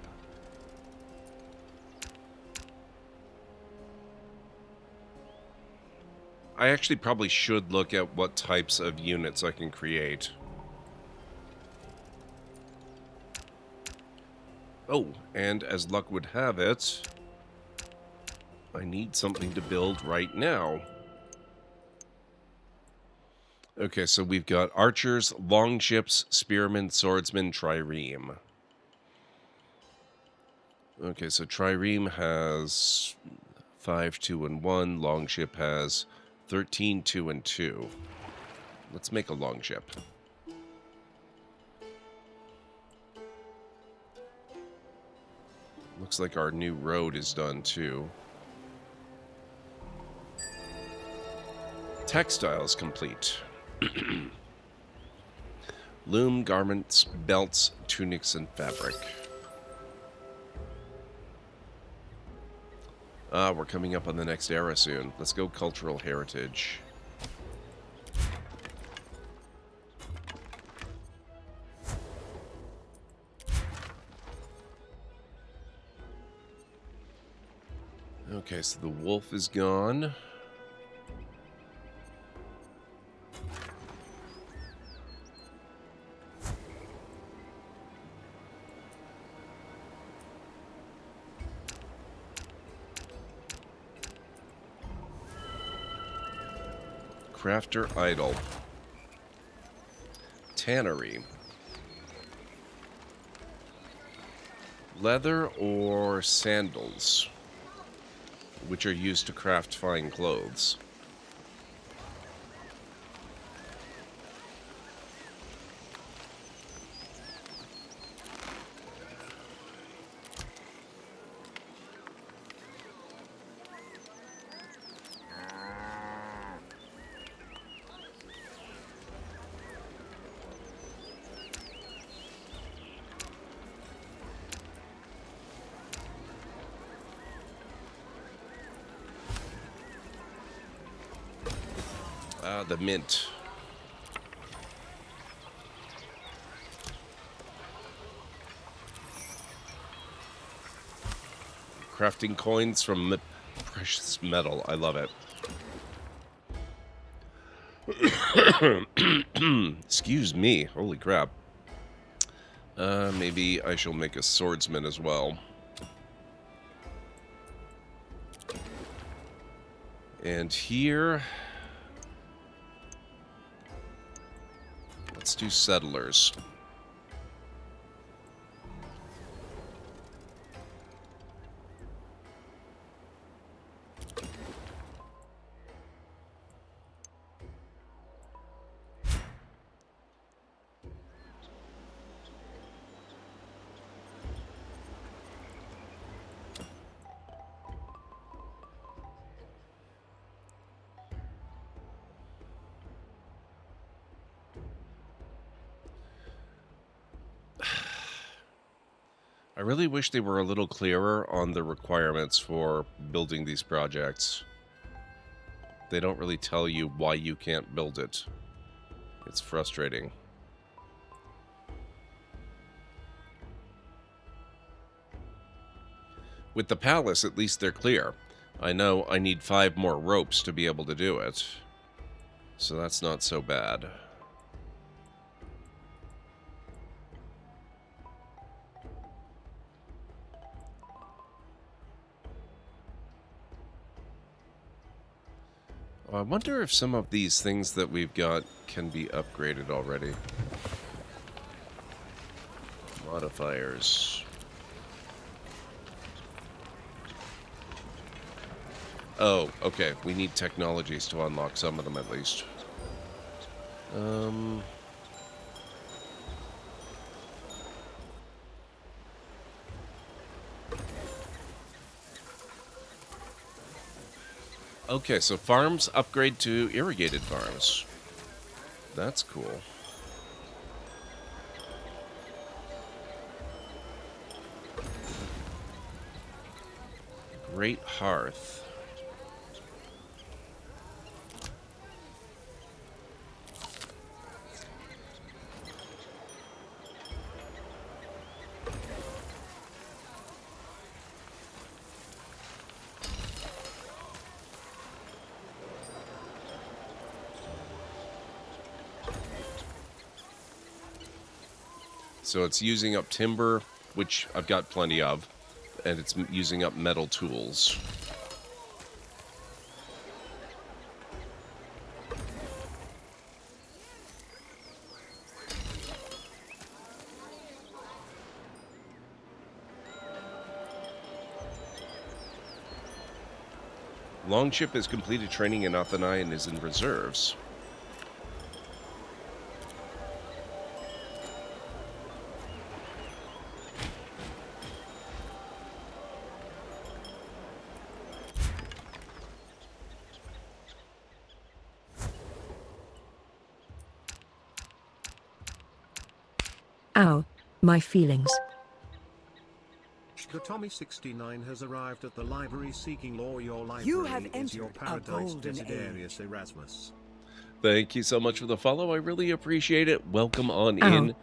I actually probably should look at what types of units I can create. Oh, and as luck would have it, I need something to build right now. Okay, so we've got archers, longships, spearmen, swordsmen, trireme. Okay, so trireme has 5, 2, and 1. Longship has 13, 2, and 2. Let's make a longship. Looks like our new road is done too. Textiles complete. Loom, garments, belts, tunics, and fabric. We're coming up on the next era soon. Let's go cultural heritage. Okay, so the wolf is gone. Crafter idle. Tannery. Leather or sandals, which are used to craft fine clothes. The mint. Crafting coins from precious metal. I love it. Excuse me. Holy crap. Maybe I shall make a swordsman as well. And here... let's do settlers. I really wish they were a little clearer on the requirements for building these projects. They don't really tell you why you can't build it. It's frustrating. With the palace, at least they're clear. I know I need 5 more ropes to be able to do it. So that's not so bad. I wonder if some of these things that we've got can be upgraded already. Modifiers. Oh, okay. We need technologies to unlock some of them at least. Okay, so farms upgrade to irrigated farms. That's cool. Great hearth. So it's using up timber, which I've got plenty of, and it's using up metal tools. Longship has completed training in Athenai and is in reserves. Ow, my feelings. The Tommy69 has arrived at the library seeking law. Your library You have is your entered a paradise. golden Desiderius Erasmus. Thank you so much for the follow. I really appreciate it. Welcome on Ow, in.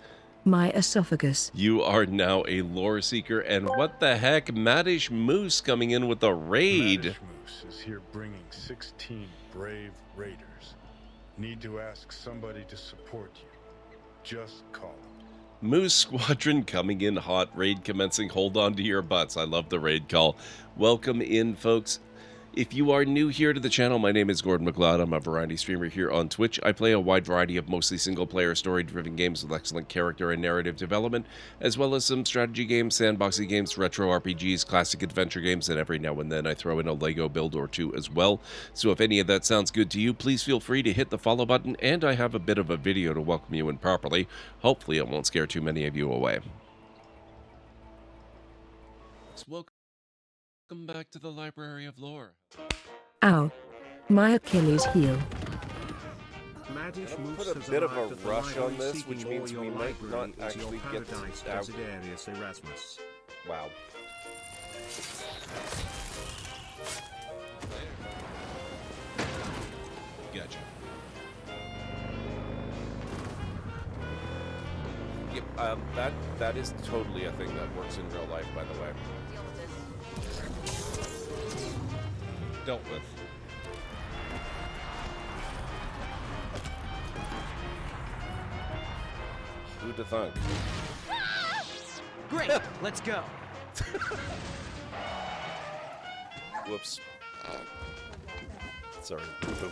my esophagus. You are now a lore seeker, and what the heck? MadishMoose coming in with a raid. MadishMoose is here bringing 16 brave raiders. Need to ask somebody to support you. Just call them. Moose Squadron coming in hot. Raid commencing. Hold on to your butts. I love the raid call. Welcome in, folks. If you are new here to the channel, my name is GordMcLeod. I'm a variety streamer here on Twitch. I play a wide variety of mostly single-player, story-driven games with excellent character and narrative development, as well as some strategy games, sandboxy games, retro RPGs, classic adventure games, and every now and then I throw in a Lego build or two as well. So if any of that sounds good to you, please feel free to hit the follow button, and I have a bit of a video to welcome you in properly. Hopefully it won't scare too many of you away. Welcome back to the Library of Lore. Ow, my Achilles heel. MadishMoose Put a has bit of a arrived at the rush on library this, seeking which law. means Your we might library not is your actually get paradise. out. Desiderius Erasmus. Wow. Gotcha. Yep, that is totally a thing that works in real life, by the way. Dealt with. Who'd have thunk? Great, let's go. Whoops. Sorry. Boo-boo.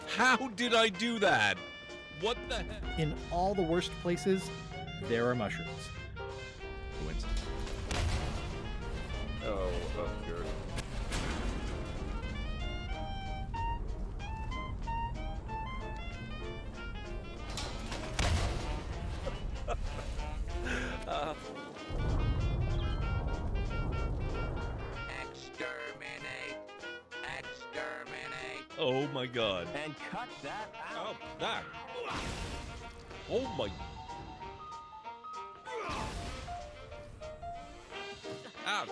How did I do that? What the heck? In all the worst places, there are mushrooms. Oh, good. Oh my god. And cut that out. Oh, that. Oh my. Ow.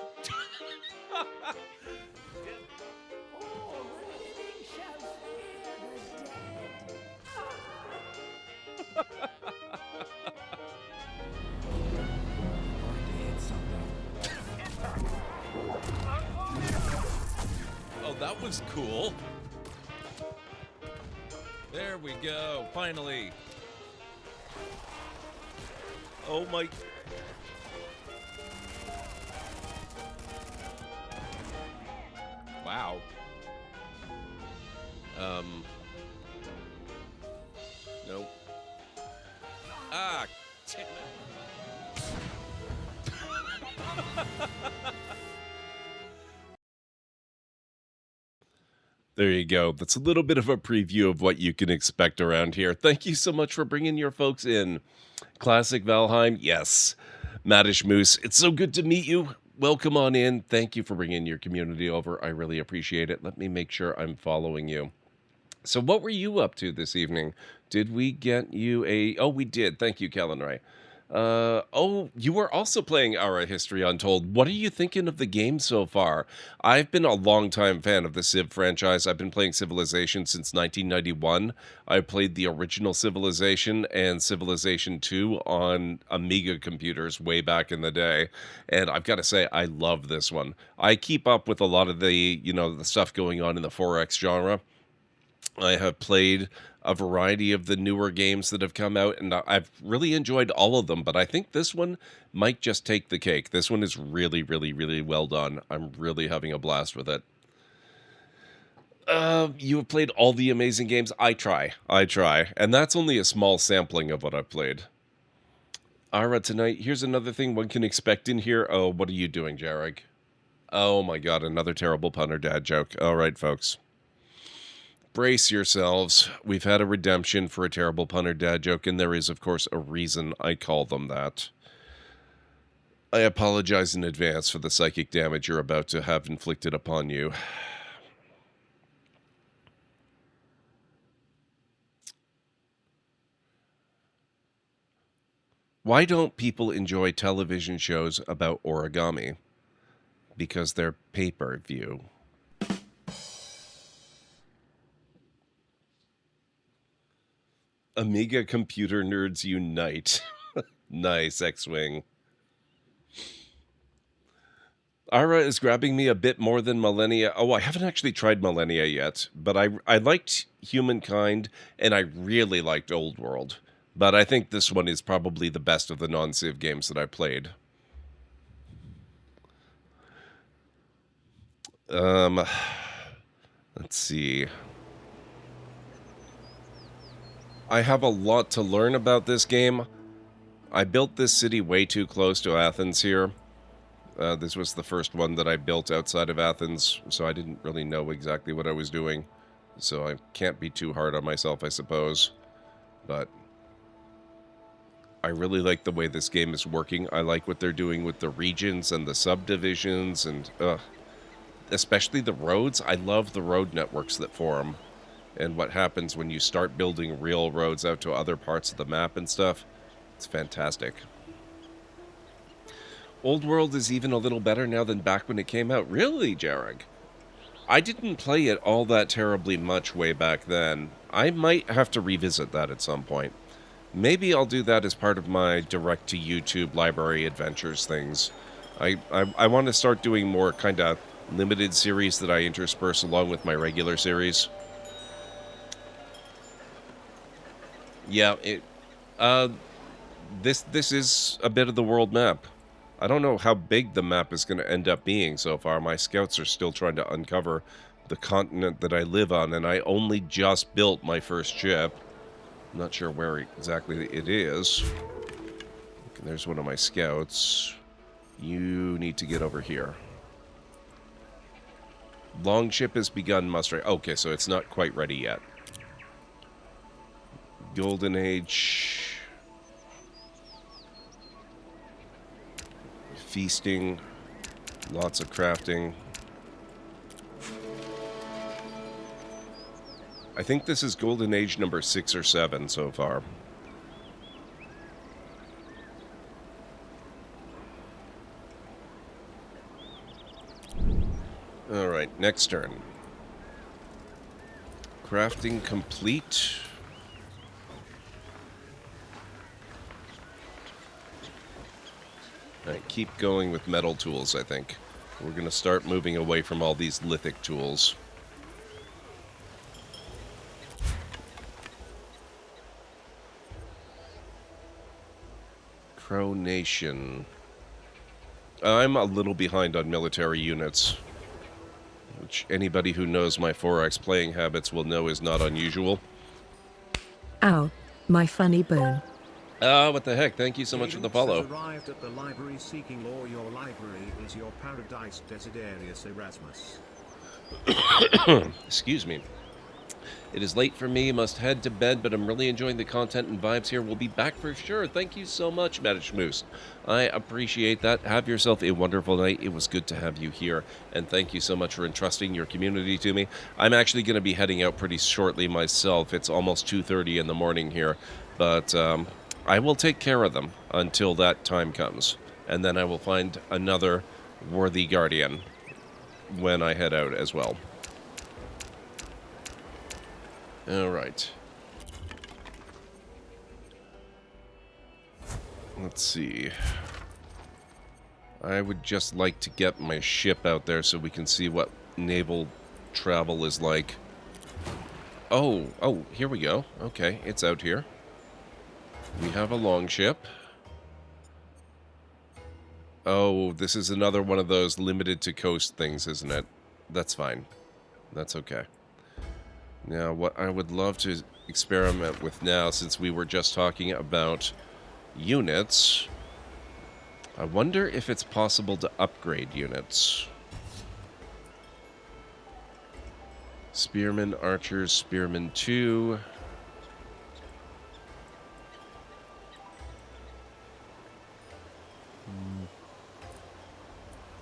Oh, that was cool. There we go. Finally. Oh my. Wow. Nope. Ah, damn it. There you go. That's a little bit of a preview of what you can expect around here. Thank you so much for bringing your folks in. Classic Valheim, yes. MadishMoose, it's so good to meet you. Welcome on in. Thank you for bringing your community over. I really appreciate it. Let me make sure I'm following you. So what were you up to this evening? Did we get you a... Oh, we did. Thank you, Kellen Ray. Oh, you were also playing Our History Untold. What are you thinking of the game so far? I've been a longtime fan of the Civ franchise. I've been playing Civilization since 1991. I played the original Civilization and Civilization 2 on Amiga computers way back in the day. And I've got to say, I love this one. I keep up with a lot of the, the stuff going on in the 4X genre. I have played a variety of the newer games that have come out, and I've really enjoyed all of them, but I think this one might just take the cake. This one is really, really, really well done. I'm really having a blast with it. You have played all the amazing games? I try. And that's only a small sampling of what I've played. Ara, tonight, here's another thing one can expect in here. Oh, what are you doing, Jarek? Oh my god, another terrible punter dad joke. All right, folks. Brace yourselves. We've had a redemption for a terrible punter dad joke, and there is, of course, a reason I call them that. I apologize in advance for the psychic damage you're about to have inflicted upon you. Why don't people enjoy television shows about origami? Because they're pay-per-view. Amiga computer nerds unite. Nice, X-Wing. Ara is grabbing me a bit more than Millennia. Oh, I haven't actually tried Millennia yet, but I liked Humankind, and I really liked Old World. But I think this one is probably the best of the non-Civ games that I played. Let's see. I have a lot to learn about this game. I built this city way too close to Athens here. This was the first one that I built outside of Athens, so I didn't really know exactly what I was doing. So I can't be too hard on myself, I suppose. But I really like the way this game is working. I like what they're doing with the regions and the subdivisions, and especially the roads. I love the road networks that form, and what happens when you start building real roads out to other parts of the map and stuff. It's fantastic. Old World is even a little better now than back when it came out. Really, Jarek? I didn't play it all that terribly much way back then. I might have to revisit that at some point. Maybe I'll do that as part of my direct-to-YouTube library adventures things. I want to start doing more kind of limited series that I intersperse along with my regular series. Yeah, this is a bit of the world map. I don't know how big the map is going to end up being so far. My scouts are still trying to uncover the continent that I live on, and I only just built my first ship. I'm not sure where exactly it is. Okay, there's one of my scouts. You need to get over here. Longship has begun mustering. Okay, so it's not quite ready yet. Golden Age. Feasting. Lots of crafting. I think this is Golden Age number 6 or 7 so far. Alright, next turn. Crafting complete. Alright, keep going with metal tools, I think. We're going to start moving away from all these lithic tools. Crow Nation. I'm a little behind on military units, which anybody who knows my 4X playing habits will know is not unusual. Ow, my funny bone. What the heck? Thank you so much for the follow. Arrived at the library seeking law. Your library is your paradise, Desiderius Erasmus. Excuse me. It is late for me, must head to bed, but I'm really enjoying the content and vibes here. We'll be back for sure. Thank you so much, MadishMoose. I appreciate that. Have yourself a wonderful night. It was good to have you here, and thank you so much for entrusting your community to me. I'm actually going to be heading out pretty shortly myself. It's almost 2:30 in the morning here, but I will take care of them until that time comes, and then I will find another worthy guardian when I head out as well. All right. Let's see. I would just like to get my ship out there so we can see what naval travel is like. Oh, here we go. Okay, it's out here. We have a longship. Oh, this is another one of those limited to coast things, isn't it? That's fine. That's okay. Now, what I would love to experiment with now, since we were just talking about units, I wonder if it's possible to upgrade units. Spearmen, archers, spearmen 2.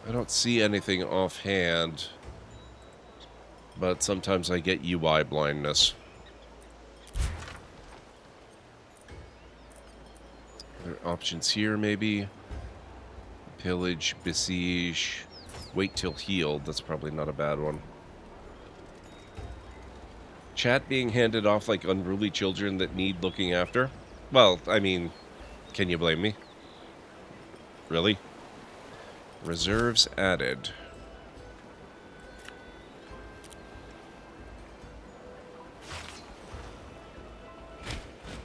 I don't see anything offhand, but sometimes I get UI blindness. Are there options here, maybe? Pillage, besiege, wait till healed. That's probably not a bad one. Chat being handed off like unruly children that need looking after? Well, I mean, can you blame me? Really? Reserves added.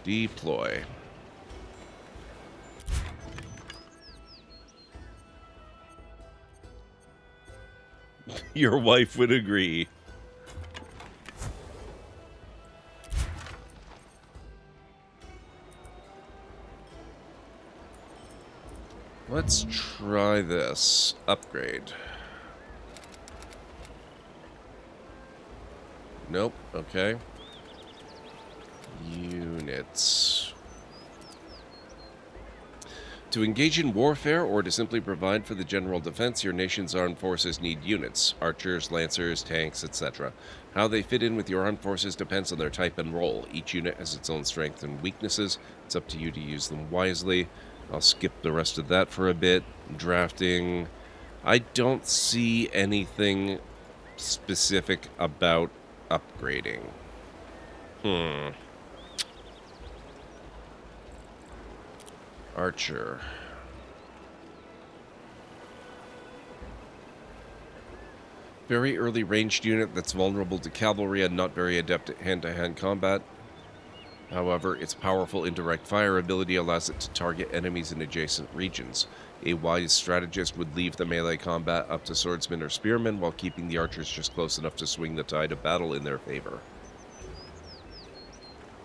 Deploy. Your wife would agree. Let's try this. Upgrade. Nope. Okay. Units. To engage in warfare or to simply provide for the general defense, your nation's armed forces need units. Archers, lancers, tanks, etc. How they fit in with your armed forces depends on their type and role. Each unit has its own strengths and weaknesses. It's up to you to use them wisely. I'll skip the rest of that for a bit. Drafting. I don't see anything specific about upgrading. Archer. Very early ranged unit that's vulnerable to cavalry and not very adept at hand-to-hand combat. However, its powerful indirect fire ability allows it to target enemies in adjacent regions. A wise strategist would leave the melee combat up to swordsmen or spearmen while keeping the archers just close enough to swing the tide of battle in their favor.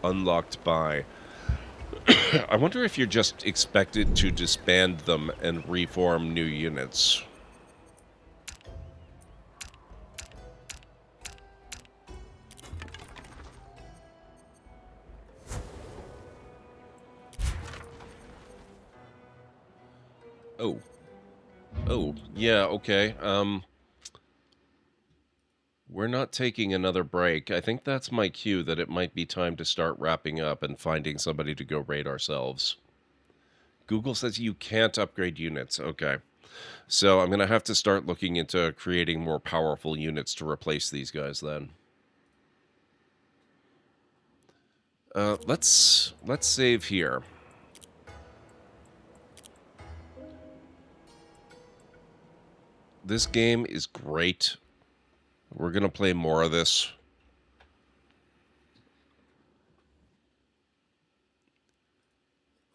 Unlocked by... I wonder if you're just expected to disband them and reform new units. Oh, yeah, okay. We're not taking another break. I think that's my cue that it might be time to start wrapping up and finding somebody to go raid ourselves. Google says you can't upgrade units. Okay. So I'm going to have to start looking into creating more powerful units to replace these guys then. Let's save here. This game is great. We're going to play more of this.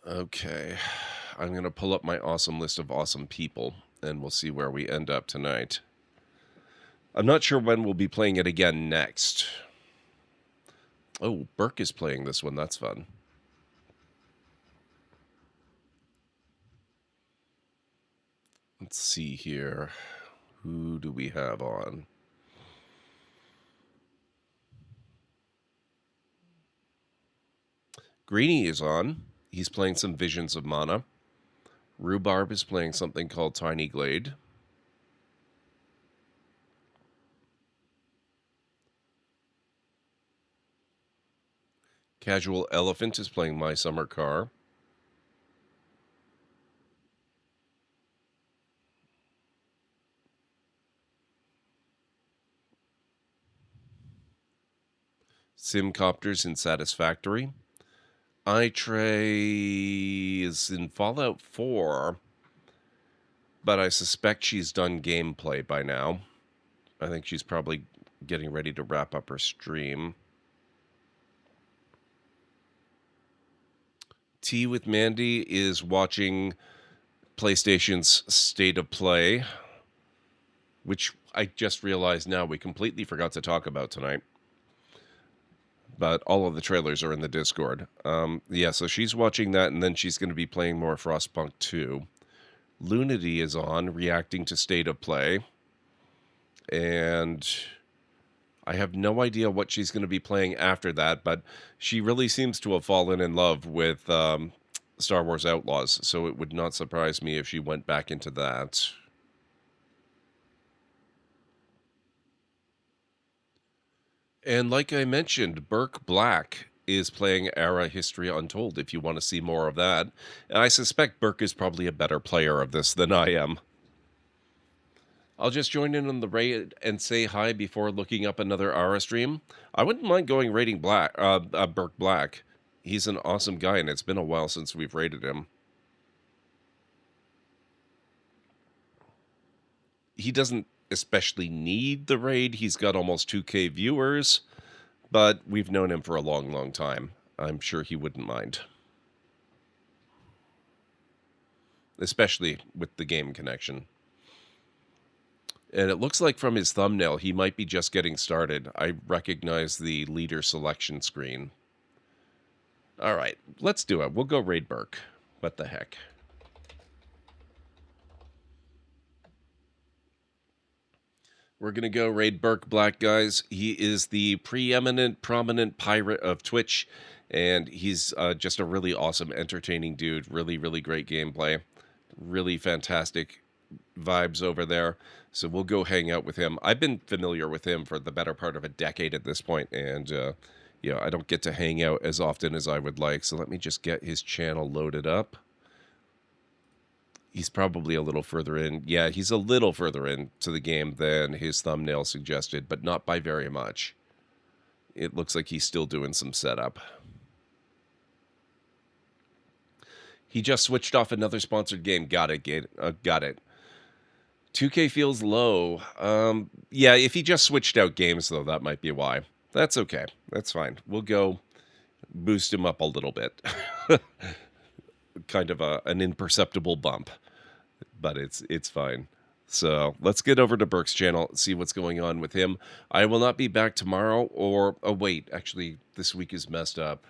Okay. I'm going to pull up my awesome list of awesome people, and we'll see where we end up tonight. I'm not sure when we'll be playing it again next. Oh, Burke is playing this one. That's fun. Let's see here. Who do we have on? Greenie is on. He's playing some Visions of Mana. Rhubarb is playing something called Tiny Glade. Casual Elephant is playing My Summer Car. Simcopter's in Satisfactory. iTrey is in Fallout 4, but I suspect she's done gameplay by now. I think she's probably getting ready to wrap up her stream. Tea with Mandy is watching PlayStation's State of Play, which I just realized now we completely forgot to talk about tonight. But all of the trailers are in the Discord. Yeah, so she's watching that, and then she's going to be playing more Frostpunk 2. Lunity is on, reacting to State of Play. And I have no idea what she's going to be playing after that, but she really seems to have fallen in love with Star Wars Outlaws, so it would not surprise me if she went back into that. And like I mentioned, Burke Black is playing Era History Untold if you want to see more of that. And I suspect Burke is probably a better player of this than I am. I'll just join in on the raid and say hi before looking up another Ara stream. I wouldn't mind going raiding Burke Black. He's an awesome guy, and it's been a while since we've raided him. He doesn't especially need the raid. He's got almost 2K viewers, but we've known him for a long, long time. I'm sure he wouldn't mind. Especially with the game connection. And it looks like from his thumbnail, he might be just getting started. I recognize the leader selection screen. All right, let's do it. We'll go raid Burke. What the heck? We're going to go raid Burke Black, guys. He is the preeminent, prominent pirate of Twitch, and he's just a really awesome, entertaining dude. Really, really great gameplay. Really fantastic vibes over there. So we'll go hang out with him. I've been familiar with him for the better part of a decade at this point, and you know, I don't get to hang out as often as I would like. So let me just get his channel loaded up. He's probably a little further in. Yeah, he's a little further into the game than his thumbnail suggested, but not by very much. It looks like he's still doing some setup. He just switched off another sponsored game. Got it. Got it. 2K feels low. Yeah, if he just switched out games, though, that might be why. That's okay. That's fine. We'll go boost him up a little bit. Kind of an imperceptible bump, but it's fine. So let's get over to Burke's channel, see what's going on with him. I will not be back tomorrow, or oh wait, actually this week is messed up.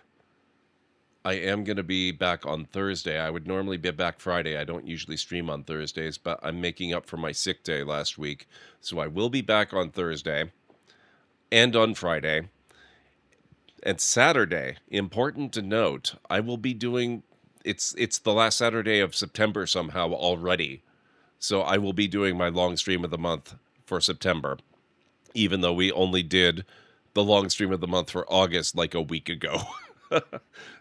I am going to be back on Thursday. I would normally be back Friday. I don't usually stream on Thursdays, but I'm making up for my sick day last week. So I will be back on Thursday and on Friday. And Saturday, important to note, I will be doing, it's the last Saturday of September somehow already. So I will be doing my long stream of the month for September, even though we only did the long stream of the month for August like a week ago.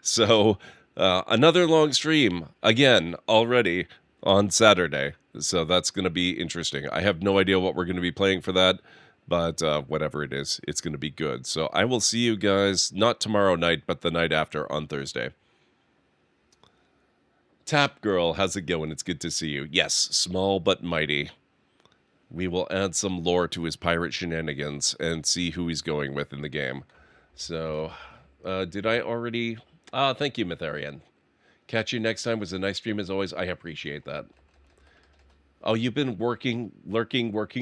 So another long stream again already on Saturday. So that's going to be interesting. I have no idea what we're going to be playing for that, but whatever it is, it's going to be good. So I will see you guys not tomorrow night, but the night after on Thursday. Tap Girl, how's it going? It's good to see you. Yes, small but mighty. We will add some lore to his pirate shenanigans and see who he's going with in the game. So, did I already... thank you, Mytharian. Catch you next time. Was a nice stream as always. I appreciate that. Oh, you've been working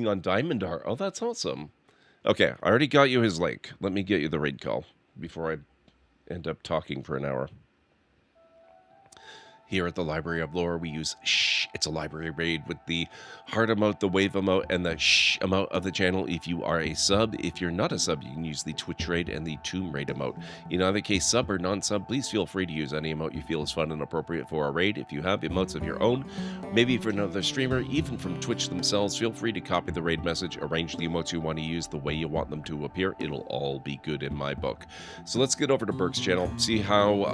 on Diamond Heart. Oh, that's awesome. Okay, I already got you his link. Let me get you the raid call before I end up talking for an hour. Here at the Library of Lore, we use shh. It's a library raid with the heart emote, the wave emote, and the shh emote of the channel if you are a sub. If you're not a sub, you can use the Twitch raid and the Tomb raid emote. In either case, sub or non-sub, please feel free to use any emote you feel is fun and appropriate for a raid. If you have emotes of your own, maybe for another streamer, even from Twitch themselves, feel free to copy the raid message, arrange the emotes you want to use the way you want them to appear. It'll all be good in my book. So let's get over to Burke's channel, see how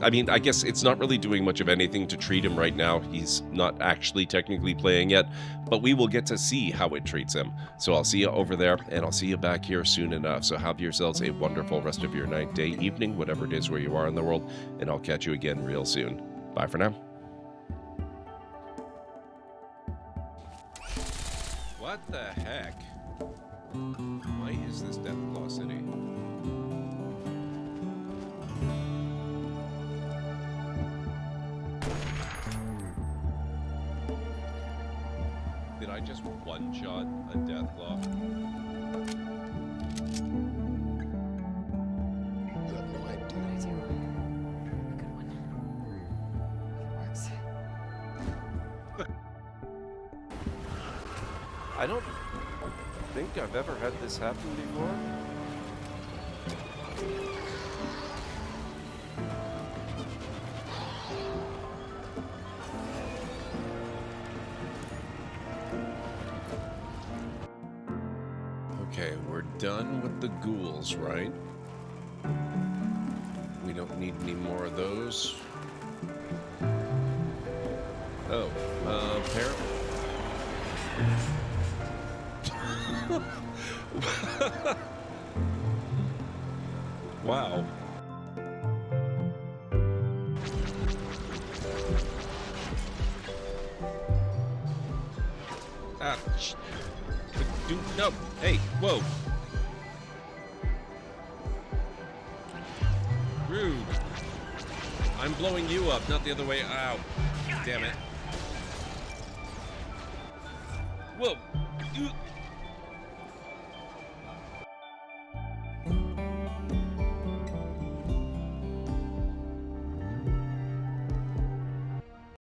I mean, I guess it's not really doing much of anything to treat him right now. He's not actually technically playing yet, but we will get to see how it treats him. So I'll see you over there, and I'll see you back here soon enough. So have yourselves a wonderful rest of your night, day, evening, whatever it is where you are in the world, and I'll catch you again real soon. Bye for now. What the heck? Why is this Deathclaw City? Did I just one-shot a deathlock? You have no idea. I do. A good one. It works. I don't think I've ever had this happen before. Okay, we're done with the ghouls, right? We don't need any more of those. Oh, apparently. Wow. Ah, dude, no. Hey, whoa. Rude. I'm blowing you up, not the other way. Ow. Damn it. Whoa.